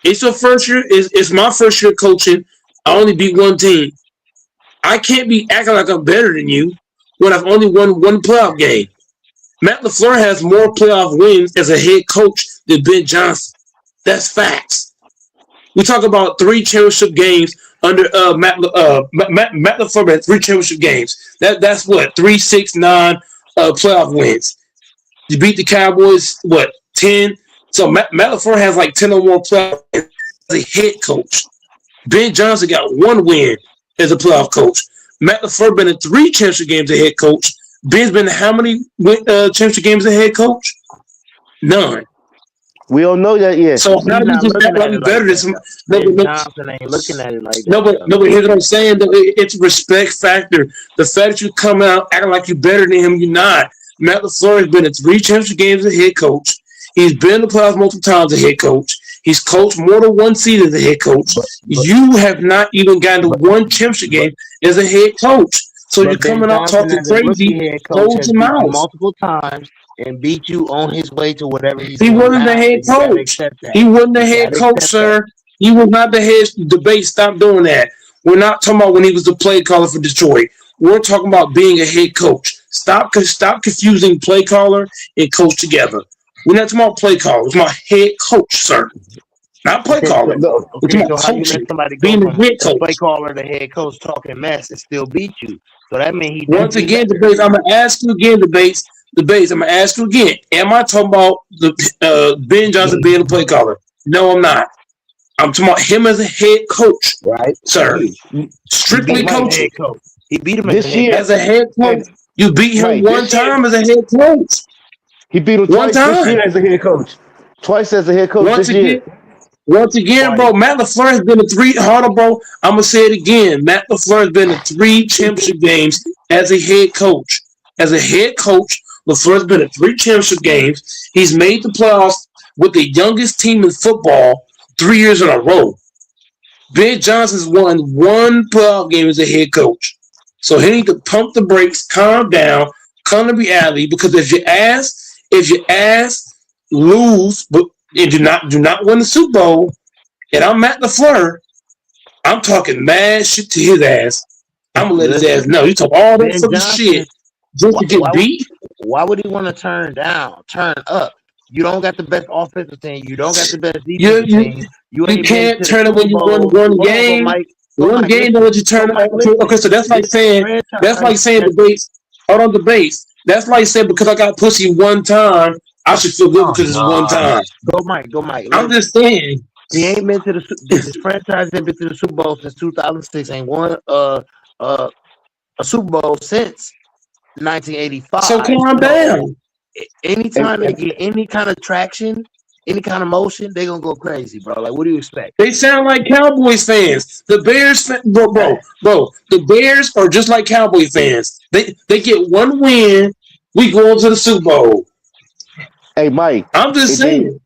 It's your first year. It's my first year coaching. I only beat one team. I can't be acting like I'm better than you when I've only won one playoff game. Matt LaFleur has more playoff wins as a head coach than Ben Johnson. That's facts. We talk about 3 championship games under Matt LaFleur had 3 championship games. That's what 3, 6, 9 playoff wins. You beat the Cowboys 10. So Matt LaFleur has like 10 or more playoff wins as a head coach. Ben Johnson got 1 win as a playoff coach. Matt LaFleur been in 3 championship games as a head coach. Ben's been in how many championship games as a head coach? None. We don't know that yet. So how do you just act like better than some? Johnson ain't looking at it like that. No, but here's what I'm saying. Though. It's a respect factor. The fact that you come out acting like you're better than him, you're not. Matt LaFleur has been in 3 championship games as a head coach. He's been in the playoffs multiple times as a head coach. He's coached more than 1 season as a head coach. You have not even gotten to 1 championship game as a head coach. So you're coming out talking crazy. Close your mouth. Multiple times and beat you on his way to whatever he's He wasn't the head coach. He wasn't the head coach, sir. He was not the head debate. Stop doing that. We're not talking about when he was the play caller for Detroit. We're talking about being a head coach. Stop confusing play caller and coach together. We're not talking about play caller. It's my head coach, sir. Not play caller. We're talking about coaching. Being a head coach. Play caller, the head coach talking mess and still beat you. So that means he. Once again, debates. I'm gonna ask you again, debates. I'm gonna ask you again. Am I talking about the Ben Johnson being a play caller? No, I'm not. I'm talking about him as a head coach, right, sir? Strictly coaching. He beat him this year as a head coach. You beat him one time as a head coach. He beat him twice this year as a head coach. Twice as a head coach this year. Once again, bro, Matt LaFleur has been in 3 harder, bro. I'm gonna say it again. Matt LaFleur has been in 3 championship games as a head coach. As a head coach, LaFleur's been in 3 championship games. He's made the playoffs with the youngest team in football 3 years in a row. Ben Johnson's won 1 playoff game as a head coach. So he need to pump the brakes, calm down, come to reality. Because if your ass lose, but if you do not win the Super Bowl, and I'm Matt LaFleur, I'm talking mad shit to his ass. I'm gonna let his ass know. You talk all that fucking shit just to get beat. Why would he want to turn up? You don't got the best offensive team. You don't got the best defensive team. You can't turn it when you won 1 game. One game, don't let you turn it. Okay, so that's like saying debates. Hold on, debates. That's like saying because I got pussy 1 time, I should feel good because it's 1 time. Go Mike. I'm just saying. He ain't been to this franchise ain't been to the Super Bowl since 2006. Ain't won a Super Bowl since 1985. So calm down. Anytime they get any kind of traction, any kind of motion, they gonna go crazy, bro. Like, what do you expect? They sound like Cowboys fans. The Bears, bro. The Bears are just like Cowboy fans. They get one win, we go into the Super Bowl. Hey, Mike. I'm just saying.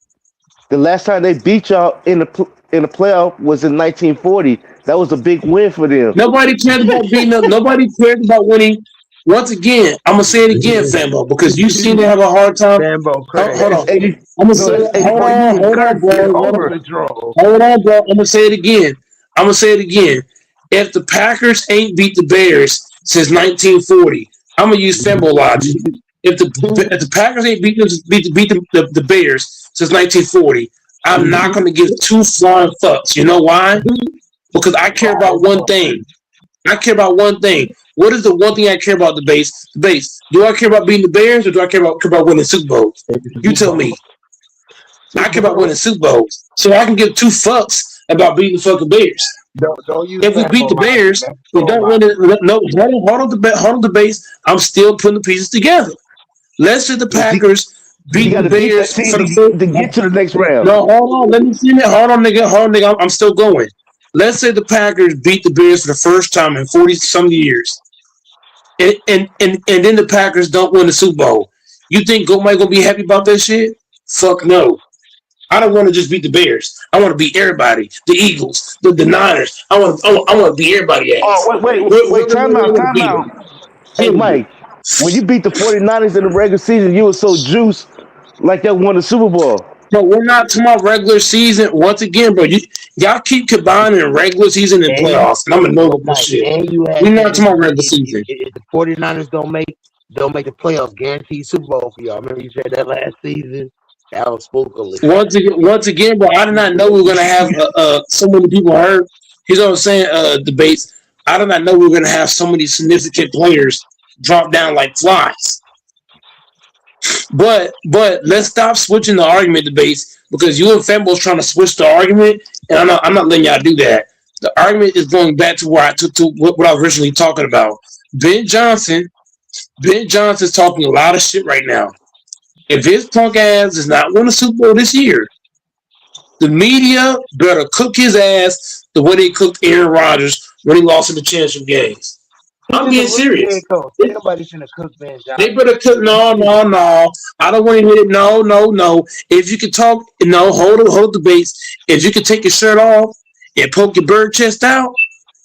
The last time they beat y'all in the playoff was in 1940. That was a big win for them. Nobody cared about beating them. Nobody cared about winning. Once again, I'm gonna say it again, Fambo, because you seem to have a hard time. Fambo, hold on. I'm gonna say it. Hold on, bro. Hold on, bro. I'm gonna say it again. If the Packers ain't beat the Bears since 1940, I'm gonna use Fambo logic. If the Packers ain't beat the Bears since 1940, I'm not gonna give two flying fucks. You know why? Because I care about one thing. What is the one thing I care about? The base. Do I care about beating the Bears, or do I care about winning Super Bowls? You tell me. I care about winning Super Bowls, so I can give two fucks about beating the fucking Bears. If we beat the Bears, we don't win it. No, hold on the base. I'm still putting the pieces together. Let's say the Packers beat the Bears to get to the next round. No, hold on. Let me see it. Hold on, nigga. I'm still going. Let's say the Packers beat the Bears for the first time in 40-some years. And then the Packers don't win the Super Bowl. You think Mike gonna be happy about that shit? Fuck no. I don't want to just beat the Bears. I want to beat everybody. The Eagles, the Niners. I want to beat everybody ass. Oh, wait. Time out. Hey, Mike, when you beat the 49ers in the regular season, you were so juiced like that won the Super Bowl. Bro, we're not talking about regular season. Once again, bro, y'all keep combining regular season and playoffs, and I'm annoyed with this shit. We're not talking about regular season. If the 49ers don't make the playoffs, guaranteed Super Bowl for y'all. Remember you said that last season? That was spooky. Once again, bro, I did not know we were gonna have so many people hurt. Here's what I'm saying, debates. I did not know we were gonna have so many significant players drop down like flies. But let's stop switching the argument debates, because you and Fembo's trying to switch the argument, and I'm not letting y'all do that. The argument is going back to where I took to what I was originally talking about. Ben Johnson's talking a lot of shit right now. If his punk ass does not win a Super Bowl this year, the media better cook his ass the way they cooked Aaron Rodgers when he lost in the championship games. I'm being serious. Nobody should have cooked Ben Johnson. They better cook. No. I don't want to hear it. No. If you can talk, hold the base. If you can take your shirt off and poke your bird chest out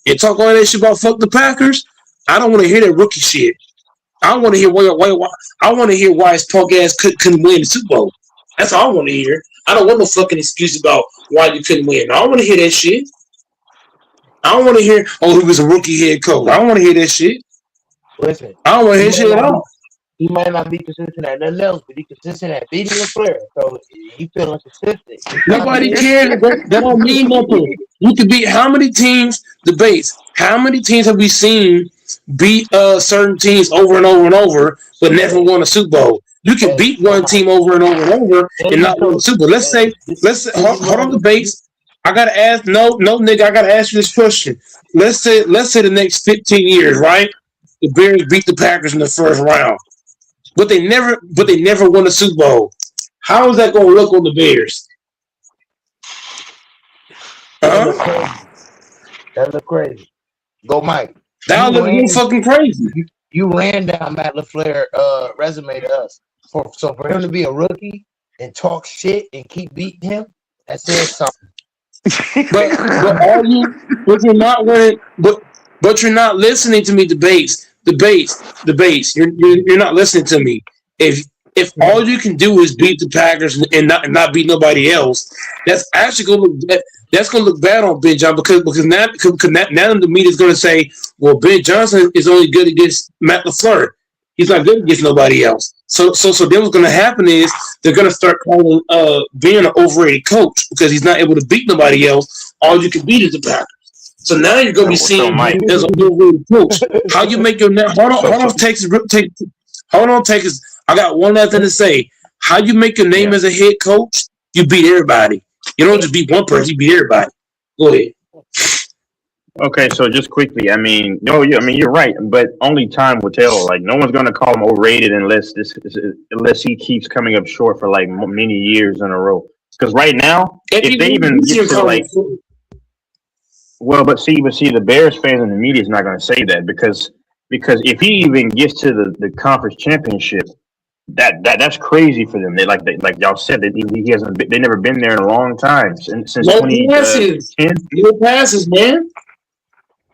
and talk all that shit about fuck the Packers, I don't want to hear that rookie shit. I want to hear why. I want to hear why his punk ass couldn't win the Super Bowl. That's all I want to hear. I don't want no fucking excuse about why you couldn't win. I don't want to hear that shit. I don't want to hear, he was a rookie head coach. I don't want to hear that shit. Listen, I don't want to hear shit at all. He might not be consistent at nothing else, but he's consistent at beating LeFleur. So he feeling consistent. Nobody cares. That don't mean nothing. You could beat how many teams? Debates. How many teams have we seen beat certain teams over and over and over, but never won a Super Bowl? You can beat one team over and over and over and not win a Super Bowl. Let's say, hold on, debates. I gotta ask, no, nigga, I gotta ask you this question. Let's say the next 15 years, right? The Bears beat the Packers in the first round, but they never won a Super Bowl. How is that gonna look on the Bears? That look crazy. Go, Mike. That look real fucking crazy. You ran down Matt LaFleur resume to us. So for him to be a rookie and talk shit and keep beating him, that says something. but you're not winning. But you're not listening to me. Debates. You're not listening to me. If all you can do is beat the Packers and not beat nobody else, that's actually gonna look bad on Ben Johnson because now the media is gonna say, well, Ben Johnson is only good against Matt LaFleur. He's not good against nobody else. So then what's going to happen is they're going to start calling Ben an overrated coach because he's not able to beat nobody else. All you can beat is the Packers. So now you're going to be seen as an overrated coach. How you make your name? Hold on, Texas. I got one last thing to say. How you make your name as a head coach? You beat everybody. You don't just beat one person. You beat everybody. Go ahead. Okay, so just quickly, I mean, no, I mean you're right, but only time will tell. Like no one's gonna call him overrated unless he keeps coming up short for like many years in a row. Because right now, if they even get to like, well, but see, the Bears fans and the media is not gonna say that because if he even gets to the conference championship, that's crazy for them. Like y'all said that he hasn't they never been there in a long time since No 2010. passes. No passes, man.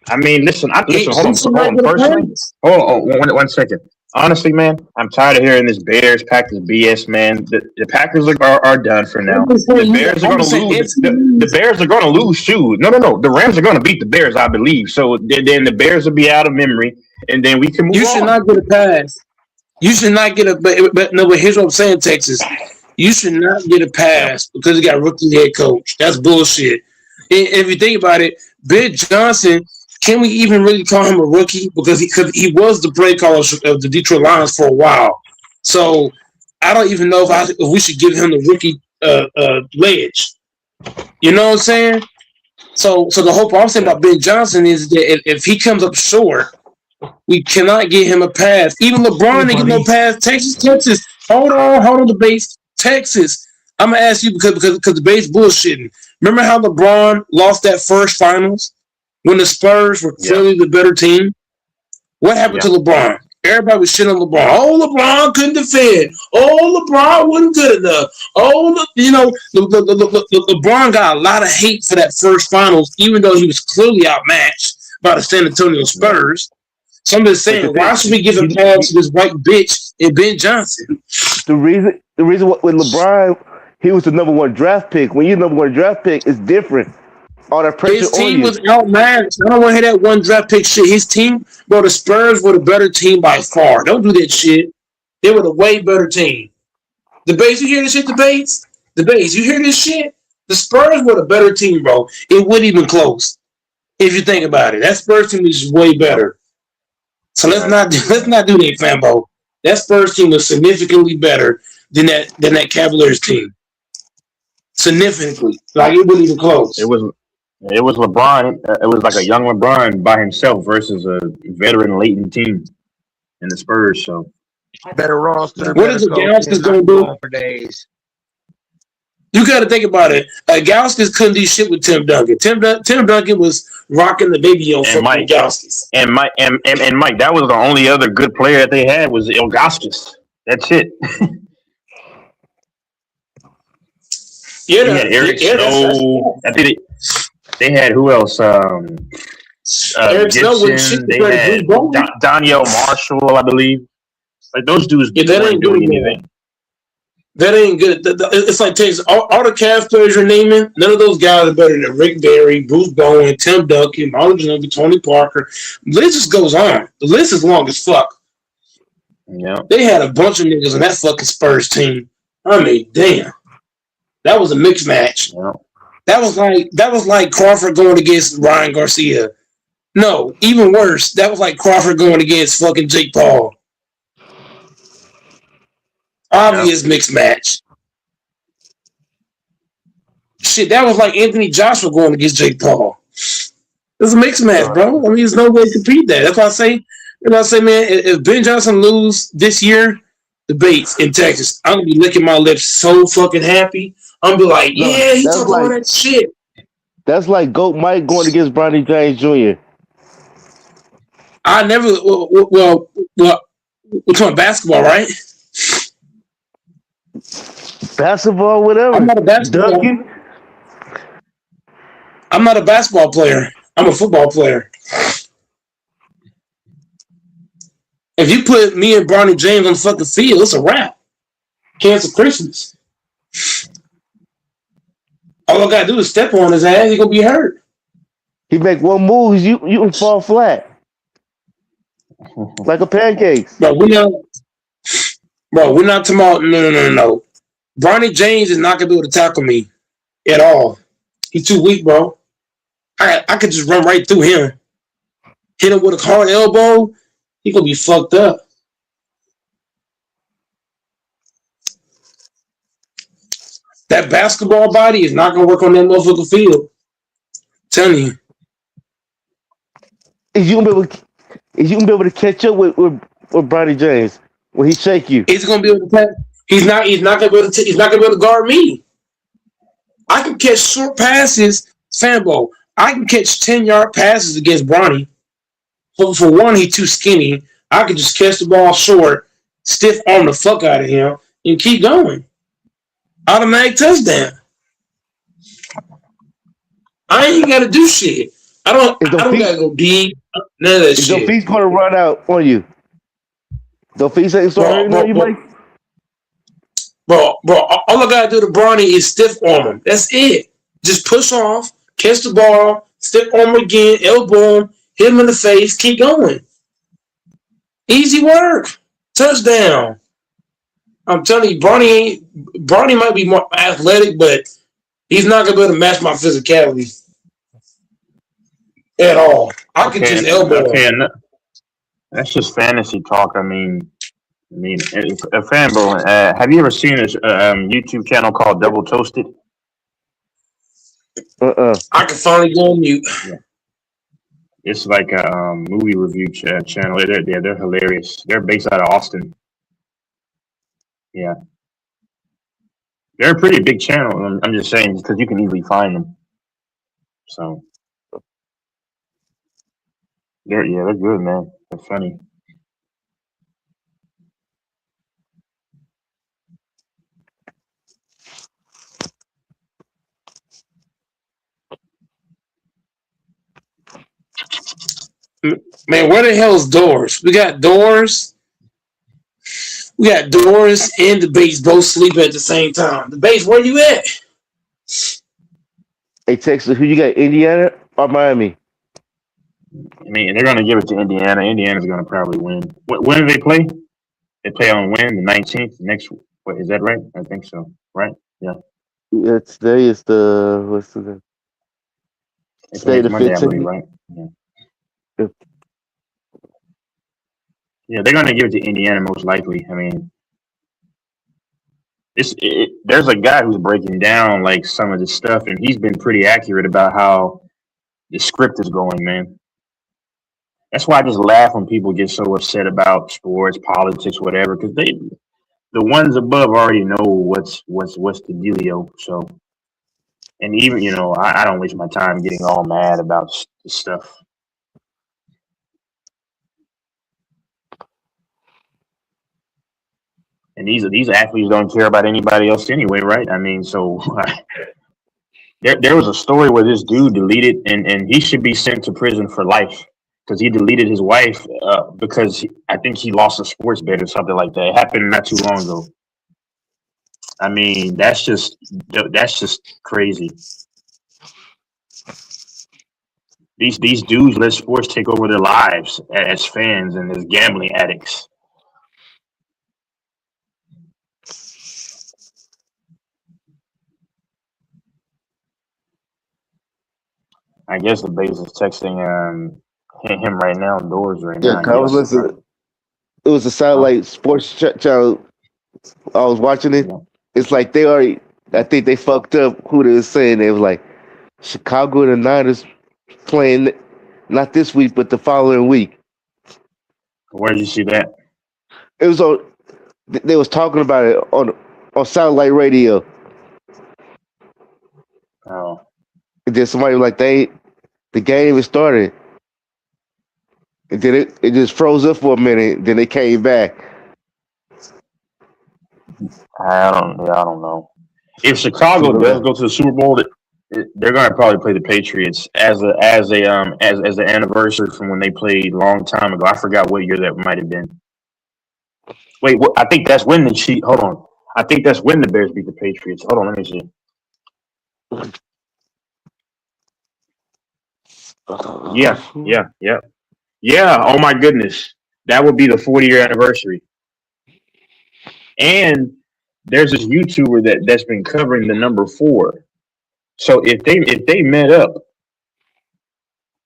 I mean, listen. Listen. He should not get a Personally, pass. one second. Honestly, man, I'm tired of hearing this Bears Packers BS, man. The Packers are done for now. The Bears are going to lose. The Bears are going to lose too. No. The Rams are going to beat the Bears, I believe. So then the Bears will be out of memory, and then we can move on. You should not get a pass. You should not get a. But no. But here's what I'm saying, Texas. You should not get a pass because you got a rookie head coach. That's bullshit. And if you think about it, Ben Johnson. Can we even really call him a rookie? Because he was the play caller of the Detroit Lions for a while. So I don't even know if we should give him the rookie ledge. You know what I'm saying? So the whole point I'm saying about Ben Johnson is that if he comes up short, we cannot get him a pass. Even LeBron didn't get no pass. Texas. Hold on, the base. Texas. I'm gonna ask you because the base bullshitting. Remember how LeBron lost that first finals? When the Spurs were clearly the better team, what happened to LeBron? Everybody was shitting on LeBron. Oh, LeBron couldn't defend. Oh, LeBron wasn't good enough. Oh, LeBron got a lot of hate for that first finals, even though he was clearly outmatched by the San Antonio Spurs. So I'm just saying, why should we give a pass to this white bitch and Ben Johnson? The reason with LeBron, he was the number one draft pick. When you're the number one draft pick, it's different. All that pressure His team on you. was outmatched. I don't want to hear that one draft pick shit. His team, bro, the Spurs were the better team by far. Don't do that shit. They were the way better team. The base, you hear this shit, the base? The base, you hear this shit? The Spurs were the better team, bro. It wasn't even close. If you think about it. That Spurs team is way better. So let's not do that, Fambo. That Spurs team was significantly better than that Cavaliers team. Significantly. Like it wasn't even close. It was LeBron. It was like a young LeBron by himself versus a veteran latent team in the Spurs. So better roster. What is the Gauskas going to do? For days. You got to think about it. Gauskas couldn't do shit with Tim Duncan. Tim Duncan was rocking the baby on for Mike Gauskas. And Mike, that was the only other good player that they had was Ilgauskas. That's it. Yeah, they had Eric Snow. I think they had who else? Eric Snow Gibson. They had Danielle Marshall, I believe. Like those dudes weren't doing anything. That ain't good. It's like Texas. All the Cavs players you're naming, none of those guys are better than Rick Barry, Bruce Bowen, Tim Duncan, Marlon Ginobili, Tony Parker. The list just goes on. The list is long as fuck. Yeah. They had a bunch of niggas on that fucking Spurs team. I mean, damn. That was a mixed match. Yeah. That was like Crawford going against Ryan Garcia. No, even worse. That was like Crawford going against fucking Jake Paul. Obvious mixed match. Shit, that was like Anthony Joshua going against Jake Paul. It's a mixed match, bro. I mean, there's no way to compete that. That's why I say, man, if Ben Johnson lose this year, debates in Texas, I'm gonna be licking my lips so fucking happy. I'm gonna be like, yeah, he talking all that shit. That's like Goat Mike going against Bronny James Jr. I never. Well, we're talking basketball, right? Basketball, whatever. I'm not a basketball. Duncan. I'm not a basketball player. I'm a football player. If you put me and Bronny James on the fucking field, it's a wrap. Cancel Christmas. All I gotta do is step on his ass. He gonna be hurt. He make one move, you can fall flat like a pancake. Bro, we're not talking about no. Bronny James is not gonna be able to tackle me at all. He's too weak, bro. I could just run right through him. Hit him with a hard elbow. He gonna be fucked up. That basketball body is not gonna work on that motherfucking field. I'm telling you. Is you gonna be able to catch up with Bronny James when he shake you? He's gonna be able to pass. He's not gonna be able to. He's not gonna be able to guard me. I can catch short passes, Sambo. I can catch 10-yard passes against Bronny. For one, he's too skinny. I can just catch the ball short, stiff arm the fuck out of him, and keep going. Automatic touchdown. I ain't got to do shit. I don't gotta go deep. None of that Is shit. your feet's gonna run out on you? Your feet ain't so hurting on you, Mike? Bro, all I gotta do to Bronny is stiff arm him. That's it. Just push off, catch the ball, stiff arm him again, elbow him, hit him in the face, keep going. Easy work. Touchdown. I'm telling you, Bronny might be more athletic, but he's not gonna be able to match my physicality at all. I could just elbow him. That's just fantasy talk. I mean, a fanboy. Have you ever seen a YouTube channel called Double Toasted? I can finally go on mute. Yeah. It's like a movie review channel. They're hilarious. They're based out of Austin. Yeah, they're a pretty big channel. I'm just saying because you can easily find them. So they're good, man. They're funny. Man, where the hell's Doors? We got Doors. We got Doors and the base both sleeping at the same time. The base, where you at? Hey, Texas, who you got, Indiana or Miami? I mean, they're gonna give it to Indiana. Indiana's gonna probably win. When do they play? They play on when? The 19th next. What is that right? I think so. Right? Yeah. Yeah, today is the what's the today the Monday, I believe, 15th. right? Yeah. Yeah, they're gonna give it to Indiana most likely. I mean, there's a guy who's breaking down like some of this stuff, and he's been pretty accurate about how the script is going, man. That's why I just laugh when people get so upset about sports, politics, whatever, because the ones above already know what's the dealio. So, and even I don't waste my time getting all mad about this stuff. And these athletes don't care about anybody else anyway, right? I mean, so there was a story where this dude deleted, and he should be sent to prison for life because he deleted his wife because I think he lost a sports bet or something like that. It happened not too long ago. I mean, that's just crazy. These dudes let sports take over their lives as fans and as gambling addicts. I guess the base is texting him right now, Doors right Yeah, now. I was listening. It was a satellite sports channel. I was watching it. It's like they already. I think they fucked up who they were saying. They was like Chicago and the Niners playing not this week but the following week. Where did you see that? It was on. They was talking about it on satellite radio. Oh. And then somebody was like, the game is started. And then it just froze up for a minute. Then they came back. I don't know. If Chicago does go to the Super Bowl, they're gonna probably play the Patriots as an anniversary from when they played a long time ago. I forgot what year that might have been. Wait, I think that's when hold on. I think that's when the Bears beat the Patriots. Hold on, let me see. Yeah. Oh my goodness, that would be the 40-year anniversary. And there's this YouTuber that's been covering the number 4. So if they met up,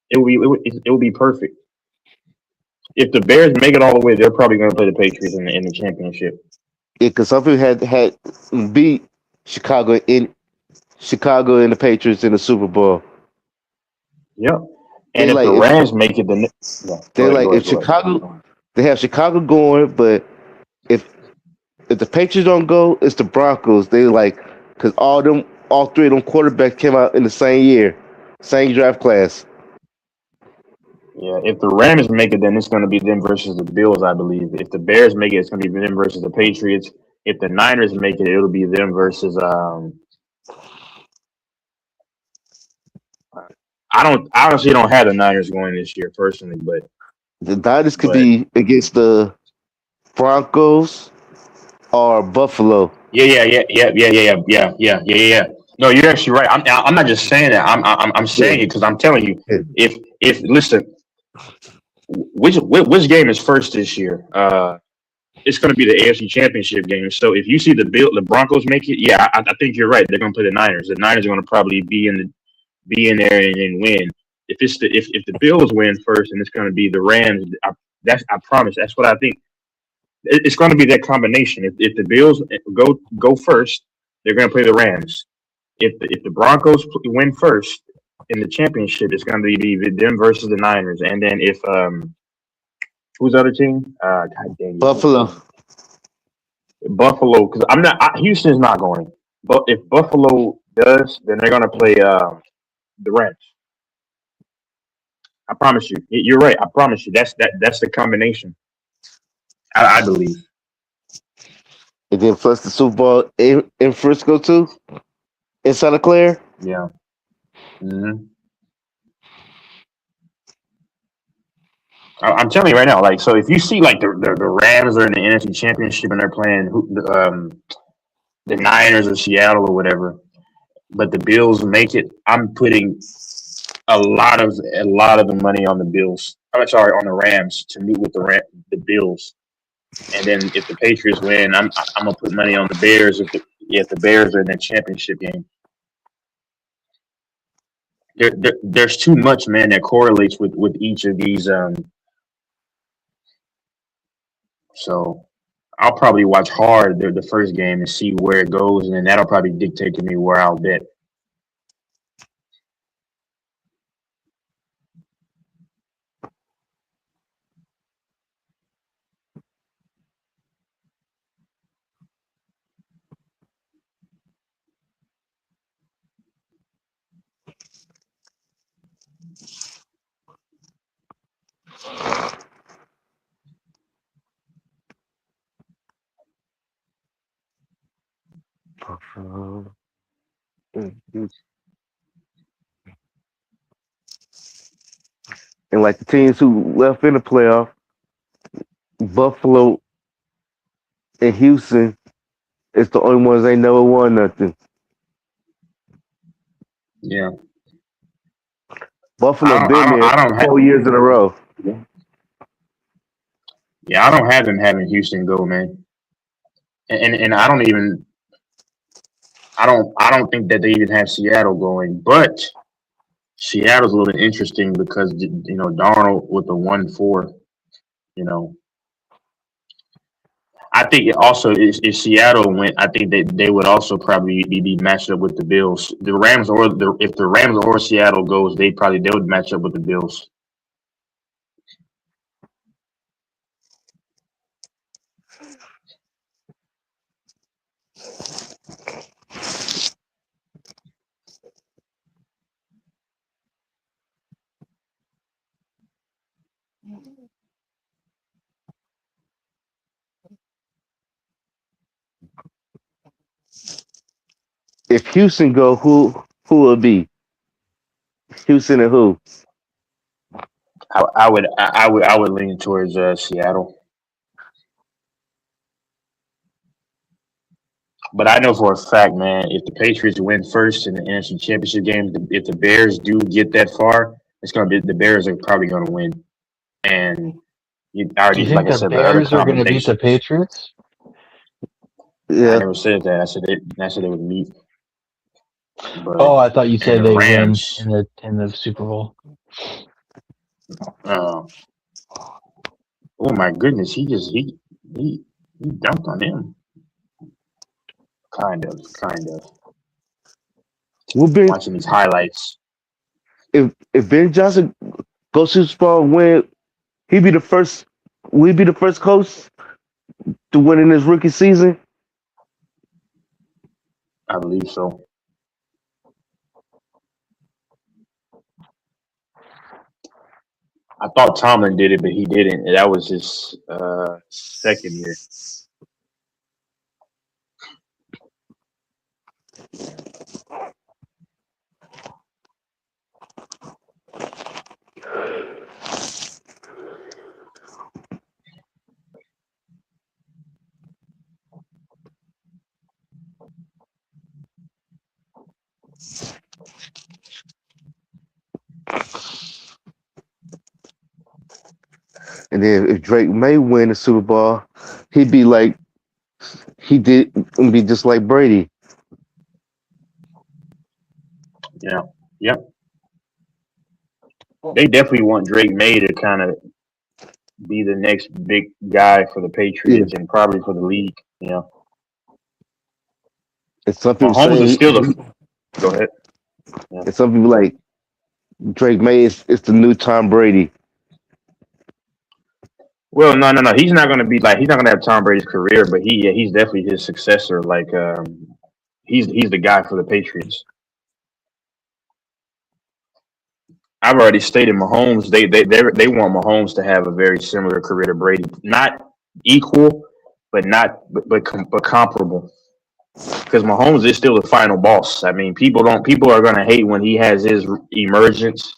it would be perfect. If the Bears make it all the way, they're probably going to play the Patriots in the championship. Yeah, because some people had beat Chicago and the Patriots in the Super Bowl. Yep. And if like the if Rams make it, then yeah, they're like go if ahead, go ahead. Chicago, they have Chicago going, but if if the Patriots don't go, it's the Broncos. They like because all three of them quarterbacks came out in the same year, same draft class. Yeah, if the Rams make it, then it's going to be them versus the Bills, I believe. If the Bears make it, it's going to be them versus the Patriots. If the Niners make it, it'll be them versus. I honestly don't have the Niners going this year personally, but The Niners could be against the Broncos or Buffalo. Yeah. No, you're actually right. I'm not just saying that. I'm saying it because I'm telling you. If listen, which game is first this year? It's going to be the AFC Championship game. So if you see the Broncos make it, yeah, I think you're right. They're going to play the Niners. The Niners are going to probably be in there and win. If the Bills win first, and it's going to be the Rams. I promise. That's what I think. It's going to be that combination. If the Bills go first, they're going to play the Rams. If the Broncos win first in the championship, it's going to be them versus the Niners. And then if who's the other team? God dang it. Buffalo. Buffalo, because Houston's not going. But if Buffalo does, then they're going to play the Rams. I promise you. You're right. I promise you. That's the combination. I believe. And then plus the Super Bowl in Frisco too, in Santa Clara. Yeah. Mm-hmm. I'm telling you right now. Like, so if you see like the Rams are in the NFC Championship and they're playing the Niners or Seattle or whatever, but the Bills make it, I'm putting a lot of the money on the Bills. I'm sorry, on the Rams to meet with the Bills. And then if the Patriots win, I'm gonna put money on the Bears if the Bears are in the championship game. There's too much, man, that correlates with each of these. So I'll probably watch hard the first game and see where it goes, and then that'll probably dictate to me where I'll bet. And like the teams who left in the playoff, Buffalo and Houston, it's the only ones they never won nothing. Yeah. Buffalo been there 4 years in a row. Yeah, I don't have them having Houston go, man. And I don't think that they even have Seattle going, but Seattle's a little interesting because Darnold with the 1-4, I think it also if Seattle went, I think that they would also probably be matched up with the Bills. The Rams if the Rams or Seattle goes, they would match up with the Bills. If Houston go, who will it be? Houston and who? I would lean towards Seattle, but I know for a fact, man, if the Patriots win first in the NFC Championship game, if the Bears do get that far, it's gonna be the Bears are probably gonna win. And Do you think the Bears are going to beat the Patriots? Yeah. I never said that. I said they would meet. But, I thought you said and they the Rams, win in the Super Bowl. oh my goodness, he dunked on him. Kind of. Well, Watching these highlights. If Ben Johnson go Super Bowl and win, he'd be the first. We'd be the first coach to win in his rookie season. I believe so. I thought Tomlin did it, but he didn't. That was his second year. And then if Drake May win the Super Bowl, he'd be like he did, be just like Brady. Yeah. Yep. They definitely want Drake May to kind of be the next big guy for the Patriots and probably for the league. You know, And some people Mahomes is say, still the. Go ahead. Yeah. and some people like Drake May is the new Tom Brady. Well, no. He's not going to be like he's not going to have Tom Brady's career, but he's definitely his successor. Like he's the guy for the Patriots. I've already stated Mahomes. They want Mahomes to have a very similar career to Brady, not equal, but comparable. Because Mahomes is still the final boss. I mean, people are going to hate when he has his emergence.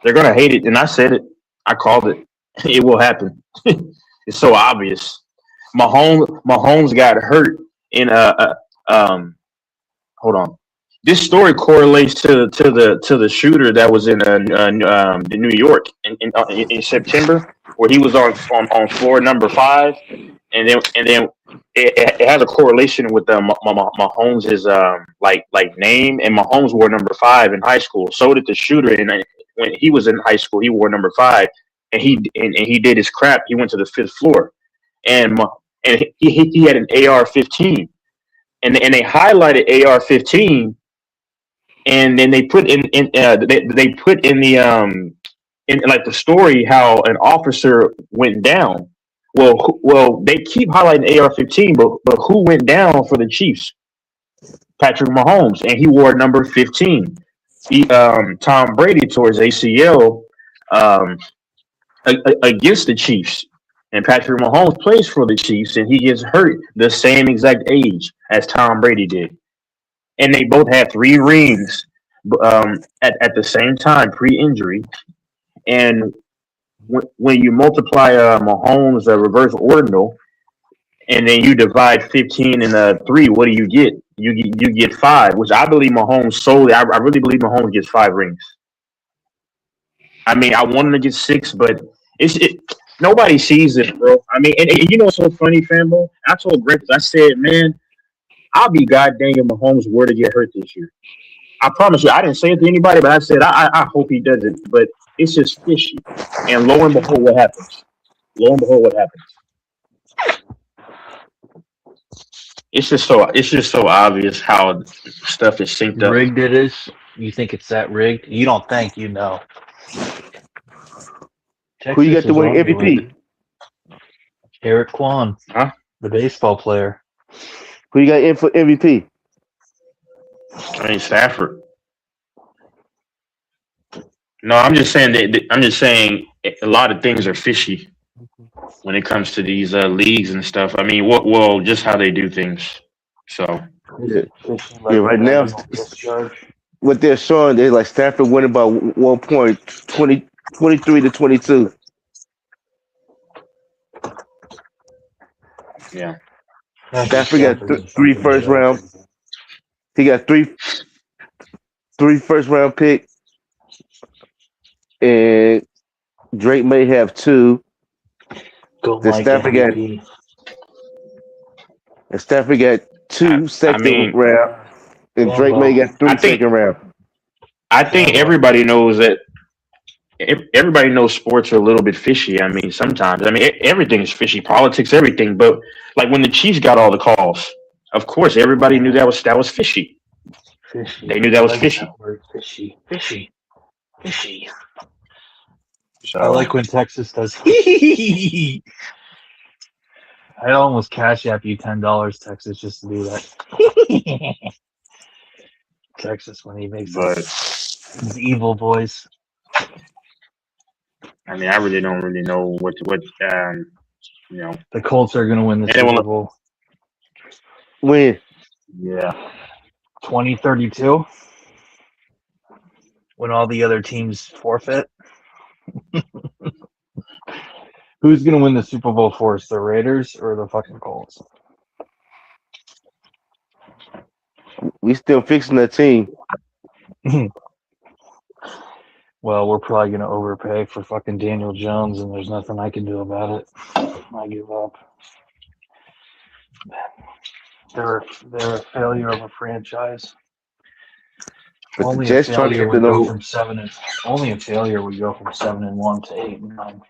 They're going to hate it, and I said it. I called it. It will happen. It's so obvious. Mahomes got hurt in hold on. This story correlates to the shooter that was in New York in September, where he was on floor number 5, and then it has a correlation with Mahomes' like name, and Mahomes wore number 5 in high school. So did the shooter, and when he was in high school, he wore number 5, and he did his crap. He went to the 5th floor, and he had an AR-15, and they highlighted AR-15. And then they put in like the story how an officer went down. Well, they keep highlighting AR-15, but who went down for the Chiefs? Patrick Mahomes, and he wore number 15. Tom Brady tore his ACL against the Chiefs, and Patrick Mahomes plays for the Chiefs, and he gets hurt the same exact age as Tom Brady did. And they both had 3 rings at the same time, pre-injury. And when you multiply Mahomes' reverse ordinal, and then you divide 15 and 3, what do you get? You get 5, which I believe Mahomes solely. I really believe Mahomes gets 5 rings. I mean, I want him to get 6, but nobody sees it, bro. I mean, and you know what's so funny, Fambo? I told Greg, I said, man, I'll be goddamn if Mahomes were to get hurt this year. I promise you, I didn't say it to anybody, but I said I hope he doesn't. But it's just fishy. And lo and behold, what happens? It's just so obvious how stuff is synced up. Rigged it is. You think it's that rigged? You don't think, you know. Who you got to win MVP? Eric Kwan, the baseball player. Who you got in for MVP? I mean Stafford. No, I'm just saying a lot of things are fishy when it comes to these leagues and stuff. I mean, just how they do things. So yeah, right now, what they're showing, they're like Stafford winning by 1 point, 23 to 22. Yeah. Stafford got 3 first round. He got 3 first round pick, and Drake may have 2. Stafford got 2 second round, and Drake may got 3 second round. I think everybody knows that. Everybody knows sports are a little bit fishy. I mean, sometimes. I mean, everything is fishy, politics, everything. But like when the Chiefs got all the calls, of course, everybody knew that was fishy. They knew that was fishy. Fishy. I So, like when Texas does. I almost cash app you $10, Texas, just to do that. Texas when he makes but his evil voice. I mean, I really don't really know what you know. The Colts are going to win the And then Super Bowl. When? Yeah. 2032. When all the other teams forfeit. Who's going to win the Super Bowl for us? The Raiders or the fucking Colts? We still fixing that team. Well, we're probably going to overpay for fucking Daniel Jones, and there's nothing I can do about it. I give up. They're a failure of a franchise. But Only the a Jets trying to failure get the would go number. from 7-1 to 8-9.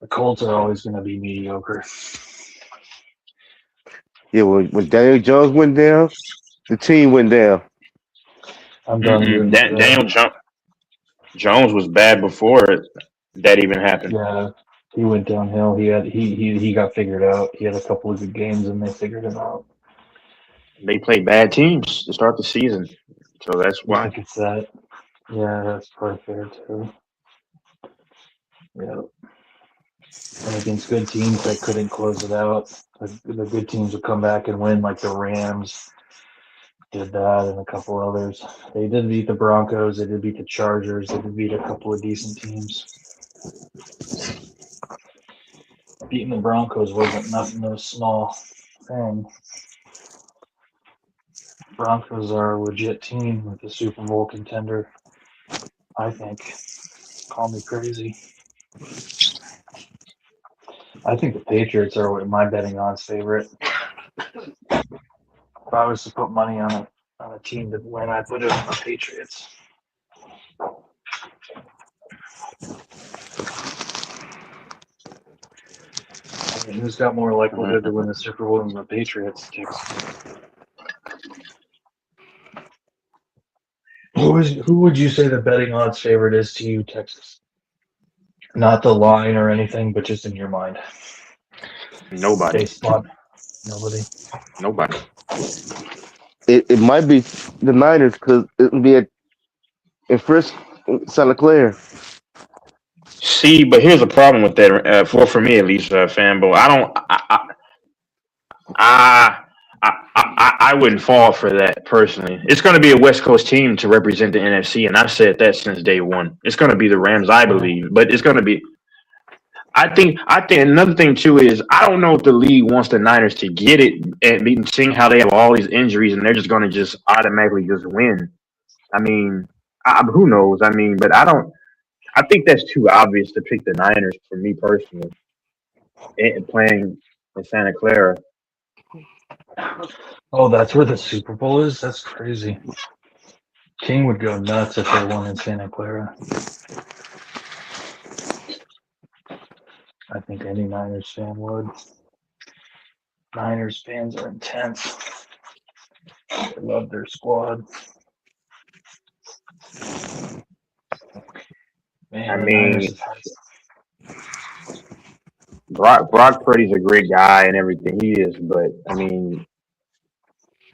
The Colts are always going to be mediocre. Yeah, when Daniel Jones went down, the team went down. I'm done rooting for that. Daniel Jones was bad before that even happened. Yeah, he went downhill. He got figured out. He had a couple of good games, and they figured him out. They played bad teams to start the season, so that's I why. think it's that. Yeah, that's probably fair too. Yeah. And against good teams that couldn't close it out, the good teams would come back and win, like the Rams did that, and a couple others. They did beat the Broncos. They did beat the Chargers. They did beat a couple of decent teams. Beating the Broncos wasn't no small thing. Broncos are a legit team with a Super Bowl contender, I think. Call me crazy. I think the Patriots are my betting odds favorite. If I was to put money on a team to win, I'd put it on the Patriots. I mean, who's got more likelihood to win the Super Bowl than the Patriots? Who would you say the betting odds favorite is to you, Texas? Not the line or anything, but just in your mind. Nobody. Based on nobody. Nobody. It might be the Niners because it would be in first Santa Clara. See, but here's a problem with that. For me at least, Fanbo. I wouldn't fall for that personally. It's going to be a West Coast team to represent the NFC, and I've said that since day one. It's going to be the Rams, I believe, but it's going to be. I think another thing too is I don't know if the league wants the Niners to get it and seeing how they have all these injuries and they're just going to just automatically just win. I mean, who knows? I mean, but I don't. I think that's too obvious to pick the Niners for me personally. And playing in Santa Clara. Oh, that's where the Super Bowl is? That's crazy. King would go nuts if they won in Santa Clara. I think any Niners fan would. Niners fans are intense. They love their squad. Man, I the mean, Niners Brock Purdy's a great guy and everything he is, but I mean,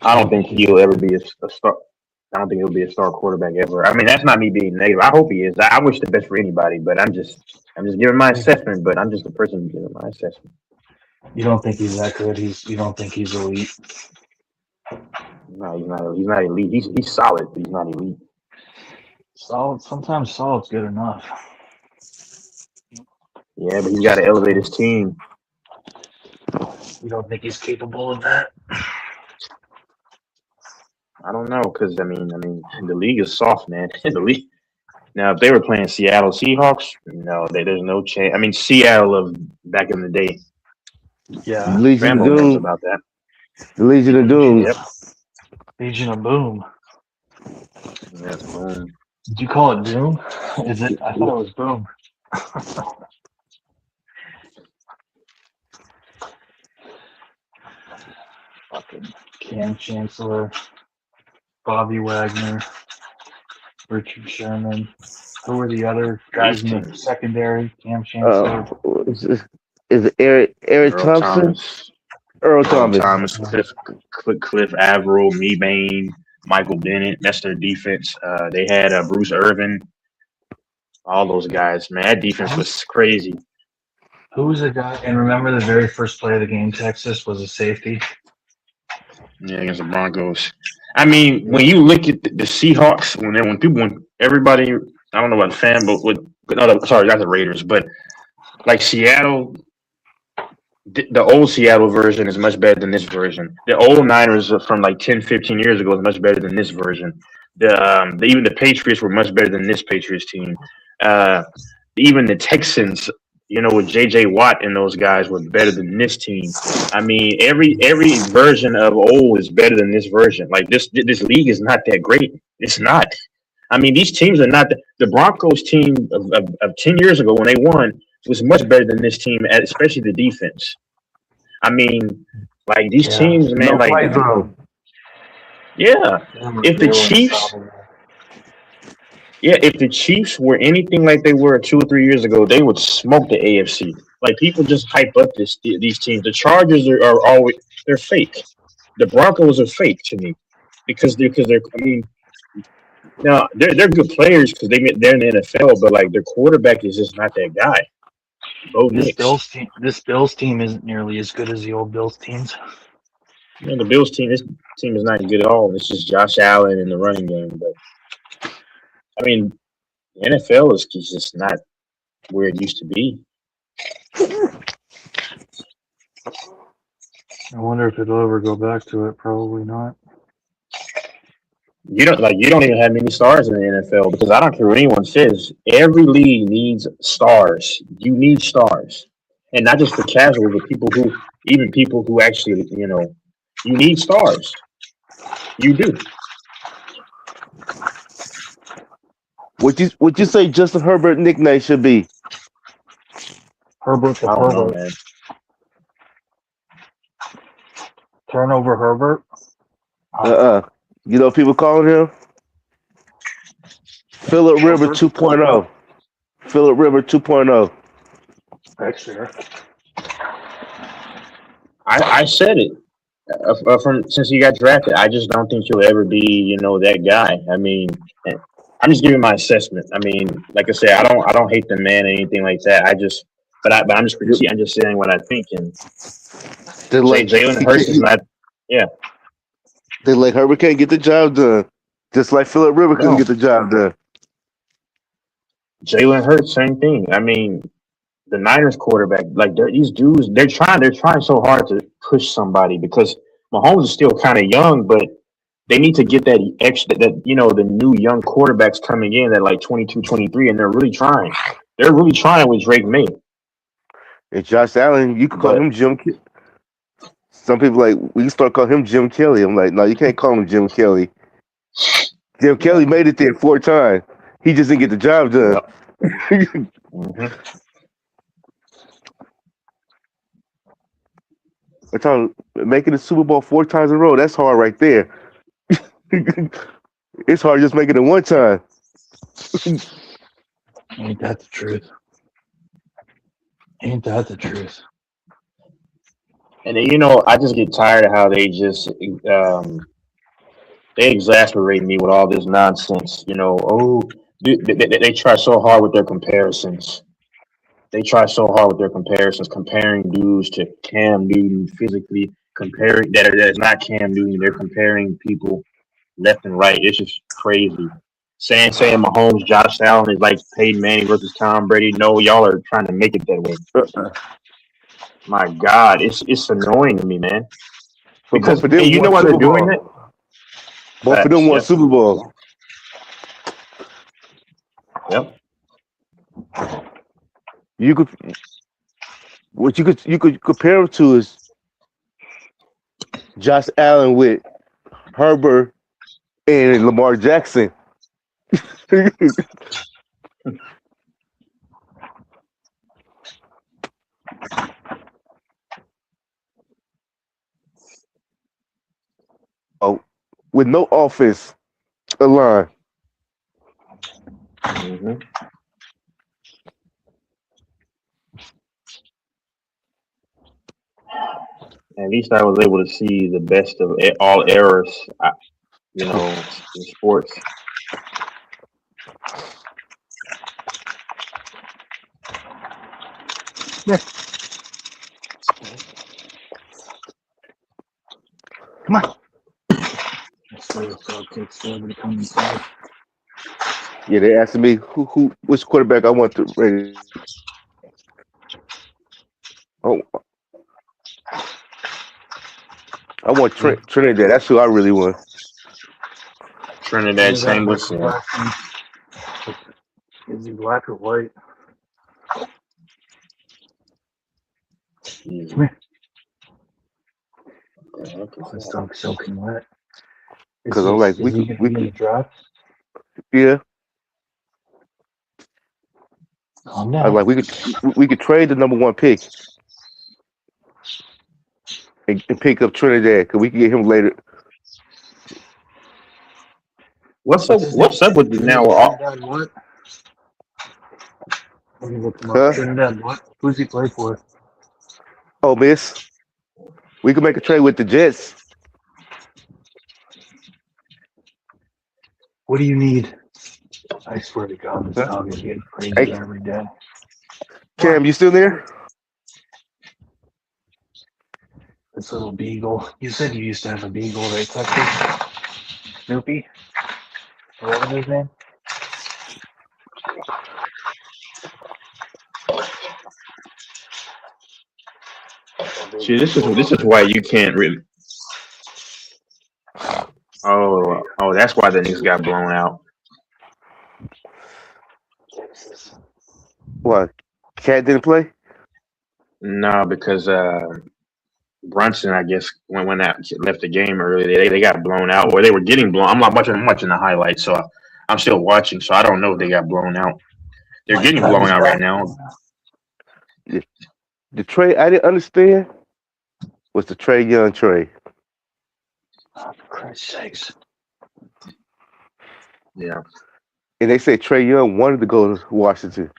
I don't think he'll ever be a star. I don't think he'll be a star quarterback ever. I mean, that's not me being negative. I hope he is. I wish the best for anybody, but I'm just giving my assessment. But I'm just a person giving my assessment. You don't think he's that good? You don't think he's elite? No, he's not elite. He's solid, but he's not elite. Solid. Sometimes solid's good enough. Yeah, but he's got to elevate his team. You don't think he's capable of that? I don't know, because I mean, the league is soft, man. The league. Now, if they were playing Seattle Seahawks, no, there's no chance. I mean, Seattle of back in the day. Yeah, Legion of Rambo knows Doom. about that. The Legion of Doom. Yep. Legion of Boom. That's boom. Did you call it Doom? Is it? I thought it was Boom. Fucking Cam Chancellor. Bobby Wagner, Richard Sherman. Who were the other guys in the secondary? Cam Chancellor. Is it Eric Earl Thompson? Thomas, Earl Earl Thomas. Thomas, Cliff Averill, Mebane, Michael Bennett. That's their defense. They had Bruce Irvin. All those guys, man. That defense was crazy. Who was the guy? And remember the very first play of the game, Texas, was a safety. Yeah, against the Broncos. I mean, when you look at the Seahawks, when everybody, I don't know about the fan, sorry, not the Raiders, but like Seattle, the old Seattle version is much better than this version. The old Niners from like 10, 15 years ago is much better than this version. Even the Patriots were much better than this Patriots team. Even the Texans, with J.J. Watt and those guys were better than this team. I mean, every version of old is better than this version. Like this league is not that great. It's not. I mean, these teams are not the Broncos team of 10 years ago when they won was much better than this team, especially the defense. I mean, like these teams, man, No play zone. Yeah. If the Chiefs were anything like they were 2 or 3 years ago, they would smoke the AFC. Like people just hype up these teams. The Chargers are always they're fake. The Broncos are fake to me because they're. I mean, now they're good players because they're in the NFL, but like their quarterback is just not that guy. This Bills team isn't nearly as good as the old Bills teams. The Bills team, this team is not good at all. It's just Josh Allen in the running game. But I mean, the NFL is just not where it used to be. I wonder if it'll ever go back to it. Probably not. You don't even have many stars in the NFL because I don't care what anyone says. Every league needs stars. You need stars, and not just for casuals, but people who actually, you need stars. You do. What you say Justin Herbert nickname should be? Herbert the I don't know, Herbert. man. Turnover Herbert. You know what people calling him? Phillip River 2.0. Phillip River 2.0. That's fair. I said it since he got drafted. I just don't think he'll ever be, that guy. I mean, I'm just giving my assessment. I mean, like I said, I don't hate the man or anything like that. I'm just saying what I think. And Jalen Hurts is not. Yeah. They like Herbert can't get the job done, just like Phillip River couldn't get the job done. Jalen Hurts, same thing. I mean, the Niners quarterback, like these dudes, they're trying so hard to push somebody because Mahomes is still kind of young, but they need to get that extra, the new young quarterbacks coming in at like 22, 23, and they're really trying. They're really trying with Drake May. And Josh Allen, you could call him Jim. Some people we start calling him Jim Kelly. I'm like, no, you can't call him Jim Kelly. Jim Kelly made it there 4 times. He just didn't get the job done. Mm-hmm. I'm talking making the Super Bowl 4 times in a row. That's hard right there. It's hard just making it 1 time. Ain't that the truth? Ain't that the truth? And I just get tired of how they just they exasperate me with all this nonsense. They try so hard with their comparisons. Comparing dudes to Cam Newton physically, comparing that is not Cam Newton. They're comparing people left and right. It's just crazy. Saying Mahomes, Josh Allen is like Peyton Manning versus Tom Brady. No, y'all are trying to make it that way. My God, it's annoying to me, man. Because you know why they're doing it? Both of them won Super Bowl. Yep. You could compare them to is Josh Allen with Herbert and Lamar Jackson. with no offense line. Mhm. At least I was able to see the best of all eras, in sports. Yeah. Come on. Yeah, they asking me which quarterback I want to raise. Oh, I want Trinidad. That's who I really want. Trinidad Chambers. Is he black or white? Come here. This dog's soaking wet. Because I'm like, is he going to be in the draft? Yeah. Calm I was down. like, we could trade the number 1 pick and pick up Trinidad because we can get him later. What's up with the now? Trinidad what? Let me look him up. Trinidad what? Who's he play for? Oh, miss. We could make a trade with the Jets. What do you need? I swear to God, this dog is getting crazy every day. Cam, you still there? This little beagle. You said you used to have a beagle, right, Texas? Snoopy? What was his name? See, this is why you can't really. Oh, that's why the Knicks got blown out. What? Cat didn't play? No, because Brunson, I guess, when that left the game early, they got blown out, or they were getting blown. I'm watching the highlights, so I'm still watching. So I don't know if they got blown out. They're getting blown out right now. The trade I didn't understand was the Trae Young trade. Oh, for Christ's sakes. Yeah. And they say Trae Young wanted to go to Washington.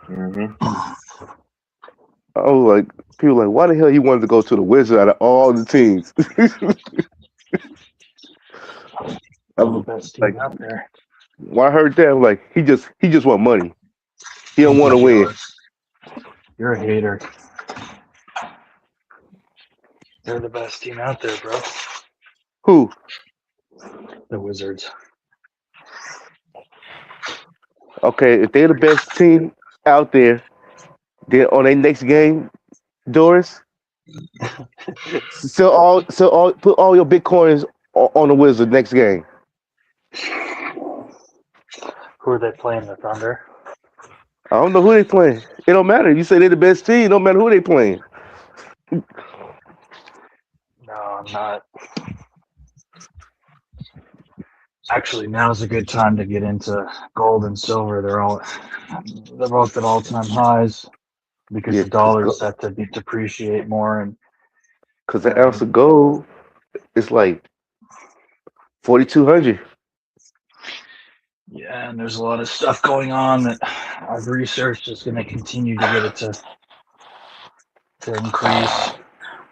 Mm-hmm. I was like, people were like, why the hell he wanted to go to the Wizards out of all the teams? I was the best team like, out there. when I heard that, I'm like, he just want money. He don't want to win. You're a hater. They're the best team out there, bro. Who? The Wizards. Okay, if they're the best team out there, then on their next game, Doris, put all your Bitcoins on the Wizards next game. Who are they playing? The Thunder? I don't know who they playing. It don't matter. You say they're the best team. It don't matter who they playing. No, I'm not. Actually, now's a good time to get into gold and silver. They're both at all-time highs because the dollar's set to depreciate more. And because the ounce of gold is like 4,200. Yeah, and there's a lot of stuff going on that I've researched is going to continue to get it to increase.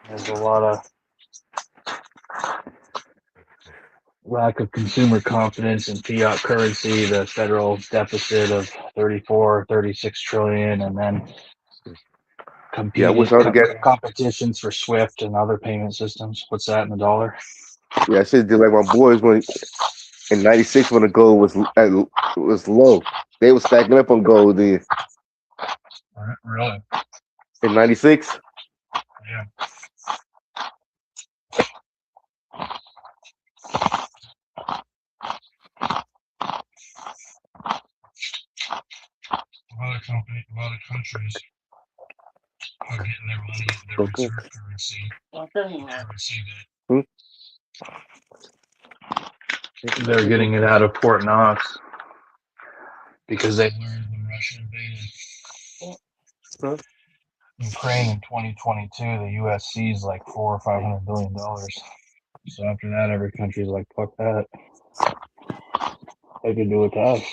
There's a lot of lack of consumer confidence in fiat currency, the federal deficit of 36 trillion, and then competitions for SWIFT and other payment systems. What's that in the dollar? Yeah, I said like my boys when in '96 when the gold was low, they were stacking up on gold then. Really? In '96. Yeah. A lot of countries are getting their money, their reserve currency that they're getting it out of Fort Knox because they learned when Russia invaded Ukraine in 2022, the U.S. seized like $400 or $500 billion. So after that, every country's like, fuck that. They can do it to us.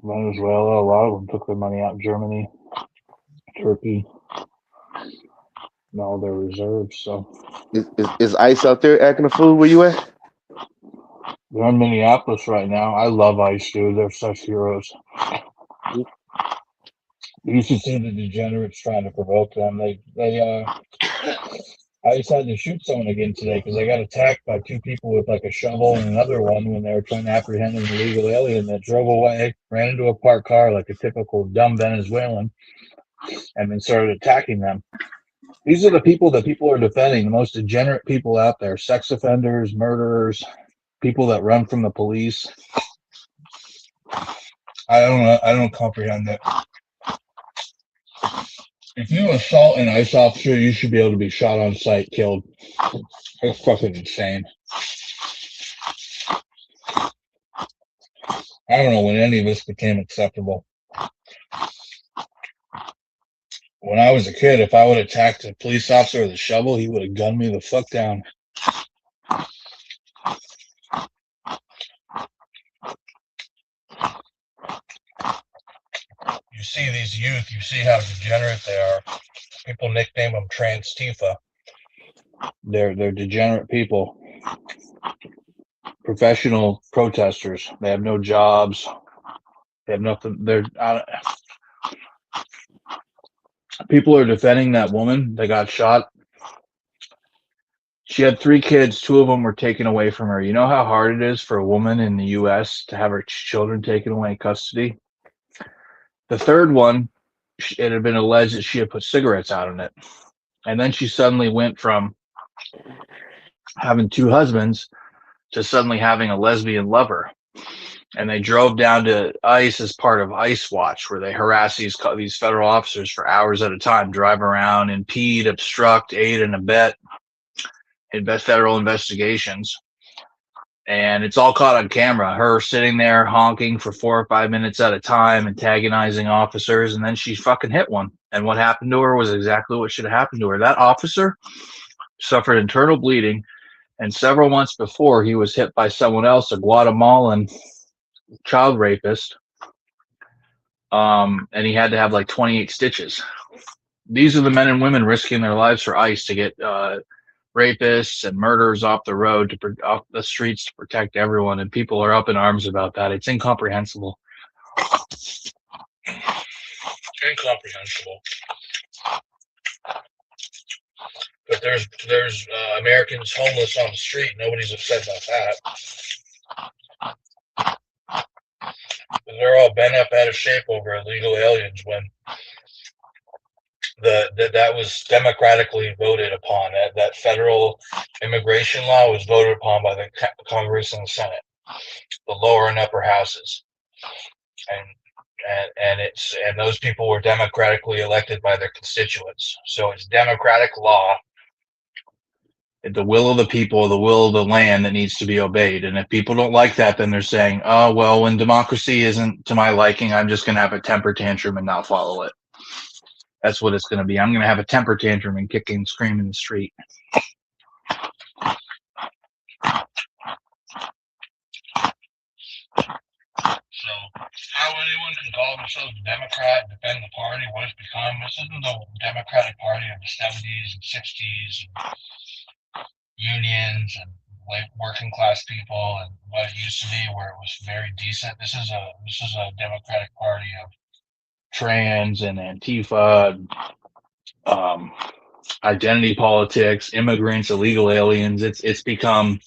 Venezuela, a lot of them took their money out. Germany, Turkey, and all their reserves. So Is ICE out there acting a fool where you at? they're in Minneapolis right now. I love ICE, dude. They're such heroes. You should see the degenerates trying to provoke them. I decided to shoot someone again today because I got attacked by two people with like a shovel and another one when they were trying to apprehend an illegal alien that drove away, ran into a parked car like a typical dumb Venezuelan, and then started attacking them. These are the people that people are defending, the most degenerate people out there: sex offenders, murderers, people that run from the police. I don't comprehend it. If you assault an ICE officer, you should be able to be shot on sight, killed. That's fucking insane. I don't know when any of this became acceptable. When I was a kid, if I would have attacked a police officer with a shovel, he would have gunned me the fuck down. You see these youth, you see how degenerate they are. People nickname them Trans-Tifa. They're degenerate people. Professional protesters. They have no jobs. They have nothing. People are defending that woman that got shot. She had 3 kids. 2 of them were taken away from her. You know how hard it is for a woman in the U.S. to have her children taken away in custody? The third one, it had been alleged that she had put cigarettes out in it. And then she suddenly went from having 2 husbands to suddenly having a lesbian lover. And they drove down to ICE as part of ICE Watch, where they harass these federal officers for hours at a time, drive around, impede, obstruct, aid, and abet federal investigations. And it's all caught on camera. Her sitting there honking for 4 or 5 minutes at a time, antagonizing officers, and then she fucking hit one. And what happened to her was exactly what should have happened to her. That officer suffered internal bleeding, and several months before, he was hit by someone else, a Guatemalan child rapist, and he had to have like 28 stitches. These are the men and women risking their lives for ICE to get rapists and murderers off the road, off the streets, to protect everyone, and people are up in arms about that. It's incomprehensible. Incomprehensible. But there's Americans homeless on the street. Nobody's upset about that. They're all bent up out of shape over illegal aliens when that was democratically voted upon. That federal immigration law was voted upon by the Congress and the Senate, the lower and upper houses, and those people were democratically elected by their constituents. So it's democratic law. The will of the people, the will of the land that needs to be obeyed. And if people don't like that, then they're saying, oh, well, when democracy isn't to my liking, I'm just going to have a temper tantrum and not follow it. That's what it's going to be. I'm going to have a temper tantrum and kick and scream in the street. So how anyone can call themselves a Democrat, defend the party, what it's become? This isn't the Democratic Party of the 70s and 60s. And unions and working class people and what it used to be, where it was very decent. This is a Democratic Party of trans and Antifa, identity politics, immigrants, illegal aliens. It's become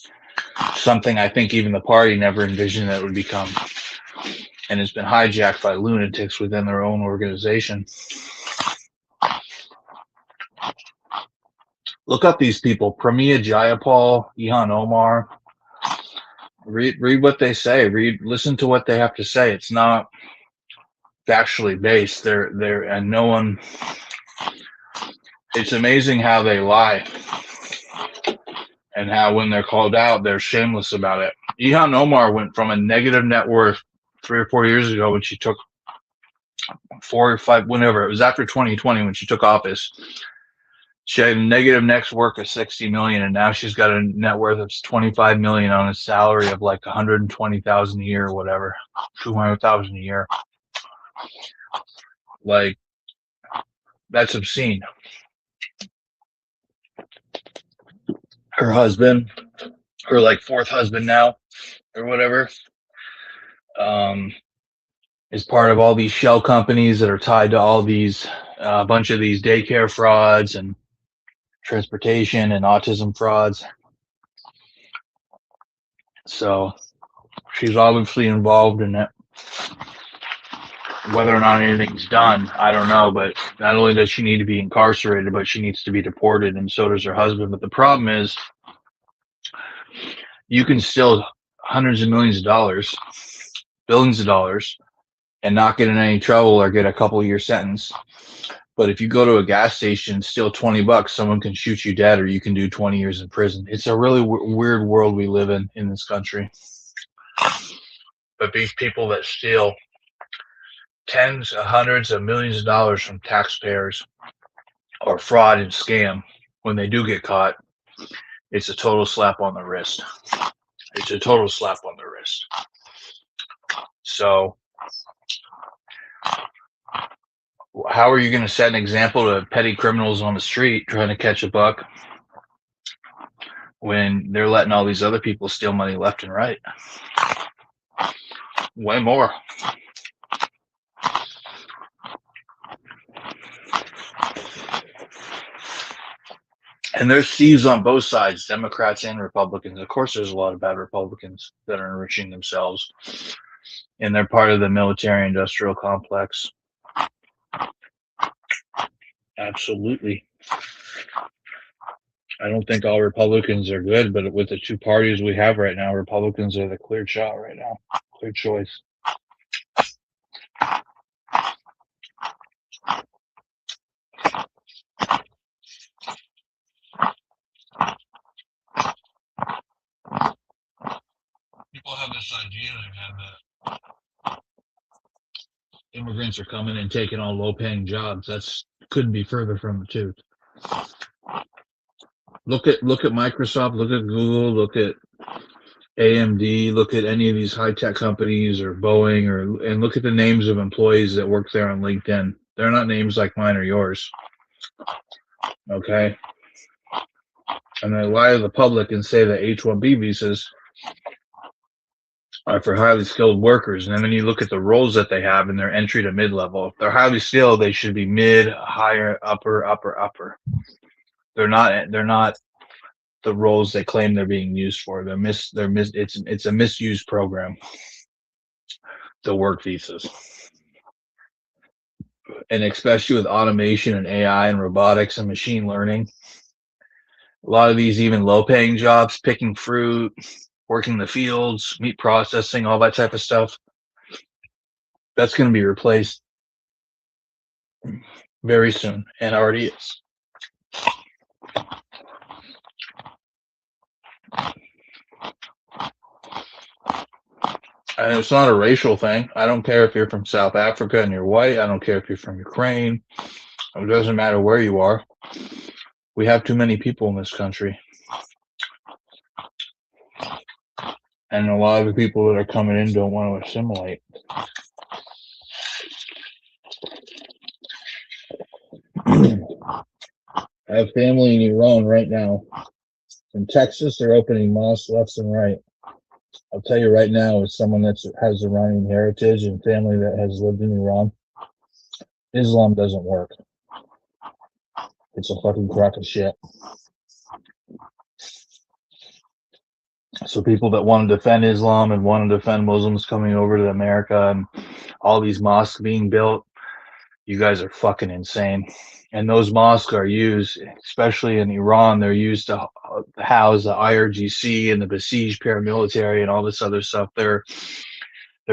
something I think even the party never envisioned that it would become, and it's been hijacked by lunatics within their own organization. Look up these people: Pramila Jayapal, Ilhan Omar. Read what they say. Listen to what they have to say. It's not factually based. And no one. It's amazing how they lie, and how when they're called out, they're shameless about it. Ilhan Omar went from a negative net worth 3 or 4 years ago when she took 4 or 5, whenever it was after 2020 when she took office. She had a negative net worth of 60 million, and now she's got a net worth of 25 million on a salary of like 120,000 a year or whatever, 200,000 a year. Like, that's obscene. Her husband, her like fourth husband now, or whatever, is part of all these shell companies that are tied to all these, a bunch of these daycare frauds and transportation and autism frauds. So she's obviously involved in it. Whether or not anything's done, I don't know. But not only does she need to be incarcerated, but she needs to be deported, and so does her husband. But the problem is, you can steal hundreds of millions of dollars, billions of dollars, and not get in any trouble or get a couple year sentence. But if you go to a gas station and steal $20, someone can shoot you dead, or you can do 20 years in prison. It's a really weird world we live in this country. But these people that steal tens of hundreds of millions of dollars from taxpayers or fraud and scam, when they do get caught, it's a total slap on the wrist. It's a total slap on the wrist. So how are you going to set an example to petty criminals on the street trying to catch a buck when they're letting all these other people steal money left and right? Way more. And there's thieves on both sides, Democrats and Republicans. Of course, there's a lot of bad Republicans that are enriching themselves, and they're part of the military-industrial complex. Absolutely. I don't think all Republicans are good, but with the two parties we have right now, Republicans are the clear shot right now. Clear choice. People have this idea that immigrants are coming and taking on low-paying jobs. That's couldn't be further from the truth. Look at Microsoft, look at Google, look at AMD, look at any of these high-tech companies or Boeing, and look at the names of employees that work there on LinkedIn. They're not names like mine or yours. Okay? And they lie to the public and say that H-1B visas are for highly skilled workers. And then you look at the roles that they have and their entry to mid-level. If they're highly skilled, they should be mid, higher, upper. They're not the roles they claim they're being used for. It's a misused program. The work visas. And especially with automation and AI and robotics and machine learning. A lot of these even low-paying jobs, picking fruit, working the fields, meat processing, all that type of stuff, that's going to be replaced very soon, and already is. And it's not a racial thing. I don't care if you're from South Africa and you're white. I don't care if you're from Ukraine. It doesn't matter where you are. We have too many people in this country. And a lot of the people that are coming in don't want to assimilate. I have family in Iran right now. In Texas, they're opening mosques left and right. I'll tell you right now, as someone that has Iranian heritage and family that has lived in Iran, Islam doesn't work. It's a fucking crock of shit. So people that want to defend Islam and want to defend Muslims coming over to America and all these mosques being built, you guys are fucking insane. And those mosques are used, especially in Iran, they're used to house the IRGC and the besieged paramilitary and all this other stuff. They're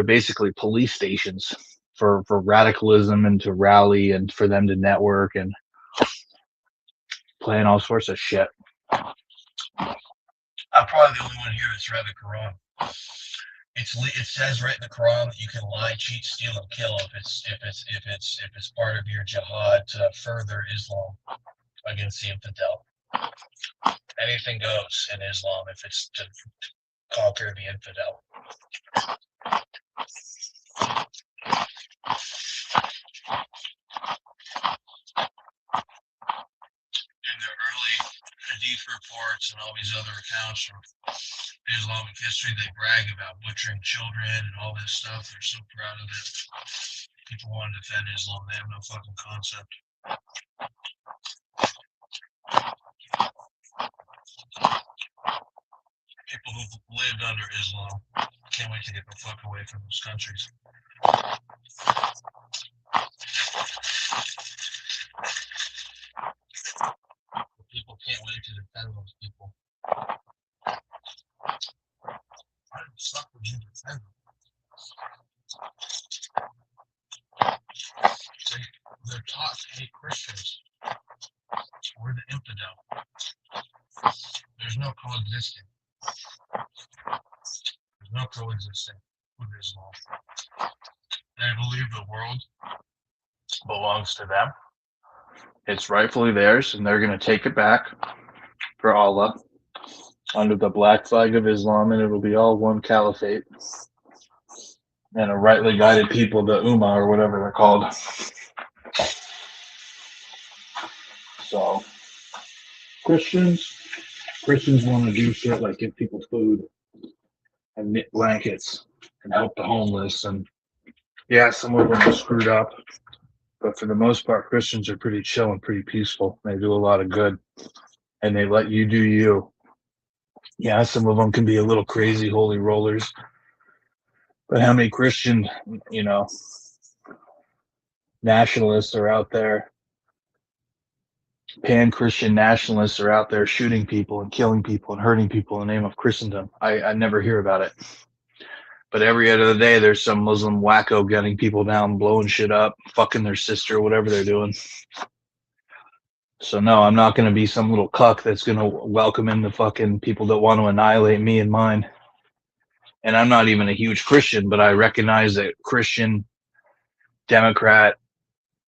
basically police stations for radicalism and to rally and for them to network and plan all sorts of shit. I'm probably the only one here that's read the Quran. It says right in the Quran that you can lie, cheat, steal, and kill if it's part of your jihad to further Islam. against the infidel. Anything goes in Islam if it's to conquer the infidel. In the early hadith reports and all these other accounts from Islamic history, they brag about butchering children and all this stuff. They're so proud of it. People want to defend Islam. They have no fucking concept. People who've lived under Islam can't wait to get the fuck away from those countries. People can't wait to defend those people. Why the fuck would you defend them? They're taught to hate Christians. We're the infidel. There's no coexisting. There's no coexisting with Islam. They believe the world belongs to them. It's rightfully theirs, and they're going to take it back for Allah under the black flag of Islam, and it'll be all one caliphate and a rightly guided people, the Ummah or whatever they're called. So, Christians want to do shit like give people food and knit blankets and help the homeless, and yeah, some of them are screwed up, but for the most part, Christians are pretty chill and pretty peaceful. They do a lot of good, and they let you do you. Yeah, some of them can be a little crazy holy rollers, but how many Christian, nationalists are out there? Pan-Christian nationalists are out there shooting people and killing people and hurting people in the name of Christendom. I never hear about it. But every other day, there's some Muslim wacko gunning people down, blowing shit up, fucking their sister, whatever they're doing. So no, I'm not going to be some little cuck that's going to welcome in the fucking people that want to annihilate me and mine. And I'm not even a huge Christian, but I recognize that Christian, Democrat,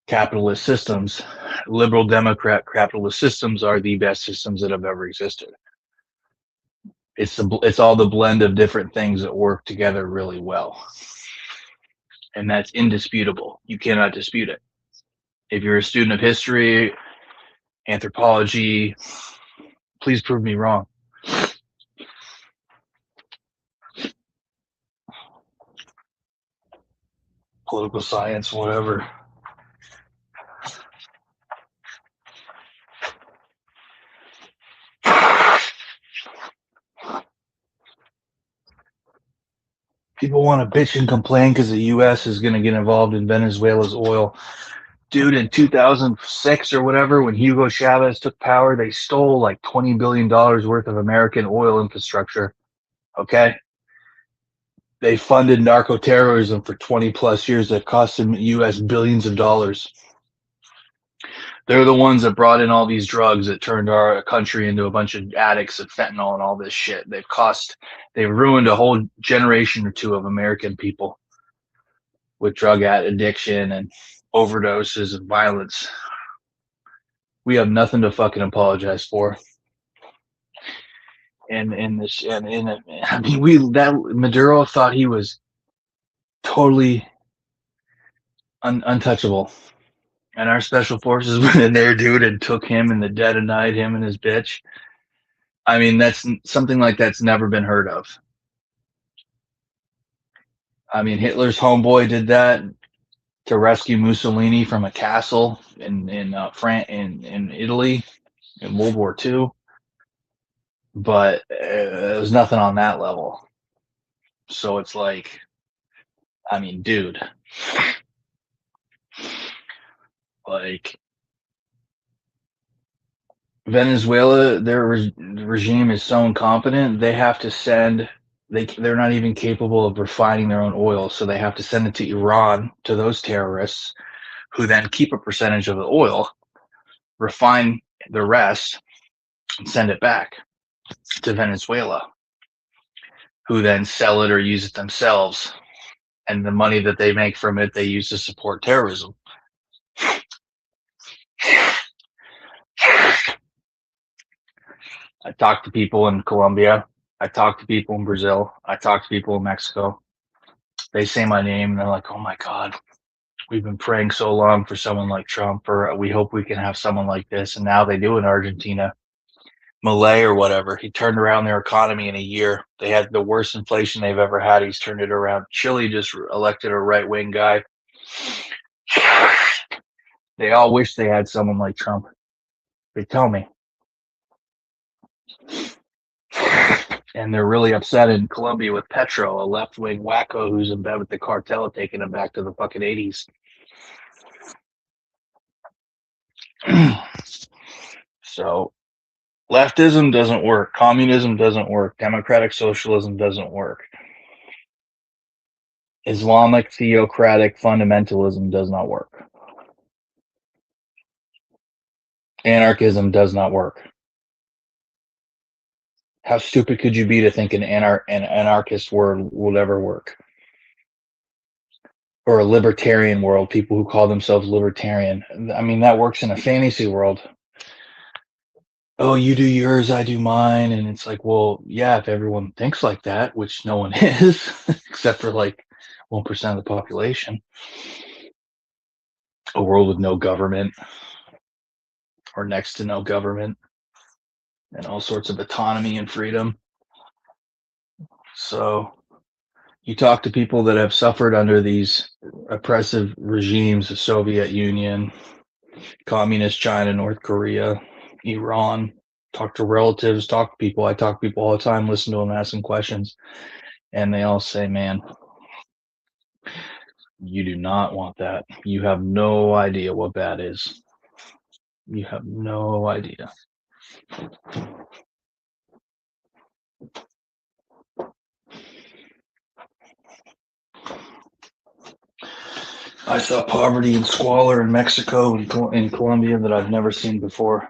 capitalist systems, liberal Democrat capitalist systems are the best systems that have ever existed. It's all the blend of different things that work together really well. And that's indisputable. You cannot dispute it. If you're a student of history, anthropology, please prove me wrong. Political science, whatever. People want to bitch and complain because the U.S. is going to get involved in Venezuela's oil. Dude, in 2006 or whatever, when Hugo Chavez took power, they stole like $20 billion worth of American oil infrastructure. Okay? They funded narco-terrorism for 20 plus years that cost them U.S. billions of dollars. They're the ones that brought in all these drugs that turned our country into a bunch of addicts of fentanyl and all this shit. They've ruined a whole generation or two of American people with drug addiction and overdoses and violence. We have nothing to fucking apologize for. Maduro thought he was totally untouchable. And our special forces went in there, dude, and took him in the dead of night, him and his bitch. I mean, that's something like that's never been heard of. I mean, Hitler's homeboy did that to rescue Mussolini from a castle in France, in Italy, in World War II. But it was nothing on that level. So it's like, I mean, dude. Like, Venezuela, their regime is so incompetent, they have to send, they're not even capable of refining their own oil, so they have to send it to Iran, to those terrorists, who then keep a percentage of the oil, refine the rest, and send it back to Venezuela, who then sell it or use it themselves. And the money that they make from it, they use to support terrorism. I talk to people in Colombia. I talk to people in Brazil. I talk to people in Mexico. They say my name and they're like, oh my God, we've been praying so long for someone like Trump, or we hope we can have someone like this. And now they do in Argentina. Malay or whatever. He turned around their economy in a year. They had the worst inflation they've ever had. He's turned it around. Chile just elected a right-wing guy. They all wish they had someone like Trump. They tell me. And they're really upset in Colombia with Petro, a left-wing wacko who's in bed with the cartel, taking them back to the fucking 80s. So leftism doesn't work. Communism doesn't work. Democratic socialism doesn't work. Islamic theocratic fundamentalism does not work. Anarchism does not work. How stupid could you be to think an anarchist world would ever work? Or a libertarian world, people who call themselves libertarian. I mean, that works in a fantasy world. Oh, you do yours, I do mine. And it's like, well, yeah, if everyone thinks like that, which no one is, except for like 1% of the population. A world with no government, or next to no government, and all sorts of autonomy and freedom. So you talk to people that have suffered under these oppressive regimes, the Soviet Union, communist China, North Korea, Iran, talk to relatives, talk to people. I talk to people all the time, listen to them, ask them questions, and they all say, man, you do not want that. You have no idea what bad is. You have no idea. I saw poverty and squalor in Mexico and in Colombia that I've never seen before.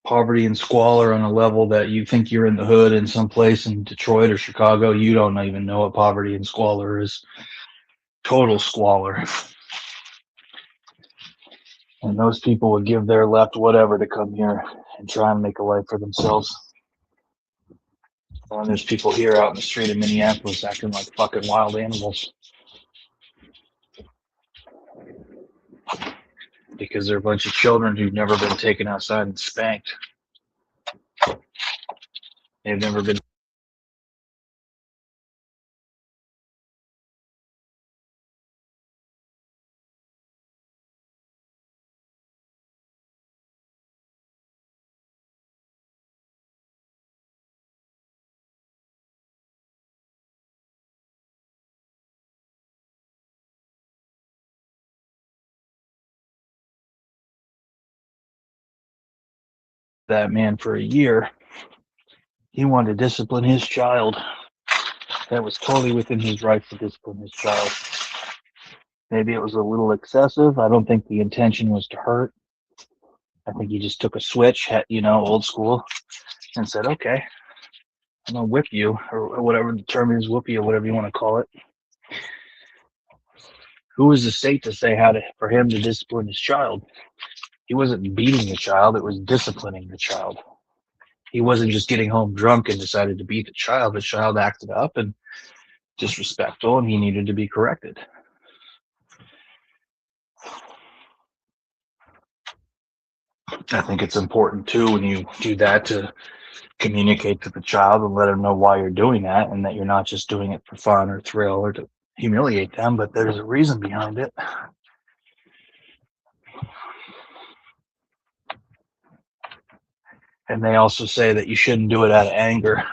Poverty and squalor on a level that you think you're in the hood in some place in Detroit or Chicago. You don't even know what poverty and squalor is. Total squalor. And those people would give their left whatever to come here and try and make a life for themselves. And there's people here out in the street of Minneapolis acting like fucking wild animals. Because they're a bunch of children who've never been taken outside and spanked. They've never been. That man for a year. He wanted to discipline his child. That was totally within his rights to discipline his child. Maybe it was a little excessive. I don't think the intention was to hurt. I think he just took a switch, old school, and said, okay, I'm going to whip you, or whatever the term is, whoop you, whatever you want to call it. Who is the state to say for him to discipline his child? He wasn't beating the child, it was disciplining the child. He wasn't just getting home drunk and decided to beat the child. The child acted up and disrespectful, and he needed to be corrected. I think it's important too when you do that to communicate to the child and let them know why you're doing that, and that you're not just doing it for fun or thrill or to humiliate them, but there's a reason behind it. And they also say that you shouldn't do it out of anger.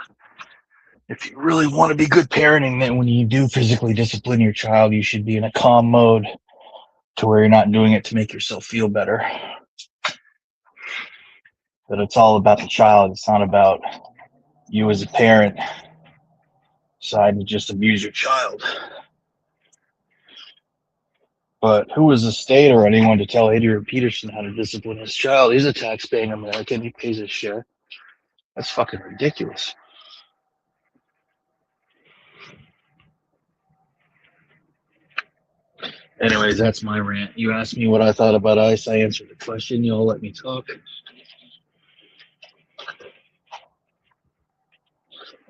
If you really want to be good parenting, then when you do physically discipline your child, you should be in a calm mode to where you're not doing it to make yourself feel better. That it's all about the child. It's not about you as a parent deciding to just abuse your child. But who is the state or anyone to tell Adrian Peterson how to discipline his child? He's a tax-paying American. He pays his share. That's fucking ridiculous. Anyways, that's my rant. You asked me what I thought about ICE. I answered the question. You all let me talk.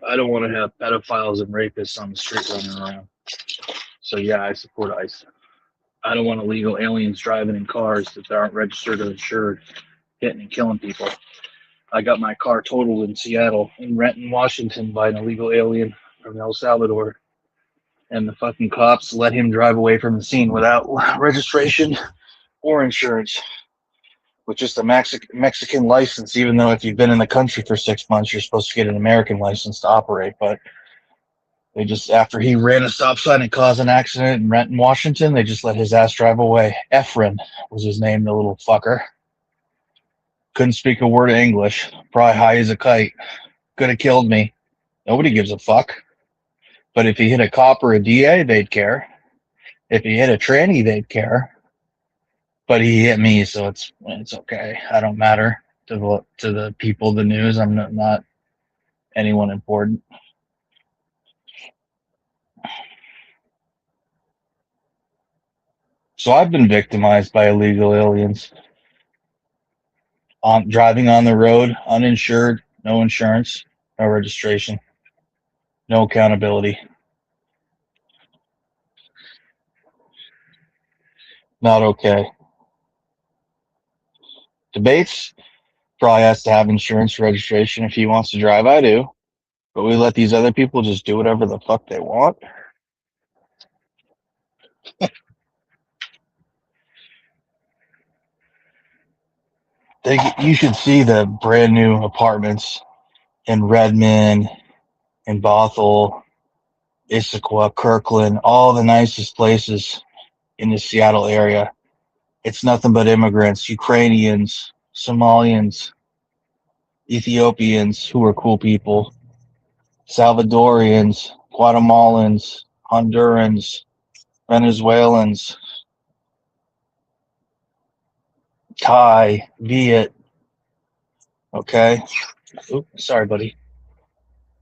I don't want to have pedophiles and rapists on the street running around. So yeah, I support ICE. I don't want illegal aliens driving in cars that aren't registered or insured, hitting and killing people. I got my car totaled in Seattle, in Renton, Washington, by an illegal alien from El Salvador. And the fucking cops let him drive away from the scene without registration or insurance, with just a Mexican license, even though if you've been in the country for 6 months, you're supposed to get an American license to operate. But they just, after he ran a stop sign and caused an accident in Renton, Washington, they just let his ass drive away. Efren was his name, the little fucker. Couldn't speak a word of English. Probably high as a kite. Could have killed me. Nobody gives a fuck. But if he hit a cop or a DA, they'd care. If he hit a tranny, they'd care. But he hit me, so it's okay. I don't matter to the people of the news. I'm not anyone important. So I've been victimized by illegal aliens. Driving on the road, uninsured, no insurance, no registration, no accountability. Not okay. Debates probably has to have insurance registration if he wants to drive. I do. But we let these other people just do whatever the fuck they want. You should see the brand new apartments in Redmond, in Bothell, Issaquah, Kirkland, all the nicest places in the Seattle area. It's nothing but immigrants, Ukrainians, Somalians, Ethiopians, who are cool people, Salvadorians, Guatemalans, Hondurans, Venezuelans, Thai, Viet. Okay. Oops, sorry, buddy.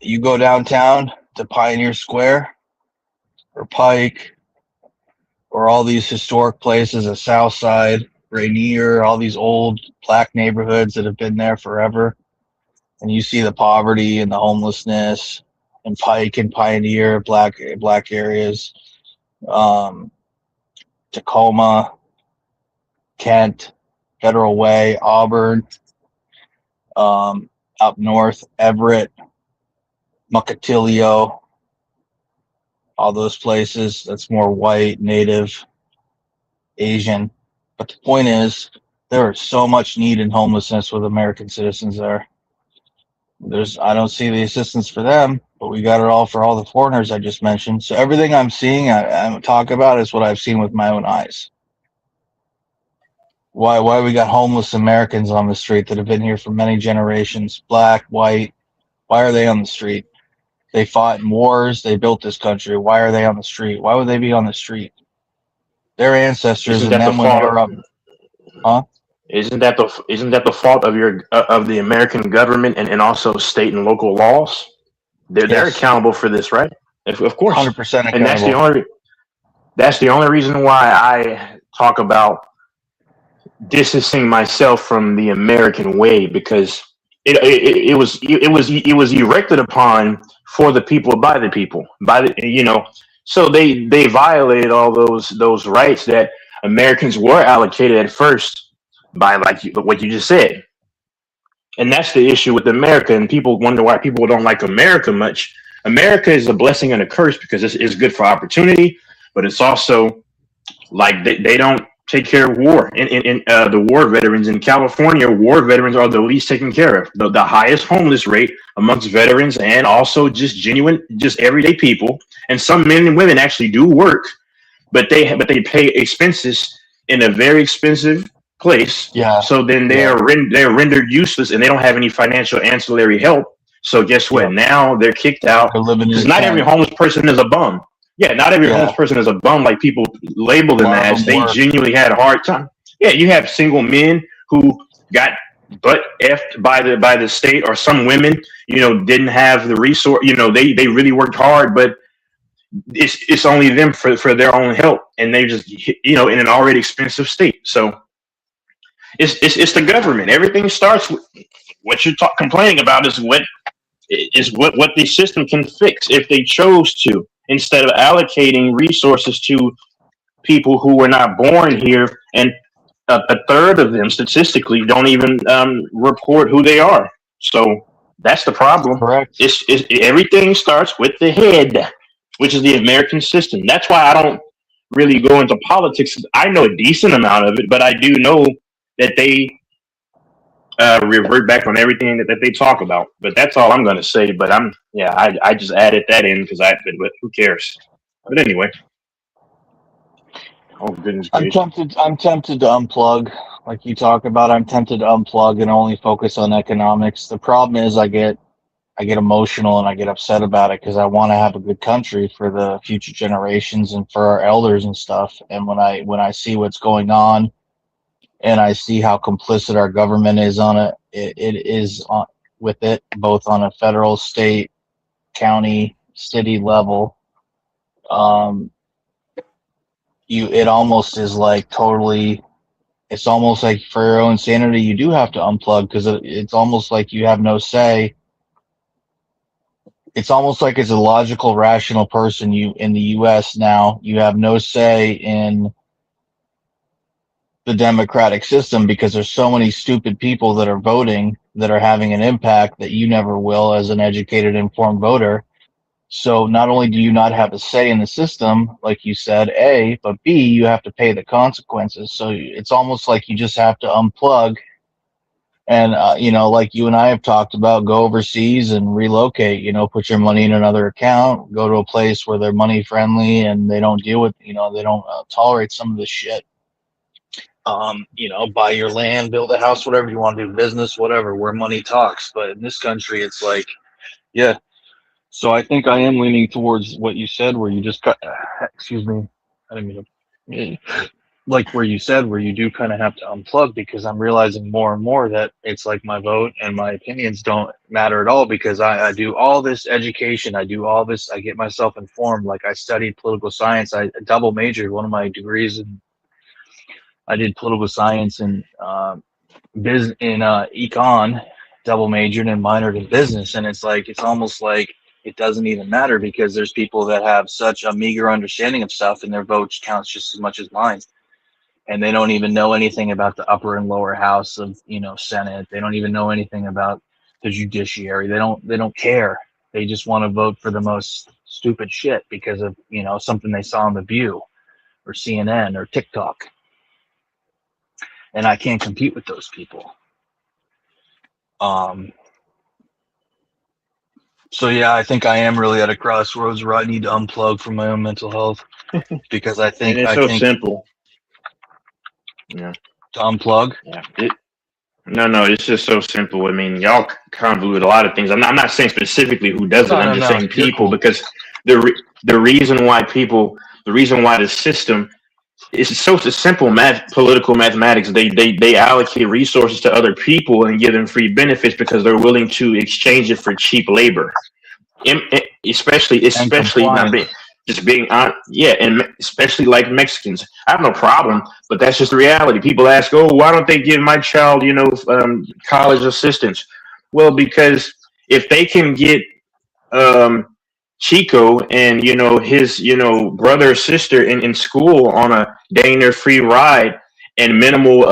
You go downtown to Pioneer Square or Pike or all these historic places, the South Side, Rainier, all these old black neighborhoods that have been there forever. And you see the poverty and the homelessness in Pike and Pioneer, black areas, Tacoma, Kent, Federal Way, Auburn, up north, Everett, Mukilteo, all those places. That's more white, native, Asian. But the point is, there is so much need in homelessness with American citizens there. I don't see the assistance for them, but we got it all for all the foreigners I just mentioned. So everything I'm seeing, I'm talking about is what I've seen with my own eyes. Why we got homeless Americans on the street that have been here for many generations, black, white? Why are they on the street? They fought in wars. They built this country. Why are they on the street? Why would they be on the street? Their ancestors and them when they were up. Huh? Isn't that the fault of the American government and also state and local laws? They're accountable for this, right? Of course, 100% accountable. And that's the only reason why I talk about distancing myself from the American way, because it was erected upon for the people, by the people, so they violated all those rights that Americans were allocated at first by, like what you just said. And that's the issue with America, and people wonder why people don't like America much. America is a blessing and a curse because it's good for opportunity, but it's also like they don't take care of war. In the war veterans in California, war veterans are the least taken care of. The highest homeless rate amongst veterans, and also just everyday people. And some men and women actually do work, but they pay expenses in a very expensive place. Yeah. So then they're rendered useless, and they don't have any financial ancillary help. So guess what? Now they're kicked out because not every homeless person is a bum. Yeah, not every homeless person is a bum like people label them as. They genuinely had a hard time. Yeah, you have single men who got butt effed by the state, or some women, didn't have the resource. They really worked hard, but it's only them for their own help, and they just in an already expensive state. So it's the government. Everything starts with what you're complaining about is what is what the system can fix if they chose to, instead of allocating resources to people who were not born here, and a third of them statistically don't even report who they are. So that's the problem. Correct. Everything starts with the head, which is the American system. That's why I don't really go into politics. I know a decent amount of it, but I do know that they revert back on everything that they talk about. But that's all I'm going to say. But I just added that in because but who cares? But anyway. Oh goodness I'm gracious. tempted to unplug, like you talk about. I'm tempted to unplug and only focus on economics. The problem is I get emotional and I get upset about it because I want to have a good country for the future generations and for our elders and stuff. And when I see what's going on and I see how complicit our government is on it is on with it, both on a federal, state, county, city level. It almost is like totally. It's almost like for your own sanity, you do have to unplug because it's almost like you have no say. It's almost like as a logical, rational person, you in the U.S. now, you have no say in the democratic system because there's so many stupid people that are voting that are having an impact that you never will as an educated, informed voter. So not only do you not have a say in the system, like you said, A, but B, you have to pay the consequences. So it's almost like you just have to unplug and, like you and I have talked about, go overseas and relocate, put your money in another account, go to a place where they're money friendly and they don't deal with, they don't tolerate some of this shit. Buy your land, build a house, whatever you want to do, business, whatever, where money talks. But in this country, it's like, yeah. So I think I am leaning towards what you said, where you just cut. Excuse me, I didn't mean to. Like where you said, where you do kind of have to unplug because I'm realizing more and more that it's like my vote and my opinions don't matter at all because I do all this education, I do all this, I get myself informed. Like I studied political science, I double majored. One of my degrees, and I did political science and econ, double majored and minored in business, and it's almost like it doesn't even matter because there's people that have such a meager understanding of stuff and their vote counts just as much as mine, and they don't even know anything about the upper and lower house of Senate. They don't even know anything about the judiciary. They don't care. They just want to vote for the most stupid shit because of something they saw on The View or CNN or TikTok, and I can't compete with those people. So yeah, I think I am really at a crossroads where I need to unplug from my own mental health because I think And it's so simple. Yeah. To unplug. Yeah. No, it's just so simple. I mean, y'all convolute a lot of things. I'm not saying specifically who does it. I'm just saying people because the reason why the system is so simple political mathematics. They allocate resources to other people and give them free benefits because they're willing to exchange it for cheap labor. Especially not being just being on, yeah, and especially like Mexicans. I have no problem, but that's just the reality. People ask, "Oh, why don't they give my child, college assistance?" Well, because if they can get Chico and his brother or sister in school on a dang near free ride and minimal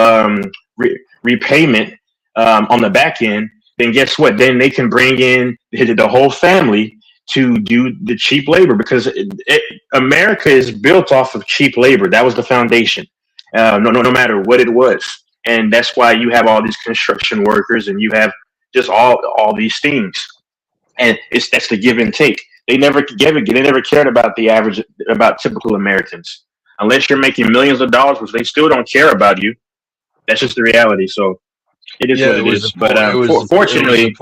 repayment on the back end, then guess what? Then they can bring in the whole family to do the cheap labor because America is built off of cheap labor. That was the foundation. No matter what it was, and that's why you have all these construction workers and you have just all these things, and that's the give and take. They never cared about about typical Americans unless you're making millions of dollars, which they still don't care about you. That's just the reality. So it is what it is. But fortunately.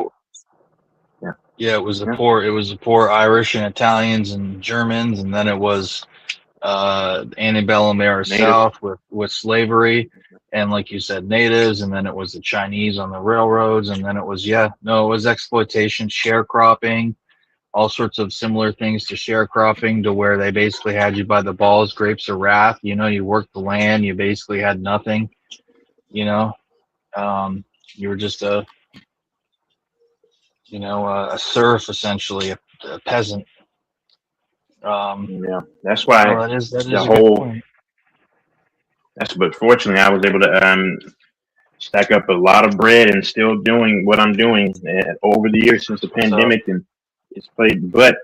Yeah, it was the poor. It was the poor Irish and Italians and Germans, and then it was antebellum era South with slavery, and like you said, natives, and then it was the Chinese on the railroads, and then it was it was exploitation, sharecropping, all sorts of similar things to sharecropping, to where they basically had you by the balls, grapes of wrath. You worked the land, you basically had nothing. You were just you know, a serf essentially, a peasant. Yeah, that's why Well, that the is a good whole. point. But fortunately, I was able to stack up a lot of bread and still doing what I'm doing over the years since the So pandemic, and it's played. But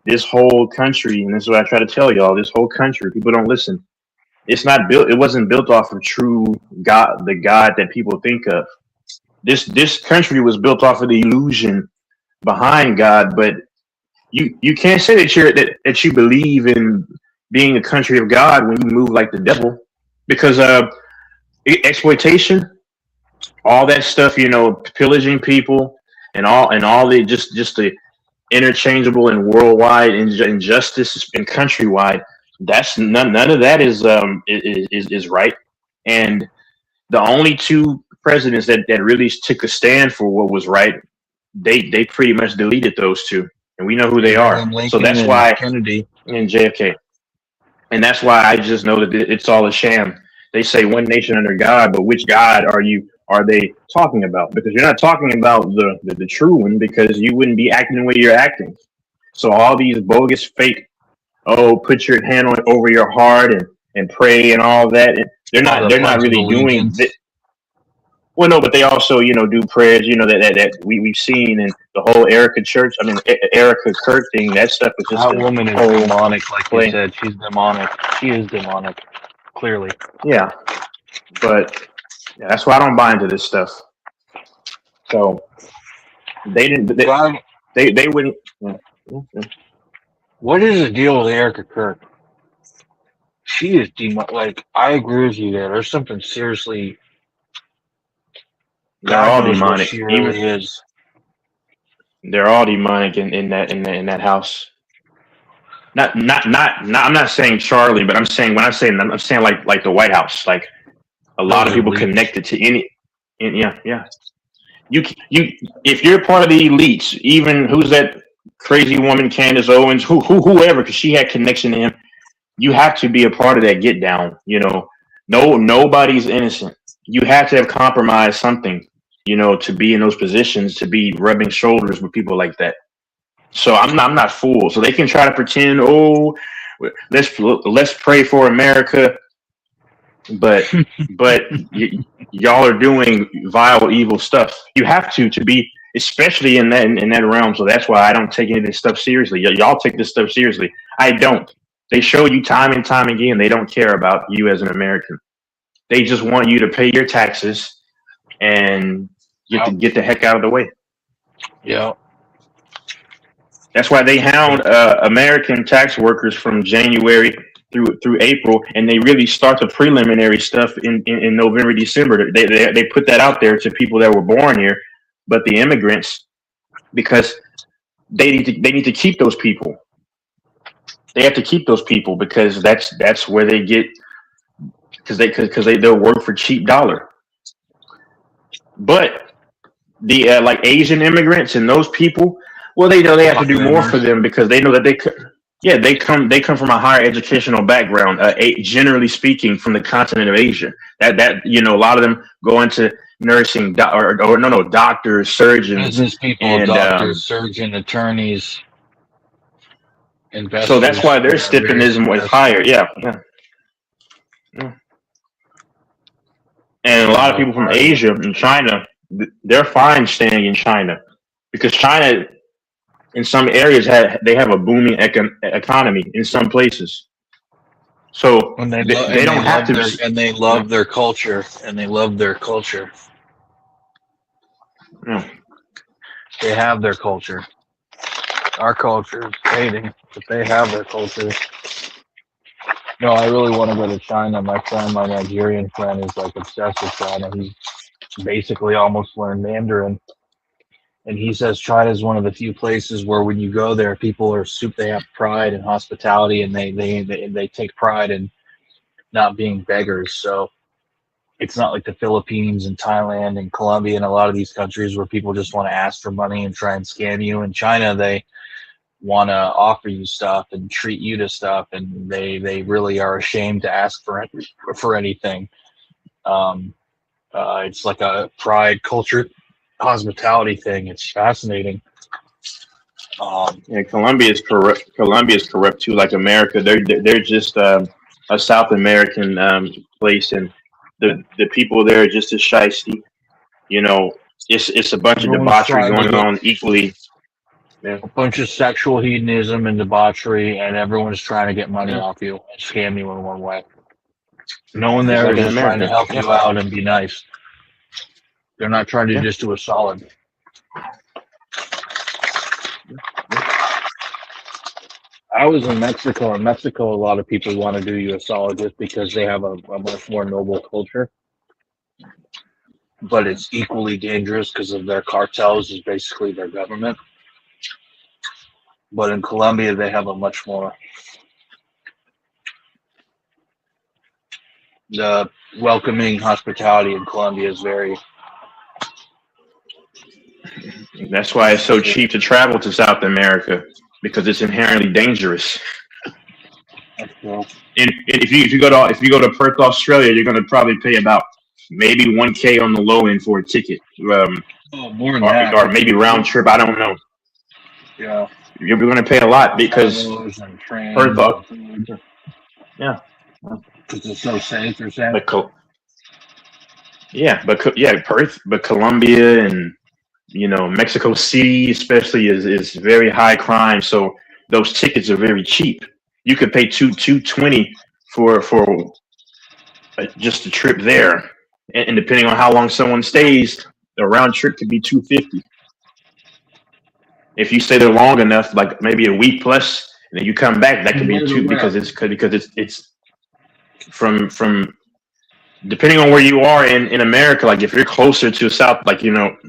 this whole country, and this is what I try to tell y'all: this whole country, people don't listen. It's not built. It wasn't built off of true God, the God that people think of. This country was built off of the illusion behind God, but you can't say that you believe in being a country of God when you move like the devil, because exploitation, all that stuff, you know, pillaging people, and all the just the interchangeable and worldwide injustice and countrywide. That's none of that is right. And the only two presidents that really took a stand for what was right, they pretty much deleted those two, and we know who they are. Abraham So Lincoln that's and why Kennedy. in JFK, and that's why I just know that it's all a sham. They say one nation under God, but which God are they talking about? Because you're not talking about the true one, because you wouldn't be acting the way you're acting. So all these bogus fake, oh, put your hand on over your heart and pray and all that. And Oh, the they're not Pledge of really doing that. Allegiance. Well, no, but they also, you know, do prayers, you know, that we've seen, and the whole Erica Church, I mean, Erica Kirk thing, that stuff was just That a woman is whole demonic, like you play. said. She's demonic. She is demonic, clearly. Yeah, but yeah, that's why I don't buy into this stuff. So they didn't, Well, they wouldn't. Yeah. Yeah. what is the deal with Erica Kirk? She is demonic. Like, I agree with you there. There's something seriously. They're God all knows what demonic. she Even really is. they're all demonic in that house. Not. I'm not saying Charlie, but I'm saying when I'm saying like the White House, like a lot Those of people elites. connected to any. Yeah. You if you're part of the elites, even who's that crazy woman Candace Owens, whoever, because she had connection to him, you have to be a part of that get down. You know, nobody's innocent. You have to have compromised something, you know, to be in those positions, to be rubbing shoulders with people like that. So I'm not fooled. So they can try to pretend, oh, let's pray for America, but y'all are doing vile, evil stuff. You have to be, especially in that realm. So that's why I don't take any of this stuff seriously. Y'all take this stuff seriously. I don't. They show you time and time again they don't care about you as an American. They just want you to pay your taxes and get the heck out of the way. Yeah. That's why they hound American tax workers from January through April, and they really start the preliminary stuff in November, December. They put that out there to people that were born here, but the immigrants, because they need to keep those people. They have to keep those people because that's where they get, because they'll work for cheap dollar. But the like Asian immigrants and those people, well, they know they have to do more for Foreigners. them because they know that yeah, they come from a higher educational background, generally speaking, from the continent of Asia. That you know, a lot of them go into nursing, or no, doctors, surgeons, Business people, and doctors, surgeon, attorneys, so that's investors. why their Various stipendium is investors. higher. Yeah. And a lot of people from Asia and China, they're fine staying in China because China, in some areas, they have a booming economy in some places. So And they don't have to. they love their culture, and they love their culture. Yeah. They have their culture. Our culture is fading, but they have their culture. No, I really want to go to China. My Nigerian friend, is like obsessed with China. He's basically almost learned Mandarin. And he says China is one of the few places where when you go there, people are they have pride and hospitality, and they take pride in not being beggars. So it's not like the Philippines and Thailand and Colombia and a lot of these countries where people just want to ask for money and try and scam you. In China, they want to offer you stuff and treat you to stuff, and they really are ashamed to ask for anything. It's like a pride culture hospitality thing. It's fascinating. Yeah, Colombia is corrupt. Colombia is corrupt too, like America. They're just a South American place, and the people there are just as shiesty. You know, it's a bunch of Everyone's debauchery trying to going get on equally. Yeah, a bunch of sexual hedonism and debauchery, and everyone's trying to get money yeah. off you and scam you in one way. No one Just there like is in just trying to America. help Yeah, you out and be nice. They're not trying to yeah. just do a solid. I was in Mexico. In Mexico, a lot of people want to do you a solid just because they have a much more noble culture, but it's equally dangerous because of their cartels is basically their government. But in Colombia, they have a much more the welcoming hospitality in Colombia is very. That's why it's so cheap to travel to South America because it's inherently dangerous. Well, And if you go to Perth, Australia, you're going to probably pay about maybe 1K on the low end for a ticket, more than that, or maybe round trip. I don't know. Yeah, You're going to pay a lot because and trains Perth. and food. Yeah, Because it's so safe. You're saying? but Perth, but Colombia and Mexico City especially is very high crime. So those tickets are very cheap. You could pay $220 for just a trip there, and depending on how long someone stays, the round trip could be $250. If you stay there long enough, like maybe a week plus, and then you come back, that could be two because it's from depending on where you are in America. Like if you're closer to South, like down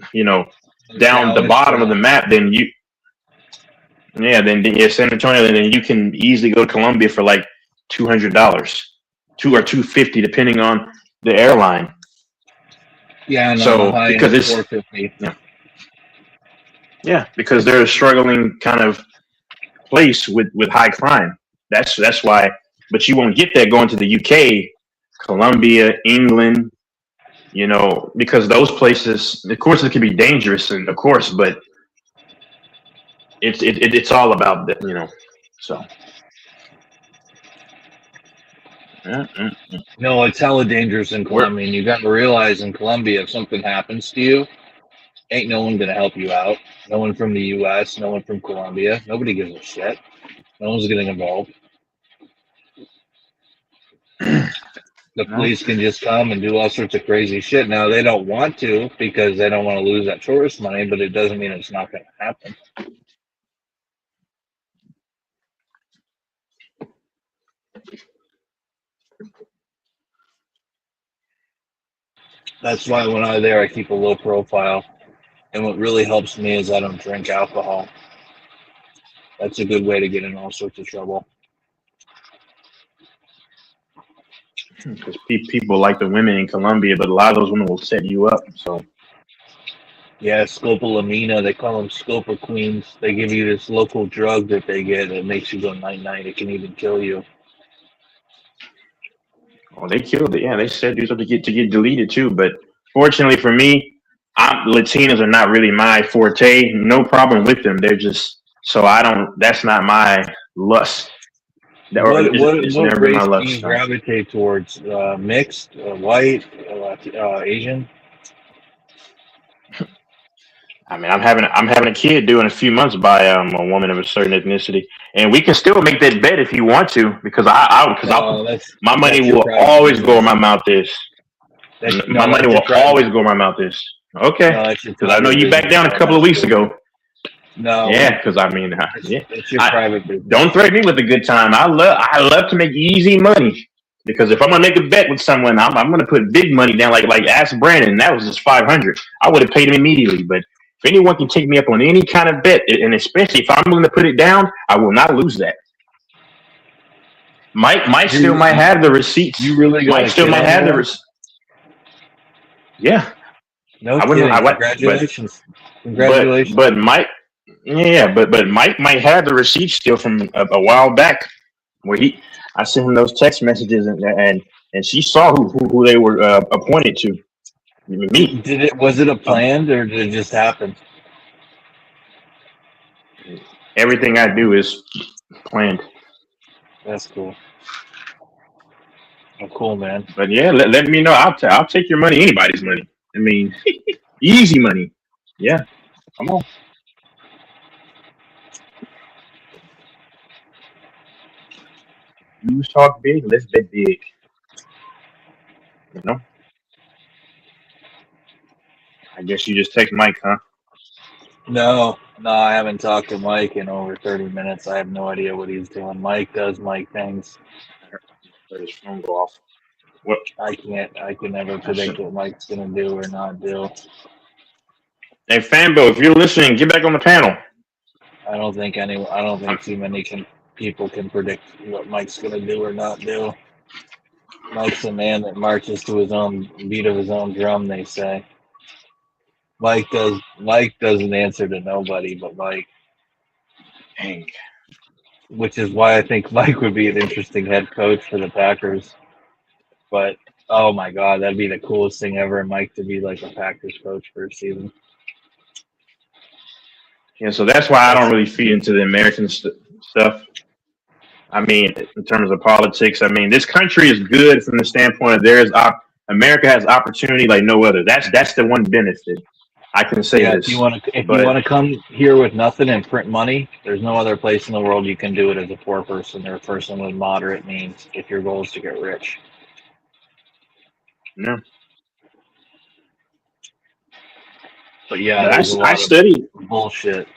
the bottom of the map, then San Antonio, then you can easily go to Colombia for like $200, $2 or $250, depending on the airline. Yeah, no, so because it's $450. Yeah, because they're a struggling kind of place with high crime. That's why. But you won't get that going to the UK, Colombia, England. Because those places, of course, it can be dangerous, and of course, but it's all about that. So. No, it's hella dangerous in Colombia. And you got to realize in Colombia, if something happens to you, ain't no one gonna help you out. No one from the U.S., no one from Colombia. Nobody gives a shit. No one's getting involved. The police can just come and do all sorts of crazy shit. Now they don't want to because they don't want to lose that tourist money, but it doesn't mean it's not going to happen. That's why when I'm there, I keep a low profile. And what really helps me is I don't drink alcohol. That's a good way to get in all sorts of trouble. Because people like the women in Colombia, but a lot of those women will set you up. So. Yeah, scopolamina, they call them scopa queens. They give you this local drug that they get that makes you go night-night. It can even kill you. Oh, they killed it. Yeah, they said do something to get deleted too. But fortunately for me, Latinas are not really my forte. No problem with them. They're just that's not my lust. What race do you gravitate towards? Mixed, white, Asian? I mean, I'm having a kid due in a few months by a woman of a certain ethnicity, and we can still make that bet if you want to, because my money will always go where my mouth is. My money will always go where my mouth is. Okay, because I know you backed down a couple of weeks ago. No. Yeah, because I mean, it's your private business. Don't threaten me with a good time. I love to make easy money. Because if I'm gonna make a bet with someone, I'm gonna put big money down. Like ask Brandon, that was just $500. I would have paid him immediately. But if anyone can take me up on any kind of bet, and especially if I'm willing to put it down, I will not lose that. Mike still might have the receipts. You really Mike still might have the receipts. Yeah. No kidding. Congratulations. Congratulations. But Mike, but Mike might have the receipts still from a while back, where I sent him those text messages, and she saw who they were appointed to. Me. Was it a planned or did it just happen? Everything I do is planned. That's cool. Oh, cool, man. But yeah, let me know. I'll take your money, anybody's money. I mean, easy money. Yeah, come on. You talk big, let's bet big. You know. I guess you just text Mike, huh? No, I haven't talked to Mike in over 30 minutes. I have no idea what he's doing. Mike does Mike things. Let his phone go off. What? I can never predict what Mike's gonna do or not do. Hey, Fanbo, if you're listening, get back on the panel. I don't think too many people can predict what Mike's gonna do or not do. Mike's a man that marches to his own beat of his own drum, they say. Mike doesn't answer to nobody but Mike. Dang. Which is why I think Mike would be an interesting head coach for the Packers. But oh my God, that'd be the coolest thing ever, Mike to be like a Packers coach for a season. Yeah, so that's why I don't really feed into the American stuff. I mean, in terms of politics, I mean, this country is good from the standpoint of America has opportunity like no other. That's the one benefit. I can say this. If you want to come here with nothing and print money, there's no other place in the world you can do it as a poor person or a person with moderate means if your goal is to get rich. No. But yeah, But there's a lot I studied of bullshit.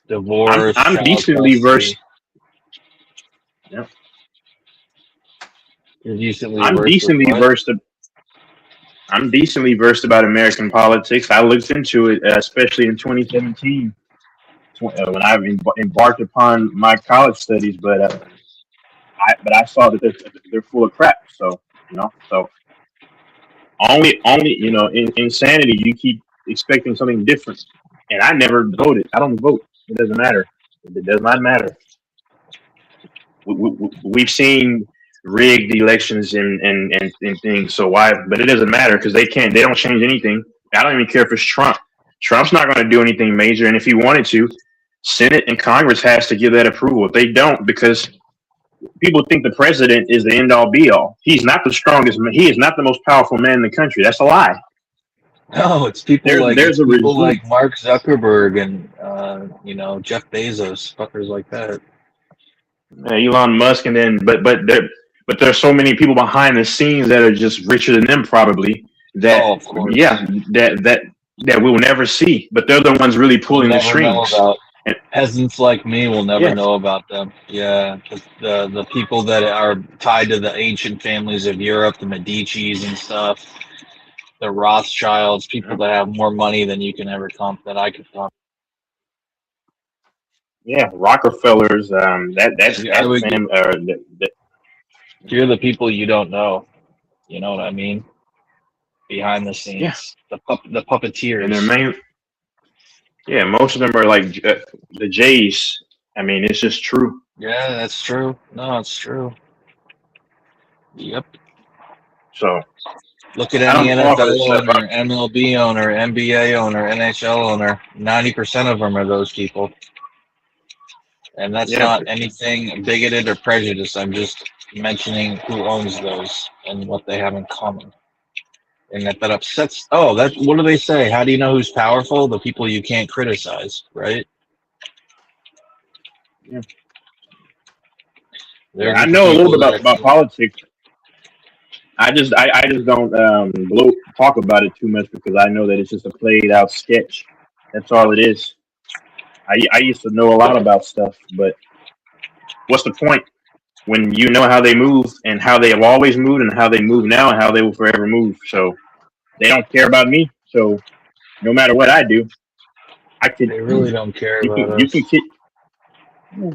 Divorce. I'm decently versed. Yep. You're decently I'm decently versed about American politics. I looked into it, especially in 2017 when I embarked upon my college studies. But I saw that they're full of crap. So only in insanity you keep expecting something different. And I never voted. I don't vote. It doesn't matter. It does not matter. We've seen rigged elections and things. So why? But it doesn't matter because they don't change anything. I don't even care if it's Trump. Trump's not going to do anything major. And if he wanted to, Senate and Congress has to give that approval. If they don't, because people think the president is the end all be all. He's not the strongest. He is not the most powerful man in the country. That's a lie. No, it's people like Mark Zuckerberg and Jeff Bezos, fuckers like that. Elon Musk, and then but there's so many people behind the scenes that are just richer than them probably that that we will never see. But they're the ones really pulling the strings. Peasants like me will never know about them. Yeah, the people that are tied to the ancient families of Europe, the Medicis and stuff, the Rothschilds, people that have more money than you can ever that I could comp. Yeah, Rockefellers. You're the people you don't know. You know what I mean? Behind the scenes, the puppeteers. And most of them are like the Jays. I mean, it's just true. Yeah, that's true. No, it's true. Yep. So look at any NFL owner, MLB owner, NBA owner, NHL owner. 90% of them are those people. And that's not anything bigoted or prejudiced. I'm just mentioning who owns those and what they have in common. And that upsets. Oh, what do they say? How do you know who's powerful? The people you can't criticize, right? Yeah. I know a little bit about politics. I just don't talk about it too much because I know that it's just a played out sketch. That's all it is. I used to know a lot about stuff, but what's the point when you know how they move and how they have always moved and how they move now and how they will forever move? So they don't care about me. So no matter what I do, They really don't care about you us.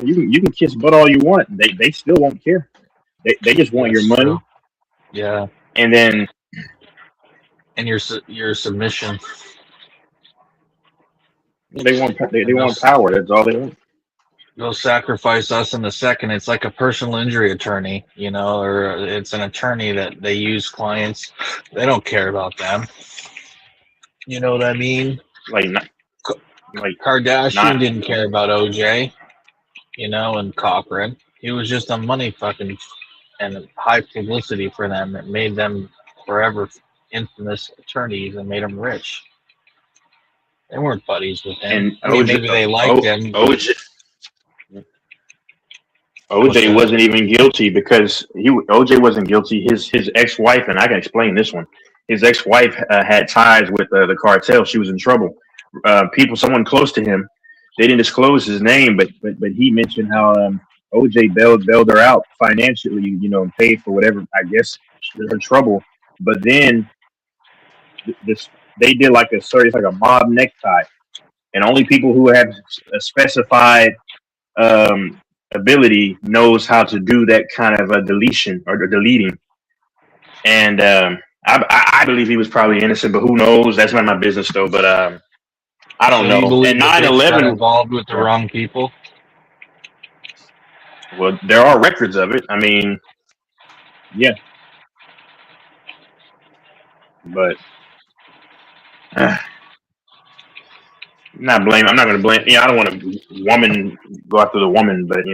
You can kiss butt all you want. They still won't care. They just want your money. True. Yeah. And then your submission. They want power. That's all they want. They'll sacrifice us in a second. It's like a personal injury attorney, or it's an attorney that they use clients. They don't care about them. You know what I mean? Like Kardashian not. didn't care about OJ, and Cochran. He was just a money fucking and high publicity for them that made them forever infamous attorneys and made them rich. They weren't buddies with him. And I mean, maybe they liked him. OJ wasn't even guilty because OJ wasn't guilty. His ex-wife, and I can explain this one. His ex-wife had ties with the cartel. She was in trouble. Someone close to him, they didn't disclose his name, but he mentioned how OJ bailed her out financially, and paid for whatever, I guess, her trouble. But then they did like a mob necktie, and only people who have a specified ability knows how to do that kind of a deletion or deleting. And I believe he was probably innocent, but who knows? That's not my business though. But I don't know. You believe And that 9/11 got involved with the wrong people? Well, there are records of it. I mean, yeah, but I'm not going to blame. I don't want to go after the woman, but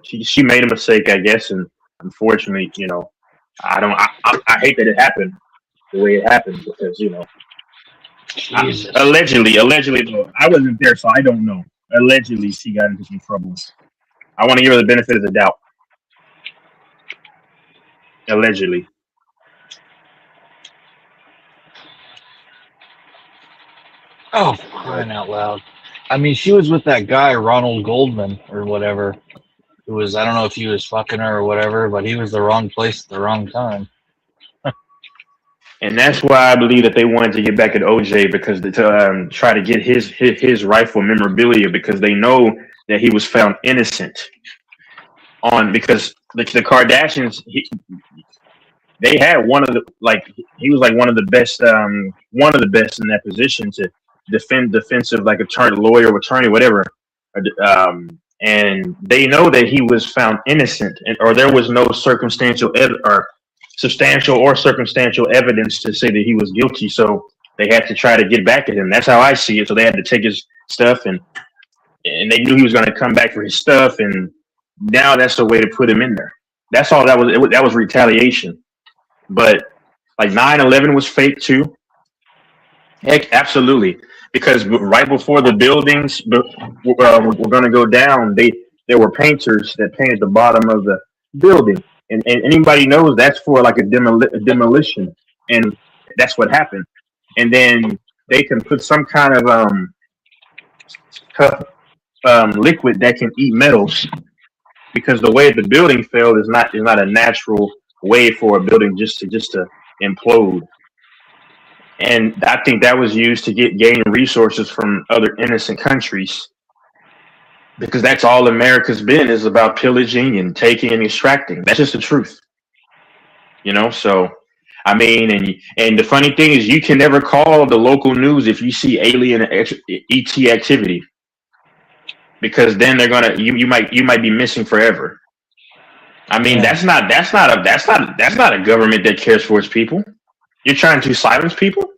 she made a mistake, I guess, and unfortunately, I hate that it happened the way it happened because allegedly, though, I wasn't there, so I don't know. Allegedly, she got into some trouble. I want to give her the benefit of the doubt. Allegedly. Oh, crying out loud. I mean, she was with that guy, Ronald Goldman, or whatever. Who was, I don't know if he was fucking her or whatever, but he was the wrong place at the wrong time. And that's why I believe that they wanted to get back at OJ because to try to get his rightful memorabilia because they know that he was found innocent. Because the Kardashians, they had he was like one of the best in that position to defend defensive attorney, whatever. And they know that he was found innocent or there was no substantial or circumstantial evidence to say that he was guilty. So they had to try to get back at him. That's how I see it. So they had to take his stuff and they knew he was going to come back for his stuff. And now that's the way to put him in there. That's all that was retaliation. But like 9/11 was fake too. Heck, absolutely. Because right before the buildings were going to go down, there were painters that painted the bottom of the building. And anybody knows that's for like a demolition. And that's what happened. And then they can put some kind of tough liquid that can eat metals. Because the way the building fell is not a natural way for a building just to implode. And I think that was used to gain resources from other innocent countries. Because that's all America's been is about pillaging and taking and extracting. That's just the truth. So I mean, and the funny thing is you can never call the local news if you see alien ET activity. Because then they're gonna you might be missing forever. I mean, that's not a government that cares for its people. You're trying to silence people?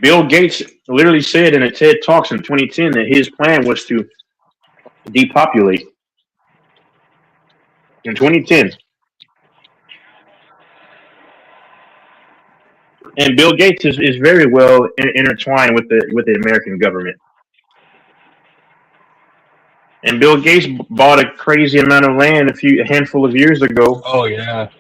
Bill Gates literally said in a TED Talks in 2010 that his plan was to depopulate. In 2010. And Bill Gates is very well intertwined with the American government. And Bill Gates bought a crazy amount of land a handful of years ago. Oh yeah.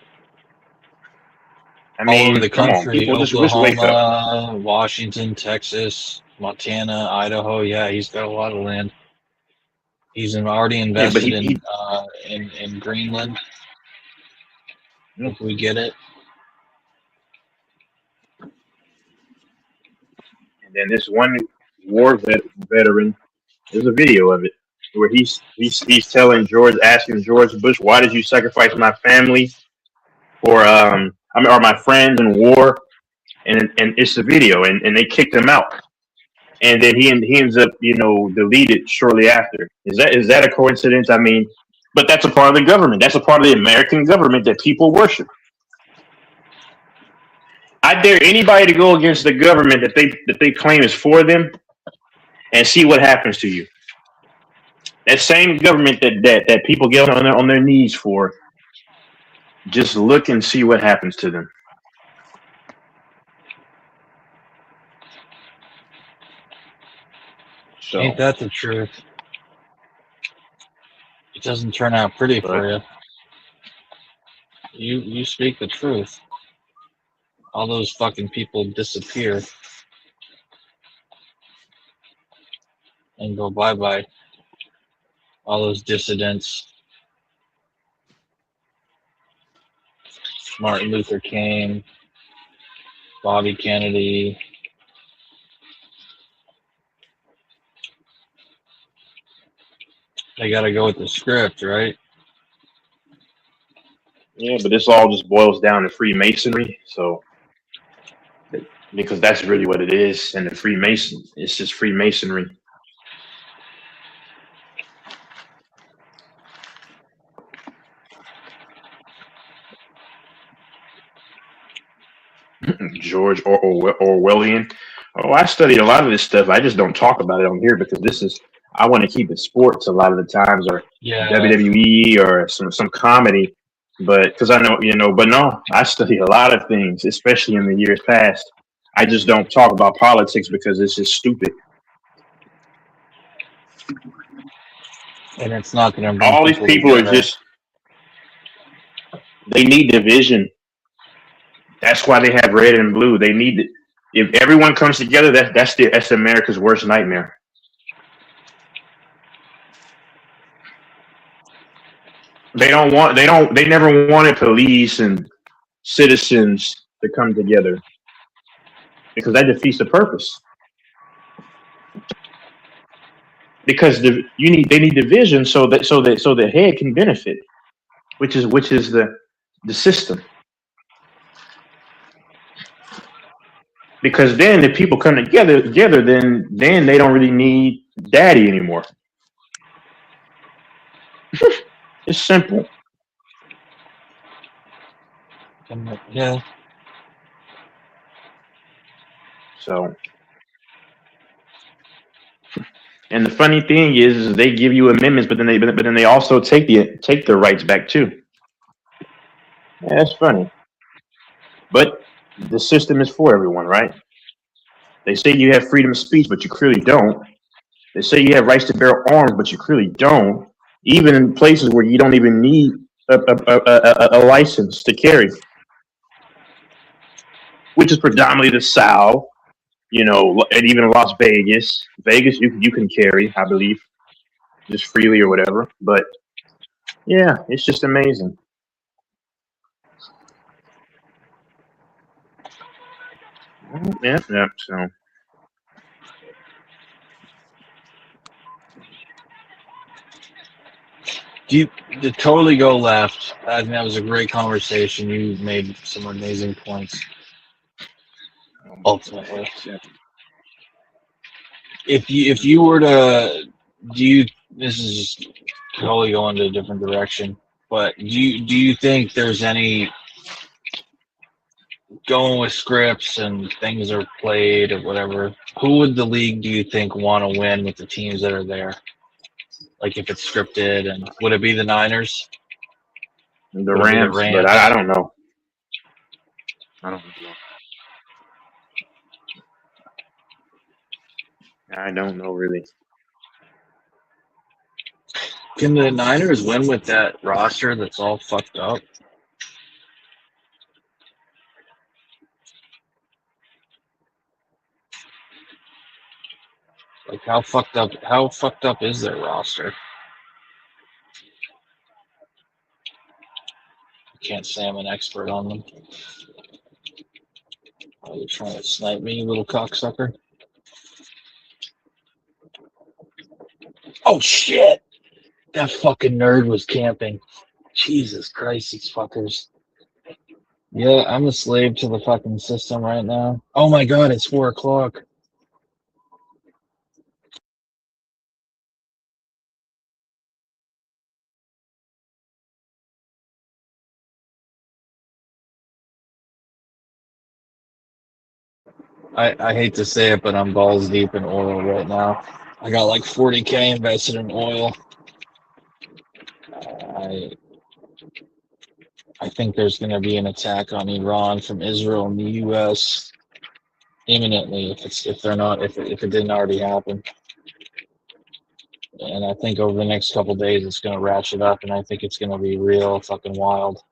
I mean, all over the country, people just wake up. Oklahoma, Washington, Texas, Montana, Idaho. Yeah, he's got a lot of land. He's already invested in Greenland. If we get it. And then this one war veteran, there's a video of it where he's asking George Bush, why did you sacrifice my family or my friends in war? and it's a video, and they kicked him out, and then he ends up deleted shortly after. Is that a coincidence? I mean, but that's a part of the government. That's a part of the American government that people worship. I dare anybody to go against the government that they claim is for them, and see what happens to you. That same government that people get on their knees for, just look and see what happens to them. So, Ain't that the truth? It doesn't turn out pretty for you. You speak the truth. All those fucking people disappear and go bye-bye. All those dissidents. Martin Luther King, Bobby Kennedy. They gotta go with the script, right? yeah, but this all just boils down to Freemasonry. So, because that's really what it is, and it's just Freemasonry. George Orwellian. Oh, I studied a lot of this stuff. I just don't talk about it on here because I want to keep it sports a lot of the times, or WWE, or some comedy. But because I know, but no, I study a lot of things, especially in the years past. I just don't talk about politics because it's just stupid. And it's not gonna bring All these people are together. they need division. That's why they have red and blue. They need if everyone comes together, that's America's worst nightmare. They never wanted police and citizens to come together because that defeats the purpose. Because they need division so the head can benefit, which is the system. Because then if people come together, then they don't really need daddy anymore. It's simple. Yeah. So, and the funny thing is they give you amendments, but then they also take their rights back too. Yeah, that's funny. But the system is for everyone, right? They say you have freedom of speech, but you clearly don't. They say you have rights to bear arms, but you clearly don't. Even in places where you don't even need a license to carry, which is predominantly the South, and even Las Vegas. Vegas, you can carry, I believe, just freely or whatever. But yeah, it's just amazing. Yeah. So. To totally go left. I think that was a great conversation. You made some amazing points. Ultimately, if you were to this is just totally going to a different direction. But do you think there's any going with scripts and things are played or whatever? Who would the league do you think want to win with the teams that are there? Like if it's scripted, and would it be the Niners? The Rams, but I don't know. I don't know. I don't know really. Can the Niners win with that roster that's all fucked up? Like how fucked up is their roster? I can't say I'm an expert on them. Are you trying to snipe me, you little cocksucker? Oh shit! That fucking nerd was camping. Jesus Christ, these fuckers. Yeah, I'm a slave to the fucking system right now. Oh my god, it's 4 o'clock. I hate to say it, but I'm balls deep in oil right now. I got like 40K invested in oil. I I think there's going to be an attack on Iran from Israel and the U.S. imminently if it didn't already happen. And I think over the next couple days it's going to ratchet up, and I think it's going to be real fucking wild.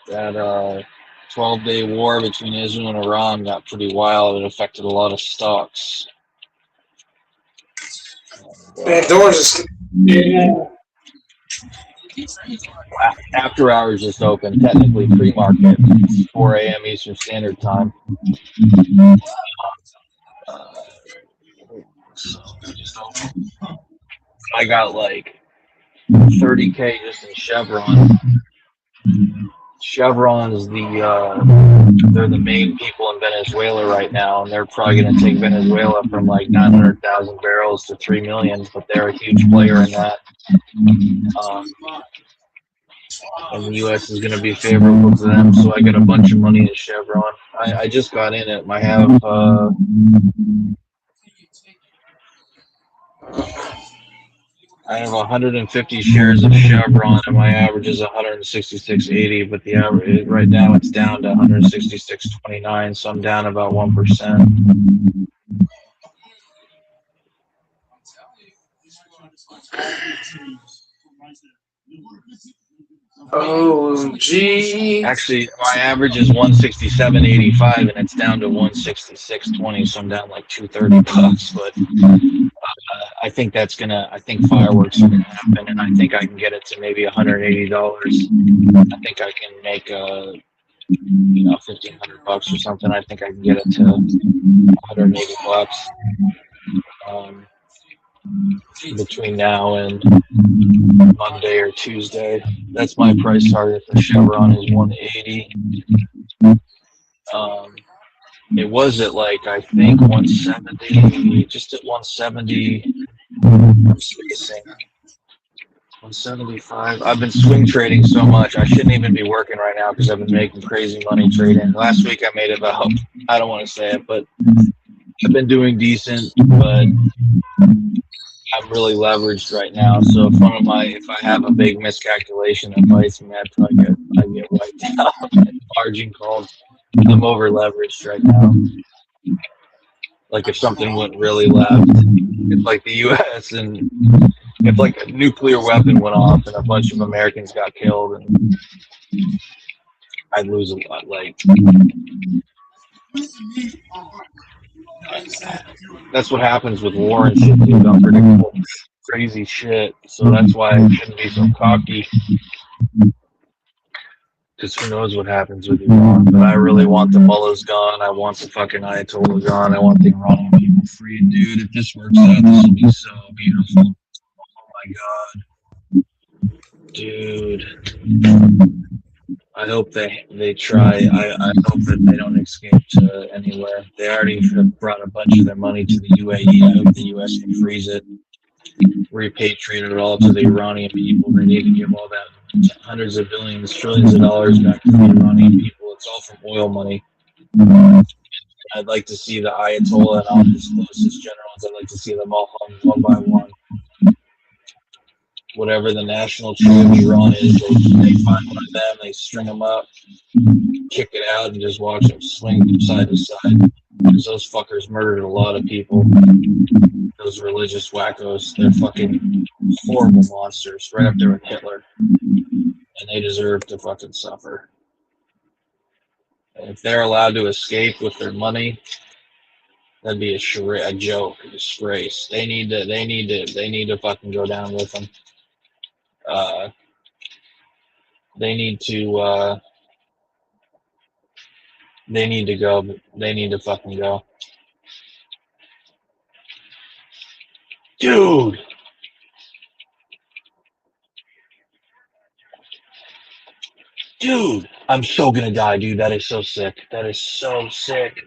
That 12-day war between Israel and Iran got pretty wild. It affected a lot of stocks. Man, doors is. Yeah. After hours just open, technically pre-market, 4 a.m. Eastern Standard Time. So I got like 30K just in Chevron. Chevron is they're the main people in Venezuela right now, and they're probably going to take Venezuela from like 900,000 barrels to 3 million, but they're a huge player in that. And the U.S. is going to be favorable to them, so I got a bunch of money in Chevron. I just got in it. I have 150 shares of Chevron, and my average is 166.80. But the average right now it's down to 166.29, so I'm down about 1%. Oh, gee. Actually, my average is 167.85, and it's down to 166.20, so I'm down like $230. But I think I think fireworks are gonna happen, and I think I can get it to maybe $180. I think I can make $1,500 or something. I think I can get it to $180 between now and Monday or Tuesday. That's my price target for Chevron is 180. It was at like I think 170, just at 170. I'm spacing 175. I've been swing trading so much. I shouldn't even be working right now because I've been making crazy money trading. Last week I made about, I don't want to say it, but I've been doing decent, but I'm really leveraged right now. So if I have a big miscalculation that bites me, I get wiped out. Margin called. I'm over leveraged right now. Like if something went really left, if like the U.S. and if like a nuclear weapon went off and a bunch of Americans got killed, and I'd lose a lot. Like that's what happens with war and shit, dude. Unpredictable, crazy shit. So that's why I shouldn't be so cocky. Because who knows what happens with Iran. But I really want the mullahs gone. I want the fucking Ayatollah gone. I want the Iranian people free. Dude, if this works out, this will be so beautiful. Oh my god. Dude. I hope they try. I hope that they don't escape to anywhere. They already have brought a bunch of their money to the UAE. I hope the US can freeze it. Repatriate it all to the Iranian people. They need to give all that hundreds of billions, trillions of dollars back to the Iranian people. It's all from oil money. I'd like to see the Ayatollah and all his closest generals. I'd like to see them all hung one by one. Whatever the national tree of Iran is, they find one of them, they string them up, kick it out, and just watch them swing from side to side. Because those fuckers murdered a lot of people. Those religious wackos, they're fucking horrible monsters, right up there with Hitler. And they deserve to fucking suffer. And if they're allowed to escape with their money, that'd be a joke, a disgrace. They need to fucking go down with them. They need to go. They need to fucking go. Dude. Dude, I'm so gonna die, dude. That is so sick. That is so sick.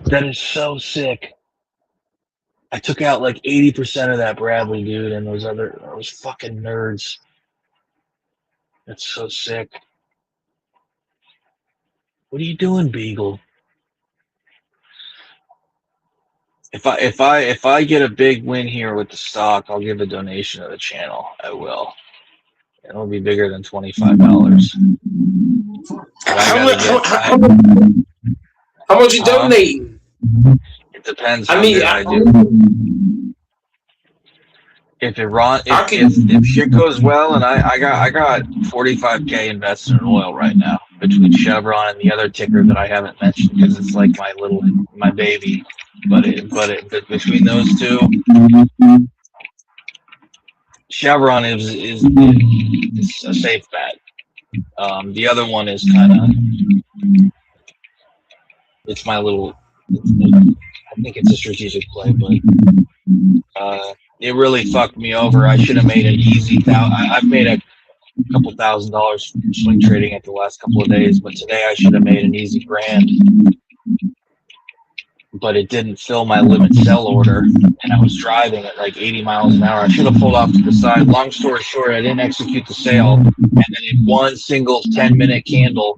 That is so sick. I took out like 80% of that Bradley, dude, and those fucking nerds. That's so sick. What are you doing, Beagle? If I get a big win here with the stock, I'll give a donation to the channel. I will. It'll be bigger than $25. How much you donating? It depends I how mean, good I do. If shit goes well, and I got 45K invested in oil right now between Chevron and the other ticker that I haven't mentioned because it's like my baby. But between those two, Chevron is a safe bet. The other one is kind of it's my little. I think it's a strategic play, but it really fucked me over. I should have made an easy I've made a couple $1,000s from swing trading it the last couple of days, but today I should have made an easy grand. But it didn't fill my limit sell order, and I was driving at like 80 miles an hour. I should have pulled off to the side. Long story short, I didn't execute the sale, and then in one single 10-minute candle,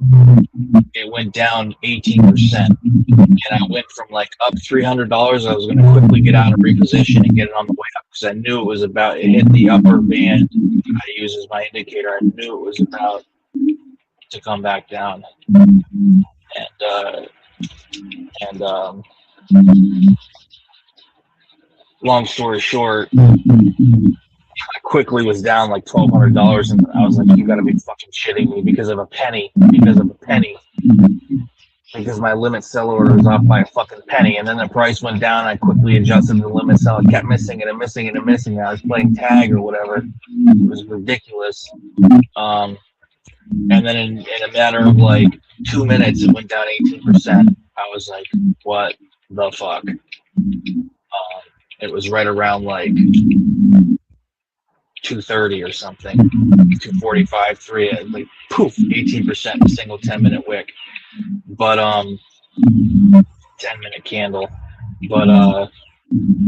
it went down 18%. And I went from like up $300. I was going to quickly get out and reposition and get it on the way up because I knew it was about. It hit the upper band I use as my indicator. I knew it was about to come back down, and long story short, I quickly was down like $1,200, and I was like, "You got to be fucking shitting me because of a penny, because my limit sell order was off by a fucking penny." And then the price went down. I quickly adjusted the limit sell. I kept missing it and missing it and missing it. I was playing tag or whatever. It was ridiculous. And then in a matter of like 2 minutes, it went down 18%. I was like, "What the fuck?" It was right around like 230 or something, 245, 3, like poof, 18% in a single 10-minute wick. But 10-minute candle. But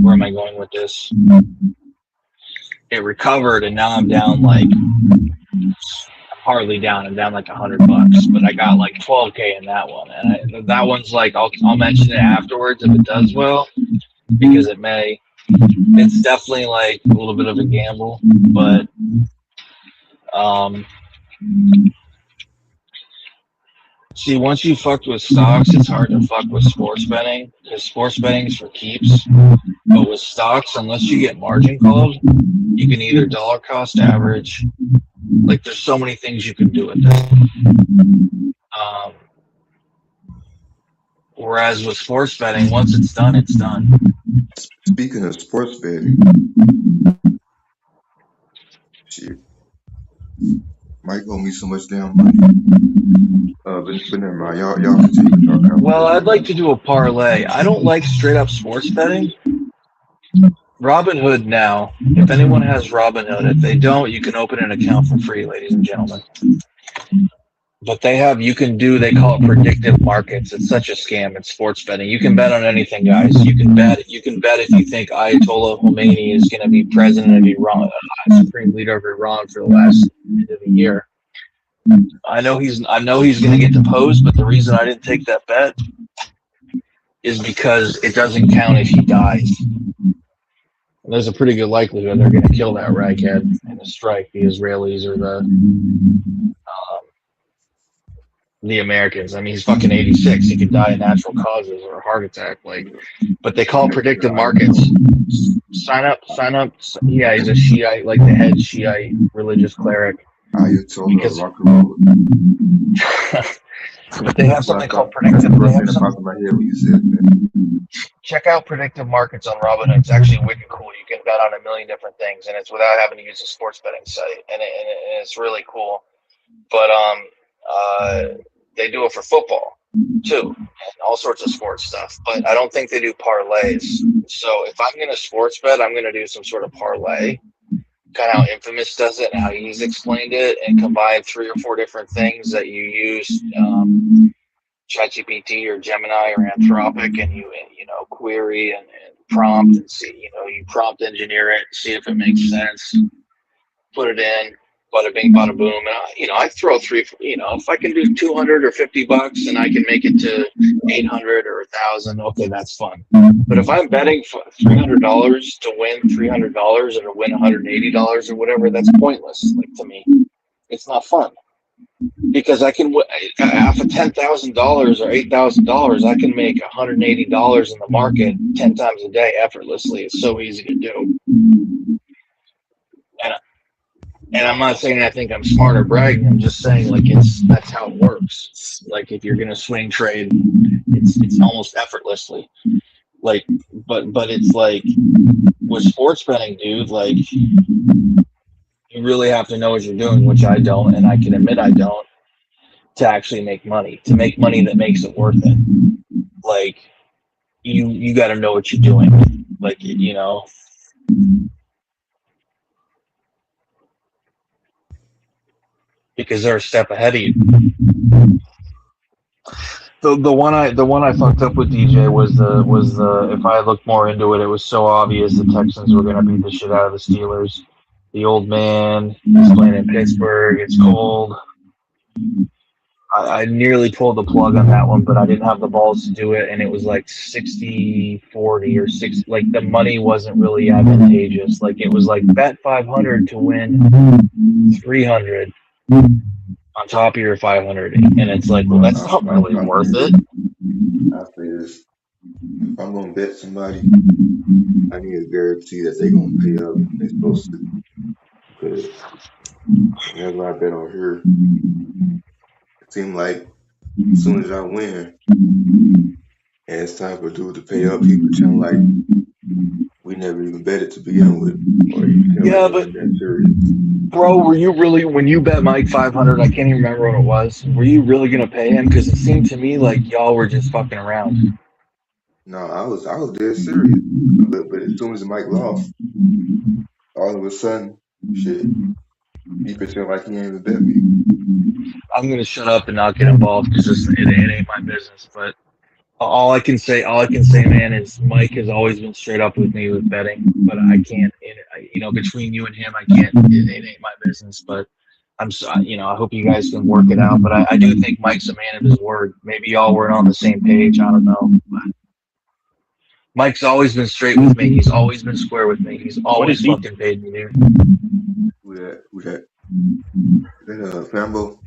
where am I going with this? It recovered, and now I'm down like hardly down. I'm down like $100, but I got like 12K in that one, and that one's like I'll mention it afterwards if it does well, because it may. It's definitely like a little bit of a gamble, but see, once you fucked with stocks, it's hard to fuck with sports betting because sports betting is for keeps. But with stocks, unless you get margin called, you can either dollar cost average. Like, there's so many things you can do with this. Whereas with sports betting, once it's done, it's done. Speaking of sports betting, shit, Mike owe me so much damn money. But never mind. Y'all continue talking. Well, I'd like to do a parlay. I don't like straight up sports betting. Robinhood now. If anyone has Robinhood, if they don't, you can open an account for free, ladies and gentlemen. But they call it predictive markets. It's such a scam. It's sports betting. You can bet on anything, guys. You can bet if you think Ayatollah Khomeini is going to be president of Iran, supreme leader of Iran for the last end of the year. I know he's going to get deposed, but the reason I didn't take that bet is because it doesn't count if he dies. And there's a pretty good likelihood they're going to kill that raghead in a strike, the Israelis or the Americans. I mean, he's fucking 86. He could die of natural causes or a heart attack. But they call it predictive markets. Sign up. Yeah, he's a Shiite, like the head Shiite religious cleric. Because but they have something called predictive. Check out predictive markets on Robinhood. It's actually wicked cool. You can bet on a million different things, and it's without having to use a sports betting site, and it's really cool. But they do it for football too, and all sorts of sports stuff. But I don't think they do parlays. So if I'm going to sports bet, I'm going to do some sort of parlay, kind of how Infamous does it and how he's explained it, and combine 3 or 4 different things that you use, ChatGPT or Gemini or Anthropic, and you query and prompt and see, you prompt engineer it, see if it makes sense, put it in, bada bing, bada boom. And I throw 3, if I can do $200 or $50 and I can make it to 800 or 1,000, okay, that's fun. But if I'm betting for $300 to win $300 or to win $180 or whatever, that's pointless. Like, to me, it's not fun. Because I can, off of $10,000 or $8,000, I can make $180 in the market 10 times a day effortlessly. It's so easy to do. And I'm not saying I think I'm smart or bragging. I'm just saying, like, that's how it works. Like, if you're gonna swing trade, it's almost effortlessly. Like, but it's like with sports betting, dude. Like, you really have to know what you're doing, which I don't, and I can admit I don't, to actually make money. To make money that makes it worth it. Like, you got to know what you're doing. Like, because they're a step ahead of you. The one I fucked up with, DJ, was the if I looked more into it, it was so obvious the Texans were gonna beat the shit out of the Steelers. The old man is playing in Pittsburgh. It's cold. I nearly pulled the plug on that one, but I didn't have the balls to do it, and it was like 60-40 or 6. Like, the money wasn't really advantageous. Like, it was like bet 500 to win 300 on top of your 500, and it's like, well, that's not really worth it. I say this: if I'm gonna bet somebody, I need a guarantee that they're gonna pay up when they're supposed to. Because whenever I bet on here, it seems like as soon as I win, and it's time for a dude to pay up, people tell like we never even bet it to begin with. Or Yeah, but bro, were you really, when you bet Mike 500? I can't even remember what it was. Were you really gonna pay him? Because it seemed to me like y'all were just fucking around. No, I was dead serious. But as soon as Mike lost, all of a sudden, shit, he pretend like he ain't even bet me. I'm gonna shut up and not get involved because it ain't my business. But all I can say, man, is Mike has always been straight up with me with betting. But I can't, between you and him, I can't. It ain't my business. But I'm so, I hope you guys can work it out. But I do think Mike's a man of his word. Maybe y'all weren't on the same page. I don't know. But Mike's always been straight with me. He's always been square with me. He's always fucking paid me, dude. Who that? Is that Fambo?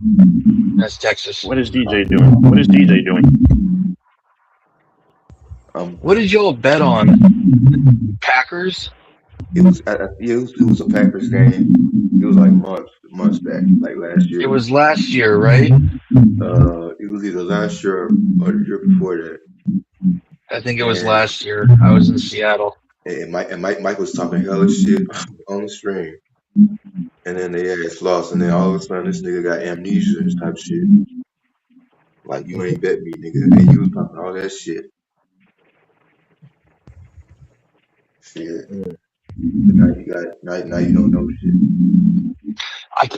That's Texas. What is DJ doing? What did y'all bet on? Packers? It was a Packers game. It was like months back, like last year. It was last year, right? It was either last year or the year before that. I think it was last year. I was in Seattle. And Mike was talking hella shit on the stream. And then they ass lost, and then all of a sudden this nigga got amnesia and type shit. Like, you ain't bet me, nigga. And you was talking all that shit. Shit. But now you don't know shit.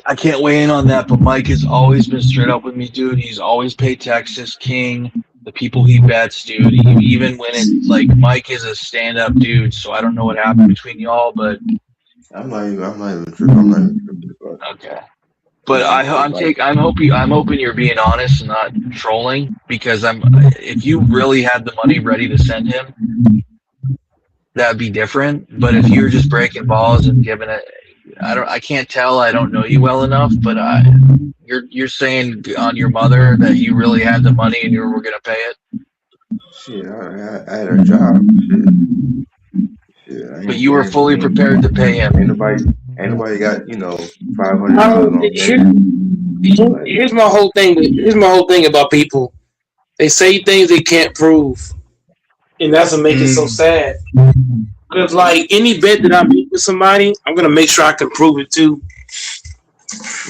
I can't weigh in on that, but Mike has always been straight up with me, dude. He's always paid Texas, King, the people he bets, dude. Even when it's like, Mike is a stand-up dude, so I don't know what happened between y'all, but I'm not even tripping. Okay. But I'm hoping you're being honest and not trolling, because if you really had the money ready to send him, that'd be different. But if you're just breaking balls and giving it, I can't tell. I don't know you well enough, but you're saying on your mother that you really had the money and you were gonna pay it. Shit, I had a job. Shit, but you were fully prepared to pay him. Ain't nobody got $500 on Here's my whole thing. Here's my whole thing about people. They say things they can't prove, and that's what makes it so sad. Because like any bet that I make with somebody, I'm gonna make sure I can prove it too.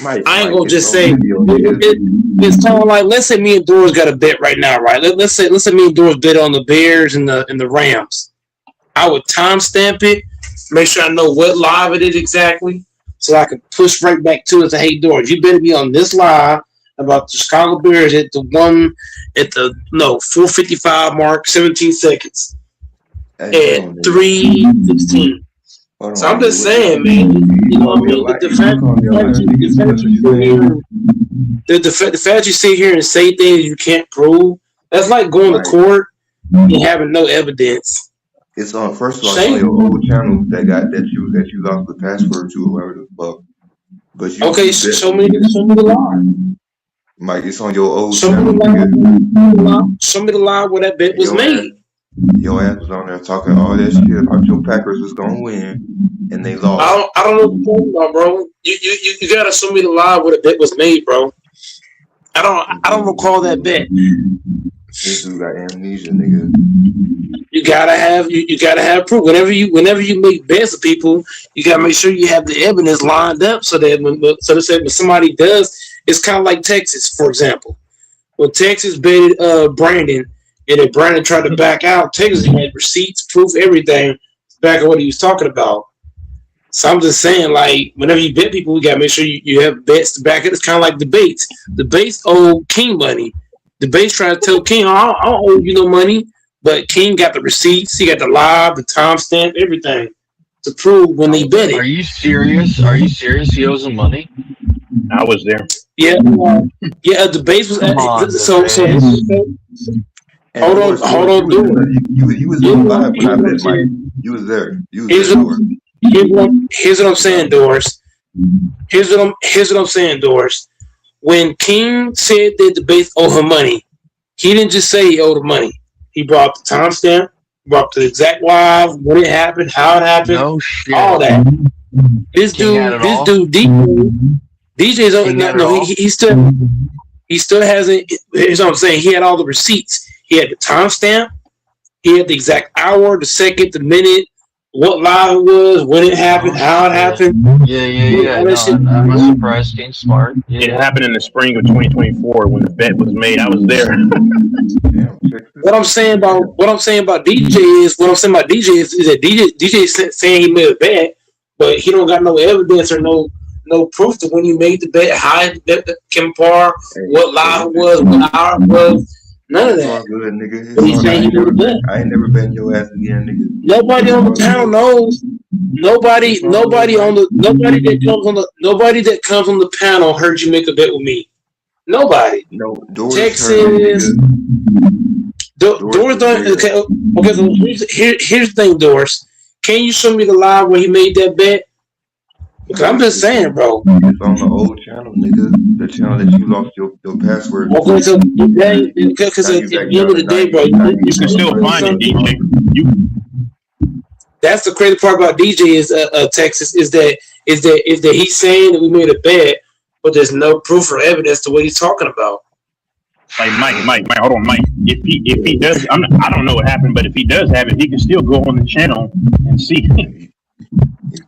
I ain't gonna just say it's kind of like, let's say me and Doris got a bet right now, right? Let's say me and Doris bet on the Bears and the Rams. I would timestamp it, make sure I know what live it is exactly. so I can push right back to it and say, hey, Doris, you better be on this live about the Chicago Bears at the 4:55 mark, 17 seconds at 3:16. So I'm just saying, man, you know what I mean? The fact you sit here and say things you can't prove, that's like going to court and having no evidence. It's on. First of all, it's on your old channel that you lost the password to, or whatever the fuck. But you okay, show me the lie. Mike, it's on your old show channel. Show me the lie where that bet was made. Your ass was on there talking all that shit about your Packers was gonna win, and they lost. I don't know what you're talking about, bro. You gotta show me the lie where the bet was made, bro. I don't recall that bet. This dude got amnesia, nigga. You gotta have proof. Whenever you make bets of people, you gotta make sure you have the evidence lined up so that when somebody does, it's kind of like Texas, for example. When Texas betted Brandon, and then Brandon tried to back out, Texas had receipts, proof, everything back of what he was talking about. So I'm just saying, like, whenever you bet people, we gotta make sure you have bets to back it. It's kind of like debates. Debates owe King money. Debates trying to tell King, I don't owe you no money. But King got the receipts, he got the live, the timestamp, everything to prove when they bet it. Are you serious? He owes him money? I was there. Yeah, the base was hold on, dude. You was live when I bet Mike. You was there. Here's what I'm saying, Doris. Here's what I'm saying, Doris. When King said that the base owed him money, he didn't just say he owed him money. He brought the timestamp, brought the exact live, when it happened, how it happened, all that. This dude, DJ's over. No, he still hasn't. Here's what I'm saying. He had all the receipts. He had the timestamp. He had the exact hour, the second, the minute, what live it was, when it happened, how it happened. Yeah. No, I'm not surprised. King's smart. Yeah. It happened in the spring of 2024 when the bet was made. I was there. What I'm saying about DJ is that DJ is saying he made a bet, but he don't got no evidence or no proof to when he made the bet, how the bet came apart, what live it was, what hour it was. None of that. Good, nigga. I ain't never been your ass again, nigga. Nobody on the panel knows. Nobody that comes on the panel heard you make a bet with me. Nobody. No, Doris Texas. Doris don't. Okay. So here's the thing, Doris. Can you show me the live where he made that bet? Because I'm just saying, bro. It's on the old channel, nigga. The channel that you lost your password. Okay, so because at the end of the day, bro, you can still find it, DJ. That's the crazy part about DJ is Texas is that he's saying that we made a bet, but there's no proof or evidence to what he's talking about. Like Mike, hold on, Mike. If he does, I don't know what happened, but if he does have it, he can still go on the channel and see.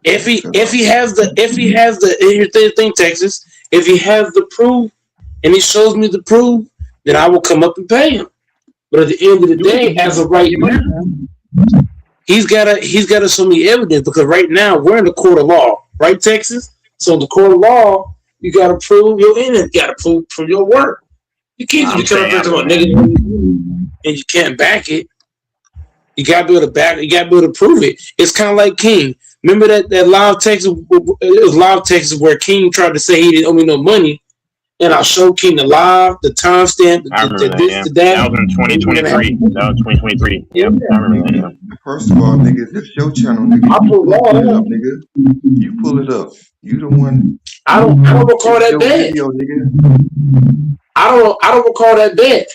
If he has the here's the thing, Texas. If he has the proof and he shows me the proof, then I will come up and pay him. But at the end of the day, as of right now, he's gotta show me evidence because right now we're in the court of law, right, Texas? So in the court of law, you gotta prove your innocence, you gotta prove your work. You can't just come up there about negative and you can't back it. You gotta be able to back it, you gotta be able to prove it. It's kind of like King. Remember that live Texas? It was live Texas where King tried to say he didn't owe me no money, and I showed King the live, the timestamp, that was in 2023. That was 2023. Yep, I remember that. Yeah. First of all, nigga, this your channel, nigga. I pull it up, nigga. You pull it up. You the one. I don't recall that bet. Video, nigga. I don't recall that bet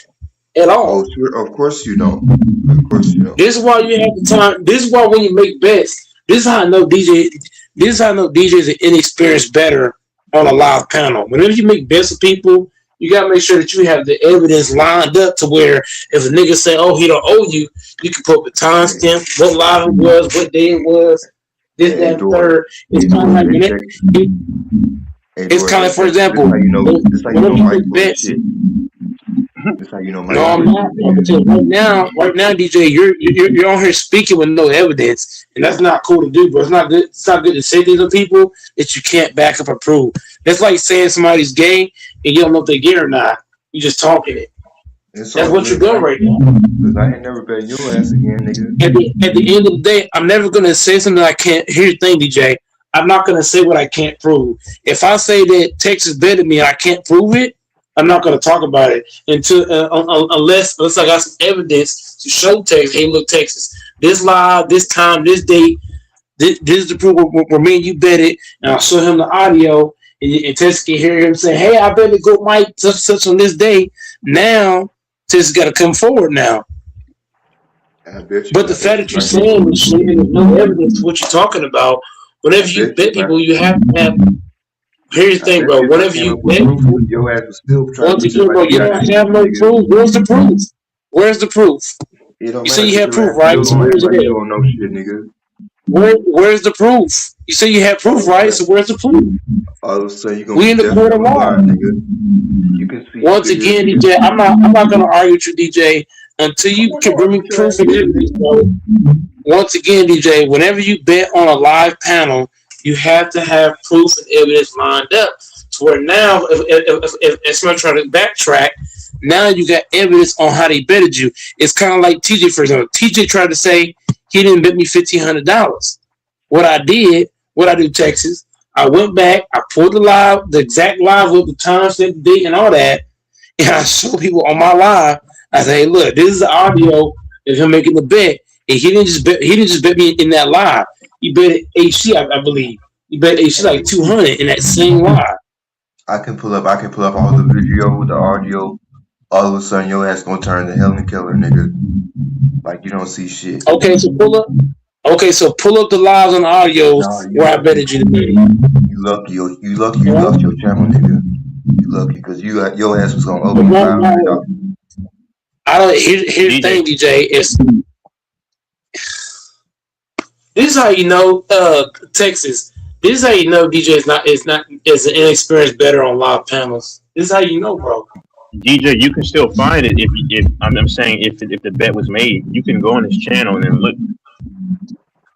at all. Oh, sure. Of course you don't. Of course you don't. This is why you have the time. This is why when you make bets. This is how I know DJ. This is how I know DJ is an inexperienced bettor on a live panel. Whenever you make bets with people, you gotta make sure that you have the evidence lined up to where if a nigga say, "Oh, he don't owe you," you can put the timestamp, what live it was, what day it was, this, that, and third. It's kind of like it's kind of like, for example, whenever you make bets. That's how you know No, Mike I'm crazy, not. nigga. Because right now, DJ, you're on here speaking with no evidence, and that's not cool to do, bro. It's not good. It's not good to say things to people that you can't back up or prove. That's like saying somebody's gay and you don't know if they're gay or not. You just talking it. It's That's all what you're good, doing Mike. right now. Cause I ain't never bet your ass again, nigga. At the end of the day, I'm never gonna say something I can't. Here's the thing, DJ. I'm not gonna say what I can't prove. If I say that Texas better me and I can't prove it, I'm not gonna talk about it until unless I got some evidence to show Texas. Hey, look, Texas, this live, this time, this date, this is the proof where me and you bet it, and I'll show him the audio, and Texas can hear him say, "Hey, I bet it go Mike such on this day." Now Texas got to come forward now. I bet But the you fact that you're Mike. saying this shit and there's no evidence to what you're talking about, whenever I you bet you bet if I, people, you have to have. Here's the I thing, bet bro. you if I Whenever came you up with bet, proof, your ass would still try to once pretend again, like bro, you you got don't that have shit, no nigga. proof. Where's the proof? Where's the proof? It don't You say matter you because have your proof, ass right? still So gonna act where's it like you at? don't know shit, nigga. Where's the proof? You say you have proof, All of a right? sudden, So where's the proof? all of a sudden, you're gonna We be in the deaf and court of law. colorblind, nigga. You can see Once clear, again, nigga. DJ, I'm not gonna argue with you, DJ, until I'm you not can gonna bring argue me with your proof ass and neither, evidence, nigga. bro. Once again, DJ, whenever you bet on a live panel, you have to have proof and evidence lined up. To where now, if somebody trying to backtrack, now you got evidence on how they betted you. It's kind of like TJ, for example. TJ tried to say he didn't bet me $1,500. What I do, Texas, I went back, I pulled the exact live with the time, the date, and all that, and I show people on my live. I say, hey, look, this is the audio of him making the bet. And he didn't just bet me in that live. He bet HC, I believe. He bet HC like Hey, 200 in that same live. I can pull up all the video, the audio. All of a sudden, your ass gonna turn to Helen Keller, nigga. Like you don't see shit. Okay, so pull up. Okay, so pull up the lives on the audios Nah, you where I lucky. betted you the money. You lost your channel, nigga. You lucky because your ass was gonna owe me $500. I don't. Here's the DJ. thing, DJ. This is how you know, Texas. This is how you know DJ is an inexperienced better on live panels. This is how you know, bro. DJ, you can still find it if I'm saying if the bet was made, you can go on his channel and then look.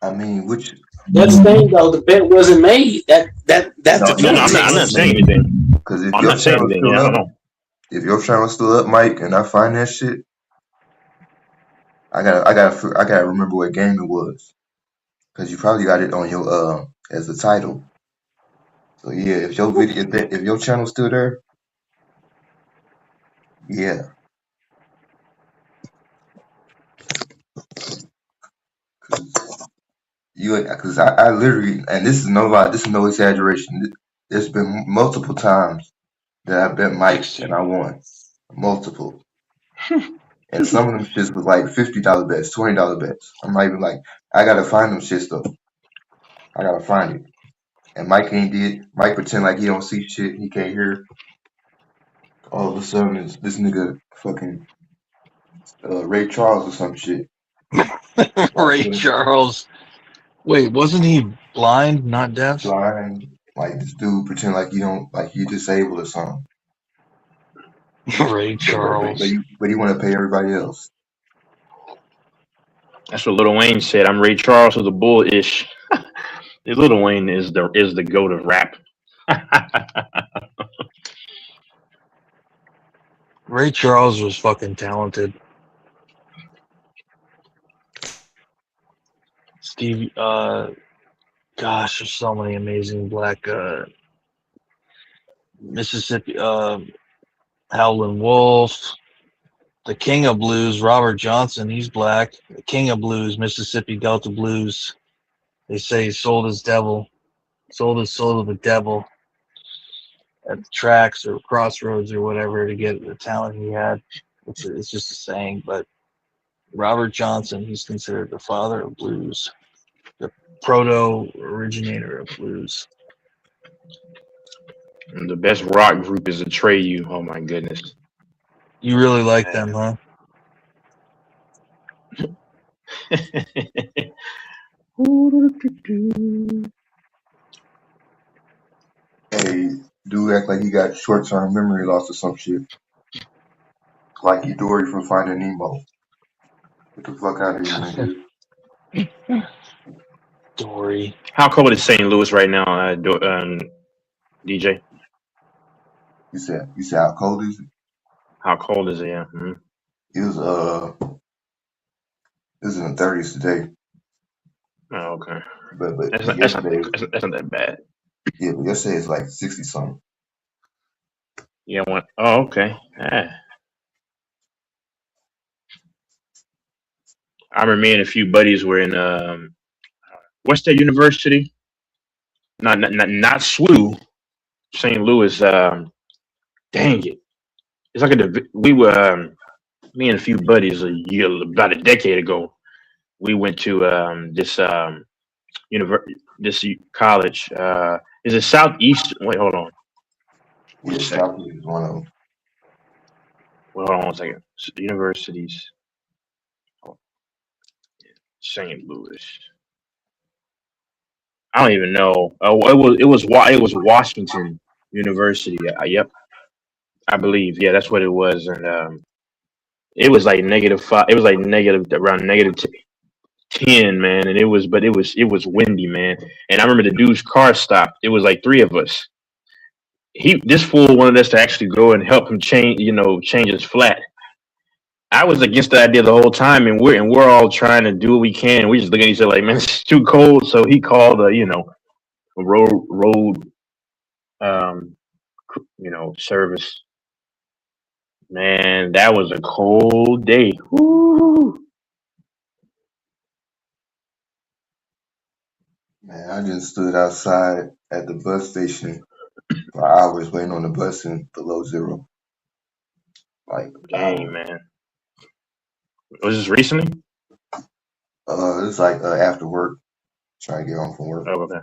I mean, which That's the thing, though. The bet wasn't made. That's the no, No, point, it I'm was not Texas. saying made. anything. Because if I'm your not saying channel's anything. still Yeah, I don't up, know. if your channel's still up, Mike, and I find that shit, I gotta remember what game it was. Because you probably got it on your as the title. So yeah, if your video if your channel's still there, yeah. Because I literally, and this is no lie, this is no exaggeration. There's been multiple times that I bet Mike and I won. Multiple. And some of them shits was like $50 bets, $20 bets. I'm not even like, I gotta find them shits though. I gotta find it. And Mike ain't did. Mike pretend like he don't see shit, he can't hear. All of a sudden, it's this nigga fucking Ray Charles or some shit. Ray Charles. Wait, wasn't he blind, not deaf? Blind. Like this dude pretend like he disabled or something. Ray Charles. But he want to pay everybody else. That's what Lil Wayne said. I'm Ray Charles with the bull-ish. Lil Wayne is the goat of rap. Ray Charles was fucking talented. Steve, gosh, there's so many amazing black Mississippi, Howlin' Wolf, the King of Blues, Robert Johnson, he's black. The King of Blues, Mississippi Delta Blues. They say he sold his soul to the devil at the tracks or crossroads or whatever to get the talent he had. It's just a saying, but Robert Johnson, he's considered the father of blues, the proto originator of blues. And the best rock group is Atreyu. Oh my goodness. You really like them, huh? Hey, dude act like he got short term memory loss or some shit. Like you Dory from Finding Nemo. Get the fuck out of here, nigga. Dory. How cold is St. Louis right now, DJ? You said how cold is it? How cold is it? Yeah. Mhm. It was in the 30s today. Oh, okay. But That's but not that's not yesterday that's not that bad. yeah, but yesterday it's like 60 something. Yeah. One. Oh, okay. Ah. I remember me and a few buddies were in what's that university? Not SWU, St. Louis. Dang it! It's like we were me and a few buddies about a decade ago. We went to this college. Is it Southeast? Wait, hold on. Yeah, One second. Southfield is one of them. Well, hold on one second. Universities. St. Louis. I don't even know. Oh, it was Washington University. Yep, I believe. Yeah, that's what it was, and it was like -5. It was like negative around -10, man, and it was windy, man. And I remember the dude's car stopped. It was like three of us. This fool wanted us to actually go and help him change his flat. I was against the idea the whole time, and we're all trying to do what we can. We just look at each other like, man, it's too cold. So he called a road service. Man, that was a cold day. Woo. Man, I just stood outside at the bus station for hours waiting on the bus in below zero. Like Dang, hours. man. Was this recently? It's like after work, trying to get home from work. Oh, okay.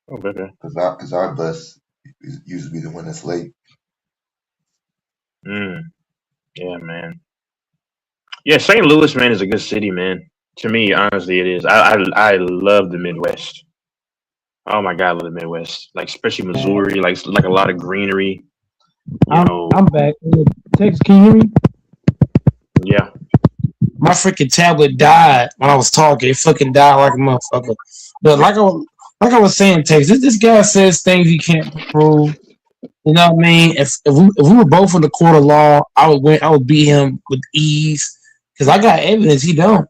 Oh, okay. Cause our bus is usually the one that's late. Yeah, man. Yeah, St. Louis, man, is a good city, man. To me, honestly, it is. I love the Midwest. Oh my God, I love the Midwest. Like especially Missouri, like a lot of greenery. I'm back. Tex, can you hear me? Yeah. My freaking tablet died when I was talking. It fucking died like a motherfucker. But like I was saying, Tex, this guy says things he can't prove. You know what I mean? If we were both in the court of law, I would beat him with ease because I got evidence he don't.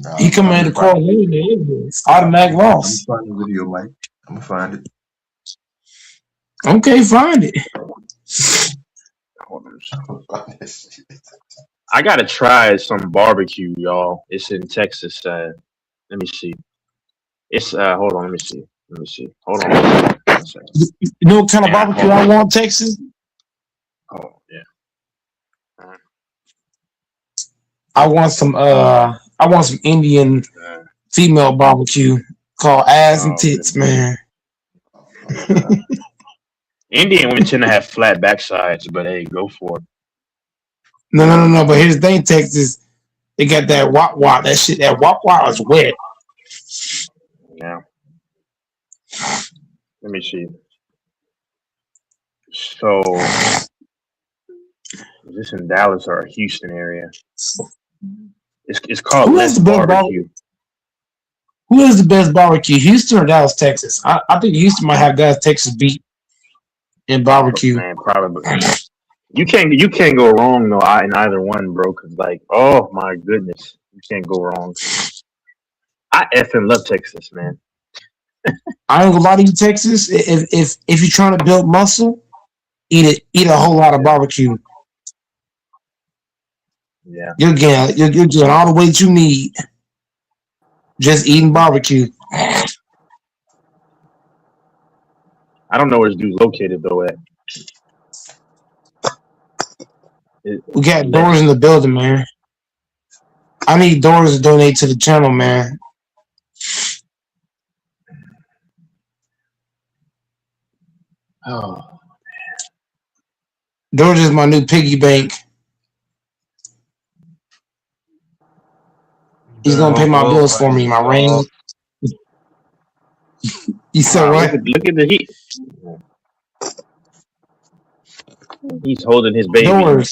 Nah, He come in the court with evidence, automatic loss. I'm gonna find the video, Mike. I'm gonna find it. Okay, find it. I gotta try some barbecue, y'all. It's in Texas. Let me see. It's hold on. Let me see. Hold on. You know what kind of barbecue I want, Texas? Oh yeah. I want some Indian female barbecue called ass and tits, man. Indian women tend to have flat backsides, but hey, go for it. No. But here's the thing, Texas. They got that wop. That shit, that wop is wet. Yeah. Let me see. So, is this in Dallas or Houston area? It's called Les Barbecue. Who is the best barbecue, Houston or Dallas, Texas? I think Houston might have Dallas, Texas beat in barbecue. Man, probably. You can't go wrong though in either one, bro. Cause like, oh my goodness, you can't go wrong. I effing love Texas, man. I ain't gonna lie to you, Texas. If you're trying to build muscle, eat a whole lot of barbecue. Yeah, you're getting all the weight you need. Just eating barbecue. I don't know where this dude's located though at. We got doors in the building, man. I need doors to donate to the channel, man. Oh, Doors is my new piggy bank. He's gonna pay my bills for me, my ring. You said what? Look at the heat. He's holding his baby. Don't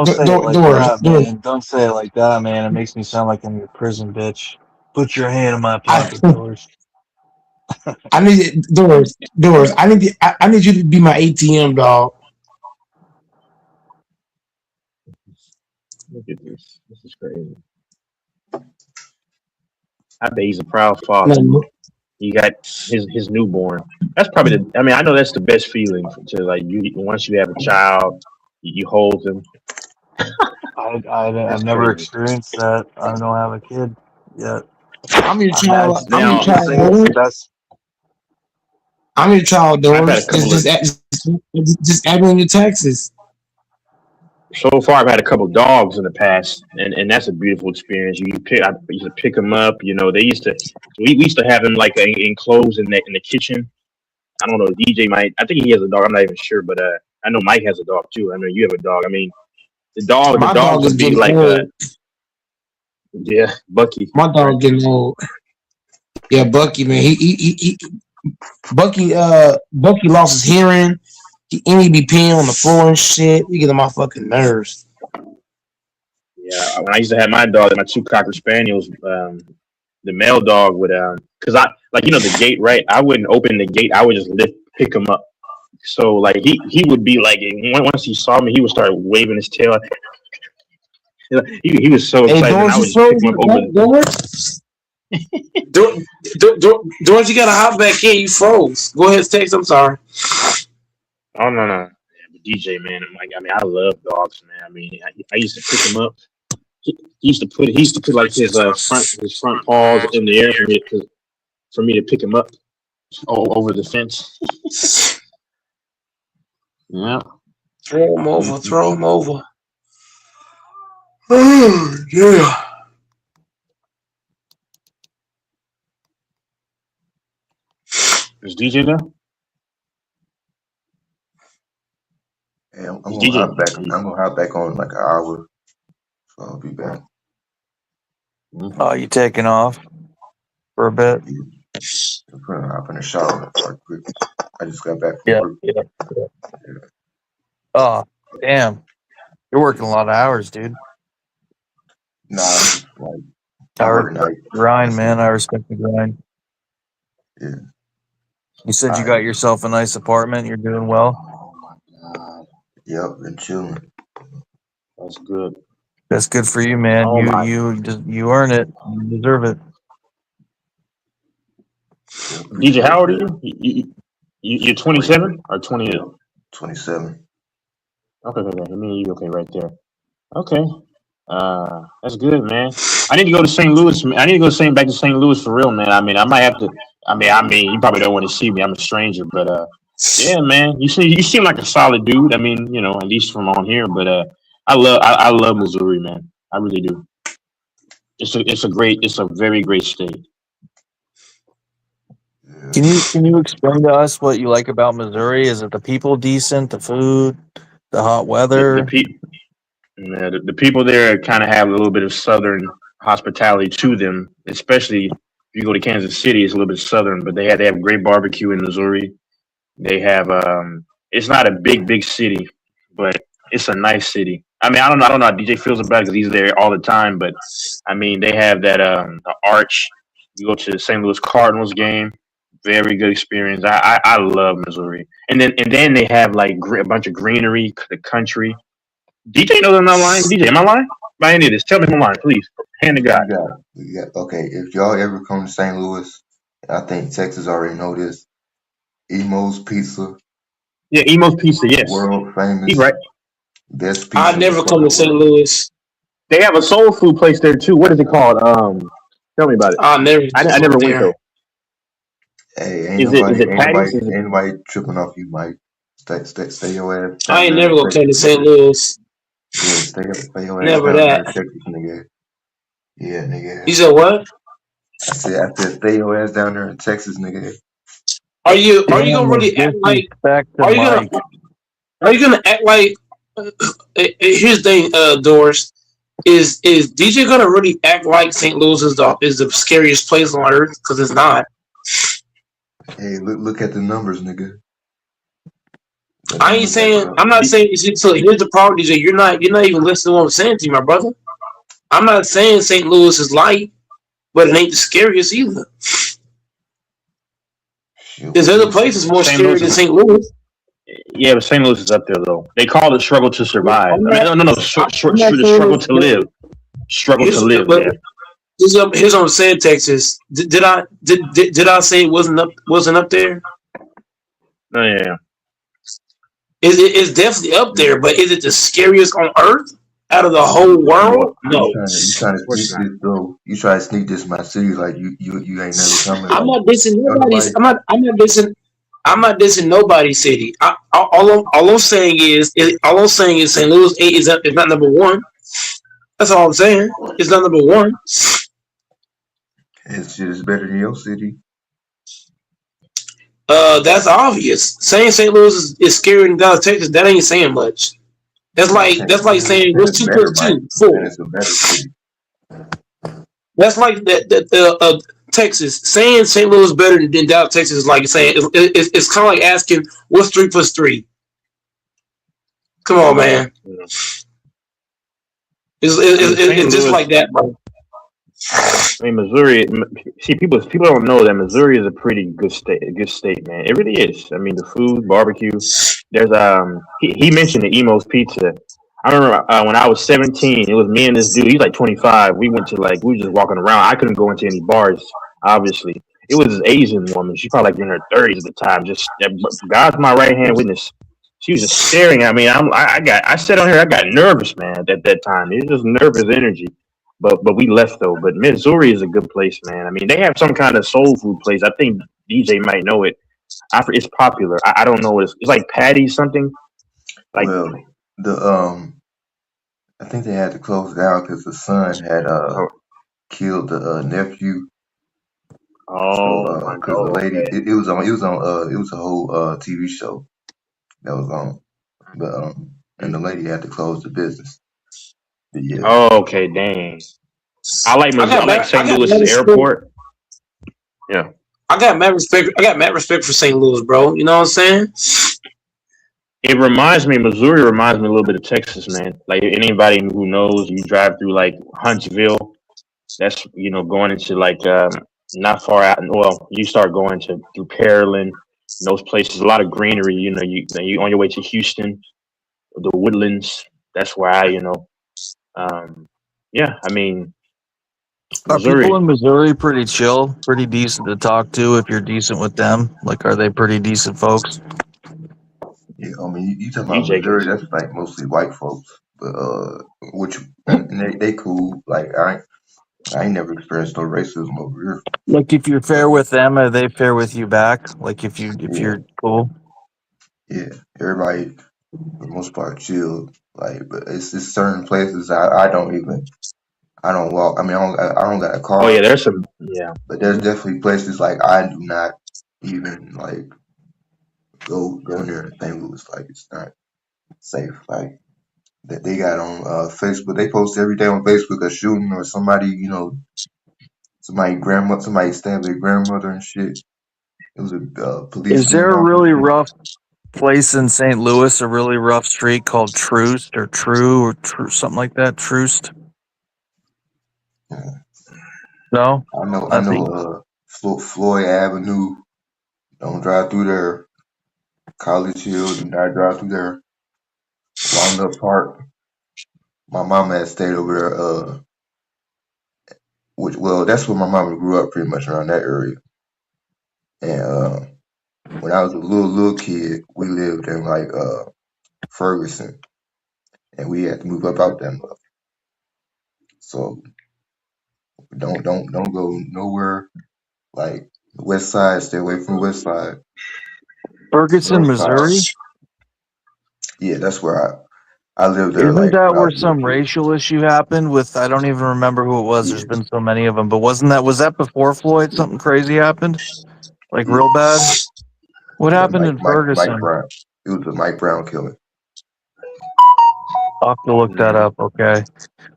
say it like that, man. Don't say it like that, man. It makes me sound like I'm your prison bitch. Put your hand in my pocket, Doors. I need Doors. I need you to be my ATM dog. Look at this. This is crazy. I bet he's a proud father. He got his newborn. That's probably the. I mean, I know that's the best feeling to like you once you have a child, you hold them. I've never experienced that. I don't have a kid yet. I'm your child. I'm your child. Doors. Just add me on your taxes. So far, I've had a couple dogs in the past, and that's a beautiful experience. I used to pick them up. You know, we used to have them like enclosed in the kitchen. I don't know. DJ might. I think he has a dog. I'm not even sure, but I know Mike has a dog too. I know you have a dog. I mean, the dog would be like yeah, Bucky. My dog getting old. Yeah, Bucky, man. Bucky lost his hearing. He be peeing on the floor and shit. He get on my fucking nerves. Yeah, when I used to have my dog, my two Cocker Spaniels, the male dog would, cause I like the gate, right? I wouldn't open the gate. I would just pick him up. So like he would be like once he saw me, he would start waving his tail. He was so excited. I would just pick him up George, you got to hop back in. You froze. Go ahead, text. I'm sorry. Oh no. Yeah, but DJ, man, I love dogs, man. I mean, I used to pick him up. He used to put like his front paws in the air for me to pick him up over the fence. Yeah. Throw him over. Oh, yeah. Is DJ there? Hey, I'm gonna hop back. I'm gonna hop back on in like an hour, so I'll be back. Oh, you taking off for a bit? I'm gonna hop in the shower right quick. I just got back from work. Yeah. Oh, damn! You're working a lot of hours, dude. Nah, I work night. Grind, man. I respect the grind. Yeah. You said you got yourself a nice apartment. You're doing well. Yep, been chilling. That's good. That's good for you, man. You earn it. You deserve it. DJ, how old are you? You're 27 or 28? 27. Okay. I mean, you okay right there. Okay. That's good, man. I need to go to St. Louis. I need to go back to St. Louis for real, man. I mean, I might have to. I mean, you probably don't want to see me. I'm a stranger, but yeah, man. You seem like a solid dude. I mean, at least from on here. But I love Missouri, man. I really do. It's a very great state. Can you explain to us what you like about Missouri? Is it the people decent, the food, the hot weather? The people there kind of have a little bit of Southern hospitality to them, especially if you go to Kansas City. It's a little bit Southern, but they have great barbecue in Missouri. They have it's not a big city, but it's a nice city. I mean, I don't know how DJ feels about it because he's there all the time, but I mean, they have that the Arch. You go to the St. Louis Cardinals game, very good experience. I love Missouri, and then they have like a bunch of greenery, the country. DJ knows I'm not lying. DJ, am I lying? By any of this, tell me if I'm lying, please. Hand to God. Yeah. Okay, if y'all ever come to St. Louis, I think Texas already know this. Emo's Pizza. Yeah, Emo's Pizza. Yes. World famous. He's right. Best pizza. I never come to St. Louis. They have a soul food place there too. What is it called? Tell me about it. I never went though. Hey, anybody tripping off you, Mike? Stay your ass. I ain't never gonna come to St. Louis. Yeah, stay your ass. Never that. Texas, nigga. Yeah, nigga. You said what? I said stay your ass down there in Texas, nigga. Are you gonna really act like? Are you gonna act like? Here's the thing, Doris. Is DJ gonna really act like St. Louis is the scariest place on earth? Because it's not. Hey, look at the numbers, nigga. I ain't saying. I'm not saying. So here's the problem, DJ. You're not even listening to what I'm saying to you, my brother. I'm not saying St. Louis is light, but it ain't the scariest either. There's other places more scary than St. Louis. Yeah, but St. Louis is up there though. They call it struggle to survive. I'm I mean, not no, struggle to live. Struggle to live. But Yeah. Here's what I'm saying, Texas. Did I say it wasn't up there? Oh yeah. It's definitely up there, but is it the scariest on earth out of the whole world? No. You trying to sneak this though? You try to sneak this in my city like you ain't never coming. I'm Like, not dissing nobody's. I'm not dissing nobody's city. All I'm saying is St. Louis is not number one. That's all I'm saying. It's not number one. it's just better than your city. That's obvious. Saying St. Louis is scarier than Dallas, Texas, that ain't saying much. That's like saying what's 2 plus 2? 4. It's a better city. That's like that Texas saying St. Louis is better than Dallas, Texas is like saying it's kind of like asking what's 3 plus 3. Come on, man. It's just like that, bro. I mean, Missouri. See, people don't know that Missouri is a pretty good state, man. It really is. I mean, the food, barbecue. There's he mentioned the Emo's Pizza. I remember when I was 17, it was me and this dude. He's like 25. We went to we were just walking around. I couldn't go into any bars, obviously. It was this Asian woman. She's probably like in her 30s at the time. Just God's my right hand witness. She was just staring at me. I sat on here. I got nervous, man. At that time, it was just nervous energy. But we left though. But Missouri is a good place, man. I mean, they have some kind of soul food place. I think DJ might know it. It's popular. I don't know what it's like. Patty's something. Like I think they had to close down because the son had killed the nephew. Oh, because the lady it was a whole TV show that was on, but and the lady had to close the business. But yeah. Oh, okay, dang. I like St. Louis Airport. Yeah. I got mad respect for St. Louis, bro. You know what I'm saying? Missouri reminds me a little bit of Texas, man. Like anybody who knows, you drive through like Huntsville, that's going into not far out. Well, you start going through Pearland, those places, a lot of greenery. You on your way to Houston, the Woodlands. That's where yeah. I mean, Missouri. Are people in Missouri pretty chill, pretty decent to talk to if you're decent with them? Like, are they pretty decent folks? Yeah, I mean, you talking about Missouri? That's like mostly white folks, but and they cool. Like I ain't never experienced no racism over here. Like if you're fair with them, are they fair with you back? Like if you're cool. Yeah, everybody for the most part chill. Like, but it's just certain places I don't walk. I mean, I don't got a car. Oh yeah, there's some. Yeah, but there's definitely places like I do not even like go near in St. Louis. Like it's not safe. Like that they got on Facebook. They post every day on Facebook a shooting or somebody, somebody stabbed their grandmother and shit. It was a police. Is there a really rough place in St. Louis, a really rough street called Troost or something like that? Troost? Yeah. No? I know Floyd Avenue. Don't drive through there. College Hill, do not drive through there. Walnut Park. My mama had stayed over there, that's where my mama grew up pretty much around that area. And when I was a little kid, we lived in like Ferguson. And we had to move up out that much. So don't go nowhere like the west side, stay away from the west side. Ferguson, Missouri? Yeah, that's where I lived there. Isn't that where some racial issue happened with, I don't even remember who it was. Yeah. There's been so many of them, but was that before Floyd? Something crazy happened? Like real bad? What happened in Ferguson? Mike Brown. It was a Mike Brown killing. I'll have to look that up, okay.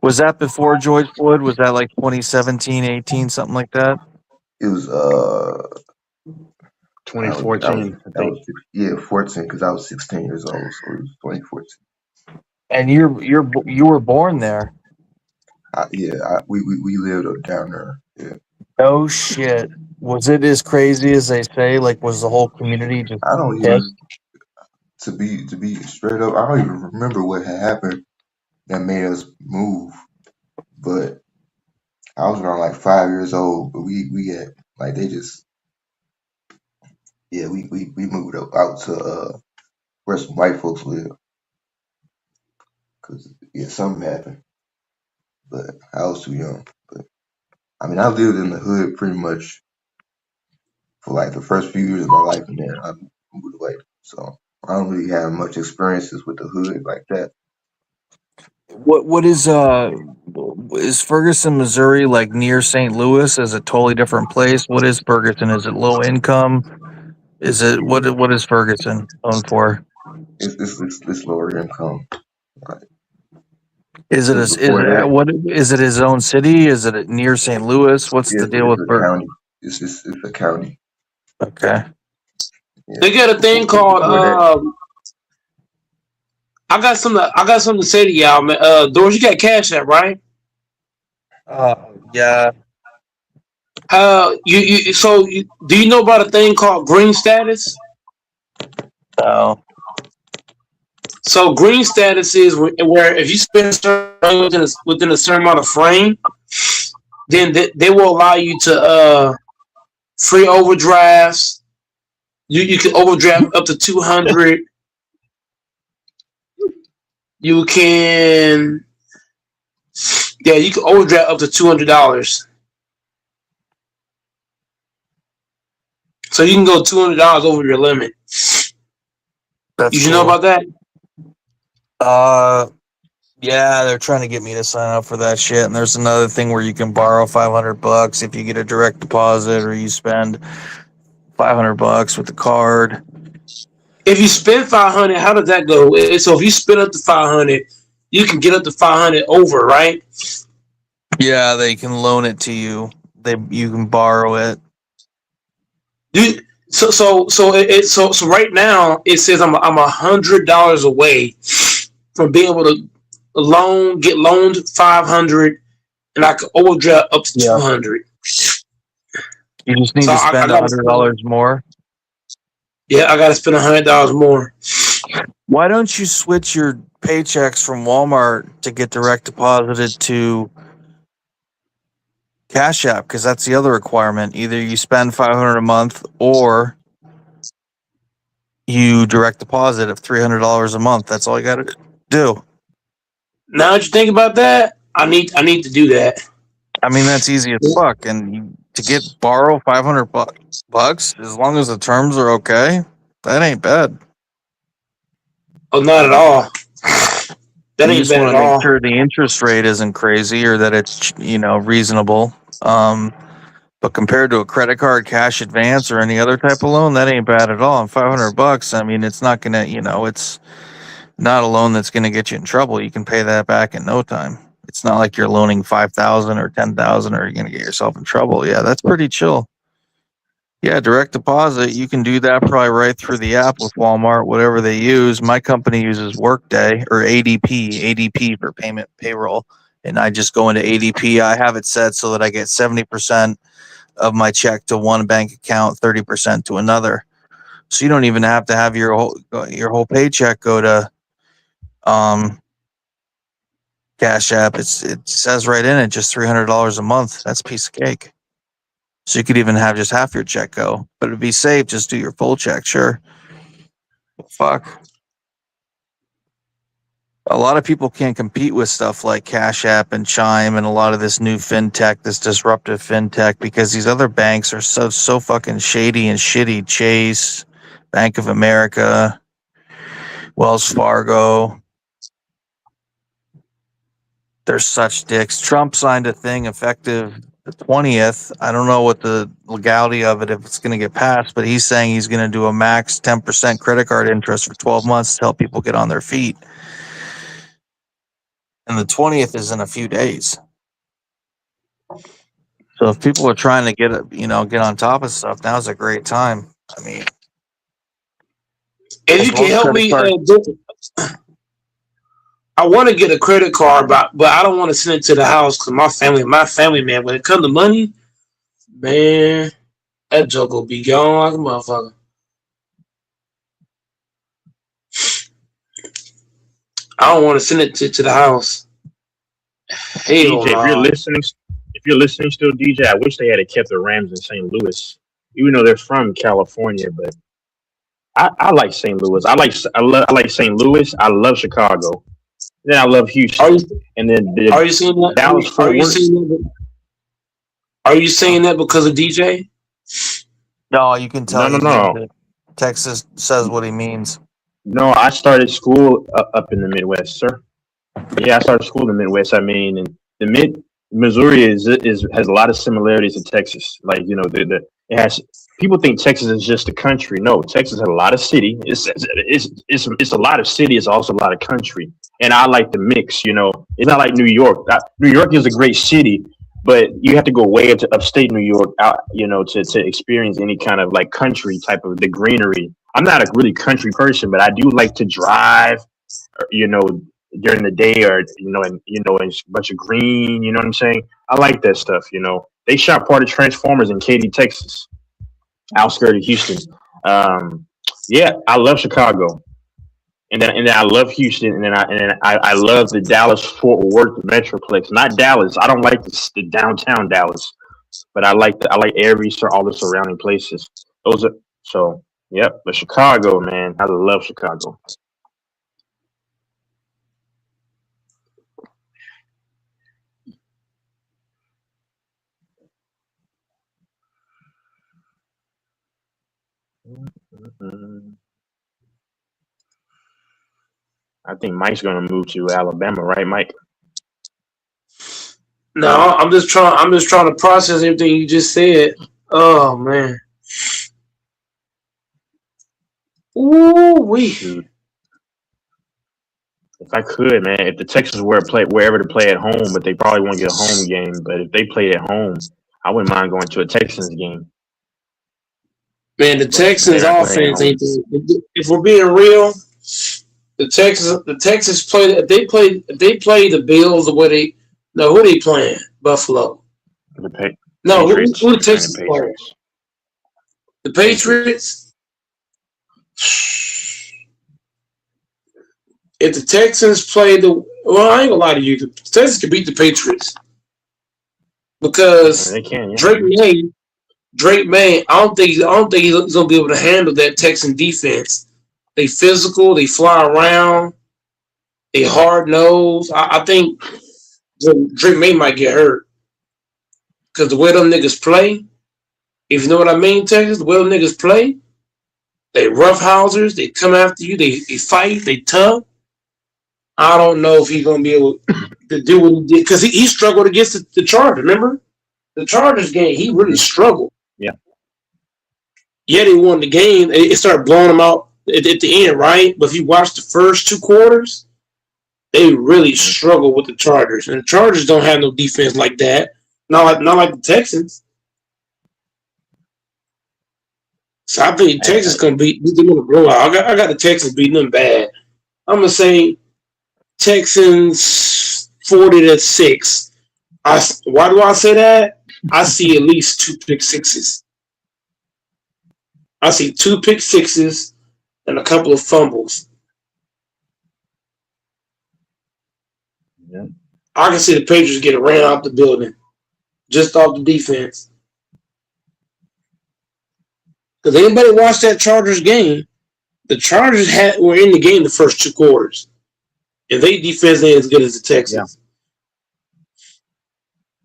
Was that before George Floyd? Was that like 2017, 18, something like that? It was 2014, I think. Yeah, 14, because I was 16 years old, so it was 2014. And you were born there. We lived up down there. Yeah, Oh shit! Was it as crazy as they say? Like, was the whole community just I don't pissed? even to be straight up. I don't even remember what had happened that made us move, but I was around like 5 years old. But we had like they just we moved up out to where some white folks live because something happened, but I was too young. But I mean I lived in the hood pretty much for like the first few years of my life, and then I moved away. So I don't really have much experiences with the hood like that. What is Ferguson, Missouri, like near St. Louis? Is it a totally different place? What is Ferguson? Is it low income? Is it what is Ferguson known for? It's lower income. Right. Is it Because before that, what is it his own city? Is it near St. Louis? What's the deal it's with a county. It's a county. Okay. Yeah. They got a thing called I got something to say to y'all, man. Doris, you got Cash App, right? Yeah. Do you know about a thing called green status? No. So green status is where if you spend a certain within a certain amount of frame, then they will allow you to free overdrafts. You can overdraft up to 200. You can overdraft up to $200. So you can go $200 over your limit. That's you know about that? Yeah, they're trying to get me to sign up for that shit. And there's another thing where you can borrow $500 if you get a direct deposit or you spend $500 with the card. If you spend 500, how does that go? So if you spend up to 500, you can get up to 500 over, right? Yeah, they can loan it to you. You can borrow it. So right now it says I'm $100 away from being able to get loaned 500, and I can overdraft up to 200. You just need to spend $100 more. Yeah, I got to spend $100 more. Why don't you switch your paychecks from Walmart to get direct deposited to Cash App? Because that's the other requirement. Either you spend $500 a month or you direct deposit of $300 a month. That's all you got to do. Now that you think about that, I need to do that. I mean, that's easy as fuck. And to borrow $500 as long as the terms are okay, that ain't bad. Oh, not at all. That you ain't just bad want at to make all. sure the interest rate isn't crazy or that it's reasonable. But compared to a credit card, cash advance, or any other type of loan, that ain't bad at all. And $500, I mean, it's not gonna, it's not a loan that's gonna get you in trouble. You can pay that back in no time. It's not like you're loaning $5,000 or $10,000 or you're gonna get yourself in trouble. Yeah, that's pretty chill. Yeah, direct deposit, you can do that probably right through the app with Walmart, whatever they use. My company uses Workday or ADP for payroll. And I just go into ADP. I have it set so that I get 70% of my check to one bank account, 30% to another. So you don't even have to have your whole paycheck go to Cash App. It says right in it just $300 a month. That's a piece of cake. So you could even have just half your check go, but to be safe, just do your full check. Sure. Fuck. A lot of people can't compete with stuff like Cash App and Chime and a lot of this new fintech, this disruptive fintech, because these other banks are so fucking shady and shitty. Chase, Bank of America, Wells Fargo. They're such dicks. Trump signed a thing effective the 20th. I don't know what the legality of it, if it's going to get passed, but he's saying he's going to do a max 10% credit card interest for 12 months to help people get on their feet. And the 20th is in a few days. So if people are trying to get on top of stuff, now's a great time. I mean, If you can help me, I want to get a credit card, but I don't want to send it to the house because my family, man, when it comes to money, man, that joke will be gone like a motherfucker. I don't want to send it to the house. Hell DJ, no. if you're listening still, DJ, I wish they had kept the Rams in St. Louis, even though they're from California. But I like St. Louis. I like St. Louis. I love Chicago. Then I love Houston. Are you saying that? Dallas Fort Worth. Are you saying that because of DJ? No, you can tell. No. Texas says what he means. No, I started school up in the Midwest, sir. Yeah, I started school in the Midwest. I mean, and Missouri has a lot of similarities to Texas. Like, you know, it has. People think Texas is just a country. No, Texas has a lot of city. It's a lot of city. It's also a lot of country. And I like the mix. You know, it's not like New York. New York is a great city, but you have to go way into upstate New York, you know, to experience any kind of like country type of the greenery. I'm not a really country person, but I do like to drive, you know, during the day, or and a bunch of green. You know what I'm saying? I like that stuff. You know, they shot part of Transformers in Katy, Texas, outskirts of Houston. Yeah, I love Chicago, and then I love Houston, and then I love the Dallas Fort Worth metroplex. Not Dallas. I don't like the downtown Dallas, but I like all the surrounding places. Those are so. Yep, but Chicago, man, I love Chicago. I think Mike's gonna move to Alabama, right, Mike? No, I'm just trying to process everything you just said. Oh man. Ooh wee. If I could, man, if the Texans were wherever to play at home, but they probably won't get a home game. But if they played at home, I wouldn't mind going to a Texans game. Man, the Texans offense ain't. If we're being real, the Texans play. If they play the Bills the way they. No, who are they playing? Buffalo. Who the Texans playing? The Patriots. If the Texans play I ain't gonna lie to you. The Texans can beat the Patriots because they can. Yeah. Drake May. I don't think he's gonna be able to handle that Texan defense. They physical. They fly around. They hard nose. I think Drake May might get hurt because the way them niggas play. If you know what I mean, Texas, the way them niggas play, they roughhousers. They come after you. They fight. They tough. I don't know if he's gonna be able to do what he did because he struggled against the Chargers. Remember the Chargers game? He really struggled. Yeah. Yeah, they won the game. It started blowing them out at the end, right? But if you watch the first 2 quarters, they really struggled with the Chargers, and the Chargers don't have no defense like that. Not like the Texans. So I think Texas gonna beat them in a blowout. I got the Texans beating them bad. I'm gonna say Texans 40-6. Why do I say that? I see at least 2 pick sixes. I see 2 pick sixes and a couple of fumbles. Yeah. I can see the Patriots get ran out the building just off the defense. Because anybody watched that Chargers game, the Chargers were in the game the first 2 quarters. And they defense ain't as good as the Texans.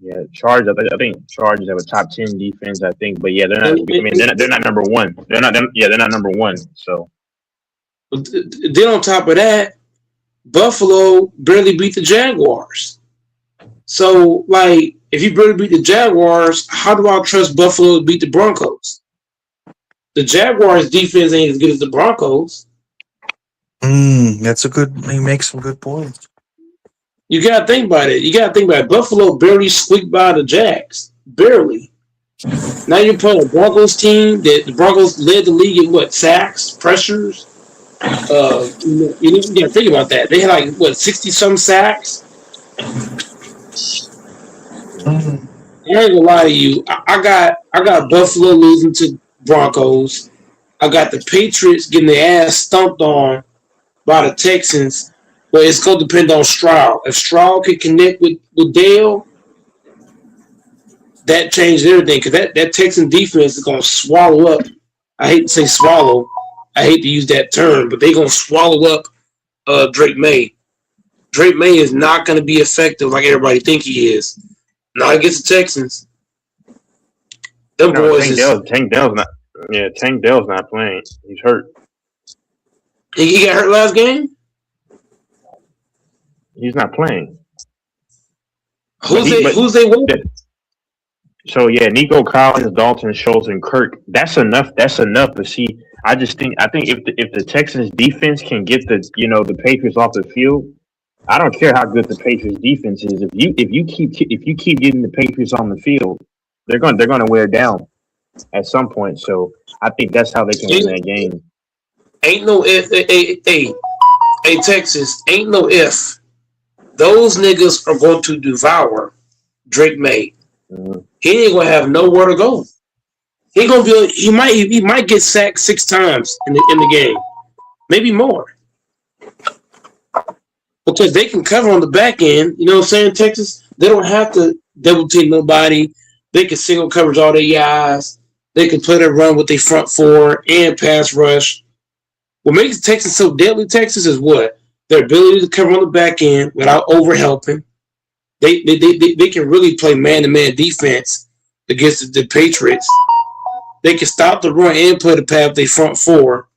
Yeah, Chargers. I think Chargers have a top 10 defense. I think, but yeah, they're not. They're not number one. They're not number one. So. Then on top of that, Buffalo barely beat the Jaguars. So, like, if you barely beat the Jaguars, how do I trust Buffalo to beat the Broncos? The Jaguars' defense ain't as good as the Broncos. That's a good. He makes some good points. You gotta think about it. Buffalo barely squeaked by the Jags. Barely. Now you're playing a Broncos team that the Broncos led the league in what sacks, pressures. You gotta think about that. They had like what 60 some sacks. I ain't gonna lie to you. I got Buffalo losing to Broncos. I got the Patriots getting their ass stumped on by the Texans. But it's gonna depend on Stroud. If Stroud can connect with Dale, that changed everything. Because that Texan defense is gonna swallow up. I hate to say swallow. I hate to use that term, but they're gonna swallow up Drake May. Drake May is not gonna be effective like everybody think he is. Not against the Texans. Them No, boys Tank Dell's not. Yeah, Tank Dell's not playing. He's hurt. He got hurt last game. He's not playing. Who's they with? So yeah, Nico Collins, Dalton Schultz, and Kirk. That's enough. That's enough. But see, I think if the Texans defense can get the Patriots off the field, I don't care how good the Patriots defense is. If you keep getting the Patriots on the field, they're gonna wear down at some point. So I think that's how they can win that game. Ain't no if. Hey, Texas. Ain't no if. Those niggas are going to devour Drake May. Mm-hmm. He ain't gonna have nowhere to go. He gonna be. He might get sacked 6 times in the game, maybe more, because they can cover on the back end. You know what I'm saying? Texas, they don't have to double team nobody. They can single coverage all their guys. They can play their run with their front 4 and pass rush. What makes Texas so deadly, Texas, is what? Their ability to cover on the back end without over helping. They can really play man-to-man defense against the Patriots. They can stop the run and play the pass with their front 4.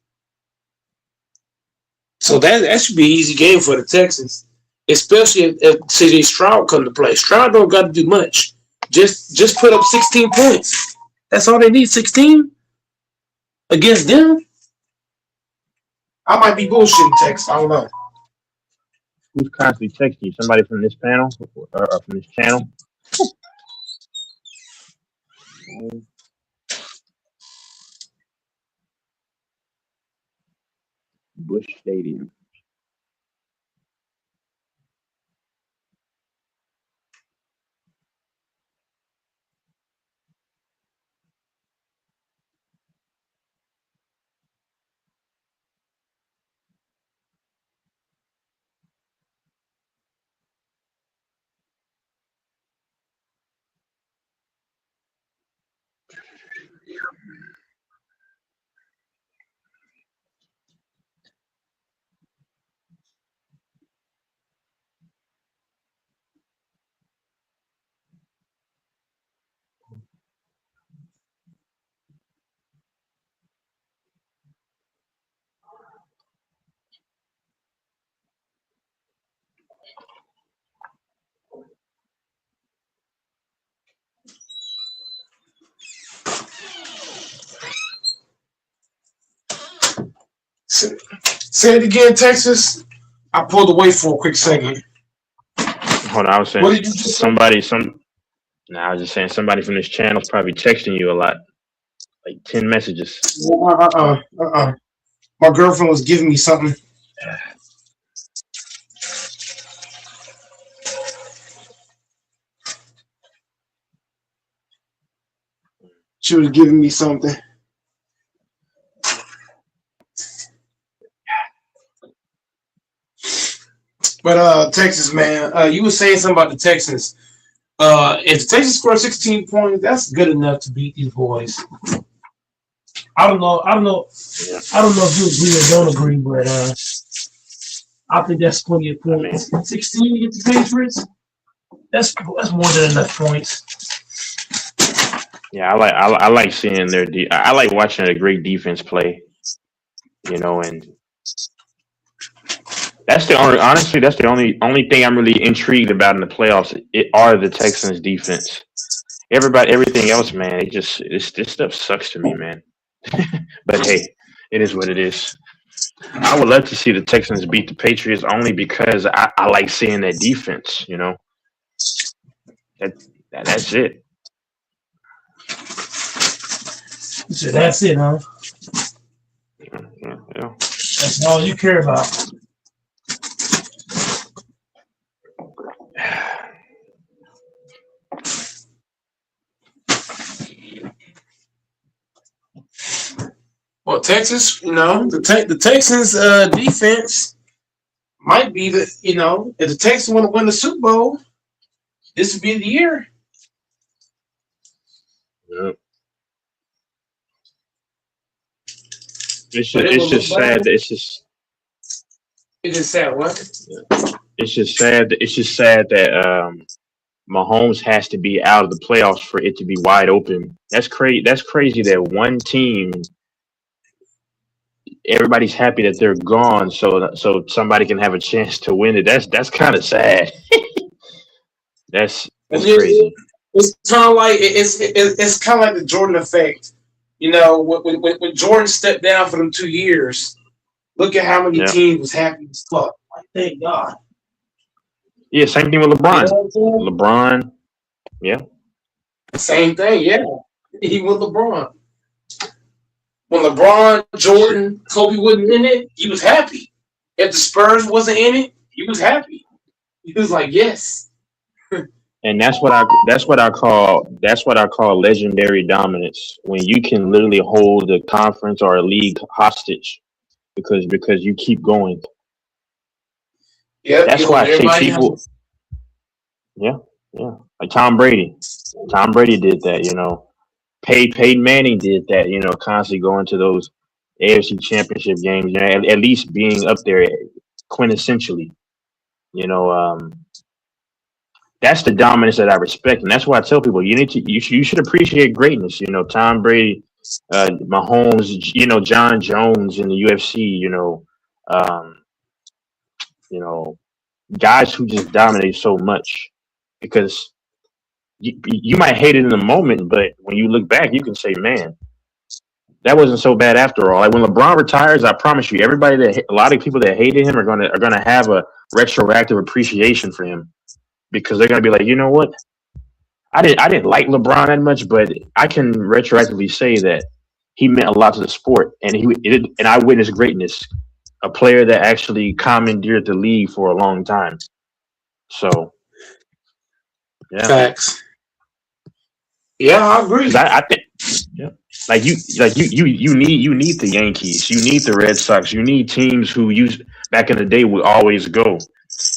So that should be an easy game for the Texans, especially if CJ Stroud come to play. Stroud don't got to do much. Just put up 16 points. That's all they need, 16 against them. I might be bullshitting, Texas. I don't know. Who's constantly texting you? Somebody from this panel or from this channel? Bush Stadium. Say it again, Texas. I pulled away for a quick second. Hold on, I was saying I was just saying somebody from this channel is probably texting you a lot, like 10 messages. My girlfriend was giving me something. She was giving me something. But Texas, man, you were saying something about the Texans. If the Texans score 16 points, that's good enough to beat these boys. I don't know if you agree or don't agree, but I think that's plenty of points. 16 against the Patriots, that's more than enough points. Yeah, I like seeing I like watching a great defense play, and that's the only thing I'm really intrigued about in the playoffs. It are the Texans defense. Everything else, man, this stuff sucks to me, man. But hey, it is what it is. I would love to see the Texans beat the Patriots only because I like seeing that defense. That's it. So that's it, huh? Yeah. That's all you care about. Well, Texas, the Texans defense might be if the Texans want to win the Super Bowl, this would be the year. Yep. It's just sad that It is sad. What? it's just sad that Mahomes has to be out of the playoffs for it to be wide open. That's crazy. That's crazy that one team, everybody's happy that they're gone, so somebody can have a chance to win it. That's kind of sad. That's crazy. It's kind of like it's kind of like the Jordan effect. When Jordan stepped down for them 2 years, look at how many teams was happy as fuck. Like, thank God. Yeah, same thing with LeBron. LeBron, yeah. Same thing, yeah. Even with LeBron. When LeBron, Jordan, Kobe wasn't in it, he was happy. If the Spurs wasn't in it, he was happy. He was like, yes. And that's what I call legendary dominance, when you can literally hold a conference or a league hostage because you keep going. Yeah, that's why I say people. Yeah. Like Tom Brady. Tom Brady did that. Peyton Manning did that. Constantly going to those AFC Championship games. At least being up there quintessentially. That's the dominance that I respect, and that's why I tell people you should appreciate greatness. Tom Brady, Mahomes, John Jones in the UFC. Guys who just dominate so much, because you might hate it in the moment, but when you look back, you can say, man, that wasn't so bad after all. Like when LeBron retires, I promise you, a lot of people that hated him are gonna have a retroactive appreciation for him. Because they're gonna be like, you know what? I didn't like LeBron that much, but I can retroactively say that he meant a lot to the sport, and I witnessed greatness. A player that actually commandeered the league for a long time. So, yeah. Facts. Yeah, I agree. I think, yeah, you need the Yankees, you need the Red Sox, you need teams who back in the day would always go.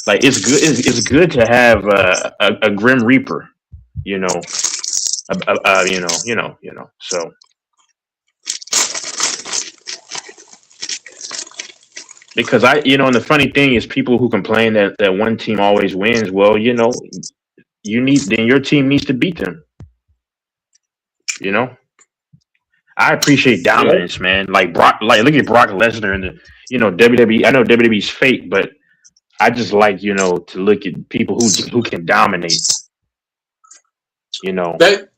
Like it's good to have a Grim Reaper, So because and the funny thing is, people who complain that one team always wins. Well, your team needs to beat them. I appreciate dominance, man. Like look at Brock Lesnar and the WWE. I know WWE's fake, but I just like, to look at people who can dominate. That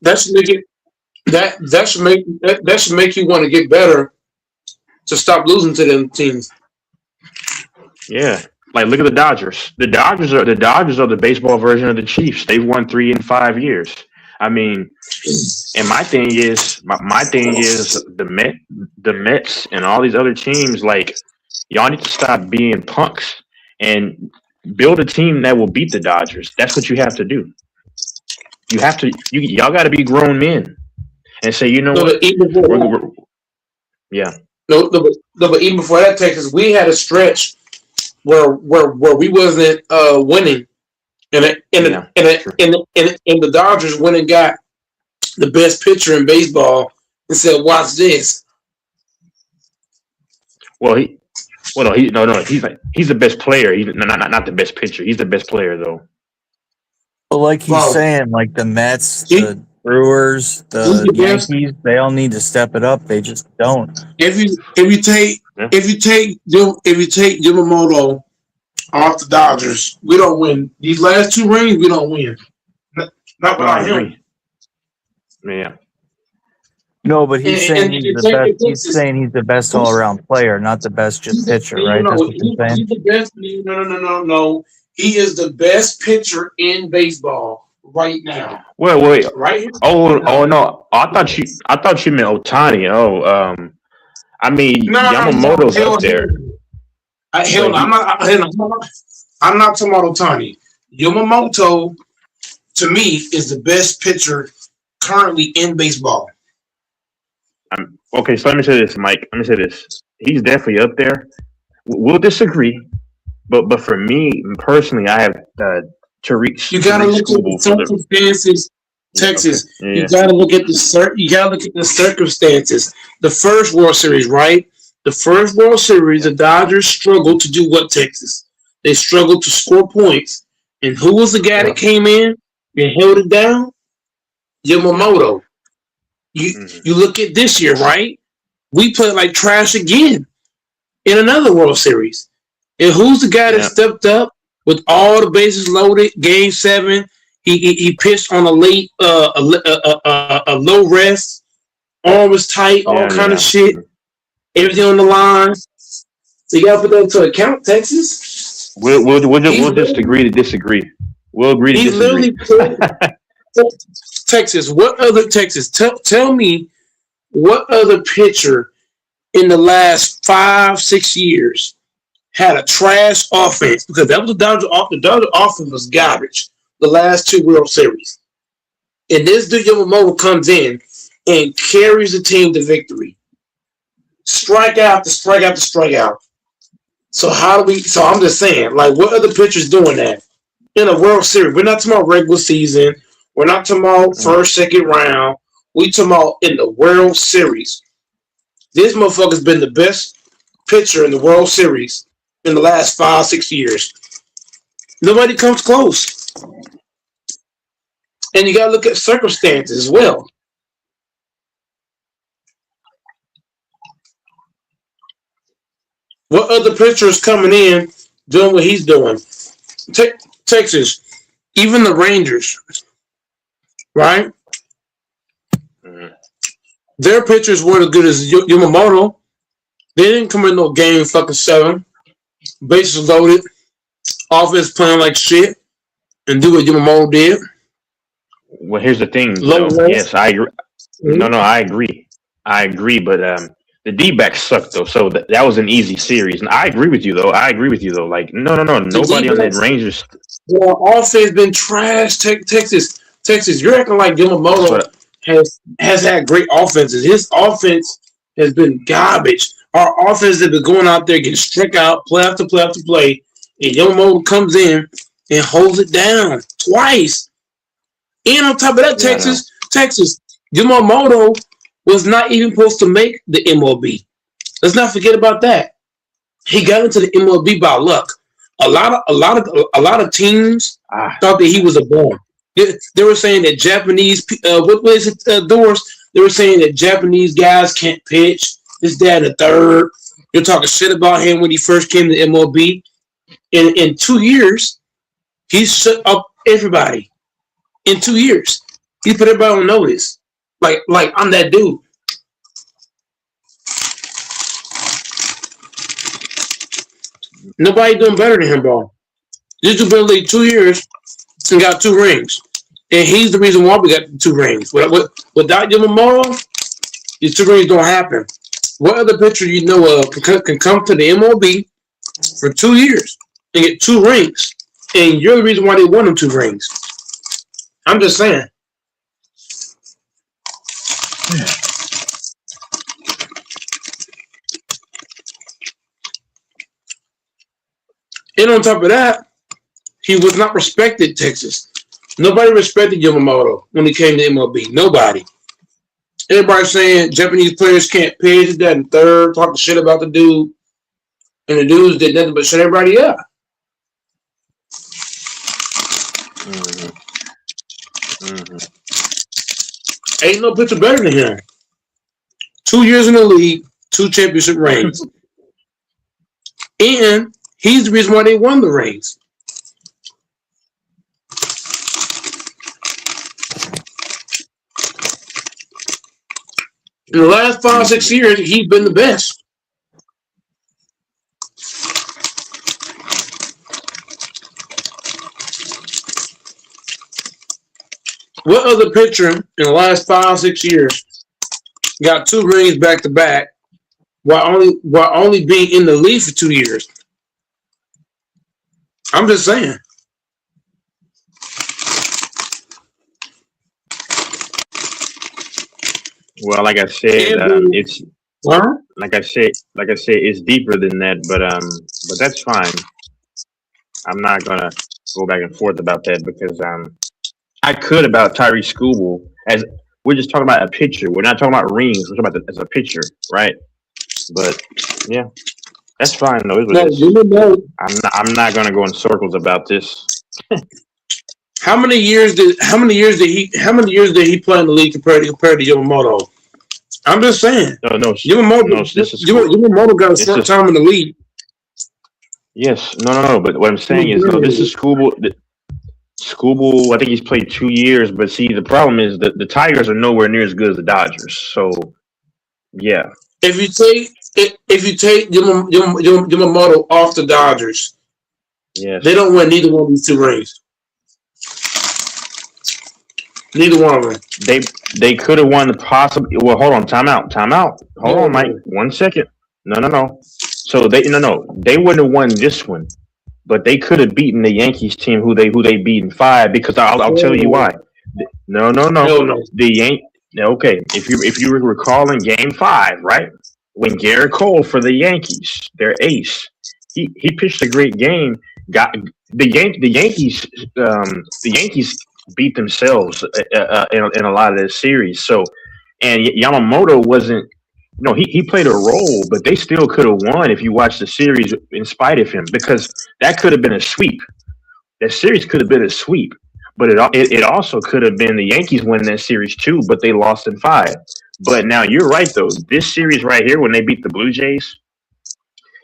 should make you want to get better, to stop losing to them teams. Yeah. Like look at the Dodgers. The Dodgers are the baseball version of the Chiefs. They've won 3 in 5 years. I mean, and my thing is the Mets and all these other teams, like, y'all need to stop being punks and build a team that will beat the Dodgers. That's what you have to do. You have to. Y'all got to be grown men and say, you know what? Yeah. No, but even before that, Texas, we had a stretch where we wasn't winning, and the Dodgers went and got the best pitcher in baseball and said, "Watch this." Well, he's the best player. He's not the best pitcher. He's the best player though. But like he's saying, like the Mets, the Brewers, the Yankees, they all need to step it up. They just don't. If you take Yamamoto off the Dodgers, we don't win. These last 2 rings, we don't win. Not without him. Yeah. No, but he's saying he's the best. He's saying he's the best all-around player, not the best just pitcher, right? That's what you're saying. He's the best. No. He is the best pitcher in baseball right now. Wait. Right here. Oh no. I thought you meant Otani. I mean No, Yamamoto's up there. hell But no. he I'm not talking about Otani. Yamamoto, to me, is the best pitcher currently in baseball. okay, so let me say this, Mike. Let me say this. He's definitely up there. We'll disagree, but for me personally, I have You gotta Tariq look at the Skubal for the circumstances, Texas. yeah. You gotta look at you gotta look at the circumstances. The first World Series, right? The first World Series, the Dodgers struggled to do what, Texas? They struggled to score points. And who was the guy that came in and held it down? Yamamoto. You look at this year, right? We played like trash again in another World Series. And who's the guy that stepped up with all the bases loaded? Game 7, he pitched on a late a low rest. Arm was tight, all kind of shit. Everything on the line. So you gotta put that into account, Texas. We'll just agree to disagree. We'll agree to disagree. Texas. What other Texas? Tell me what other pitcher in the last 5-6 years had a trash offense, because that was the Dodger offense was garbage the last 2 World Series. And this dude Yamamoto comes in and carries the team to victory. Strikeout to strikeout to strikeout. So I'm just saying, like, what other pitchers doing that in a World Series? We're not talking about regular season. We're not talking about first, second round. We talking about in the World Series. This motherfucker's been the best pitcher in the World Series in the last 5-6 years. Nobody comes close. And you got to look at circumstances as well. What other pitcher is coming in doing what he's doing? Texas, even the Rangers, right? Their pitchers weren't as good as Yamamoto. They didn't come in no game fucking 7. Bases loaded. Offense playing like shit. And do what Yamamoto did. Well, here's the thing. Yes, I agree. No, I agree. But the D-backs sucked though, so that was an easy series. And I agree with you though. Like, no. Nobody on that Rangers. Well, offense been trash. Texas, you're acting like Yamamoto has had great offenses. His offense has been garbage. Our offense has been going out there getting struck out, play after play after play, and Yamamoto comes in and holds it down twice. And on top of that, Texas, Yamamoto was not even supposed to make the MLB. Let's not forget about that. He got into the MLB by luck. A lot of teams thought that he was a bum. They were saying that Japanese, Doris? They were saying that Japanese guys can't pitch. This, that, and the third. You're talking shit about him when he first came to the MLB. In 2 years, he shut up everybody. In 2 years, he put everybody on notice. Like I'm that dude. Nobody doing better than him, bro. This dude been in the league 2 years and got 2 rings. And he's the reason why we got 2 rings. Without Yamamoto, these 2 rings don't happen. What other pitcher you know of can come to the MLB for 2 years and get 2 rings, and you're the reason why they won them 2 rings? I'm just saying. And on top of that, he was not respected, Texas. Nobody respected Yamamoto when he came to MLB. Nobody. Everybody saying Japanese players can't pitch, that and third, talking shit about the dude. And the dudes did nothing but shut everybody up. Ain't no pitcher better than him. 2 years in the league, 2 championship rings. And he's the reason why they won the rings. In the last 5-6 years, he's been the best. What other pitcher in the last 5-6 years got 2 rings back to back while only being in the league for 2 years? I'm just saying. Well, like I said, it's like I said, it's deeper than that. But that's fine. I'm not gonna go back and forth about that because I could about Tyree Skubal as we're just talking about a pitcher. We're not talking about rings. We're talking about as a pitcher, right? But yeah, that's fine though. I'm not gonna go in circles about this. How many years did he play in the league compared to Yamamoto? I'm just saying. No, Yamamoto got a short time in the league. Yes, no. But what I'm saying is, no, this is Skubal. Skubal, I think he's played 2 years. But see, the problem is that the Tigers are nowhere near as good as the Dodgers. So, yeah. If you take Yamamoto off the Dodgers, yes, they don't win neither one of these 2 rings. Neither one of them. They could have won possibly. Well, hold on, time out. Hold on, Mike. 1 second. No. So they wouldn't have won this one, but they could have beaten the Yankees team who they beat in 5 because I'll tell you why. No. Okay, if you recall in Game 5, right, when Garrett Cole for the Yankees, their ace, he pitched a great game. Got the Yankees beat themselves in a lot of this series. So, and Yamamoto wasn't. No, he played a role, but they still could have won if you watched the series in spite of him because that could have been a sweep. That series could have been a sweep, but it also could have been the Yankees win that series too, but they lost in 5. But now you're right though. This series right here, when they beat the Blue Jays,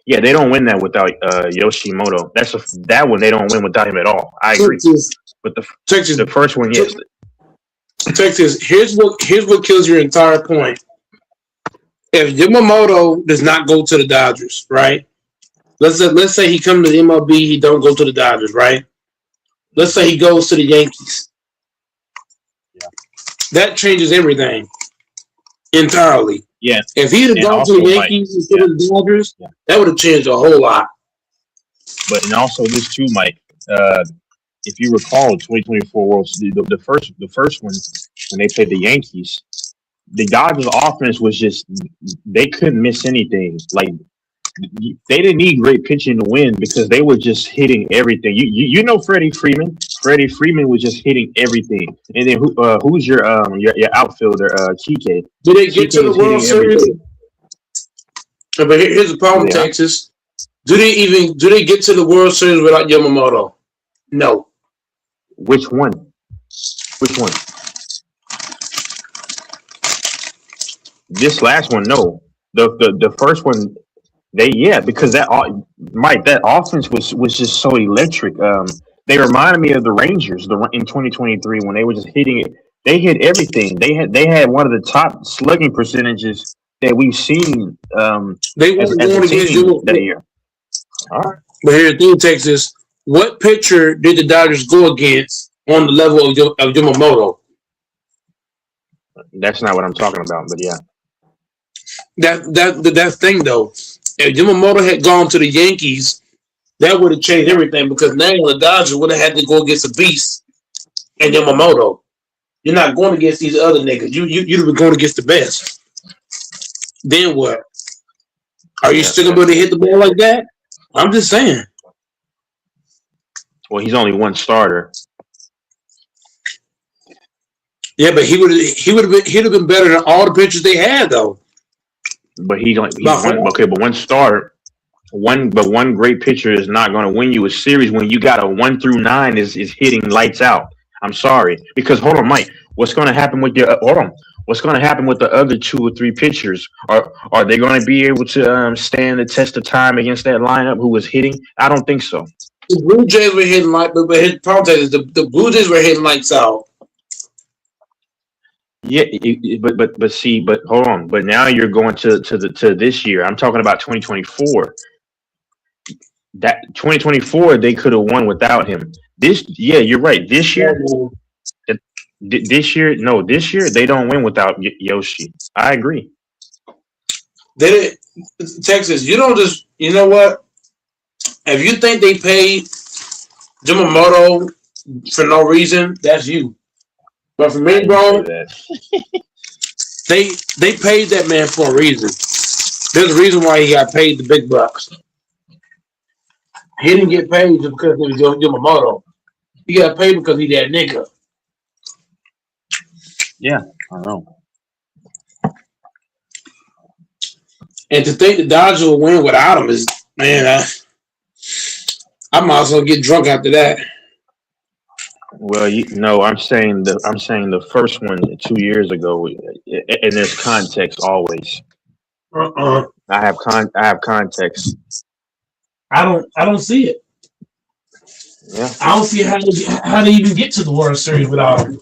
yeah, they don't win that without Yoshimoto. That one they don't win without him at all. I agree. But the first one, yes. Texas, here's what kills your entire point. If Yamamoto does not go to the Dodgers, right? Let's say he comes to the MLB, he don't go to the Dodgers, right? Let's say he goes to the Yankees. Yeah. That changes everything entirely. Yeah. If he had gone to the Yankees instead of the Dodgers, that would have changed a whole lot. But and also this too, Mike. If you recall, 2024 World Series, the first one when they played the Yankees, the Dodgers' offense was just they couldn't miss anything. Like they didn't need great pitching to win because they were just hitting everything. You know Freddie Freeman. Freddie Freeman was just hitting everything. And then who's your outfielder, Kike? Did they get to the World Series? But here's the problem, Texas. Do they get to the World Series without Yamamoto? No. Which one? This last one, no. The first one, because that offense was just so electric. They reminded me of the Rangers in 2023 when they were just hitting it. They hit everything. They had one of the top slugging percentages that we've seen. They weren't going against that year. All right. But here's the thing, Texas. What pitcher did the Dodgers go against on the level of Yamamoto? That's not what I'm talking about, but yeah. That thing though. If Yamamoto had gone to the Yankees, that would have changed everything because now the Dodgers would have had to go against a beast and Yamamoto. You're not going against these other niggas. You'd have been going against the best. Then what? Are you still going to be able to hit the ball like that? I'm just saying. Well, he's only one starter. Yeah, but he'd have been better than all the pitchers they had though. But one starter, one great pitcher is not going to win you a series when you got a 1 through 9 is hitting lights out. I'm sorry, because hold on, Mike. What's going to happen with What's going to happen with the other 2 or 3 pitchers? Are they going to be able to stand the test of time against that lineup who was hitting? I don't think so. The Blue Jays were hitting but his problem is the Blue Jays were hitting lights out. Yeah, but hold on. But now you're going to this year. I'm talking about 2024. That 2024 they could have won without him. You're right. This year, This year, no, this year they don't win without Yoshi. I agree. They Texas. You don't just. You know what? If you think they paid Yamamoto for no reason, that's you. But for me, bro, they paid that man for a reason. There's a reason why he got paid the big bucks. He didn't get paid just because he was Yamamoto. He got paid because he that nigga. Yeah, I know. And to think the Dodgers will win without him is, man, I might as well get drunk after that. Well, no, I'm saying the first one 2 years ago, and there's context always. I have context. I don't see it. Yeah. I don't see how they even get to the World Series without him.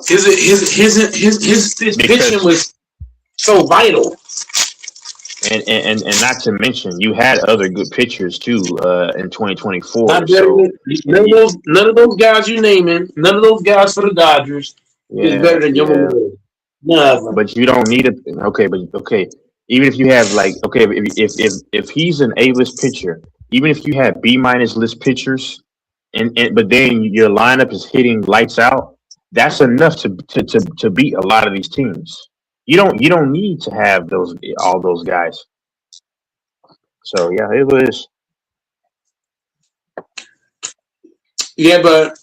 His pitching was so vital. And not to mention, you had other good pitchers too in 2024. None of those guys you naming, none of those guys for the Dodgers is better than Yamamoto. None of them. But you don't need it. Okay. Even if you have if he's an A-list pitcher, even if you have B- list pitchers, but then your lineup is hitting lights out, that's enough to beat a lot of these teams. You don't need to have all those guys. So yeah, it was. Yeah, but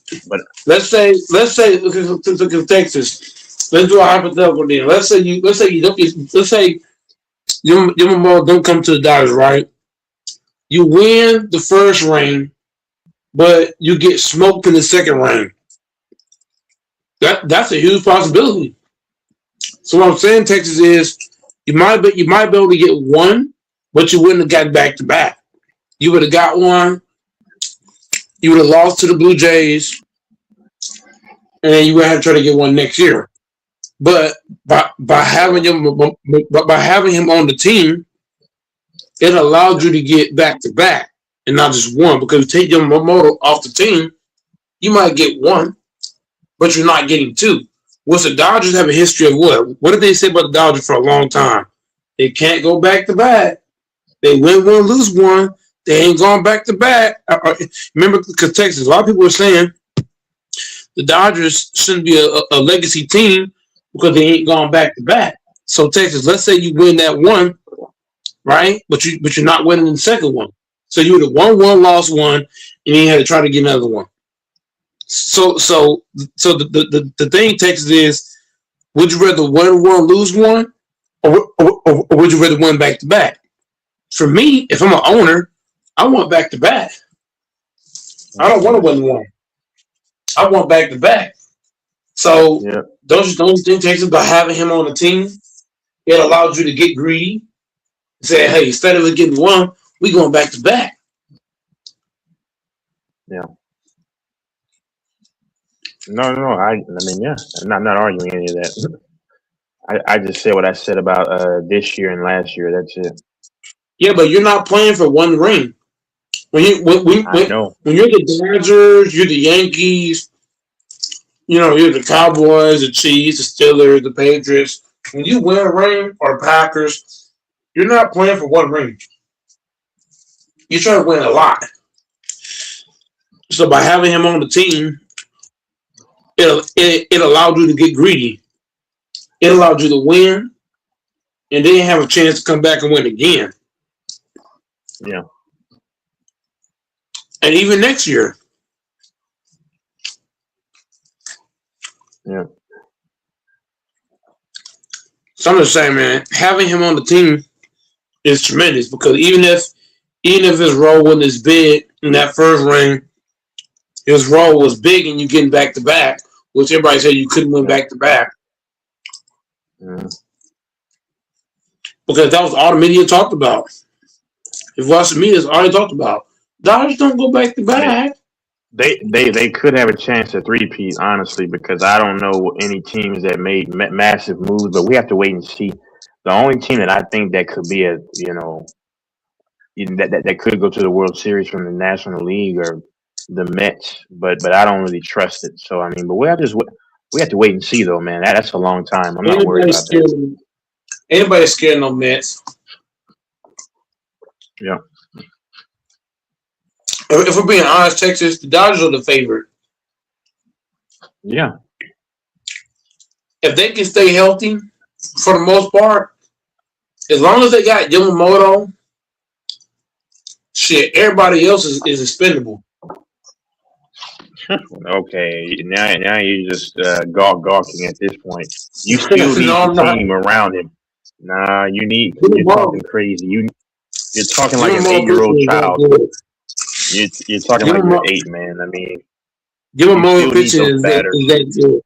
let's say to Texas. Let's do a hypothetical then. Let's say Yamamoto don't come to the Dodgers, right? You win the first ring, but you get smoked in the second ring. That's a huge possibility. So what I'm saying, Texas, is you might be able to get one, but you wouldn't have gotten back to back. You would have got one. You would have lost to the Blue Jays, and then you would have to try to get one next year. But by having him on the team, it allowed you to get back to back and not just one. Because you take Yamamoto off the team, you might get one, but you're not getting two. What's the Dodgers have a history of what? What did they say about the Dodgers for a long time? They can't go back to back. They win one, lose one. They ain't going back to back. Remember, because Texas, a lot of people are saying the Dodgers shouldn't be a legacy team because they ain't going back to back. So Texas, let's say you win that one, right? But you're not winning the second one. So you would have won one, lost one, and then you had to try to get another one. So the thing, Texas, is would you rather win one, lose one, or would you rather win back to back? For me, if I'm an owner, I want back to back. I don't want to win one. I want back to back. So those things, Texas, by having him on the team, it allowed you to get greedy. Say, hey, instead of getting one, we going back to back. Yeah. No. I mean, yeah. I'm not arguing any of that. I just said what I said about this year and last year. That's it. Yeah, but you're not playing for one ring. When you're the Dodgers, you're the Yankees, you're the Cowboys, the Chiefs, the Steelers, the Patriots. When you win a ring, or Packers, you're not playing for one ring. You're trying to win a lot. So by having him on the team, it allowed you to get greedy. It allowed you to win, and then have a chance to come back and win again. Yeah. And even next year. Yeah. So I'm just saying, man, having him on the team is tremendous because even if his role wasn't as big in that first ring, his role was big in you getting back to back, which everybody said you couldn't win back to back. Because that was all the media talked about. If you watch the media, it's all they talked about. Dodgers don't go back to back. They could have a chance to three-peat, honestly, because I don't know any teams that made massive moves, but we have to wait and see. The only team that I think that could be that could go to the World Series from the National League are the Mets, but I don't really trust it. So I mean, but we have to wait and see though, man. That's a long time. I'm not worried about that. Anybody scared no Mets? Yeah. If we're being honest, Texas, the Dodgers are the favorite. Yeah. If they can stay healthy, for the most part, as long as they got Yamamoto, shit, everybody else is expendable. Okay, now you're just gawking at this point. You still need the team around him. Nah, you're talking crazy. You're talking like an 8-year-old child. You're talking like you're 8, man. I mean, Yamamoto pitching is that good.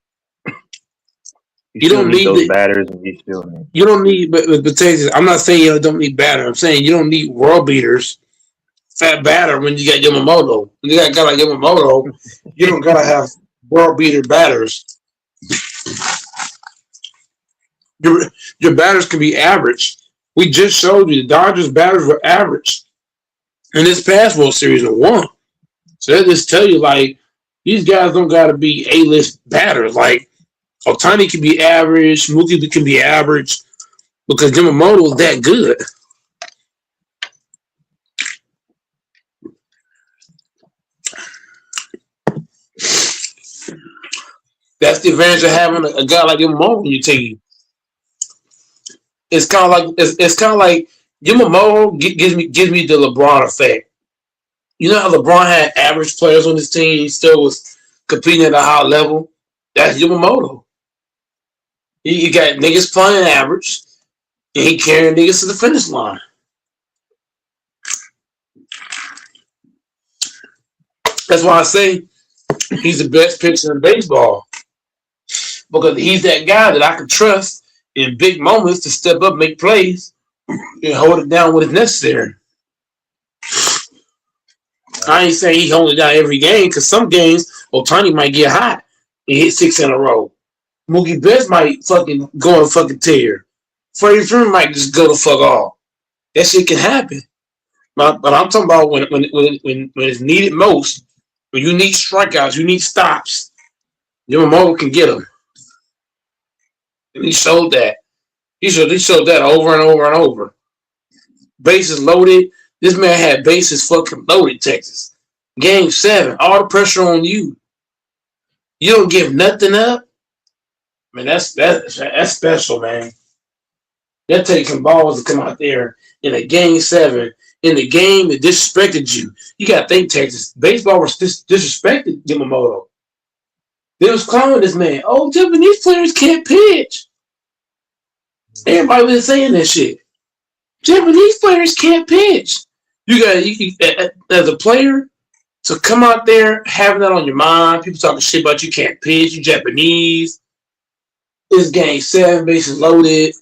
You don't need those batters, and you still need. You don't need, but Texas, I'm not saying you don't need batter. I'm saying you don't need world beaters, fat batter when you got Yamamoto. When you got a guy like Yamamoto, you don't gotta have world beater batters. Your batters can be average. We just showed you the Dodgers batters were average in this past World Series and won. So that just tell you like these guys don't gotta be A-list batters. Like Ohtani can be average, Mookie can be average because Yamamoto is that good. That's the advantage of having a guy like Yamamoto on your team. It's kind of like Yamamoto gives me the LeBron effect. You know how LeBron had average players on his team, he still was competing at a high level. That's Yamamoto. You got niggas playing average, and he carrying niggas to the finish line. That's why I say he's the best pitcher in baseball. Because he's that guy that I can trust in big moments to step up, make plays, and hold it down when it's necessary. I ain't saying he hold it down every game, because some games, Ohtani might get hot and hit 6 in a row. Mookie Betts might fucking go on a fucking tear. Freddie Freeman might just go the fuck off. That shit can happen. But I'm talking about when it's needed most. When you need strikeouts, you need stops. Yamamoto can get them. And he showed that. He showed that over and over and over. Bases loaded. This man had bases fucking loaded, Texas. Game 7, all the pressure on you. You don't give nothing up. Man, that's special, man. That takes some balls to come out there in a game 7, in the game that disrespected you. You got to think, Texas. Baseball was disrespected Yamamoto. They was clowning this man. Oh, Japanese players can't pitch. Everybody was saying that shit. Japanese players can't pitch. You as a player, to come out there having that on your mind, people talking shit about you can't pitch, you Japanese. It's game 7, bases loaded.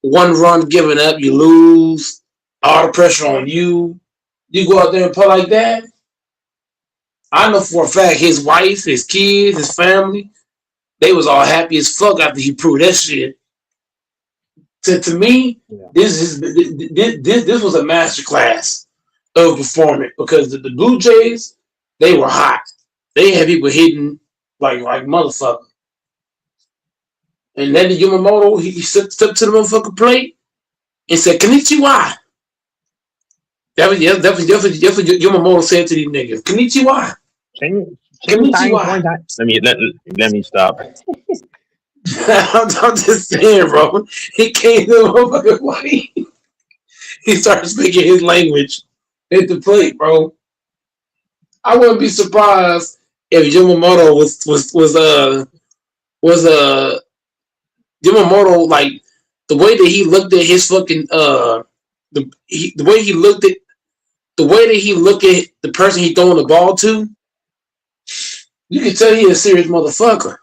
1 run given up, you lose. All the pressure on you. You go out there and play like that. I know for a fact his wife, his kids, his family, they was all happy as fuck after he proved that shit. To me, this was a masterclass of performance because the Blue Jays, they were hot. They had people hitting like motherfucker. And then the Yamamoto, he stepped to the motherfucking plate and said, "Konnichiwa." That was Yamamoto said to these niggas, "Konnichiwa." Konnichiwa. Let me stop. I'm just saying, bro. He came to the motherfucking plate. He started speaking his language at the plate, bro. I wouldn't be surprised if Yamamoto was Yamamoto, like the way that he looked at his fucking the way he looked at the person he throwing the ball to, you can tell he a serious motherfucker.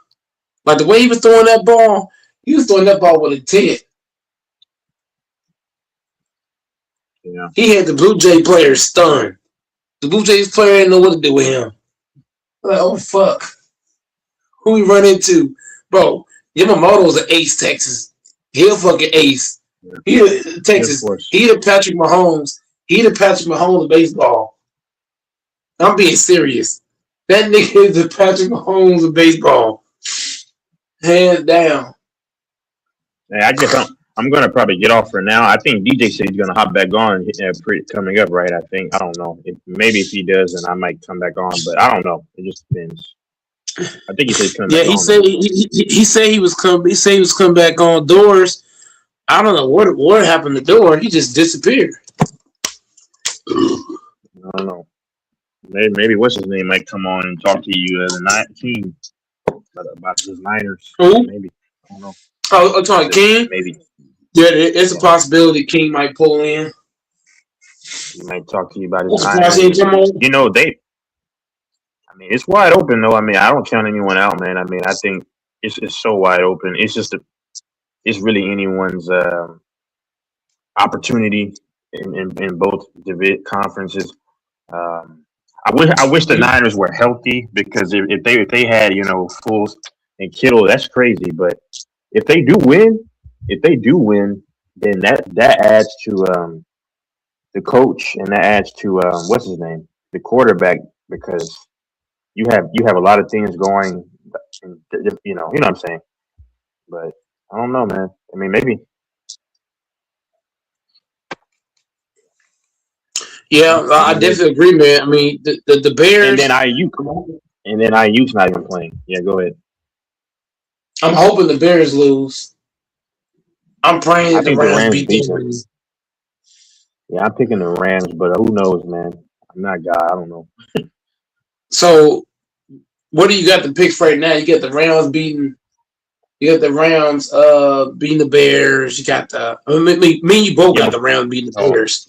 Like the way he was throwing that ball, he was throwing that ball with a 10. Yeah. He had the Blue Jay player stunned. The Blue Jays player didn't know what to do with him. Like, oh fuck. Who we run into? Bro, Yamamoto's an ace, Texas. He a fucking ace. He Texas. He the Patrick Mahomes. He the Patrick Mahomes of baseball. I'm being serious. That nigga is the Patrick Mahomes of baseball, hands down. Yeah, I guess I'm gonna probably get off for now. I think DJ said he's gonna hop back on coming up, right? I think I don't know. Maybe if he does, then I might come back on, but I don't know. It just depends. I think he said he's coming Yeah, back he on. said he said he was coming. He said he was coming back on Doors. I don't know what happened to Door. He just disappeared. I don't know. Maybe what's his name might come on and talk to you the night team about his Niners. Who? Maybe I don't know. Oh, I'm talking King. Maybe. Yeah, it's a possibility King might pull in. He might talk to you about his What's Niners. You know I mean, it's wide open though. I mean, I don't count anyone out, man. I mean, I think it's so wide open. It's just it's really anyone's opportunity in both conferences. I wish the Niners were healthy because if they had full and Kittle, that's crazy. But if they do win, then that adds to the coach and that adds to what's his name, the quarterback, because you have a lot of things going, you know what I'm saying. But I don't know, man. I mean, maybe. Yeah, I definitely agree, man. I mean, the Bears. And then IU's not even playing. Yeah, go ahead. I'm hoping the Bears lose. I'm praying I the think the Rams Rams beat them. them. Yeah, I'm picking the Rams, but who knows, man? I'm not God. I don't know. So, what do you got the picks right now? You got the Rams beating. You got the Rams beating the Bears. You got me and you both got the Rams beating the Bears.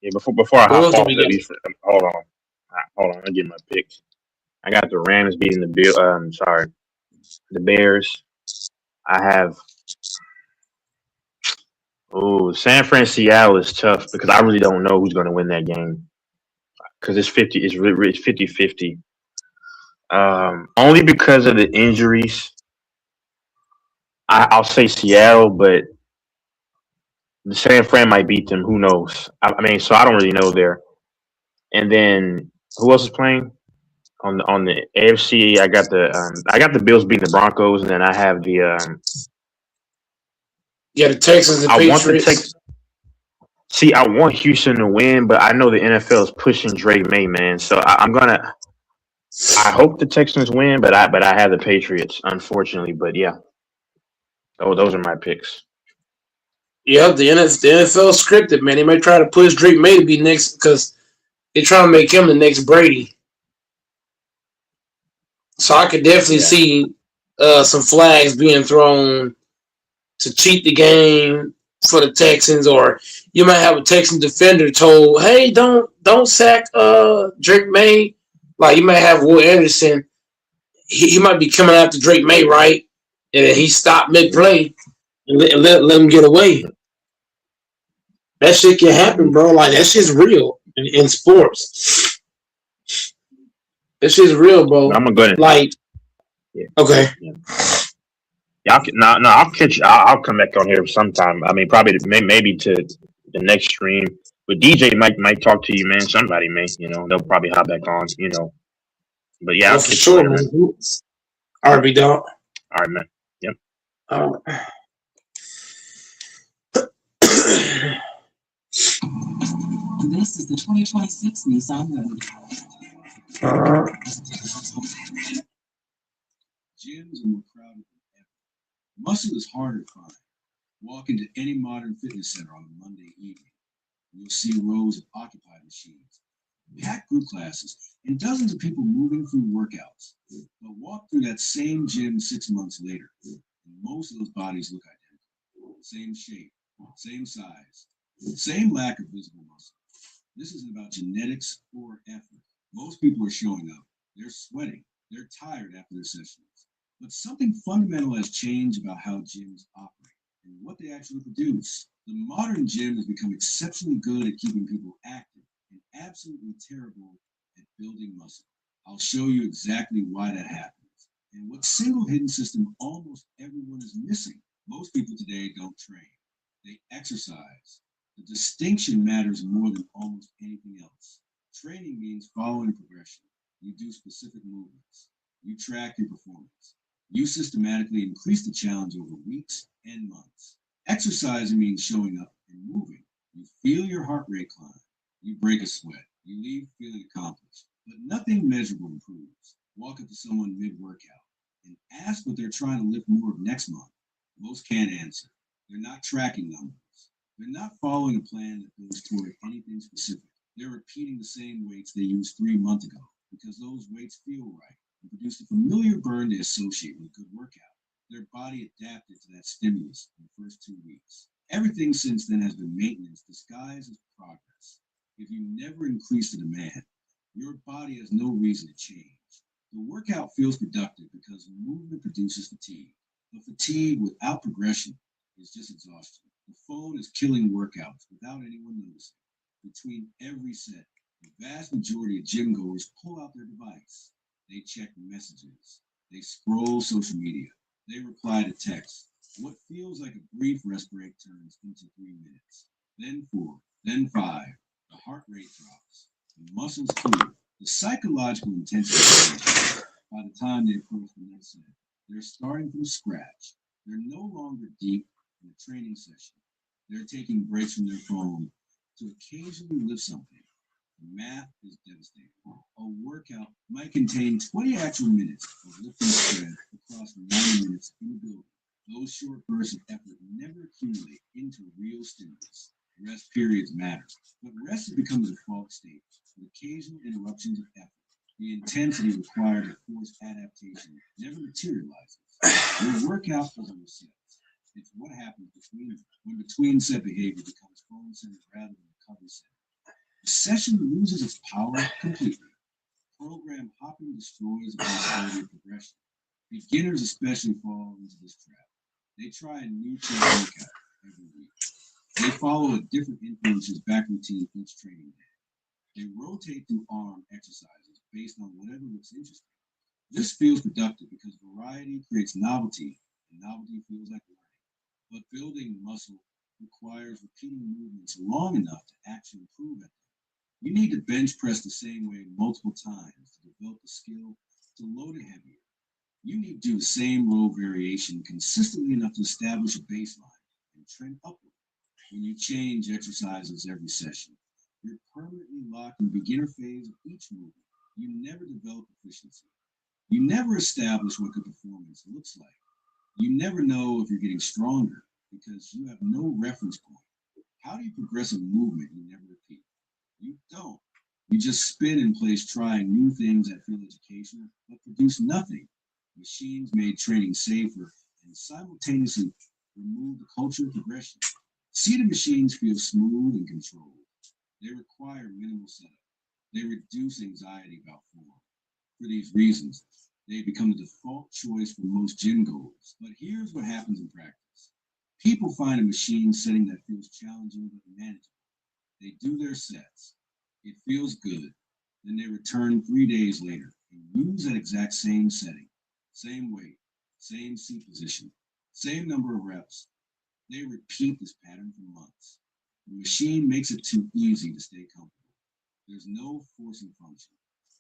Yeah, before I hop off, at least, hold on. I get my picks. I got the Rams beating the Bears. I have. Oh, San Fran Seattle is tough because I really don't know who's going to win that game because it's 50-50. Only because of the injuries. I'll say Seattle, but the San Fran might beat them. Who knows? I mean, so I don't really know there. And then who else is playing on the AFC? I got the Bills beating the Broncos, and then I have the the Texans and Patriots. See, I want Houston to win, but I know the NFL is pushing Drake May, man. So I hope the Texans win, but I have the Patriots, unfortunately. But yeah, those are my picks. Yeah, the NFL scripted, man. They might try to push Drake May to be next because they're trying to make him the next Brady. So I could definitely see some flags being thrown to cheat the game for the Texans, or you might have a Texan defender told, "Hey, don't sack Drake May." Like you might have Will Anderson. He might be coming after Drake May, right? And then he stopped mid play and let him get away. That shit can happen, bro. Like that shit's real in sports. That shit's real, bro. I'm gonna go ahead. Like, okay. Yeah, I'll catch. I'll come back on here sometime. I mean, probably maybe to the next stream. But DJ might talk to you, man. Somebody may, they'll probably hop back on, But yeah, I'll for sure, man. All right, dog. All right, man. Yep. This is the 2026 Nissan Road. Gyms are more crowded than ever. Muscle is harder to find. Walk into any modern fitness center on a Monday evening. You'll see rows of occupied machines, packed group classes, and dozens of people moving through workouts. But walk through that same gym 6 months later, and most of those bodies look identical. Same shape, same size, same lack of visible muscle. This isn't about genetics or effort. Most people are showing up. They're sweating. They're tired after their sessions. But something fundamental has changed about how gyms operate and what they actually produce. The modern gym has become exceptionally good at keeping people active and absolutely terrible at building muscle. I'll show you exactly why that happens and what single hidden system almost everyone is missing. Most people today don't train. They exercise. The distinction matters more than almost anything else. Training means following progression. You do specific movements. You track your performance. You systematically increase the challenge over weeks and months. Exercising means showing up and moving. You feel your heart rate climb. You break a sweat. You leave feeling accomplished. But nothing measurable improves. Walk up to someone mid-workout and ask what they're trying to lift more of next month. Most can't answer. They're not tracking numbers. They're not following a plan that goes toward anything specific. They're repeating the same weights they used 3 months ago because those weights feel right and produce a familiar burn they associate with a good workout. Their body adapted to that stimulus in the first 2 weeks. Everything since then has been maintenance disguised as progress. If you never increase the demand, your body has no reason to change. The workout feels productive because movement produces fatigue. But fatigue without progression is just exhaustion. The phone is killing workouts without anyone noticing. Between every set, the vast majority of gym goers pull out their device. They check messages. They scroll social media. They reply to texts. What feels like a brief rest break turns into 3 minutes, then 4, then 5. The heart rate drops. The muscles cool. The psychological intensity changes. By the time they approach the next set, they're starting from scratch. They're no longer deep in a training session. They're taking breaks from their phone to occasionally lift something. The math is devastating. A workout might contain 20 actual minutes of lifting spread across 90 minutes in the building. Those short bursts of effort never accumulate into real stimulus. Rest periods matter, but rest has become the default state with occasional interruptions of effort. The intensity required to force adaptation never materializes. Your workout doesn't reset. It's what happens when between set behavior becomes phone-centered rather than recovery-centered. The session loses its power completely. Program hopping destroys the possibility of progression. Beginners especially fall into this trap. They try a new chair workout every week. They follow a different influencer's back routine each training day. They rotate through arm exercises based on whatever looks interesting. This feels productive because variety creates novelty, and novelty feels like learning. But building muscle requires repeating movements long enough to actually improve at them. You need to bench press the same way multiple times to develop the skill to load it heavier. You need to do the same row variation consistently enough to establish a baseline and trend upward. When you change exercises every session, you're permanently locked in the beginner phase of each movement. You never develop efficiency. You never establish what good performance looks like. You never know if you're getting stronger because you have no reference point. How do you progress a movement you never repeat? You don't. You just spin in place trying new things that feel educational but produce nothing. Machines made training safer and simultaneously remove the culture of progression. Seated machines feel smooth and controlled. They require minimal setup. They reduce anxiety about form. For these reasons, they become the default choice for most gym goers. But here's what happens in practice. People find a machine setting that feels challenging but manageable. They do their sets. It feels good. Then they return 3 days later and use that exact same setting, same weight, same seat position, same number of reps. They repeat this pattern for months. The machine makes it too easy to stay comfortable. There's no forcing function,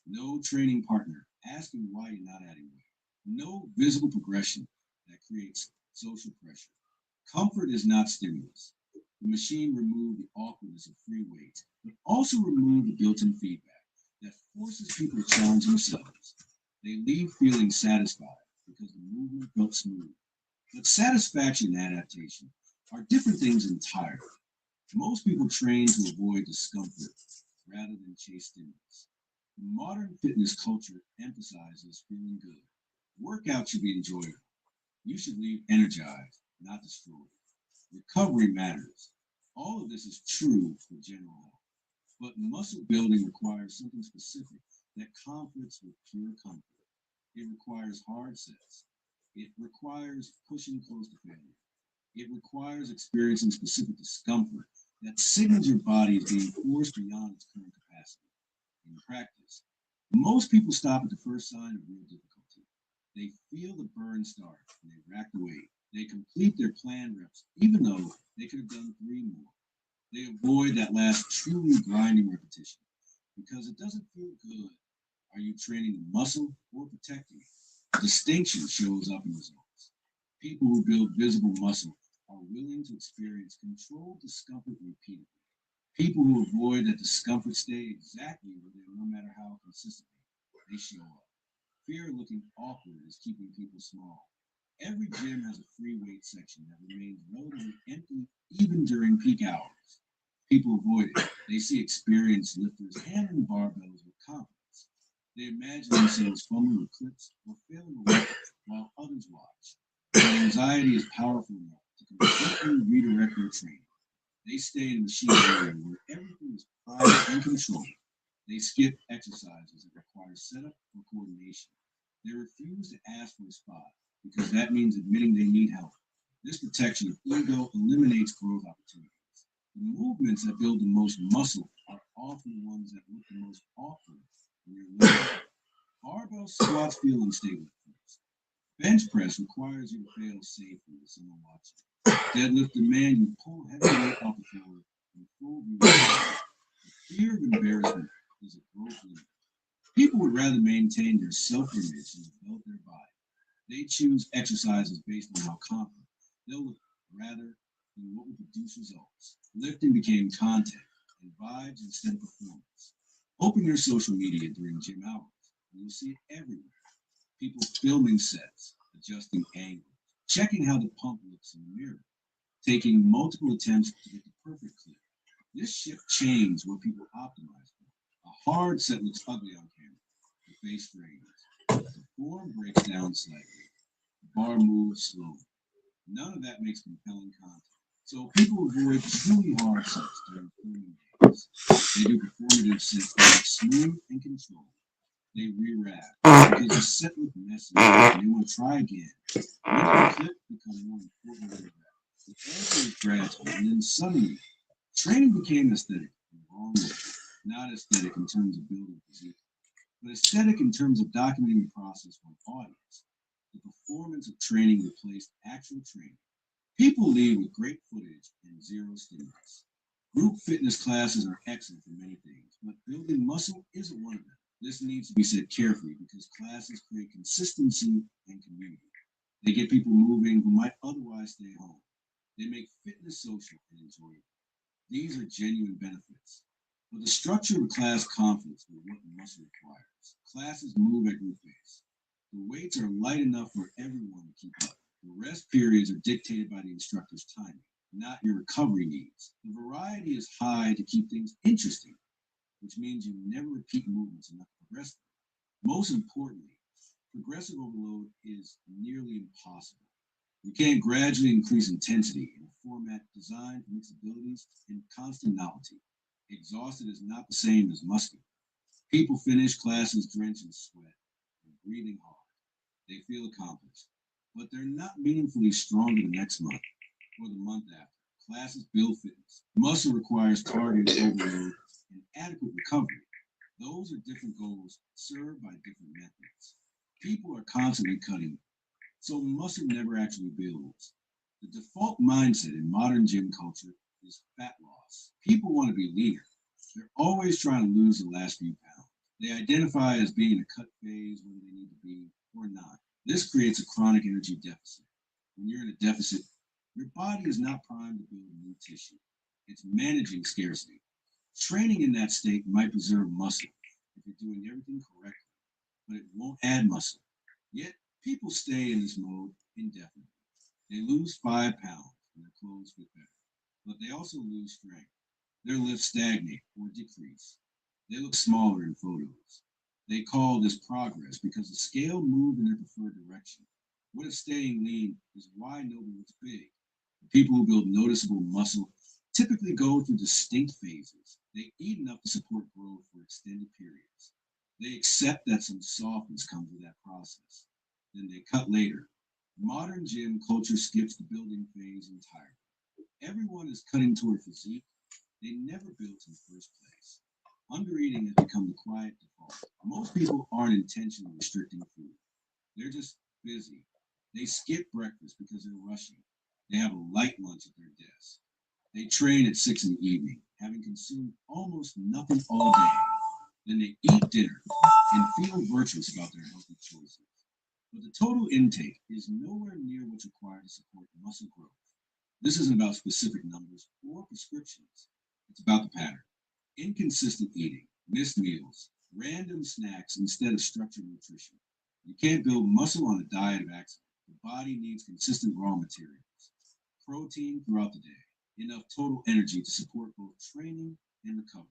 no training partner asking why you're not adding weight, no visible progression that creates social pressure. Comfort is not stimulus. The machine removed the awkwardness of free weights, but also removed the built-in feedback that forces people to challenge themselves. They leave feeling satisfied because the movement felt smooth. But satisfaction and adaptation are different things entirely. Most people train to avoid discomfort rather than chase stimulus. The modern fitness culture emphasizes feeling good. Workout should be enjoyable. You should leave energized, not destroyed. Recovery matters. All of this is true for general health. But muscle building requires something specific that conflicts with pure comfort. It requires hard sets. It requires pushing close to failure. It requires experiencing specific discomfort that signals your body is being forced beyond its current capacity. In practice, most people stop at the first sign of real difficulty. They feel the burn start and they rack the weight. They complete their planned reps, even though they could have done 3 more. They avoid that last truly grinding repetition because it doesn't feel good. Are you training the muscle or protecting it? Distinction shows up in results. People who build visible muscle are willing to experience controlled discomfort repeatedly. People who avoid that discomfort stay exactly where they are no matter how consistently they show up. Fear of looking awkward is keeping people small. Every gym has a free weight section that remains relatively empty even during peak hours. People avoid it. They see experienced lifters handling barbells with confidence. They imagine themselves fumbling with clips or failing a workout while others watch. Their anxiety is powerful enough to completely redirect their training. They stay in the machine area where everything is private and controlled. They skip exercises that require setup or coordination. They refuse to ask for a spot because that means admitting they need help. This protection of ego eliminates growth opportunities. The movements that build the most muscle are often the ones that look the most awkward when you're lifting. Barbell squats feel unstable at first. Bench press requires you to fail safely with someone watching. Deadlift demand you pull heavy weight off the floor in full view. The fear of embarrassment is a growth limiter. People would rather maintain their self-image than develop their body. They choose exercises based on how confident they'll look rather than what will produce results. Lifting became content and vibes instead of performance. Open your social media during gym hours, and you'll see it everywhere. People filming sets, adjusting angles, checking how the pump looks in the mirror, taking multiple attempts to get the perfect clip. This shift changed what people optimize for. A hard set looks ugly on camera. The face straightens. The form breaks down slightly. The bar moves slowly. None of that makes compelling content. So people avoid truly hard sets during filming days. They do performative sets that look smooth and controlled. They re-wrap because the set looked messy and they want to try again. When did the clip become more important than the wrap? The answer is gradual, and then suddenly, training became aesthetic in the wrong way. Not aesthetic in terms of building physique, but aesthetic in terms of documenting the process for an audience. The performance of training replaced actual training. People leave with great footage and zero stimulus. Group fitness classes are excellent for many things, but building muscle isn't one of them. This needs to be said carefully because classes create consistency and community. They get people moving who might otherwise stay home. They make fitness social and enjoyable. These are genuine benefits. But the structure of a class conflicts with what muscle requires. Classes move at group pace. The weights are light enough for everyone to keep up. The rest periods are dictated by the instructor's timing, not your recovery needs. The variety is high to keep things interesting, which means you never repeat movements enough to progress them. Most importantly, progressive overload is nearly impossible. You can't gradually increase intensity in a format designed for mixed abilities and constant novelty. Exhausted is not the same as muscular. People finish classes drenched in sweat and breathing hard. They feel accomplished, but they're not meaningfully stronger the next month or the month after. Classes build fitness. Muscle requires targeted overload and adequate recovery. Those are different goals served by different methods. People are constantly cutting, so muscle never actually builds. The default mindset in modern gym culture is fat loss. People want to be leaner. They're always trying to lose the last few pounds. They identify as being in a cut phase whether they need to be or not. This creates a chronic energy deficit. When you're in a deficit, your body is not primed to build new tissue. It's managing scarcity. Training in that state might preserve muscle if you're doing everything correctly, but it won't add muscle. Yet, people stay in this mode indefinitely. They lose 5 pounds and their clothes fit better, but they also lose strength. Their lifts stagnate or decrease. They look smaller in photos. They call this progress because the scale moved in their preferred direction. What if staying lean is why nobody looks big? The people who build noticeable muscle typically go through distinct phases. They eat enough to support growth for extended periods. They accept that some softness comes with that process. Then they cut later. Modern gym culture skips the building phase entirely. Everyone is cutting toward physique they never built in the first place. Undereating has become the quiet default. Most people aren't intentionally restricting food. They're just busy. They skip breakfast because they're rushing. They have a light lunch at their desk. They train at 6 in the evening, having consumed almost nothing all day. Then they eat dinner and feel virtuous about their healthy choices. But the total intake is nowhere near what's required to support muscle growth. This isn't about specific numbers or prescriptions. It's about the pattern. Inconsistent eating, missed meals, random snacks instead of structured nutrition. You can't build muscle on a diet of accident. The body needs consistent raw materials, protein throughout the day, enough total energy to support both training and recovery.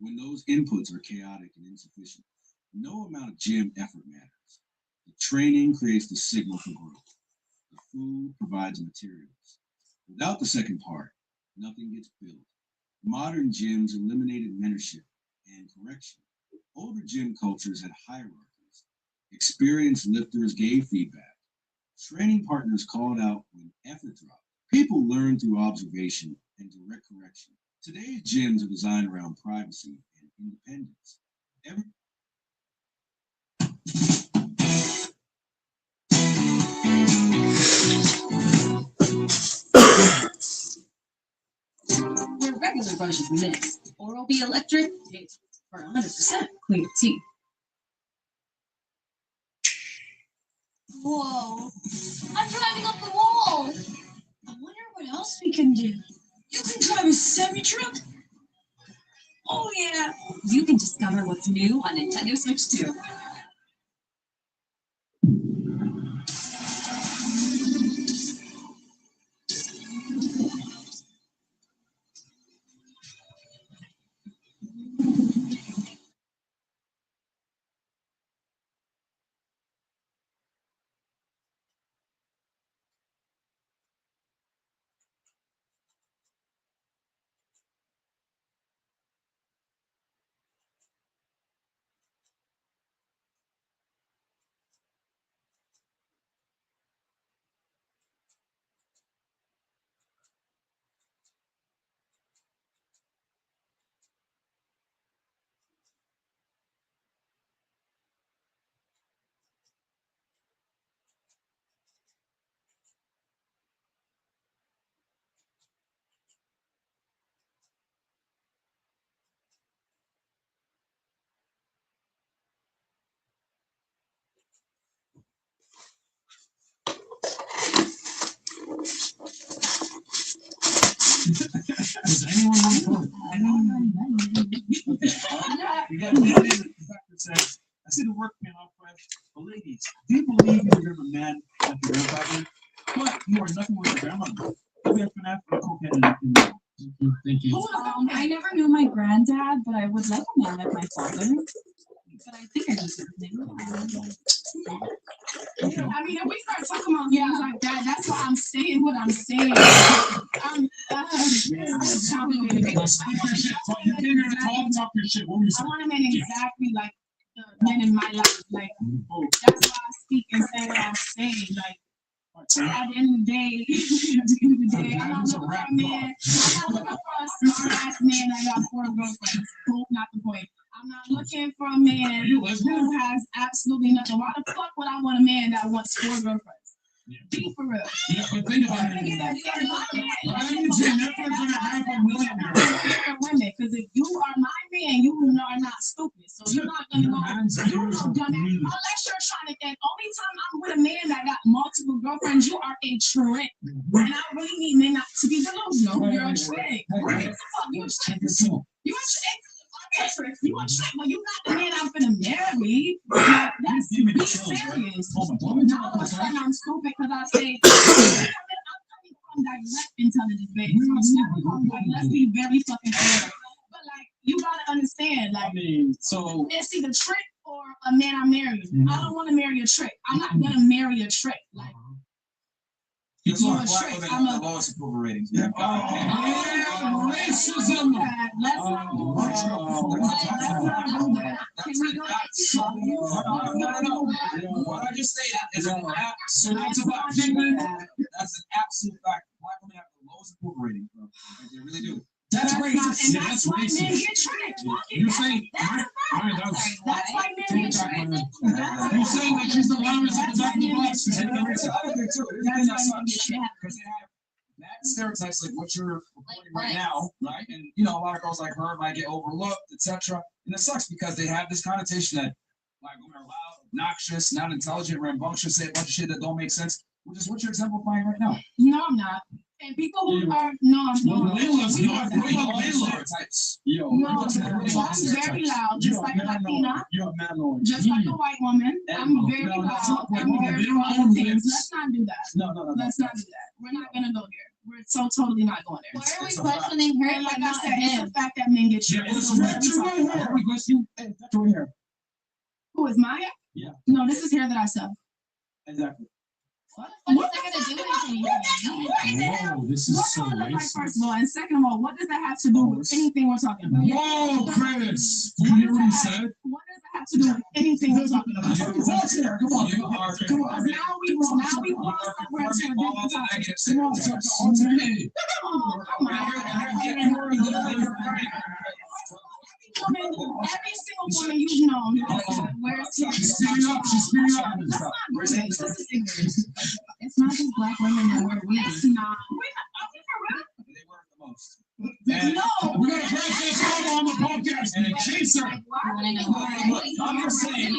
When those inputs are chaotic and insufficient, no amount of gym effort matters. The training creates the signal for growth. The food provides materials. Without the second part, nothing gets built. Modern gyms eliminated mentorship and correction. Older gym cultures had hierarchies. Experienced lifters gave feedback. Training partners called out when effort dropped. People learn through observation and direct correction. Today's gyms are designed around privacy and independence. Where regular brushes miss, Oral-B Electric takes for 100% clear teeth. Whoa, I'm driving up the wall. I wonder what else we can do. You can drive a semi-truck? Oh yeah. You can discover what's new on Nintendo Switch 2. Does anyone want to vote? We got a says, I see the work being off fresh. But ladies, do you believe you deserve a man like your grandfather? But you are nothing with your grandmother. We have FNAF for cocaine in Thank you. I never knew my granddad, but I would love a man like my father. But I think I deserve him. I mean, if we start talking about things like that, that's why I'm saying what I'm saying. I want a man exactly like the men in my life. Like, that's why I speak and say what I'm saying. Like, at the end of the day, I'm not looking for a man. I'm not looking for a smart-ass man that got 4 girlfriends. Cool, not the point. I'm not looking for a man who has absolutely nothing. Why the fuck would I want a man that wants 4 girlfriends? Be for real. Yeah, but think about it. Why are you never gonna have a millionaire? Women, because if you are my man, you are not stupid. So you're not gonna go. Unless you're trying to think. Only time I'm with a man that got multiple girlfriends, you are a trick. And I really need men not to be delusional. You're a trick. You're a trick. You're a trick. You want to check, but you not the man I'm gonna marry. Like, that's be serious. Now all of a sudden I'm stupid because I say I'm coming from direct intelligence, baby. Let's be very fucking fair. But like, you gotta understand, like, so it's either trick or a man I'm marrying. I don't want to marry a trick. I'm not gonna marry a trick. Like, You're a trick. I'm a lowest approval ratings. Yeah. Racism. Let's not do that. Can we go What I just say is an absolute. It's about opinion. That's an absolute fact. Black women have the lowest approval ratings, bro. They really do. That's racist. That's why men get tricked. You're saying that's why men get tricked. You're saying that she's the loudest of the black box. That's why men get tricked. Because they have that stereotypes like what you're reporting right now, right? And you know, a lot of girls like her might get overlooked, etc. And it sucks because they have this connotation that black women are loud, obnoxious, not intelligent, rambunctious, say a bunch of shit that don't make sense, which is what you're exemplifying right now. No, I'm not. And people who are no, I'm not. Stereotypes. Yo, No, I'm very loud, just like a Latina, just like a white woman. I'm very loud. I'm very loud things. Let's not do that. No. Let's not do that. We're not gonna go there. We're so totally not going there. Why are we questioning her? And like I not said, it's him? the fact that men get tricked. So what are we talking about? Who is Maya? Yeah. No, this is hair that I sell. Exactly. What is that gonna do anything? Whoa, this is so Like, racist. first of all, and second of all, what does that have to do with anything we're talking about? Whoa, Chris! You hear what he said? What does that have to do with anything we're talking about? Come on, you are. Come on. Now we cross somewhere to a different topic. Oh, come on. Every single woman you've known, where's She's speaking up. She's speaking up. it's not just black women that wear wigs. It's not. They work the most. And No. we're gonna break this over on the podcast and chase her. I'm just saying.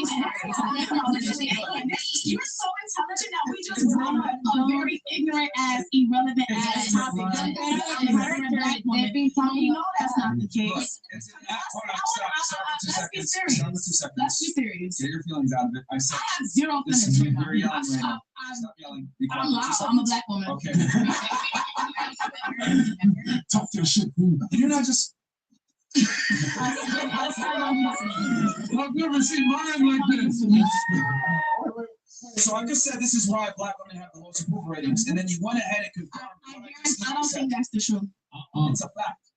You're so intelligent that we just brought up a very ignorant ass, irrelevant ass topic. We know that's not the case. Let's be serious. Let's be serious. Get your feelings out of it. I said. I have zero This feelings. is you're yelling right now. Stop yelling. Be quiet I'm for 2 loud. seconds. I'm a black woman. Okay. Talk your shit. You're not just. I've never seen mine like this. So I just said this is why black women have the lowest approval ratings, and then you went ahead and confirmed. I don't think that's the truth. It's a fact.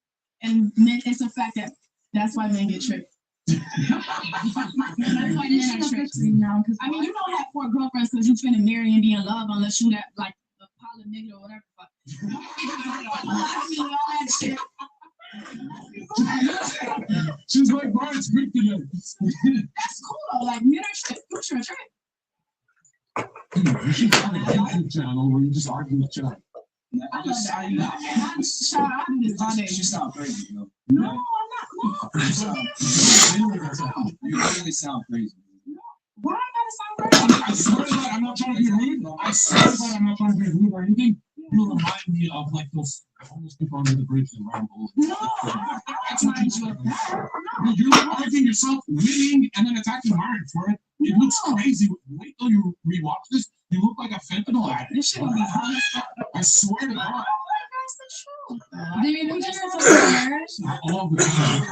And men, it's a fact that that's why men get tricked. That's why men are tricked now. Because I mean, you don't have 4 girlfriends because you're finna marry and be in love unless you that like a poly nigga or whatever. I mean, all that shit. She's like, bro, it's good today. That's cool though. Like men are tricked. You're tricked. You should find a YouTube channel where you just argue with each other. I love that. I do this all day. She sounds crazy, though. No, I'm not. You really sound crazy. Why I gotta sound crazy? I swear to God, I'm not trying to be rude. I swear to God, I'm not trying to be rude or anything. You remind me of like those homeless people under the bridge in Rumble. No, that's not you. You're like arguing yourself, winning, and then attacking Myron for it. It looks crazy. Wait till you rewatch this. You look like a fentanyl addict. This shit is I swear to God. That's the truth. Did we put yourself in marriage? All the time.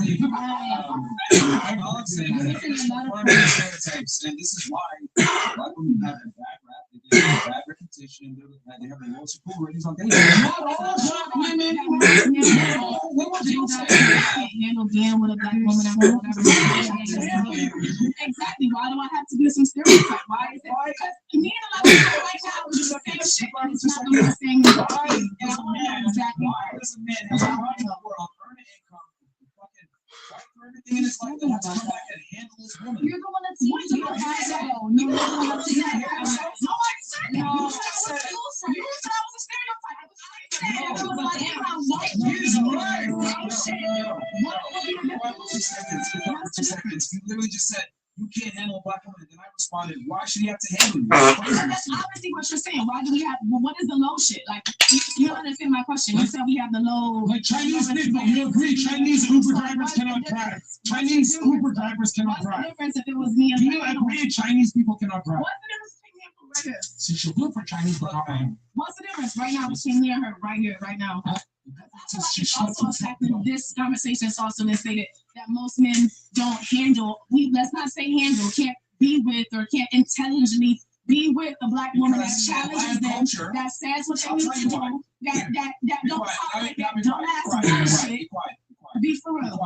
All I'm saying is confirming stereotypes, and this is why black women have a bad rap, they get a bad reputation, they have the lowest approval ratings on dating. Not all black women. What was you saying? Handle being with a black woman at home, whatever. Exactly. Why do I have to do some stereotype? Why is it? Because me and a lot of people like that would do the same shit, and it's not gonna be the same as exactly. Why does a man have to run in the world, earn an income, fucking fight for everything in his life, and have to come back and handle his woman? You're the one that's you don't have that. No, nobody said that. No, you said it. You said I was a stereotype. It was like, He's right. For 2 seconds. You literally just said you can't handle a black woman. Then I responded, why should he have to handle you? That's obviously what you're saying. Why do we have? Well, what is the low shit? Like, you don't understand my question. You said we have the low. Like Chinese people, you agree? Chinese Uber drivers cannot drive. Chinese Uber drivers cannot What's the drive. difference if it was me and Do you agree Chinese people cannot drive? What's the difference between me and her right here? So she'll do it for Chinese, but not for him. What's the difference right now between me and her right here, right now? Also, this conversation is also stated that most men don't handle. Let's not say handle. Can't be with or can't intelligently be with a black woman that challenges them, that says what they need to do, that don't tolerate that dumbass bullshit. Be for real.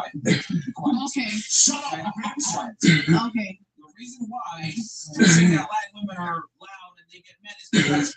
Okay. Shut up. Okay. The reason why we're saying that Latin women are loud and they get men is because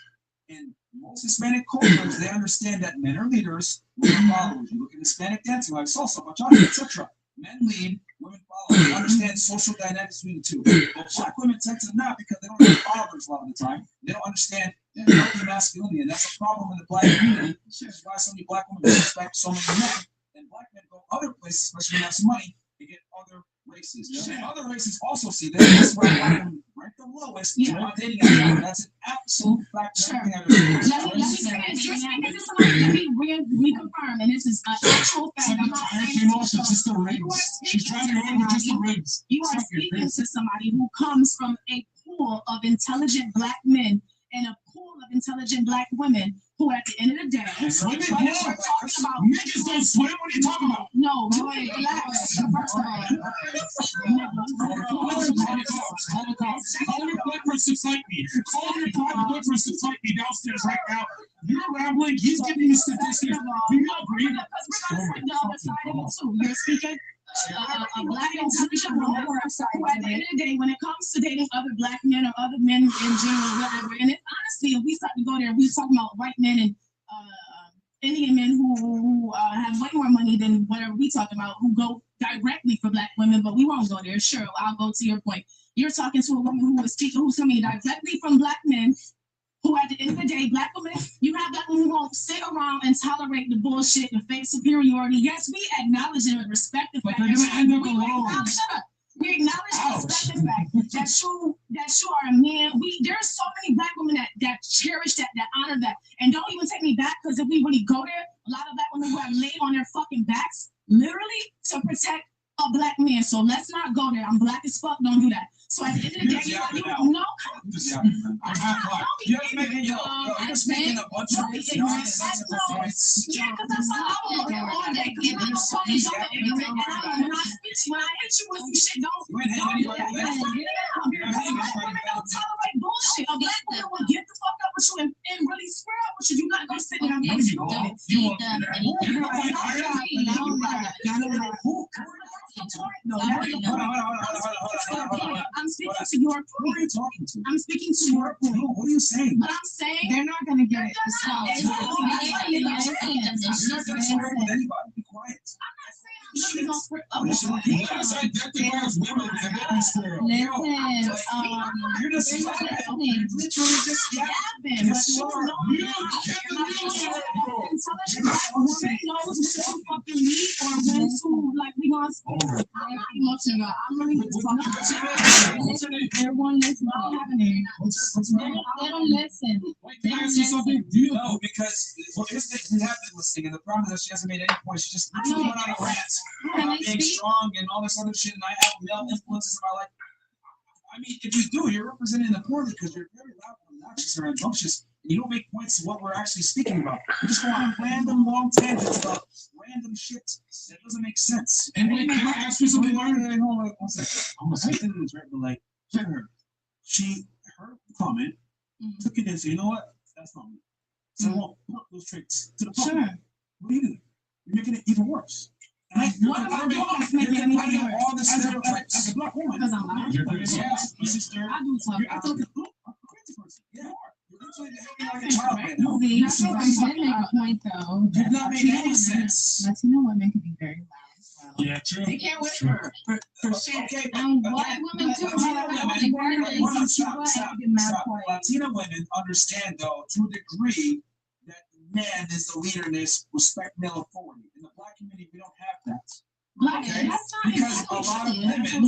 in most Hispanic cultures, they understand that men are leaders, women are followers. You look at Hispanic dancing like salsa, bachata, etc. Men lead, women follow. They understand social dynamics between the two. But black women tend to not because they don't have fathers a lot of the time. They don't understand and toxic masculinity, and that's a problem in the black community. That's why so many black women disrespect so many men, and black men go other places, especially when they have some money, to get other races. And other races also see this. That's why black women rank the lowest on dating apps. That's an absolute fact. Let me say this. You're speaking to somebody, let me reconfirm, and this is an actual fact. I'm not saying just the rings. She's trying to run with just the rings. You are speaking to somebody who comes from a pool of intelligent black men and a pool of intelligent black women who, at the end of the day, Niggas don't swim. What are you talking about? No, relax. First of all, call your black person like me. Call your black person like me downstairs right now. You're rambling. He's giving you statistics. Do you agree? You're speaking. A black intelligent woman who, at the end of the day, when it comes to dating other black men or other men in general, whatever, and it, honestly, if we start to go there, we talking about white men and Indian men who have way more money than whatever we talking about, who go directly for black women, but we won't go there. Sure, I'll go to your point. You're talking to a woman who was speaking, who's coming directly from black men, who at the end of the day, black women, you have black women who won't sit around and tolerate the bullshit and fake superiority. Yes, we acknowledge and respect the fact that we acknowledge and respect the fact that you are a man. There's so many black women that cherish that honor that. And don't even take me back, because if we really go there, a lot of black women who have laid on their fucking backs literally to protect a black man. So let's not go there. I'm black as fuck. Don't do that. So at the end of the day, you don't know. I'm half black. You're speaking a bunch of nonsense. Yeah, because that's how I look at all day. Because I'm fucking jumping and when I hit you with some shit, don't do that. Women don't tolerate bullshit. A black woman will get the fuck up with you and really square up with you. You're not gonna sit there and face I'm speaking to your point. Who are you talking to? I'm speaking to your point. What are you saying? But I'm saying they're not gonna get it. You're not gonna swear with anybody. Be quiet. You guys identify as women and then you square up. You're just literally just yapping. I'm really everyone listen. They don't listen. Can I ask you something? Do you know? Because we have been listening, and the problem is that she hasn't made any points. She just went on a rant about being strong and all this other shit, and I have male influences in my life. I mean, if you do, you're representing the poor because you're very loud and obnoxious or rambunctious, and you don't make points to what we're actually speaking about. You just go on random long tangents about random shit that doesn't make sense. And wait, can I ask you something? Hold on, 1 second. I'm gonna say this right, but like, her comment took it in. So you know what? That's not me. So I won't put those traits to the public. Sure. What are you doing? You're making it even worse. What am I doing to make it even worse? All the stereotypes. As a black woman. Because I'm not. You're very soft. Your sister. I do talk. I thought you're a crazy person. Yeah. No, they did make a point though. Did not make any sense. Latino women can be very loud. Yeah, true. They can't whisper for shit. Okay, And white women too. Latina women understand though to a degree that man is the leader and they respect male authority. In the black community, we don't have that. Okay? Because a lot of women in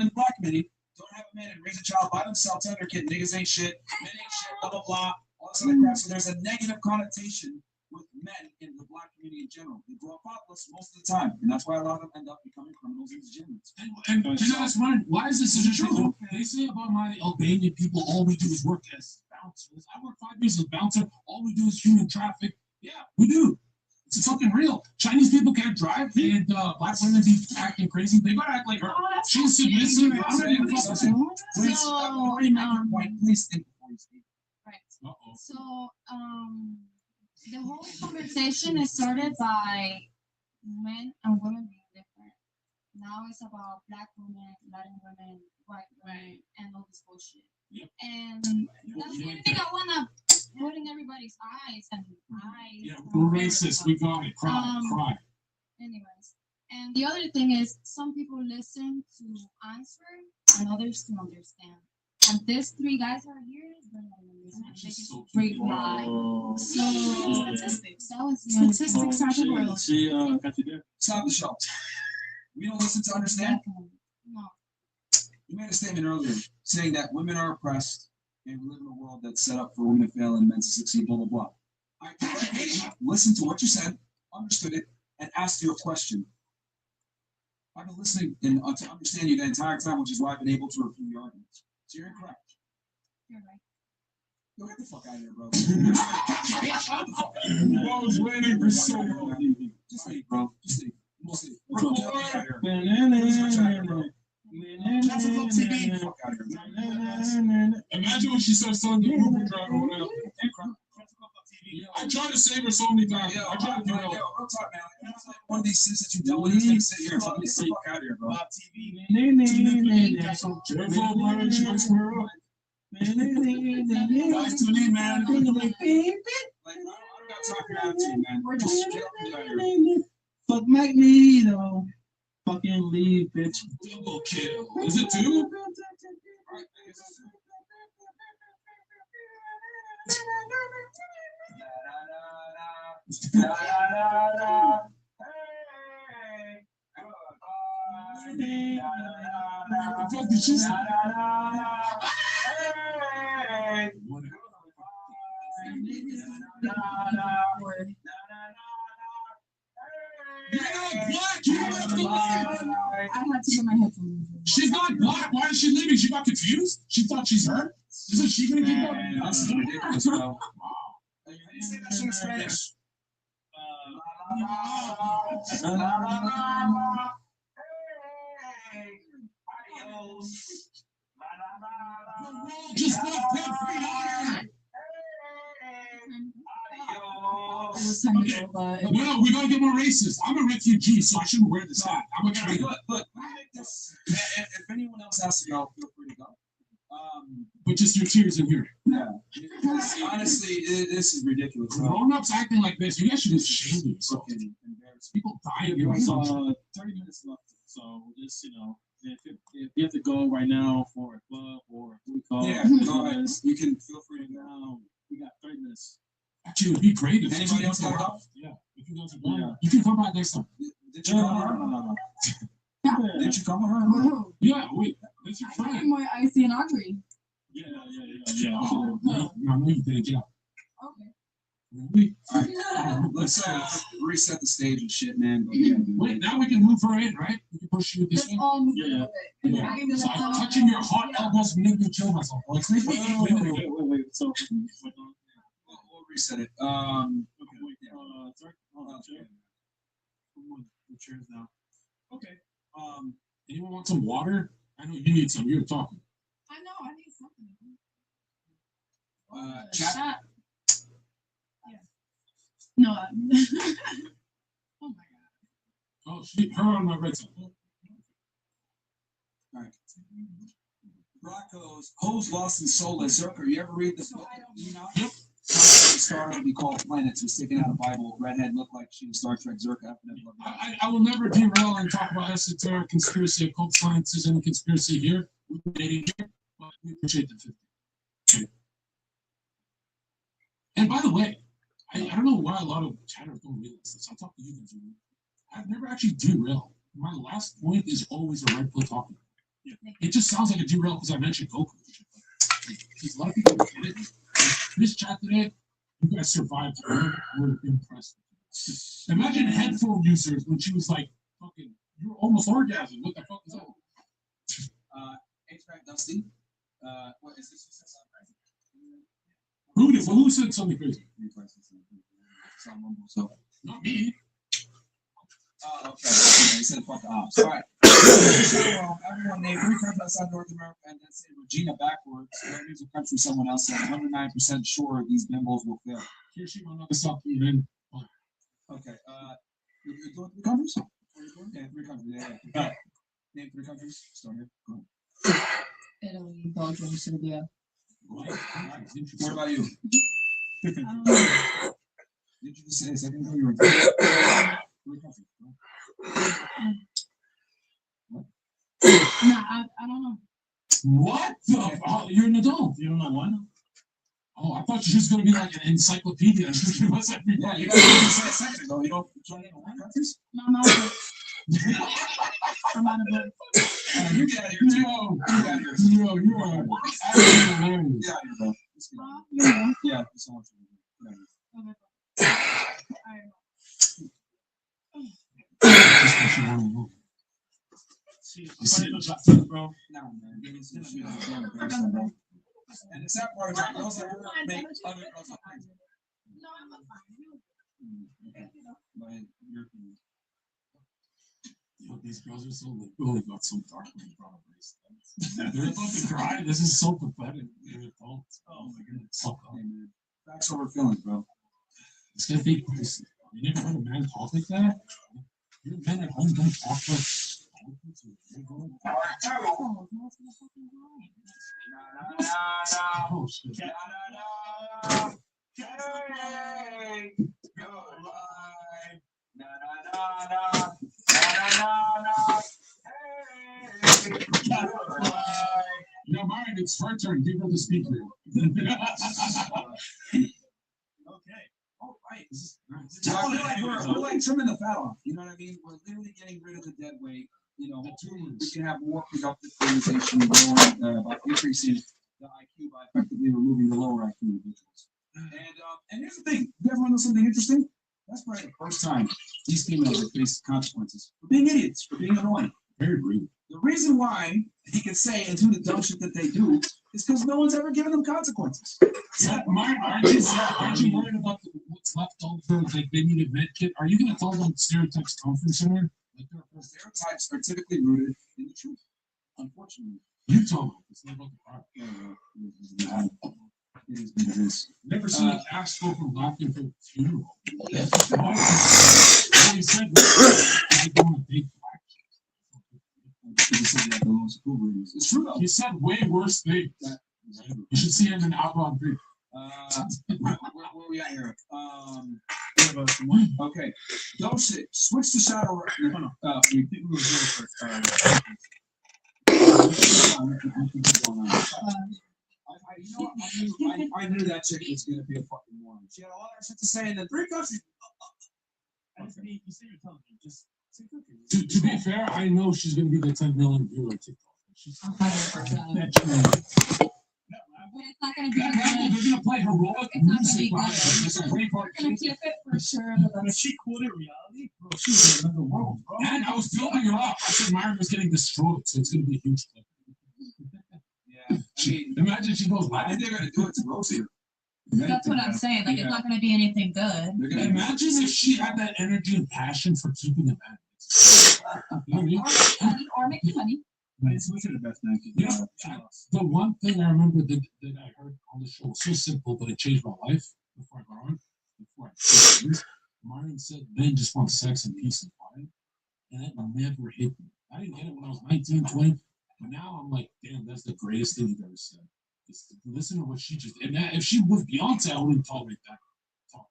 the black community don't have a man and raise a child by themselves, tell their kid niggas ain't shit, men ain't shit, blah blah blah, all this other crap. So there's a negative connotation with men in the black community in general. They grow up fatherless most of the time, and that's why a lot of them end up becoming criminals and degenerates. And you know, that's one. Why is this such a truth? They say about my Albanian people, all we do is work as bouncers. I work 5 years as a bouncer. All we do is human traffic. Yeah, we do. It's fucking real. Chinese people can't drive, and black women be acting crazy. They gotta act like her. She's submissive. Please think before you speak. Right. So, the whole conversation is started by men and women being different. Now it's about black women, Latin women, white women, and all this bullshit. Yep. And that's the only thing I wanna put in everybody's eyes and eyes. Yeah, we're racist. We got it. Cry. Anyways, and the other thing is some people listen to answer and others to understand. And these 3 guys are here. Great line. Statistics. That was statistics are the world. Stop the show. We don't listen to understand. No. You made a statement earlier saying that women are oppressed and we live in a world that's set up for women to fail and men to succeed, blah, blah, blah. I listened to what you said, understood it, and asked you a question. I've been listening to understand you the entire time, which is why I've been able to refute the arguments. So you're incorrect. You're right. Yo, get the fuck out of here, bro. I was waiting for so long. Just leave, bro. Just leave. Just leave. Get the fuck out of here. Imagine when she starts telling the Uber driver whatever. I tried to save her so many times. I tried to do it. Real talk, man. One of these sins that you dealt with is gonna sit here. Fuck the fuck out of here, bro. Careful, brother. She gonna swear up. Guys, tune in, man. Like, I don't got time for attitude, man. Just get up and out of here. Fuck Magneto. Fucking leave, bitch. Double kill. Is it 2? She's not black. Why is she leaving? She got confused. She thought she's her. Isn't she gonna keep up? That's ridiculous, bro. You say that shit in Spanish. Just got no, we gotta get more racist. I'm a refugee, so I shouldn't wear this hat. I'm a traitor. Look, if anyone else has to go, feel free to go. But just your tears in here. Yeah. Honestly, this is ridiculous. Grown-ups acting like this, you guys should just shame yourselves. People die of your 30 minutes left, so just, if you have to go right now for a club or who we call go ahead. You can feel free to go. We got 30 minutes. Actually, it would be great if anybody else got off. Yeah, if you guys are done, you can come back next time. Did you come with her? No. Did you come with her? Yeah, wait. That's your I friend. came with Icy and Audrey. Yeah. Oh, no, you didn't. Yeah. Okay. Really? All right. Let's reset the stage and shit, man. But yeah, wait, now we can move her in, right? We can push you this way. Yeah. So I'm touching your hot elbows and making you kill myself. Wait. So, we'll reset it. Sorry. The chairs now. Okay. Anyone want some water? I know you need some. You're talking. I know. I need something. Chat. Yeah. No. Oh my god. Oh, her on my right side. All right. Rocco's Hoes Lost in Soul Zerker. You ever read this book? Yep. The star would be called Planets. Was taken out of Bible. Redhead looked like she was Star Trek Zerka. I will never derail and talk about esoteric conspiracy, occult sciences, and conspiracy here. We appreciate the 50. And by the way, I don't know why a lot of chatters don't realize this. I'll talk to you guys. I've never actually derailed. My last point is always a right foot talking. Yeah. It just sounds like a derail because I mentioned Goku. Because a lot of people get it. This chat today, you guys survived. We're impressed. Imagine headphone users when she was like, fucking, you're almost orgasm. What the fuck is that? H-Back Dusty. What is this? Who said something crazy? So, not me. Okay. He said fuck ops. All right. Everyone named 3 countries outside North America and then say Regina backwards. That means a country someone else said 109% sure these bimbos will fail. Here she will not stop you then. Okay. You're doing 3 countries? Yeah, 3 countries. Yeah. Name 3 countries. Start here. Go ahead. Italy, Belgium, Serbia. What about you? Did you just say a second ago you were 3 countries? No, I don't know. What? Oh, you're an adult. You don't know why? Oh, I thought she was going to be like an encyclopedia. What's that? Yeah, you got to say a second ago. You don't join in one countries? No, I'm out of it. I'm out of it. You get out of here, too. You get out of here. You are absolutely hilarious. Get out of here, bro. Yeah, it's so much. Bro, no, man. Give me some shit. And the sad part is that girls that make other girls look crazy. No, I'm fine. But you're Yo, these girls are so really got so dark when you brought up race. They're about to cry. This is so pathetic. They're adults. Oh my goodness. Fuck off. Hey, man. Facts over feelings, bro. It's gonna be crazy. You never heard a man talk like that? Your men at home don't talk like oh shit. No, Myron, it's her turn. Give her the speaker. Okay. All right. We're like trimming the fat off. You know what I mean? We're literally getting rid of the dead weight. You know, we can have more productive conversation about increasing the IQ by effectively removing the lower IQ individuals. And here's the thing: you guys want to know something interesting? That's probably the first time these females have faced consequences for being idiots, for being annoying. Very rude. The reason why he can say and do the dumb shit that they do is because no one's ever given them consequences. Aren't you worried about what's left over? Like they need a med kit. Are you going to tell them stereotypes come from somewhere? Like stereotypes are typically rooted in the truth. Unfortunately, you tell them. It's not about the product. It is what it is. Never seen a cast go from laughing for a funeral. He said, it's true though. He said way worse things. You should see him in Outlaw Creek. Where we at here? Okay. Don't shit. Switch to shadow. No. We think we were here for. I knew that chick was gonna be a fucking moron. She had a lot of shit to say, and then 3 countries. You say you're telling me, just to be fair, I know she's gonna be the 10 million viewer on TikTok. She's 100%. It's not gonna be they're gonna play heroic music. It's a great part. We're gonna keep it for sure. If she quoted reality, bro, she's in another world, bro. And I was building her up. I said Myron was getting destroyed, so it's gonna be a huge clip. Yeah, I mean, imagine she goes live. I think they're gonna do it to Rosie. That's what I'm saying. Like, it's not gonna be anything good. Imagine if she had that energy and passion for keeping it back. You know what I mean? Or making money. The one thing I remember that I heard on the show was so simple, but it changed my life before I got on. Myron said men just want sex and peace and quiet. And that never hit me. I didn't get it when I was 19, 20. But now I'm like, damn, that's the greatest thing you've ever said. Just listen to what she just did. And if she was Beyonce, I wouldn't tolerate that talk.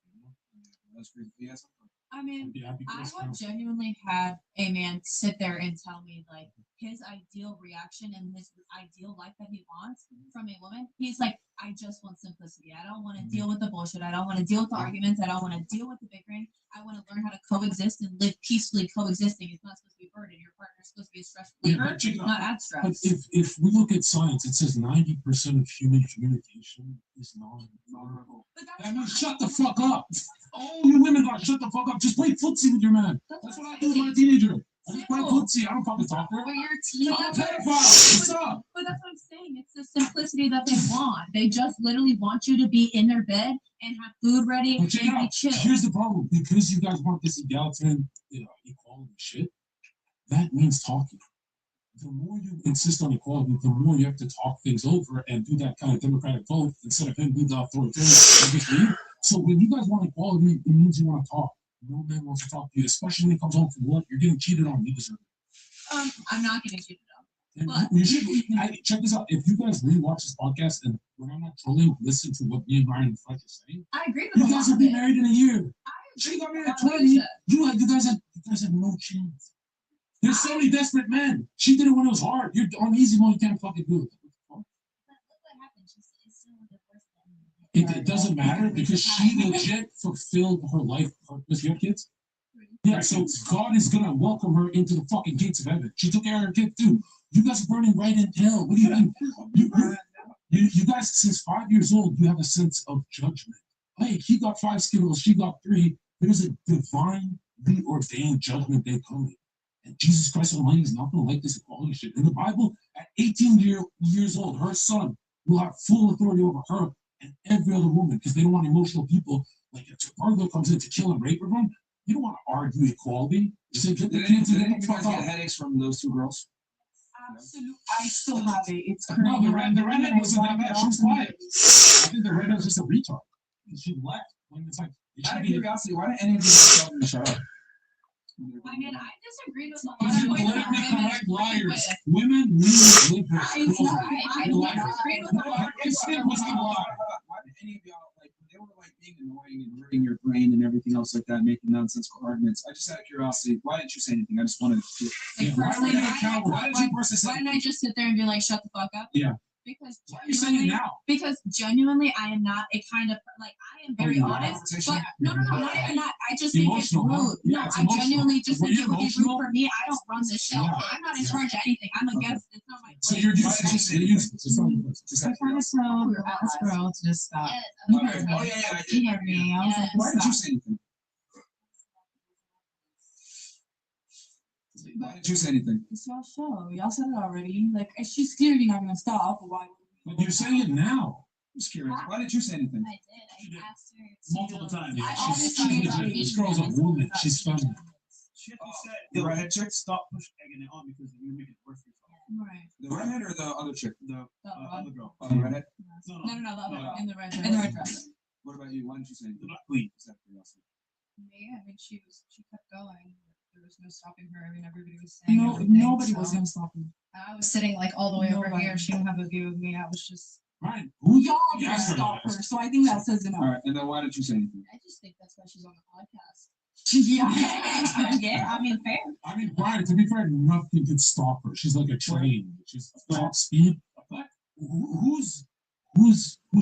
That's crazy. Yes. I mean, I have genuinely had a man sit there and tell me like his ideal reaction and his ideal life that he wants from a woman. He's like, I just want simplicity. I don't want to deal with the bullshit. I don't want to deal with the arguments. I don't want to deal with the bickering. I want to learn how to coexist and live peacefully coexisting. It's not supposed to be a burden. Your partner's supposed to be a stress reliever, not add stress. But if we look at science, it says 90% of human communication is non-verbal. That means shut the fuck up. Oh, you women got shut the fuck up. Just play footsie with your man. That's what I do with my teenager. I just play footsie. I don't fucking talk to her. But you're a teenager. I'm a pedophile. What's up? But that's what I'm saying. It's the simplicity that they want. They just literally want you to be in their bed and have food ready and be chill. Here's the problem. Because you guys want this egalitarian equality shit, that means talking. The more you insist on equality, the more you have to talk things over and do that kind of democratic vote instead of him being the authoritarian. So when you guys want equality, it means you want to talk. No man wants to talk to you, especially when he comes home from work. You're getting cheated on. You deserve it. I'm not getting cheated on. But you should check this out. If you guys really watch this podcast and when I'm not trolling, listen to what me and Brian and Fletch are saying. I agree with you guys will be married in a year. She got married at 20. You guys have no chance. There's so many desperate men. She did it when it was hard. You're on easy mode. You can't fucking do it. It doesn't matter because she legit fulfilled her life purpose. You have kids? Yeah, so God is gonna welcome her into the fucking gates of heaven. She took care of her kid too. You guys are burning right in hell. What do you mean? You guys, since 5 years old, you have a sense of judgment. Hey, he got 5 Skittles, she got 3. There's a divinely ordained judgment day coming. And Jesus Christ Almighty is not going to like this equality shit. In the Bible, at 18 years old, her son will have full authority over her and every other woman because they don't want emotional people. Like if a burglar comes in to kill and rape everyone, you don't want to argue equality. Just say, get the kids and Did you guys get headaches from those 2 girls? Absolutely. I still have it. It's No, currently. the redhead wasn't that bad. She was quiet. I think the redhead was just a retard. And she left. When it's like, out of curiosity, why didn't any of you guys tell them to shut up? I mean, I disagreed with a lot Because of you're what politically correct liars. with. Women really live I disagreed with a lot of Instinct was the lie. Why did any of y'all, like, when they were, like, being annoying and hurting your brain and everything else like that, making nonsensical arguments, I just out of curiosity, why didn't you say anything? I just wanted to. Like, Why personally, did you personally say why didn't I just sit there and be like, shut the fuck up? Yeah. Because Why are you saying it genuinely, now? because genuinely, I am not a kind of like I am very honest. But no, not even that. I just think it's Emotional, huh? rude. Yeah, No, it's I emotional. genuinely just Were think you it would be rude emotional? for me. I don't run this show. Yeah. I'm not in charge of anything. I'm a guest. It's not my So place. you're useless. You're useless. It's not your place. Just I trying to tell the last girl to just stop. Oh, You yeah, heard me. I did. You heard me. I was like, Why did you stop. say anything? Why did you say anything? It's your show. Y'all said it already. Like, she's clearly not gonna stop. But why? But you're saying it now. I'm just curious. Why did you say anything? I did. I asked her. Multiple times. Yeah. I She's always legit. This girl's a woman. She's feminine. She said the redhead chick, stop push egging it on because you're making it worse for yourself. Right. The redhead or the other chick? The other girl. Oh, The redhead? No, the other in the red In the red dress. What about you? Why didn't you say anything? They're not clean. Just out of curiosity. Me, I mean, she kept going. There was no stopping her. I mean, everybody was saying No, everything, nobody so- was gonna stop me. I was sitting like all the way over Nobody. here. She didn't have a view of me. I was just. Right. Who Y'all Yeah, gonna sure. stop her. So I think that says enough. All right, and then why didn't you say anything? I just think that's why she's on the podcast. Yeah. Yeah, I mean, fair. I mean, Brian, to be fair, nothing can stop her. She's like a train. She's top speed. But who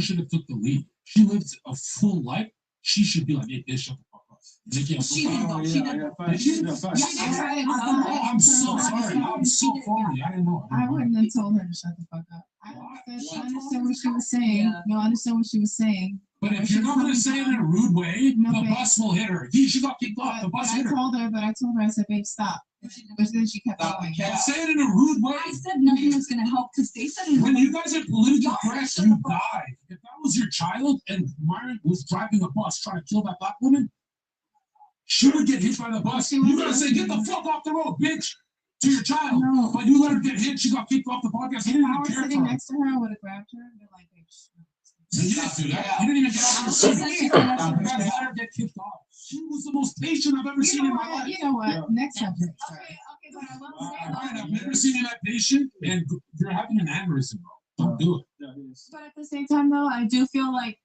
should have took the lead? She lived a full life. She should be like, hey, bitch, shut the fuck up. They can't She did though. She did. Did she? Yeah, Oh, I'm so sorry. I'm so sorry. I didn't know. I wouldn't have told her to shut the fuck up. I understand what she was saying. Yeah. No, I understand what she was saying. But if you're not going to say it in a rude way, No, the babe. bus will hit her. She got kicked off. The But bus I hit her. told her, I said, babe, stop. But then she kept going. But say it in a rude way. I said nothing was gonna help because they said it. When you guys are politically correct, you die. If that was your child and Myron was driving a bus trying to kill that black woman, she would get hit by the bus. You gotta say, get the fuck off the road, bitch, to your child. No. But you let her get hit, she got kicked off the podcast. You If didn't I even was care sitting for her. next to her, I would have grabbed her and been like, babe, So you didn't do that. You didn't even get off your seat. You guys let her get kicked off. She was the most patient I've ever seen in my life. You know what? Next subject. Okay, but I will say Brian, I've never seen you that patient, and you're having an aneurysm, bro. Don't do it. But at the same time, though, I do feel like.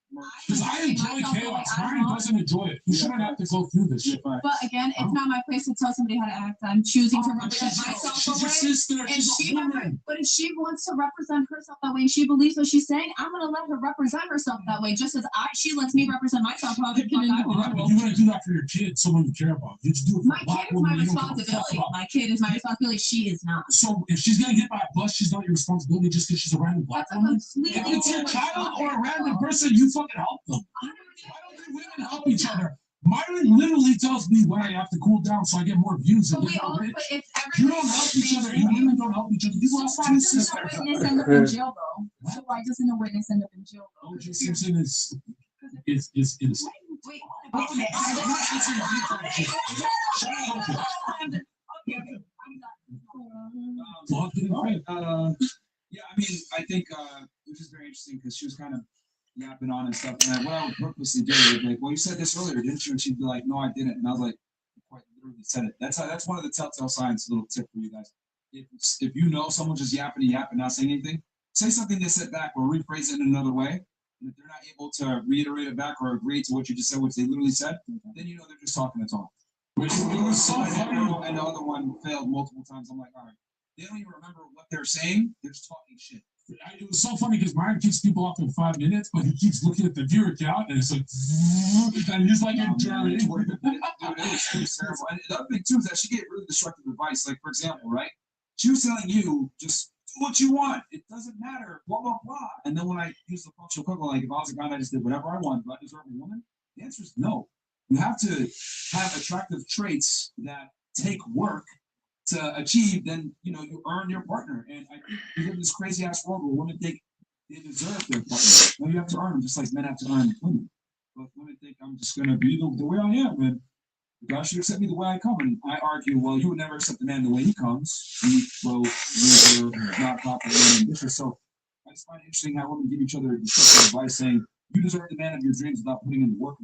Because I enjoy chaos. Brian doesn't enjoy it. You shouldn't have to go through this shit. But again, it's not my place to tell somebody how to act. I'm choosing to represent myself. She's your sister. And She's a woman. but if she wants to represent herself that way, and she believes what she's saying, I'm gonna let her represent herself that way. Just as she lets me represent myself how the fuck I Yeah, want. but you gotta do that for your kid, someone you care about. You just do it for My a black kid is my woman you don't give a fuck responsibility. about. My kid is my responsibility. She is not. So if she's getting hit by a bus, she's not your responsibility just because she's a random black That's a woman. completely If it's your different child or a topic. random person, you fucking help them. Why don't you women help each other? Myron literally tells me when I have to cool down so I get more views. But And we get more all, rich. but it's You don't help each other. You women don't help each other. You lost two sisters. witness end up in jail though. So why doesn't a witness end up in jail though? O.J. Simpson is innocent. Wait, I'm not answering your question. Shut up. Yeah, I mean, I think which is very interesting because she was kind of yapping on and stuff. And what I would purposely do is like, well, you said this earlier, didn't you? And she'd be like, no, I didn't. And I was like, you quite literally said it. That's one of the telltale signs. Little tip for you guys. If you know someone just yapping, not saying anything, say something they said back or rephrase it in another way. And if they're not able to reiterate it back or agree to what you just said, which they literally said, then you know they're just talking to talk. Which it was so funny, and the other one failed multiple times. I'm like, all right, they don't even remember what they're saying. They're just talking shit. It was so funny because Myron kicks people off in 5 minutes, but he keeps looking at the viewer count, and it's like, and he's like in Germany. It was terrible. And the other thing too is that she gave really destructive advice. Like for example, right? She was telling you just do what you want. It doesn't matter. Blah blah blah. And then when I use the functional equivalent, like if I was a guy and I just did whatever I want, do I deserve a woman? The answer is no. You have to have attractive traits that take work to achieve. Then you earn your partner. And I think we live in this crazy ass world where women think they deserve their partner. No, you have to earn them, just like men have to earn women. But women think I'm just gonna be the way I am, and the guy should accept me the way I come. And I argue, well, you would never accept the man the way he comes. Slow, loser, not popular, and ambitious. So I just find it interesting how women give each other destructive advice, saying you deserve the man of your dreams without putting in the work.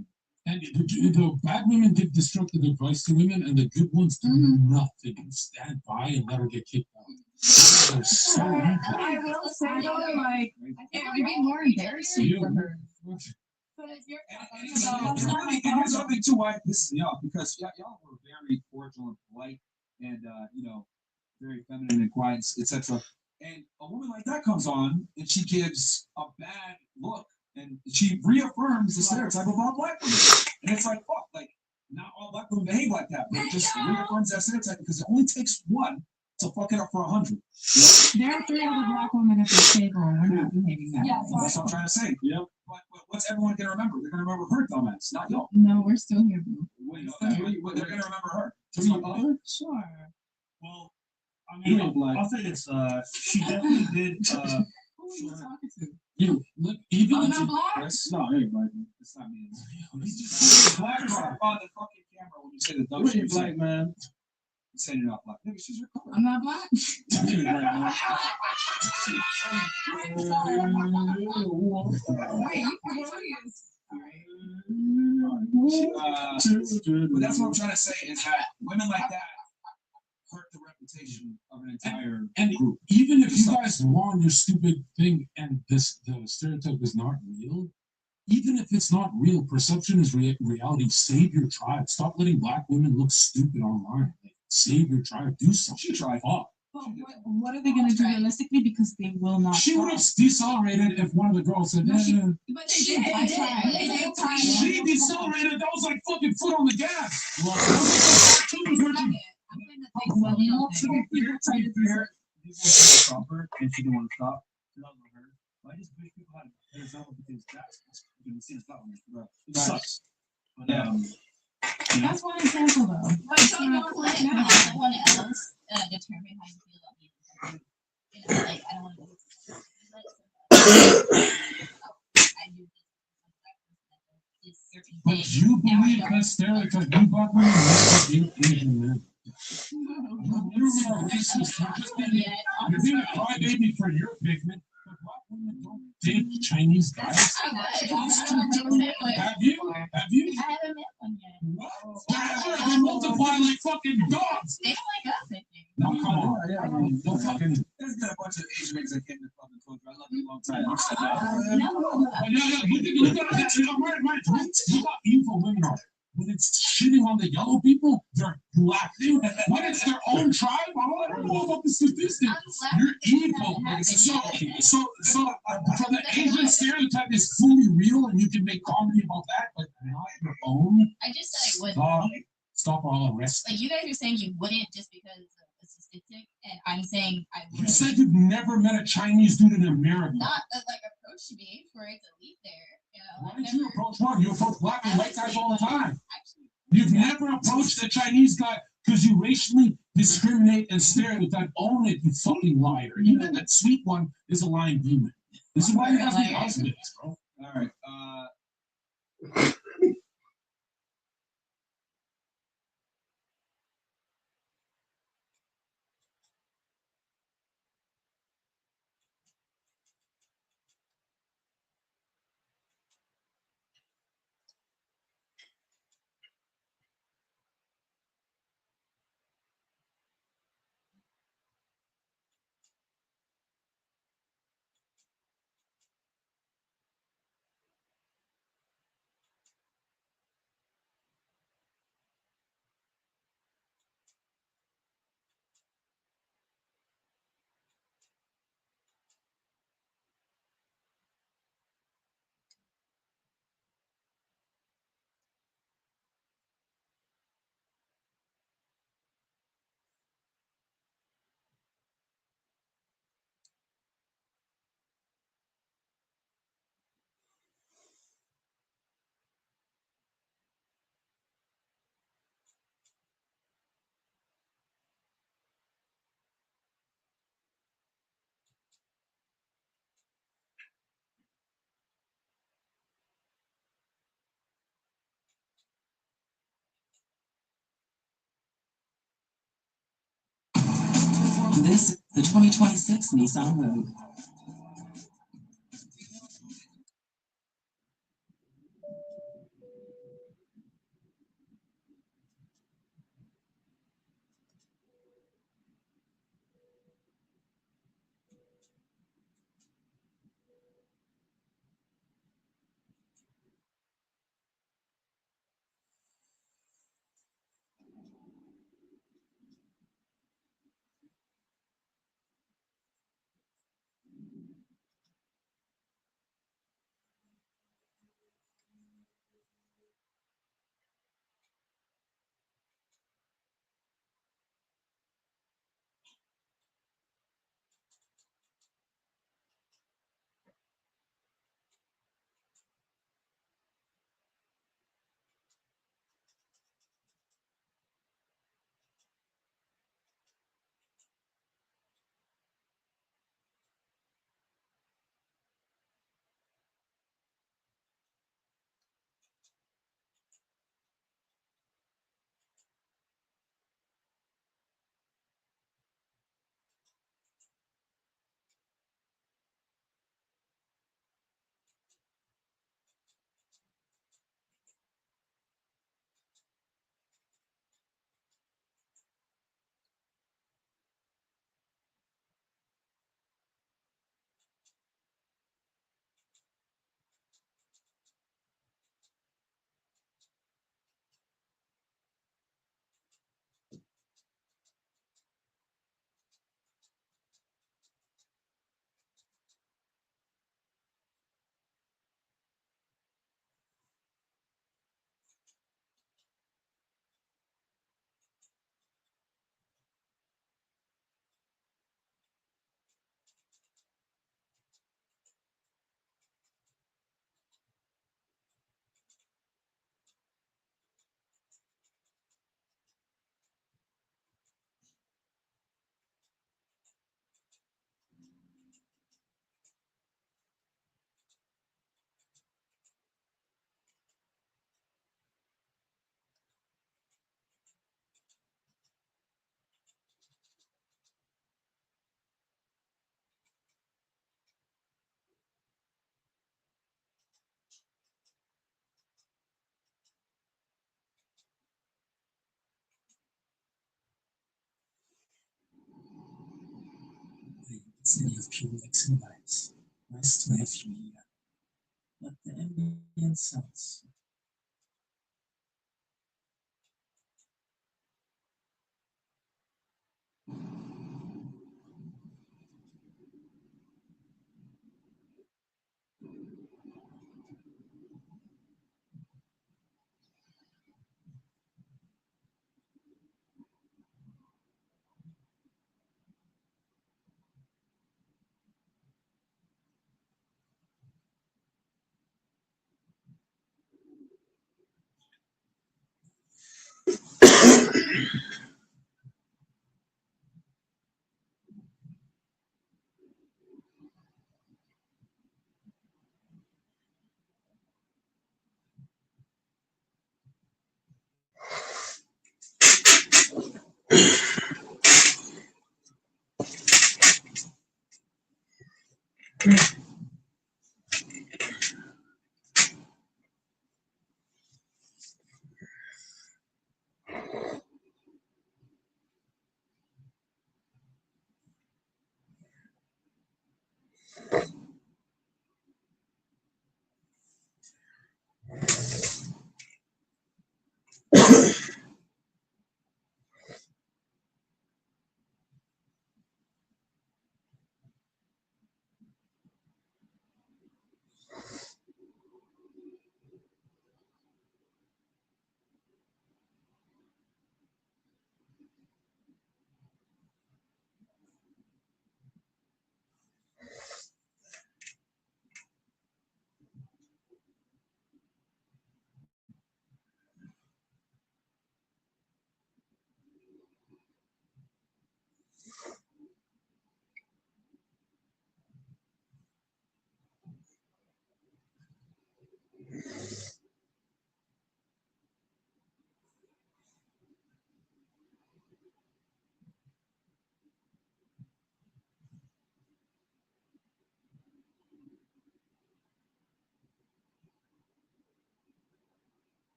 And the bad women give destructive advice to women, and the good ones do nothing and stand by and let her get kicked out. They're so evil. I will say though, like, it would be more embarrassing for her. But if you're, And here's something too why this is me off, because y'all were very cordial and polite, and very feminine and quiet, etc. And a woman like that comes on and she gives a bad look, and she reaffirms the stereotype of all black women. And it's like, fuck, like not all black women behave like that, but it just reaffirms that stereotype because it only takes one to fuck it up for 100. There are 3 other black women at this table, and we're not behaving that way. That's what I'm trying to say. Yeah. But what's everyone gonna remember? They're gonna remember her dumbass, not y'all. No, we're still here, bro. They're gonna remember her. Sure. Well, I mean, I'll say this. She definitely did. Who are you talking to? You look, even I'm if not black. No, anybody. It's not me. He's just black on the fucking camera when you say the dumb shit. Black man. You say you're not black. Maybe she's your color. I'm not black. Wait, you serious? But that's what I'm trying to say is that women like that hurt the reputation of an entire group. Even if you guys won your stupid thing and the stereotype is not real, even if it's not real, perception is reality. Save your tribe. Stop letting black women look stupid online. Like, save your tribe. Do something. She tried. But what are they going to do realistically? Because they will not. She would have decelerated if one of the girls said, But they did. She decelerated. That was like fucking foot on the gas. And she didn't want to stop. I just wish people had an example because that's you can see the stop. It sucks. But that's one example though. But don't let anyone else determine how you feel about me. Like I don't want to. I do this certain thing. But you believe that stereotype? You black women never be Asian men. You're a racist. You're being a crybaby for your pigment. But black women don't date Chinese guys. Have you? Have you? I haven't met one yet. What? They multiply like fucking dogs. They don't like us, I think. No, come on. No fucking. There's been a bunch of Asian niggas that came to the club and told you I love you a long time. You said You got evil women are. When it's shitting on the yellow people, they're black. When it's their own tribe, I don't know about the statistics. You're evil. So for the Asian stereotype is fully real, and you can make comedy about that, but not your own. I just said I wouldn't. Stop all arrest. Like you guys are saying you wouldn't just because of a statistic, and I'm saying I would. You said you've never met a Chinese dude in America. Not like approach me for it to lead there. Why did you approach one? You approach black and white guys all the time. You've never approached a Chinese guy because you racially discriminate and stereotype. Own it, you fucking liar. Even that sweet one is a lying demon. This is why you have the husbands, bro. All right. This is the 2026 Nissan Rogue. City of pure lakes and lights, West leflure. Let the ambient sounds.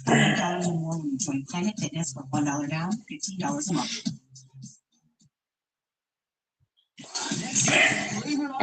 $5 or more when you join Planet Fitness for $1 down, $15 a month. Next, believe it or not,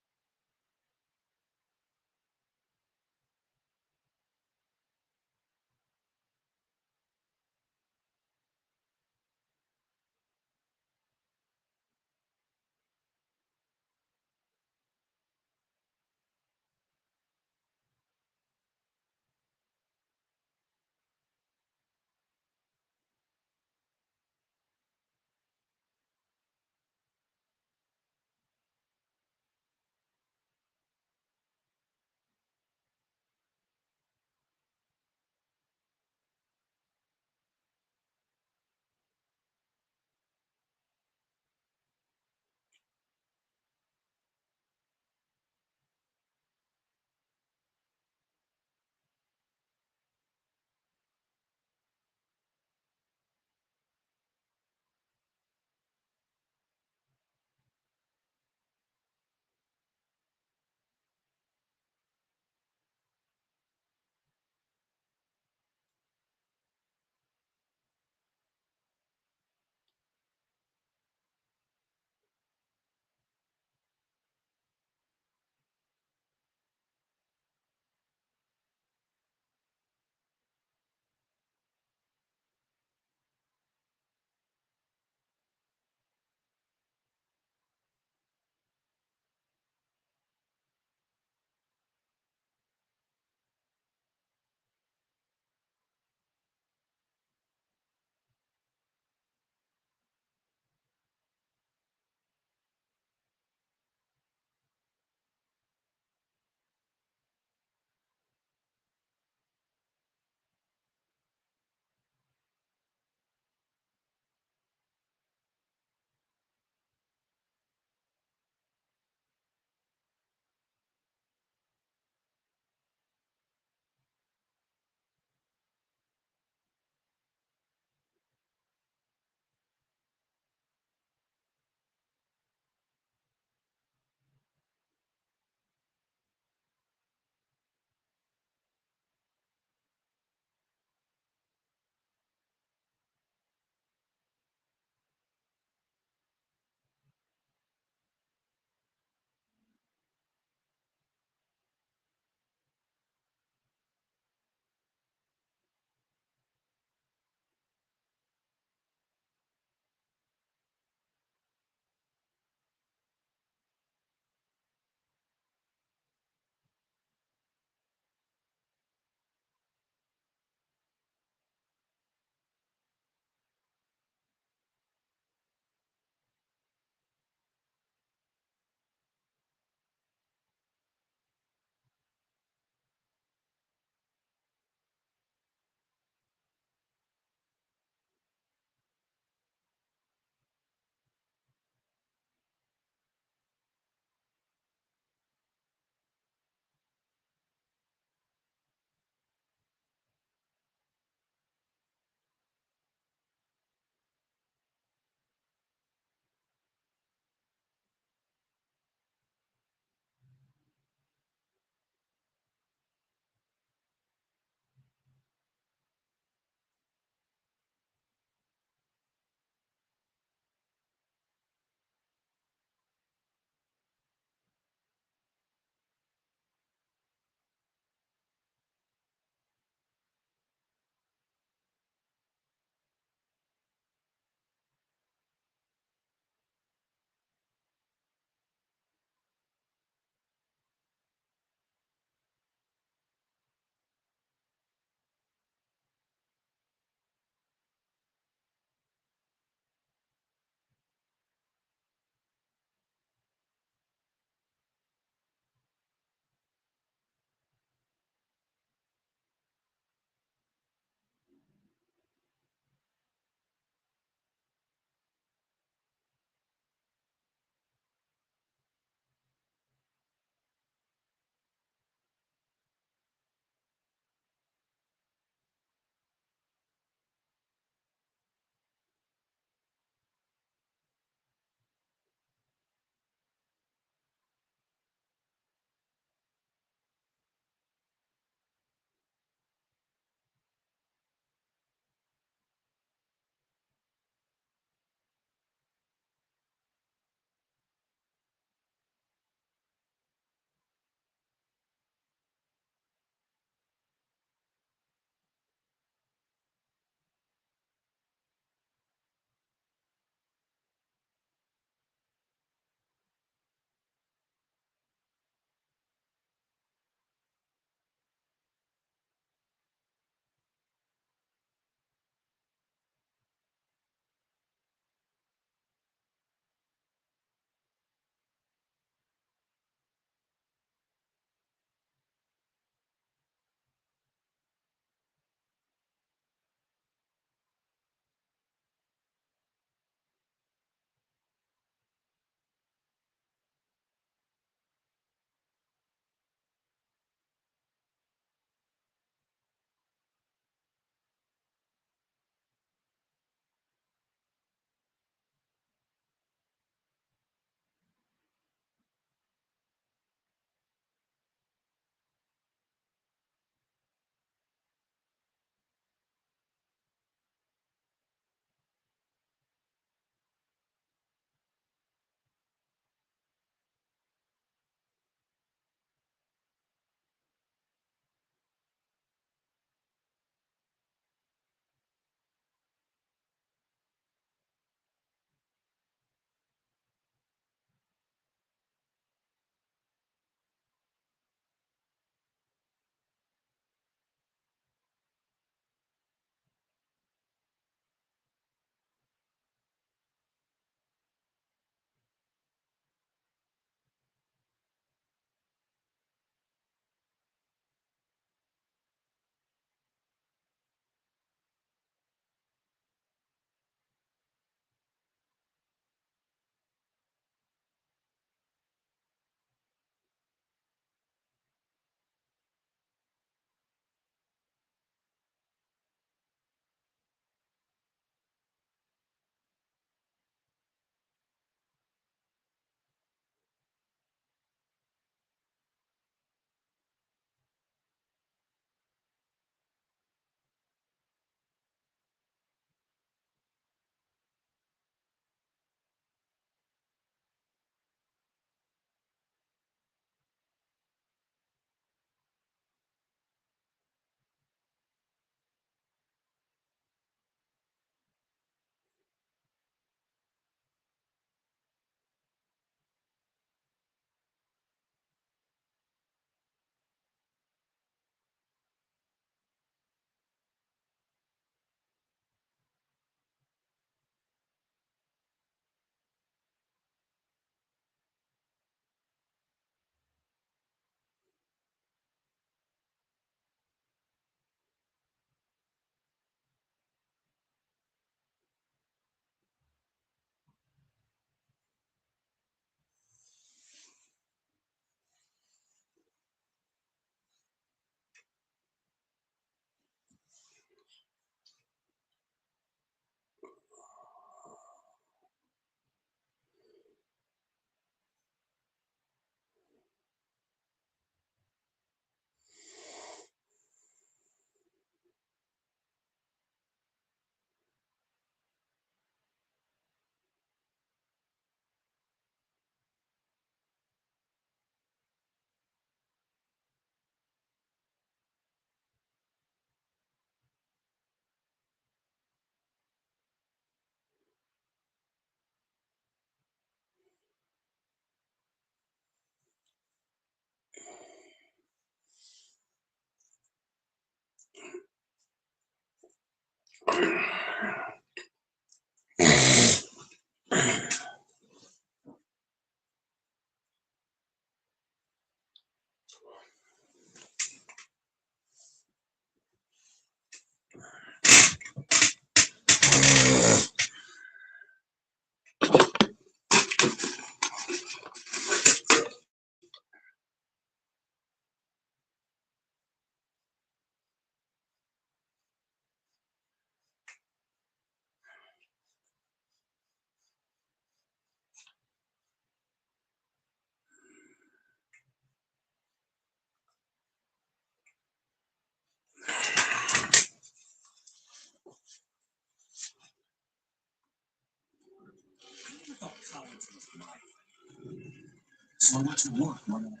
So I went to work one night.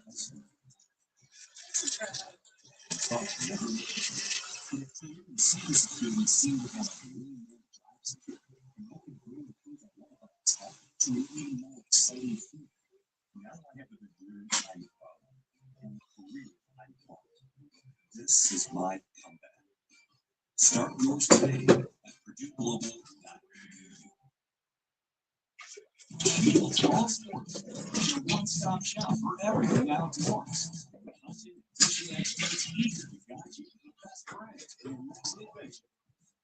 Cybersecurity seemed to have a really more jobs. And I could really prove that one of us had to an even more exciting field. Now I have a degree and career I want. This is my comeback. Start yours today at PurdueGlobal.com. All sports, your one-stop shop for everything outdoors. It's easy to guide you to the best brands for your next adventure.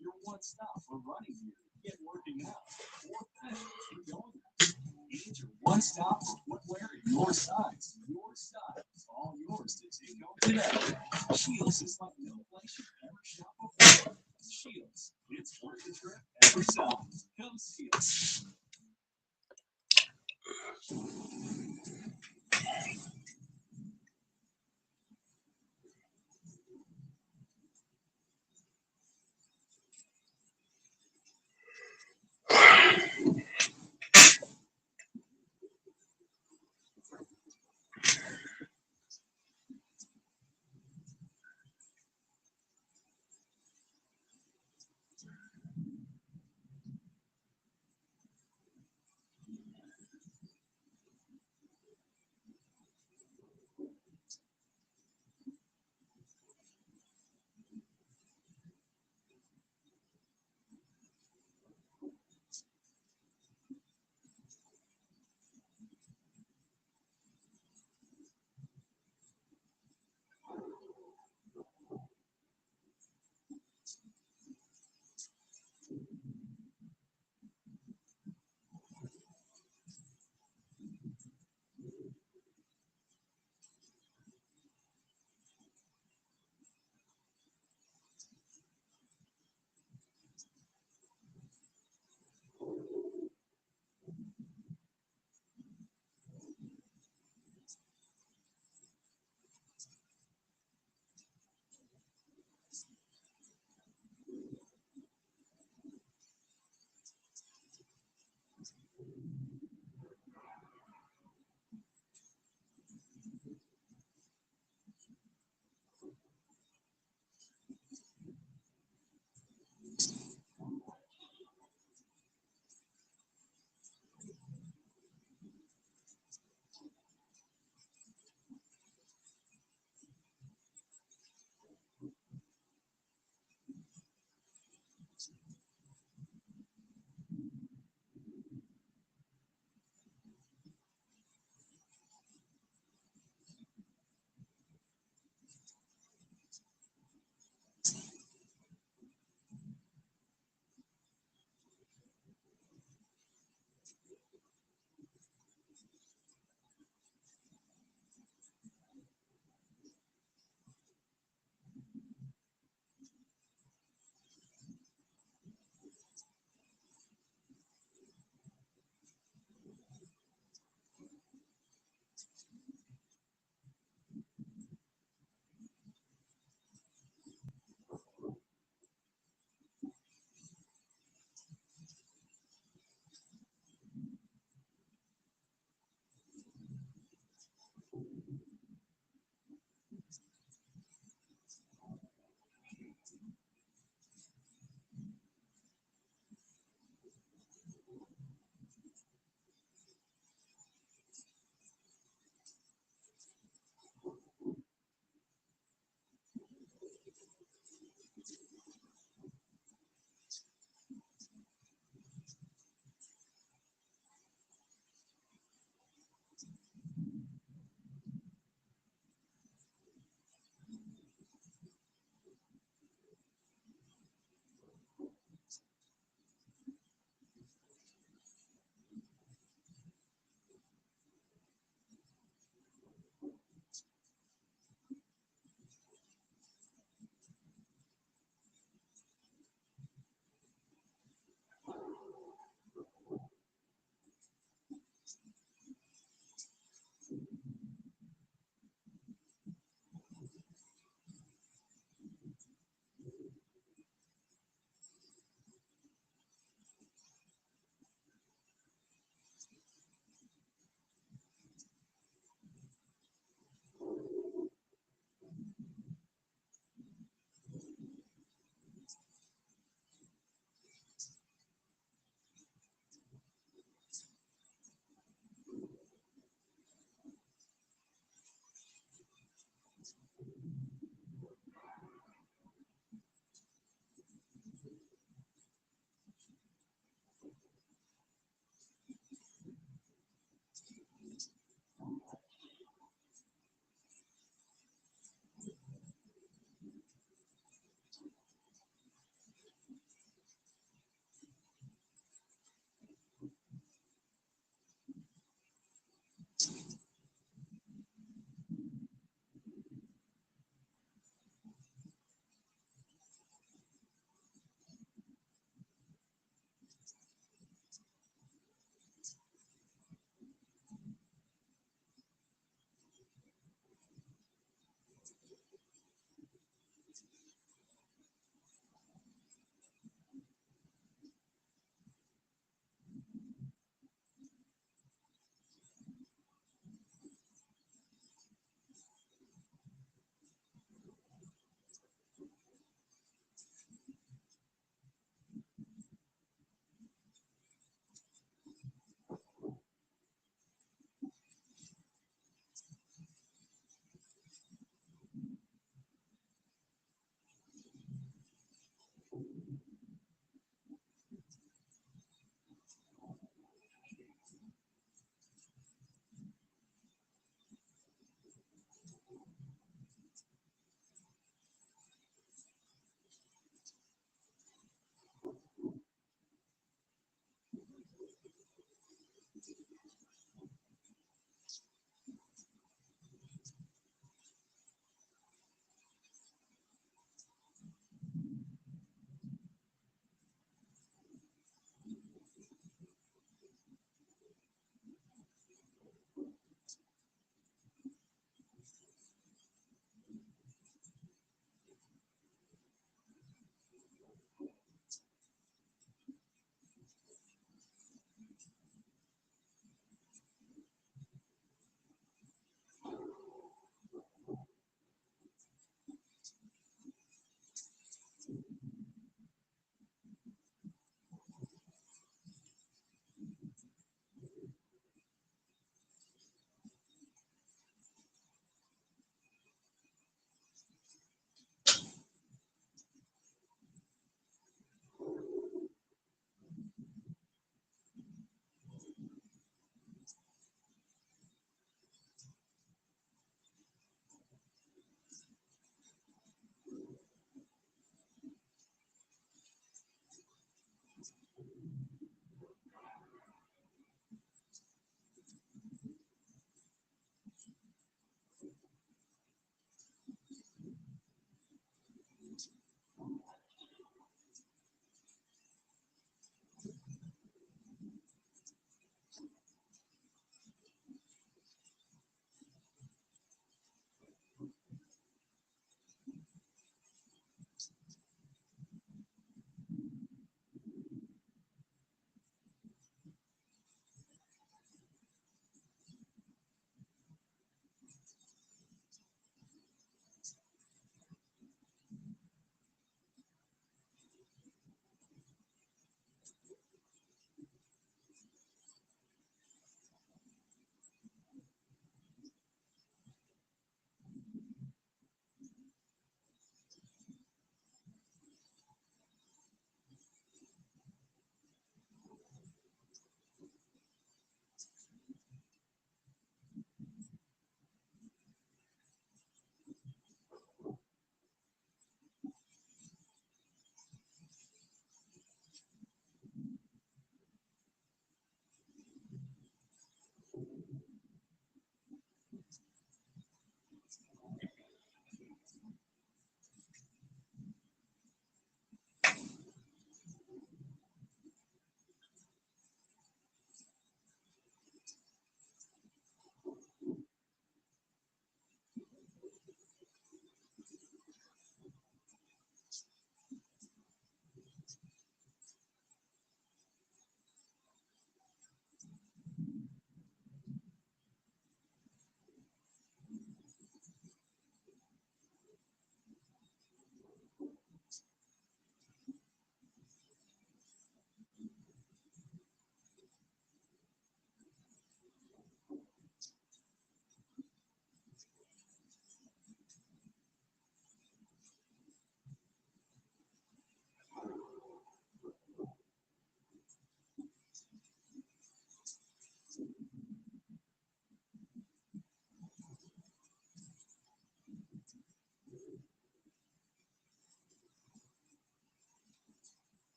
Your one-stop for running gear, get working out, or fashion for going out. It's your one-stop for footwear in your size, your style. It's all yours to take home today. Shields is like no place you've ever shopped before. Shields, it's worth the trip every time. Come see us.